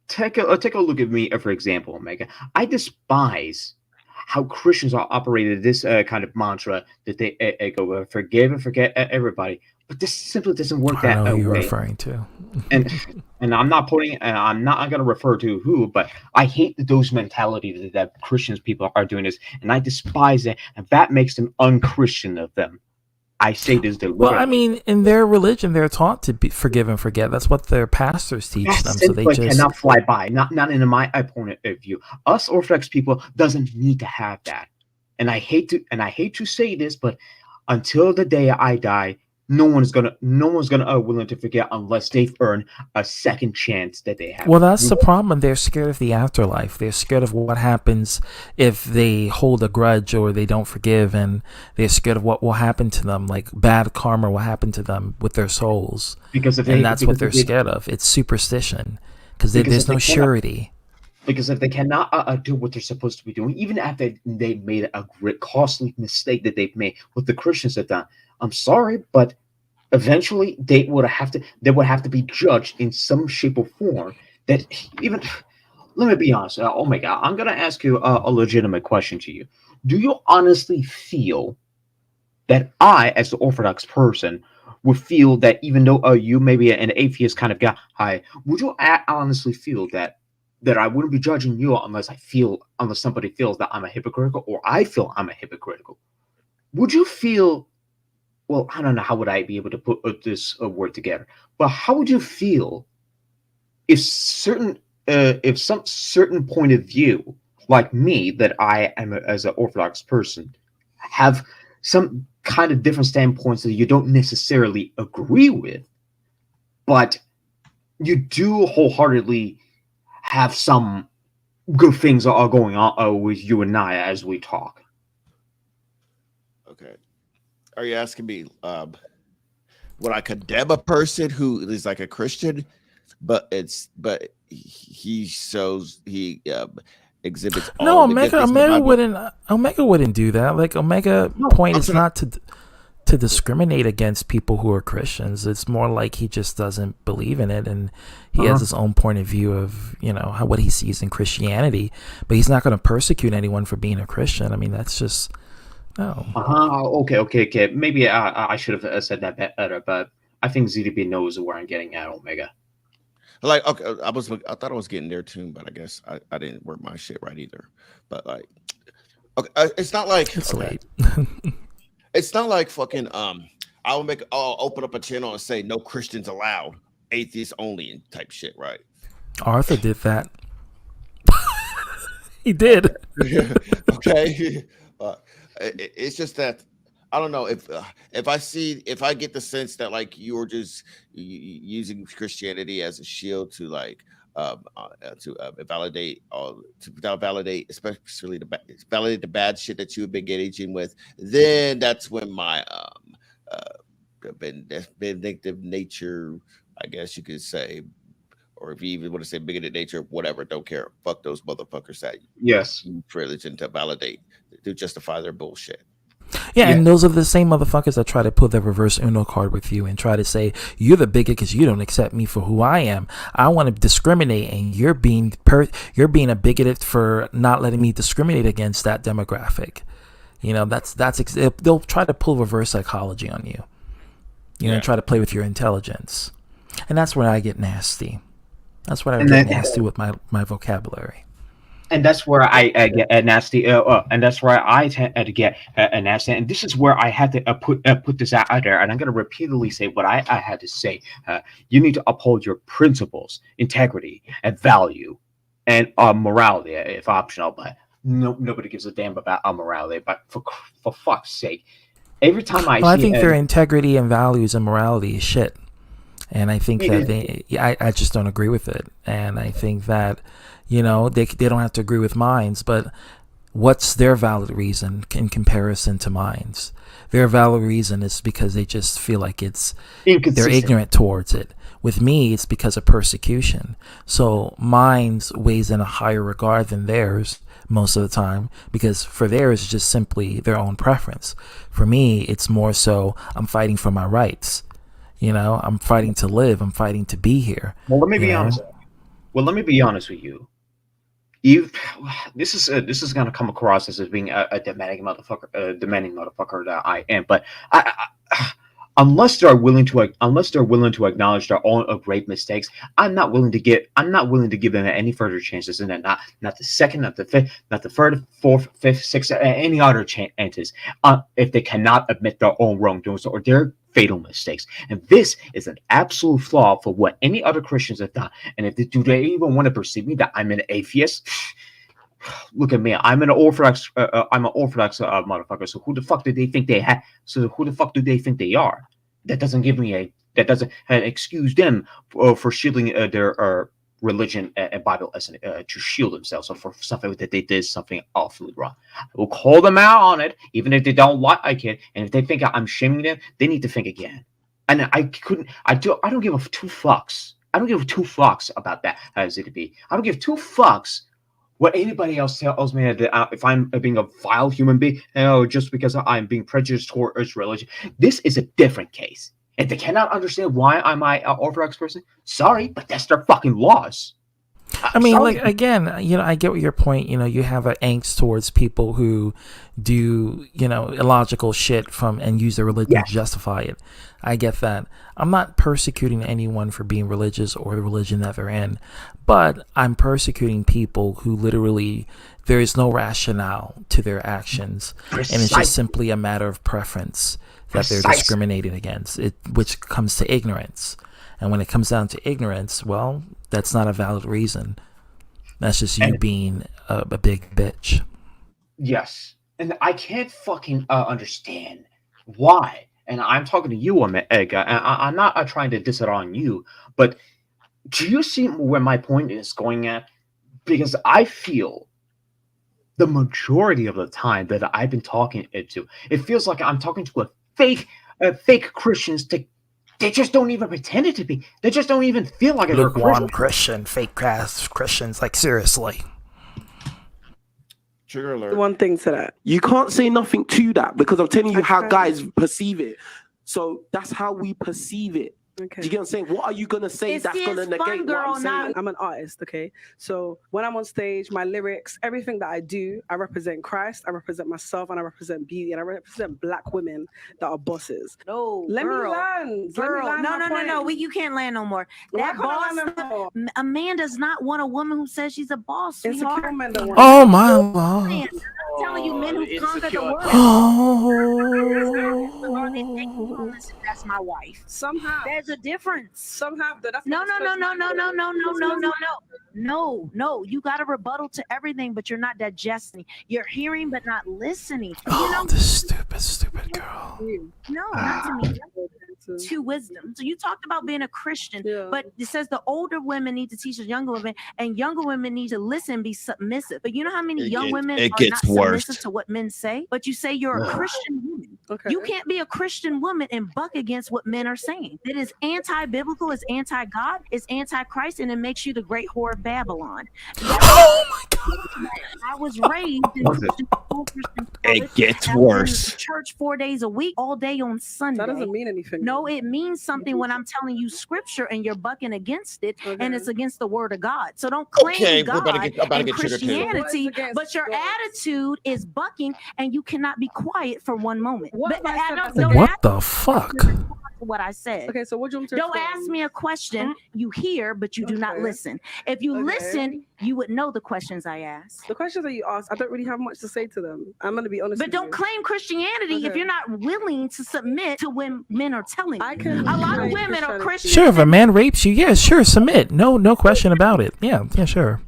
Take a look at me, for example, Omega. I despise how Christians are operated this kind of mantra that they go forgive and forget everybody, but this simply doesn't work that way. I know who you're referring to, and I'm not going to refer to who, but I hate those mentalities that Christians people are doing this, and I despise it, and that makes them unchristian of them. I say this deliberately. Well, I mean, in their religion, they're taught to be forgive and forget. That's what their pastors teach them. So they just cannot fly by. Not in my point of view. Us Orthodox people doesn't need to have that. And I hate to say this, but until the day I die, no one's gonna willing to forget unless they've earned a second chance that they have. Well, that's the problem. They're scared of the afterlife. They're scared of what happens if they hold a grudge or they don't forgive, and they're scared of what will happen to them, like bad karma will happen to them with their souls. That's what they're scared of. It's superstition because there's no surety. Because if they cannot do what they're supposed to be doing, even after they made a great costly mistake that they've made, what the Christians have done, I'm sorry, but eventually they would have to be judged in some shape or form. That even let me be honest, Omega, I'm gonna ask you a legitimate question to you. Do you honestly feel that I, as the Orthodox person, would feel that even though you may be an atheist kind of guy, would you honestly feel that I wouldn't be judging you unless somebody feels that I'm a hypocritical, or I feel I'm a hypocritical? Would you feel? Well, I don't know how would I be able to put this word together, but how would you feel if some certain point of view, like me, that I am as an Orthodox person, have some kind of different standpoints that you don't necessarily agree with, but you do wholeheartedly have some good things are going on with you and I as we talk? Okay. Are you asking me would I condemn a person who is like a Christian, but he exhibits all No, the good things in the Omega wouldn't do that. Like, Omega point is not to discriminate against people who are Christians. It's more like he just doesn't believe in it, and he has his own point of view of what he sees in Christianity. But he's not going to persecute anyone for being a Christian. I mean, that's just no. Okay. Maybe I should have said that better, but I think ZDB knows where I'm getting at, Omega. Like, okay, I thought I was getting there too, but I guess I didn't work my shit right either. But like, okay, it's not like it's late. It's not like fucking I'll open up a channel and say no Christians allowed, atheists only, and type shit, right? Arthur did that. He did. Okay. It's just that I don't know if I get the sense that like you're just using Christianity as a shield to like validate especially validate the bad shit that you've been engaging with, then that's when my vindictive nature, I guess you could say, or if you even want to say bigoted nature, whatever, don't care. Fuck those motherfuckers that use religion to validate, to justify their bullshit. Yeah, and those are the same motherfuckers that try to pull the reverse Uno card with you and try to say you're the bigot because you don't accept me for who I am. I want to discriminate, and you're being a bigoted for not letting me discriminate against that demographic. They'll try to pull reverse psychology on you. And try to play with your intelligence, and that's where I get nasty. That's where I get nasty with my vocabulary. And that's where I get nasty. And that's where I tend to get nasty. And this is where I had to put this out there. And I'm going to repeatedly say what I had to say. You need to uphold your principles, integrity, and value, and morality, if optional. But nobody gives a damn about morality. But for fuck's sake, every time I think their integrity and values and morality is shit. And I think that I just don't agree with it. And I think that, they don't have to agree with mine's, but what's their valid reason in comparison to mine's? Their valid reason is because they just feel like they're ignorant towards it. With me, it's because of persecution. So mine's weighs in a higher regard than theirs most of the time, because for theirs, it's just simply their own preference. For me, it's more so I'm fighting for my rights. I'm fighting to live. I'm fighting to be here. Well, let me be honest. With you. This is gonna come across as being a demanding motherfucker that I am. But unless they're willing to acknowledge their own great mistakes, I'm not willing to give them any further chances. And not the second, not the fifth, not the third, fourth, fifth, sixth, any other chances. If they cannot admit their own wrongdoings or their fatal mistakes. And this is an absolute flaw for what any other Christians have done. And do they even want to perceive me that I'm an atheist? Look at me. I'm an Orthodox. I'm an Orthodox motherfucker. So who the fuck do they think they have? So who the fuck do they think they are? That doesn't excuse them for shielding their religion and Bible lesson to shield themselves, or for something that they did something awfully wrong. We'll call them out on it, even if they don't like it. And if they think I'm shaming them, they need to think again. And I don't give a two fucks. I don't give two fucks about that, as it be. I don't give two fucks what anybody else tells me that if I'm being a vile human being, just because I'm being prejudiced towards religion. This is a different case. If they cannot understand why I'm an Orthodox person, sorry, but that's their fucking laws. I mean, like, again, I get what your point. You have an angst towards people who do, illogical shit and use their religion to justify it. I get that. I'm not persecuting anyone for being religious or the religion that they're in, but I'm persecuting people who literally there is no rationale to their actions, and it's just simply a matter of preference that they're discriminated against, which comes to ignorance. And when it comes down to ignorance, well, that's not a valid reason. That's just you being a big bitch. Yes. And I can't fucking understand why. And I'm talking to you, Egg. I'm not trying to diss it on you, but do you see where my point is going at? Because I feel the majority of the time that I've been talking to, it feels like I'm talking to a fake Christians. They just don't even pretend it to be. They just don't even feel like they're lukewarm Christian, fake Christians. Like, seriously. Trigger alert. One thing to that. You can't say nothing to that because I'm telling you how guys perceive it. So that's how we perceive it. Okay. Do you get what I'm saying? What are you gonna say that's gonna negate what I'm saying? I'm an artist, okay? So when I'm on stage, my lyrics, everything that I do, I represent Christ, I represent myself, and I represent beauty, and I represent black women that are bosses. No, Let me girl. land. Girl, Let me land my no. point. You can't land no more. Why That can't I land boss, a man does not want a woman who says she's a boss. Insecure men don't want Oh my lord. I'm telling you, men who conquer the world. Oh. That's my wife. Somehow. There's a difference. Somehow. That's No. You got a rebuttal to everything, but you're not digesting. You're hearing, but not listening. This stupid girl. No, not to me. To wisdom. So you talked about being a Christian, but it says the older women need to teach the younger women, and younger women need to listen and be submissive. But you know how many young women are not submissive to what men say? But you say you're a Christian woman. Okay. You can't be a Christian woman and buck against what men are saying. It is anti-biblical, it's anti-God, it's anti-Christ, and it makes you the great whore of Babylon. Oh my God. I was raised in Christian school, It gets I was in worse. church 4 days a week, all day on Sunday. That doesn't mean anything. No, it means something when I'm telling you scripture and you're bucking against it, and it's against the word of God. So don't claim God and Christianity, but your attitude is bucking, and you cannot be quiet for one moment. But What the fuck? what I said. Okay, so what do you want to Don't ask me a question. You hear, but you do not listen. If you listen, you would know the questions I ask. The questions that you ask, I don't really have much to say to them. I'm going to be honest. But don't claim Christianity if you're not willing to submit to when men are telling you. A lot of women are Christians. Sure, if a man rapes you, yeah, sure, submit. No question about it. Yeah, sure.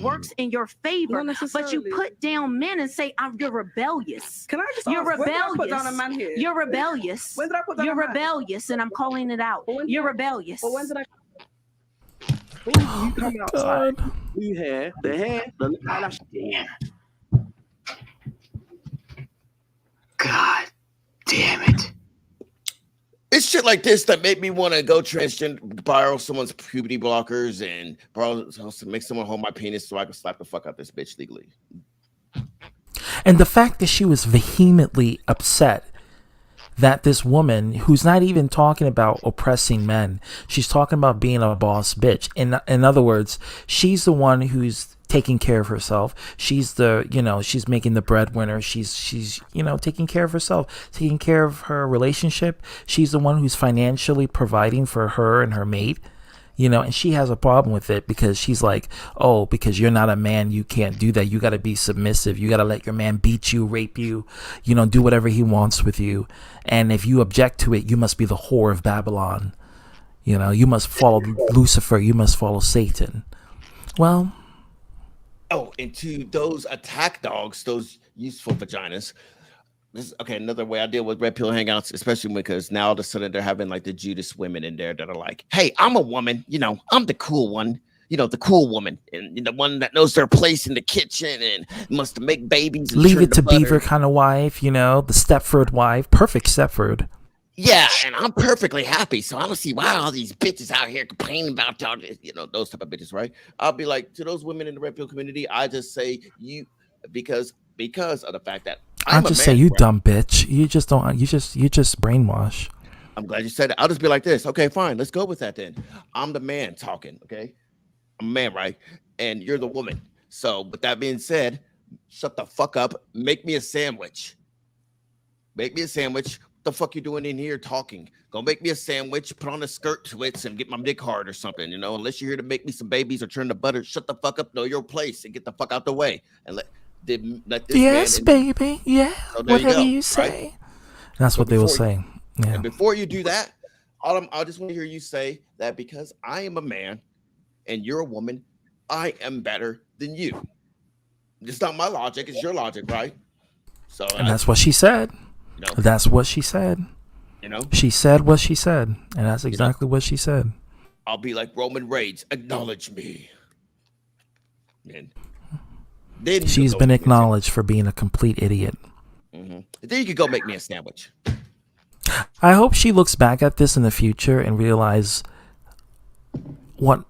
Works in your favor, but you put down men and say, "You're rebellious." Can I just You're ask, when did I rebellious. put down a man here? You're rebellious. When did I put down You're a man? rebellious, and I'm calling it out. You're rebellious. But when did I? When you come outside, blue hair, the eyelash. God damn it. It's shit like this that made me want to go transgender, borrow someone's puberty blockers and make someone hold my penis so I can slap the fuck out this bitch legally. And the fact that she was vehemently upset that this woman, who's not even talking about oppressing men, she's talking about being a boss bitch. In other words, she's the one who's taking care of herself. She's she's making the breadwinner. She's taking care of herself, taking care of her relationship. She's the one who's financially providing for her and her mate. And she has a problem with it because she's like, oh, because you're not a man, you can't do that. You got to be submissive. You got to let your man beat you, rape you, do whatever he wants with you. And if you object to it, you must be the whore of Babylon. You must follow Lucifer. You must follow Satan. Well. Oh, and to those attack dogs, those useful vaginas. This is another way I deal with red pill hangouts, especially because now all of a sudden they're having like the Judas women in there that are like, hey, I'm a woman, I'm the cool one, the cool woman, and the one that knows their place in the kitchen and must make babies. And leave it to Beaver kind of wife, the Stepford wife, perfect Stepford. Yeah, and I'm perfectly happy, so I don't see why all these bitches out here complaining about all this, those type of bitches, right? I'll be like, to those women in the red pill community, I just say because of the fact that I just say you dumb bitch. You just don't. You just brainwash. I'm glad you said it. I'll just be like this. Okay, fine. Let's go with that then. I'm the man talking. Okay, I'm a man, right? And you're the woman. So with that being said, shut the fuck up. Make me a sandwich. Make me a sandwich. What the fuck you doing in here talking? Go make me a sandwich. Put on a skirt to it and get my dick hard or something. You know, unless you're here to make me some babies or turn the butter. Shut the fuck up. Know your place and get the fuck out the way and let this yes, man baby. Yeah. So there Whatever you, you go, say. Right? That's So what they will before say. Yeah. And before you do that, I just want to hear you say that because I am a man and you're a woman, I am better than you. It's not my logic, it's your logic, right? So And that's what she said. You know, That's what she said. You know? She said what she said. And that's exactly what she said. I'll be like Roman Reigns, acknowledge me. And then She's been acknowledged for being a complete idiot. Then you could go make me a sandwich. I hope she looks back at this in the future and realize what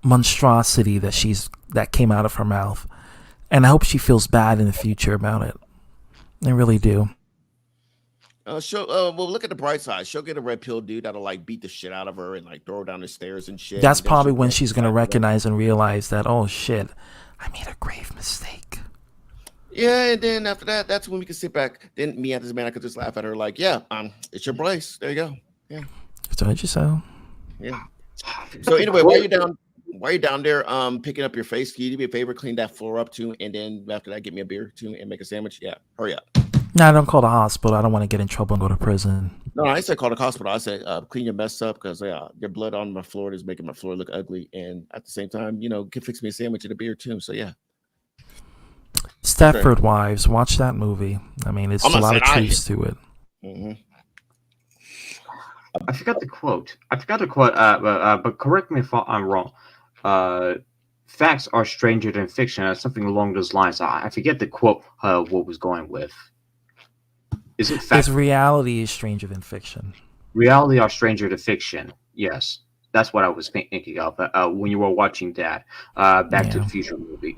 monstrosity that came out of her mouth. And I hope she feels bad in the future about it. I really do. Well, look at the bright side. She'll get a red pill dude that'll like beat the shit out of her and like throw her down the stairs and shit. That's And then probably she'll when go she's going to back. recognize and realize that, oh shit, I made a grave mistake. Yeah, and then after that, that's when we can sit back. Then me as this man, I could just laugh at her like, yeah, it's your place. There you go. Yeah. Told you so. Yeah. So anyway, while you're down there picking up your face, can you do me a favor, clean that floor up too, and then after that, get me a beer too and make a sandwich? Yeah, hurry up. No, don't call the hospital. I don't want to get in trouble and go to prison. No, I said call the hospital. I said clean your mess up because your blood on my floor is making my floor look ugly, and at the same time, can fix me a sandwich and a beer too. So yeah. Stepford Wives. Watch that movie. I mean, it's a lot of truths to it. Mm-hmm. I forgot the quote. But correct me if I'm wrong. Facts are stranger than fiction, something along those lines. I forget the quote. What was going with? Is it fact? Because reality is stranger than fiction. Reality are stranger than fiction. Yes, that's what I was thinking of when you were watching that Back to the Future movie.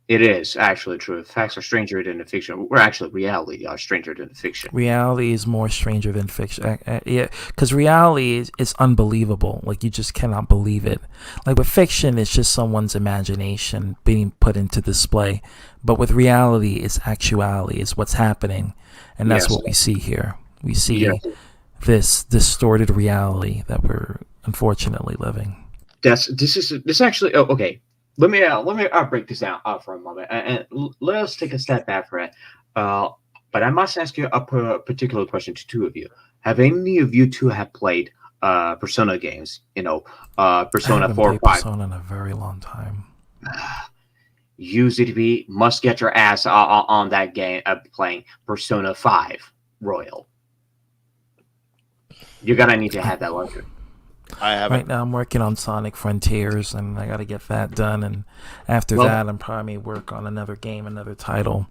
It is actually true. Facts are stranger than the fiction. Or actually, reality are stranger than the fiction. Reality is more stranger than fiction. Yeah, because reality is unbelievable. Like, you just cannot believe it. Like, with fiction, it's just someone's imagination being put into display. But with reality, it's actuality. It's what's happening. And that's what we see here. We see this distorted reality that we're unfortunately living. This actually. Oh, okay. Let me break this down for a moment, and let us take a step back for it. But I must ask you a particular question to two of you. Have any of you two have played Persona games? Persona 4 or 5. Persona in a very long time. You ZTV must get your ass on that game playing Persona 5 Royal. You're gonna need to have that luxury. I haven't. Right now, I'm working on Sonic Frontiers, and I got to get that done. And after that, I'm probably work on another game, another title.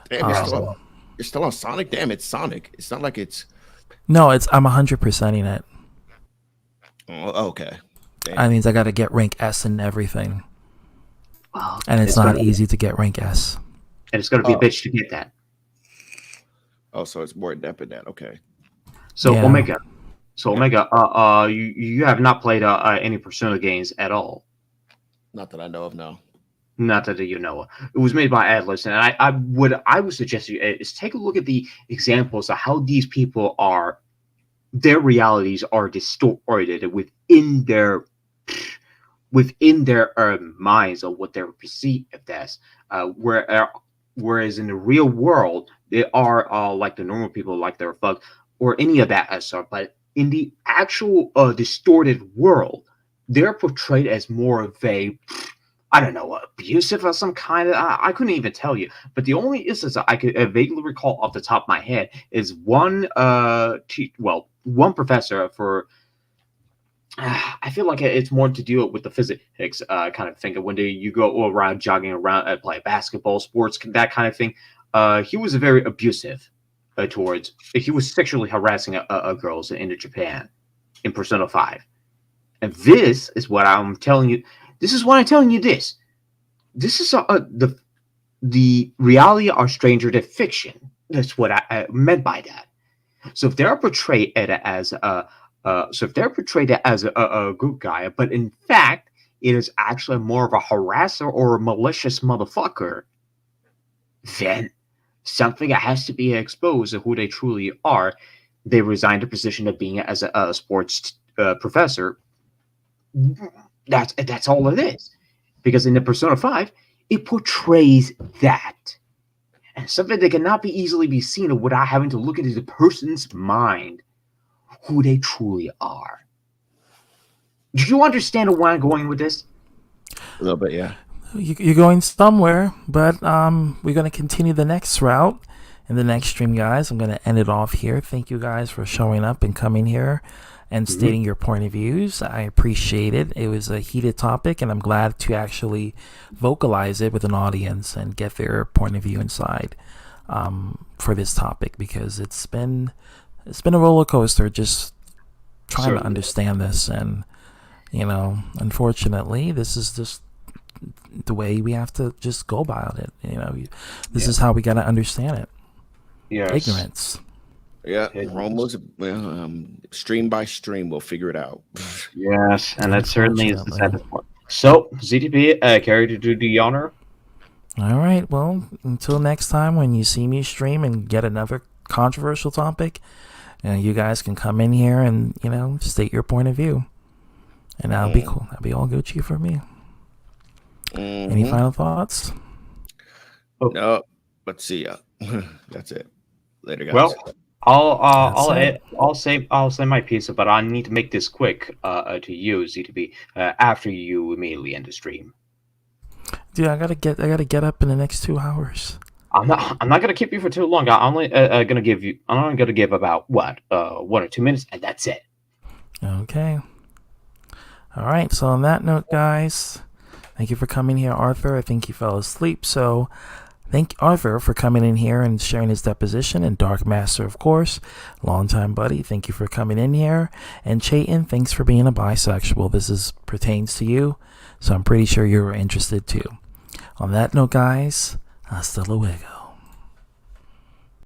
Damn, you're still on Sonic. Damn, it's Sonic. It's not like it's. No, I'm 100%ing it. Oh, okay. Damn. That means I got to get rank S and everything, and it's not easy to get rank S. And it's going to be a bitch to get that. Oh, so it's more in depth than that. Okay. So Omega. So Omega, you have not played any Persona games at all. Not that I know of, no. Not that you know of. It was made by Atlas, and I would suggest you is take a look at the examples of how these people their realities are distorted within their minds of what they're perceived as. Whereas in the real world, they are like the normal people, like they're thugs or any of that stuff, but in the actual distorted world, they're portrayed as more of a, I don't know, abusive of some kind. I couldn't even tell you. But the only instance I could vaguely recall off the top of my head is one professor for. I feel like it's more to do with the physics kind of thing. When you go around jogging around, play basketball, sports, that kind of thing. He was very abusive. He was sexually harassing a girls in Japan in Persona 5. And this is what I'm telling you. This is why I'm telling you this. This is the reality are stranger than fiction. That's what I meant by that. So if they're portrayed as a good guy, but in fact it is actually more of a harasser or a malicious motherfucker, then something has to be exposed of who they truly are. They resigned the position of being as a sports professor. That's all it is. Because in the Persona 5, it portrays that. And something that cannot be easily be seen without having to look into the person's mind, who they truly are. Do you understand where I'm going with this? A little bit, yeah. You're going somewhere, but we're going to continue the next route in the next stream, guys. I'm going to end it off here. Thank you guys for showing up and coming here and stating your point of views. I appreciate it. It was a heated topic, and I'm glad to actually vocalize it with an audience and get their point of view inside for this topic, because it's been a roller coaster just trying to understand this. And unfortunately, this is just the way we have to just go about it. This is how we got to understand it. Yes. Ignorance. Yeah, almost stream by stream, we'll figure it out. Yes, and that certainly is the saddest part. So, ZTP, carry to do the honor. All right. Well, until next time, when you see me stream and get another controversial topic, you guys can come in here and state your point of view, and that'll be cool. That'll be all Gucci for me. Any final thoughts? No, let's see. That's it. Later, guys. Well, I'll say my piece, but I need to make this quick to you, ZTB, after you immediately end the stream. Dude, I gotta get up in the next 2 hours. I'm not gonna keep you for too long. I'm only gonna give about 1 or 2 minutes, and that's it. Okay. All right. So on that note, guys, thank you for coming here, Arthur. I think he fell asleep, so thank Arthur for coming in here and sharing his deposition, and Dark Master, of course, longtime buddy. Thank you for coming in here, and Chayton, thanks for being a bisexual. This pertains to you, so I'm pretty sure you're interested too. On that note, guys, hasta luego.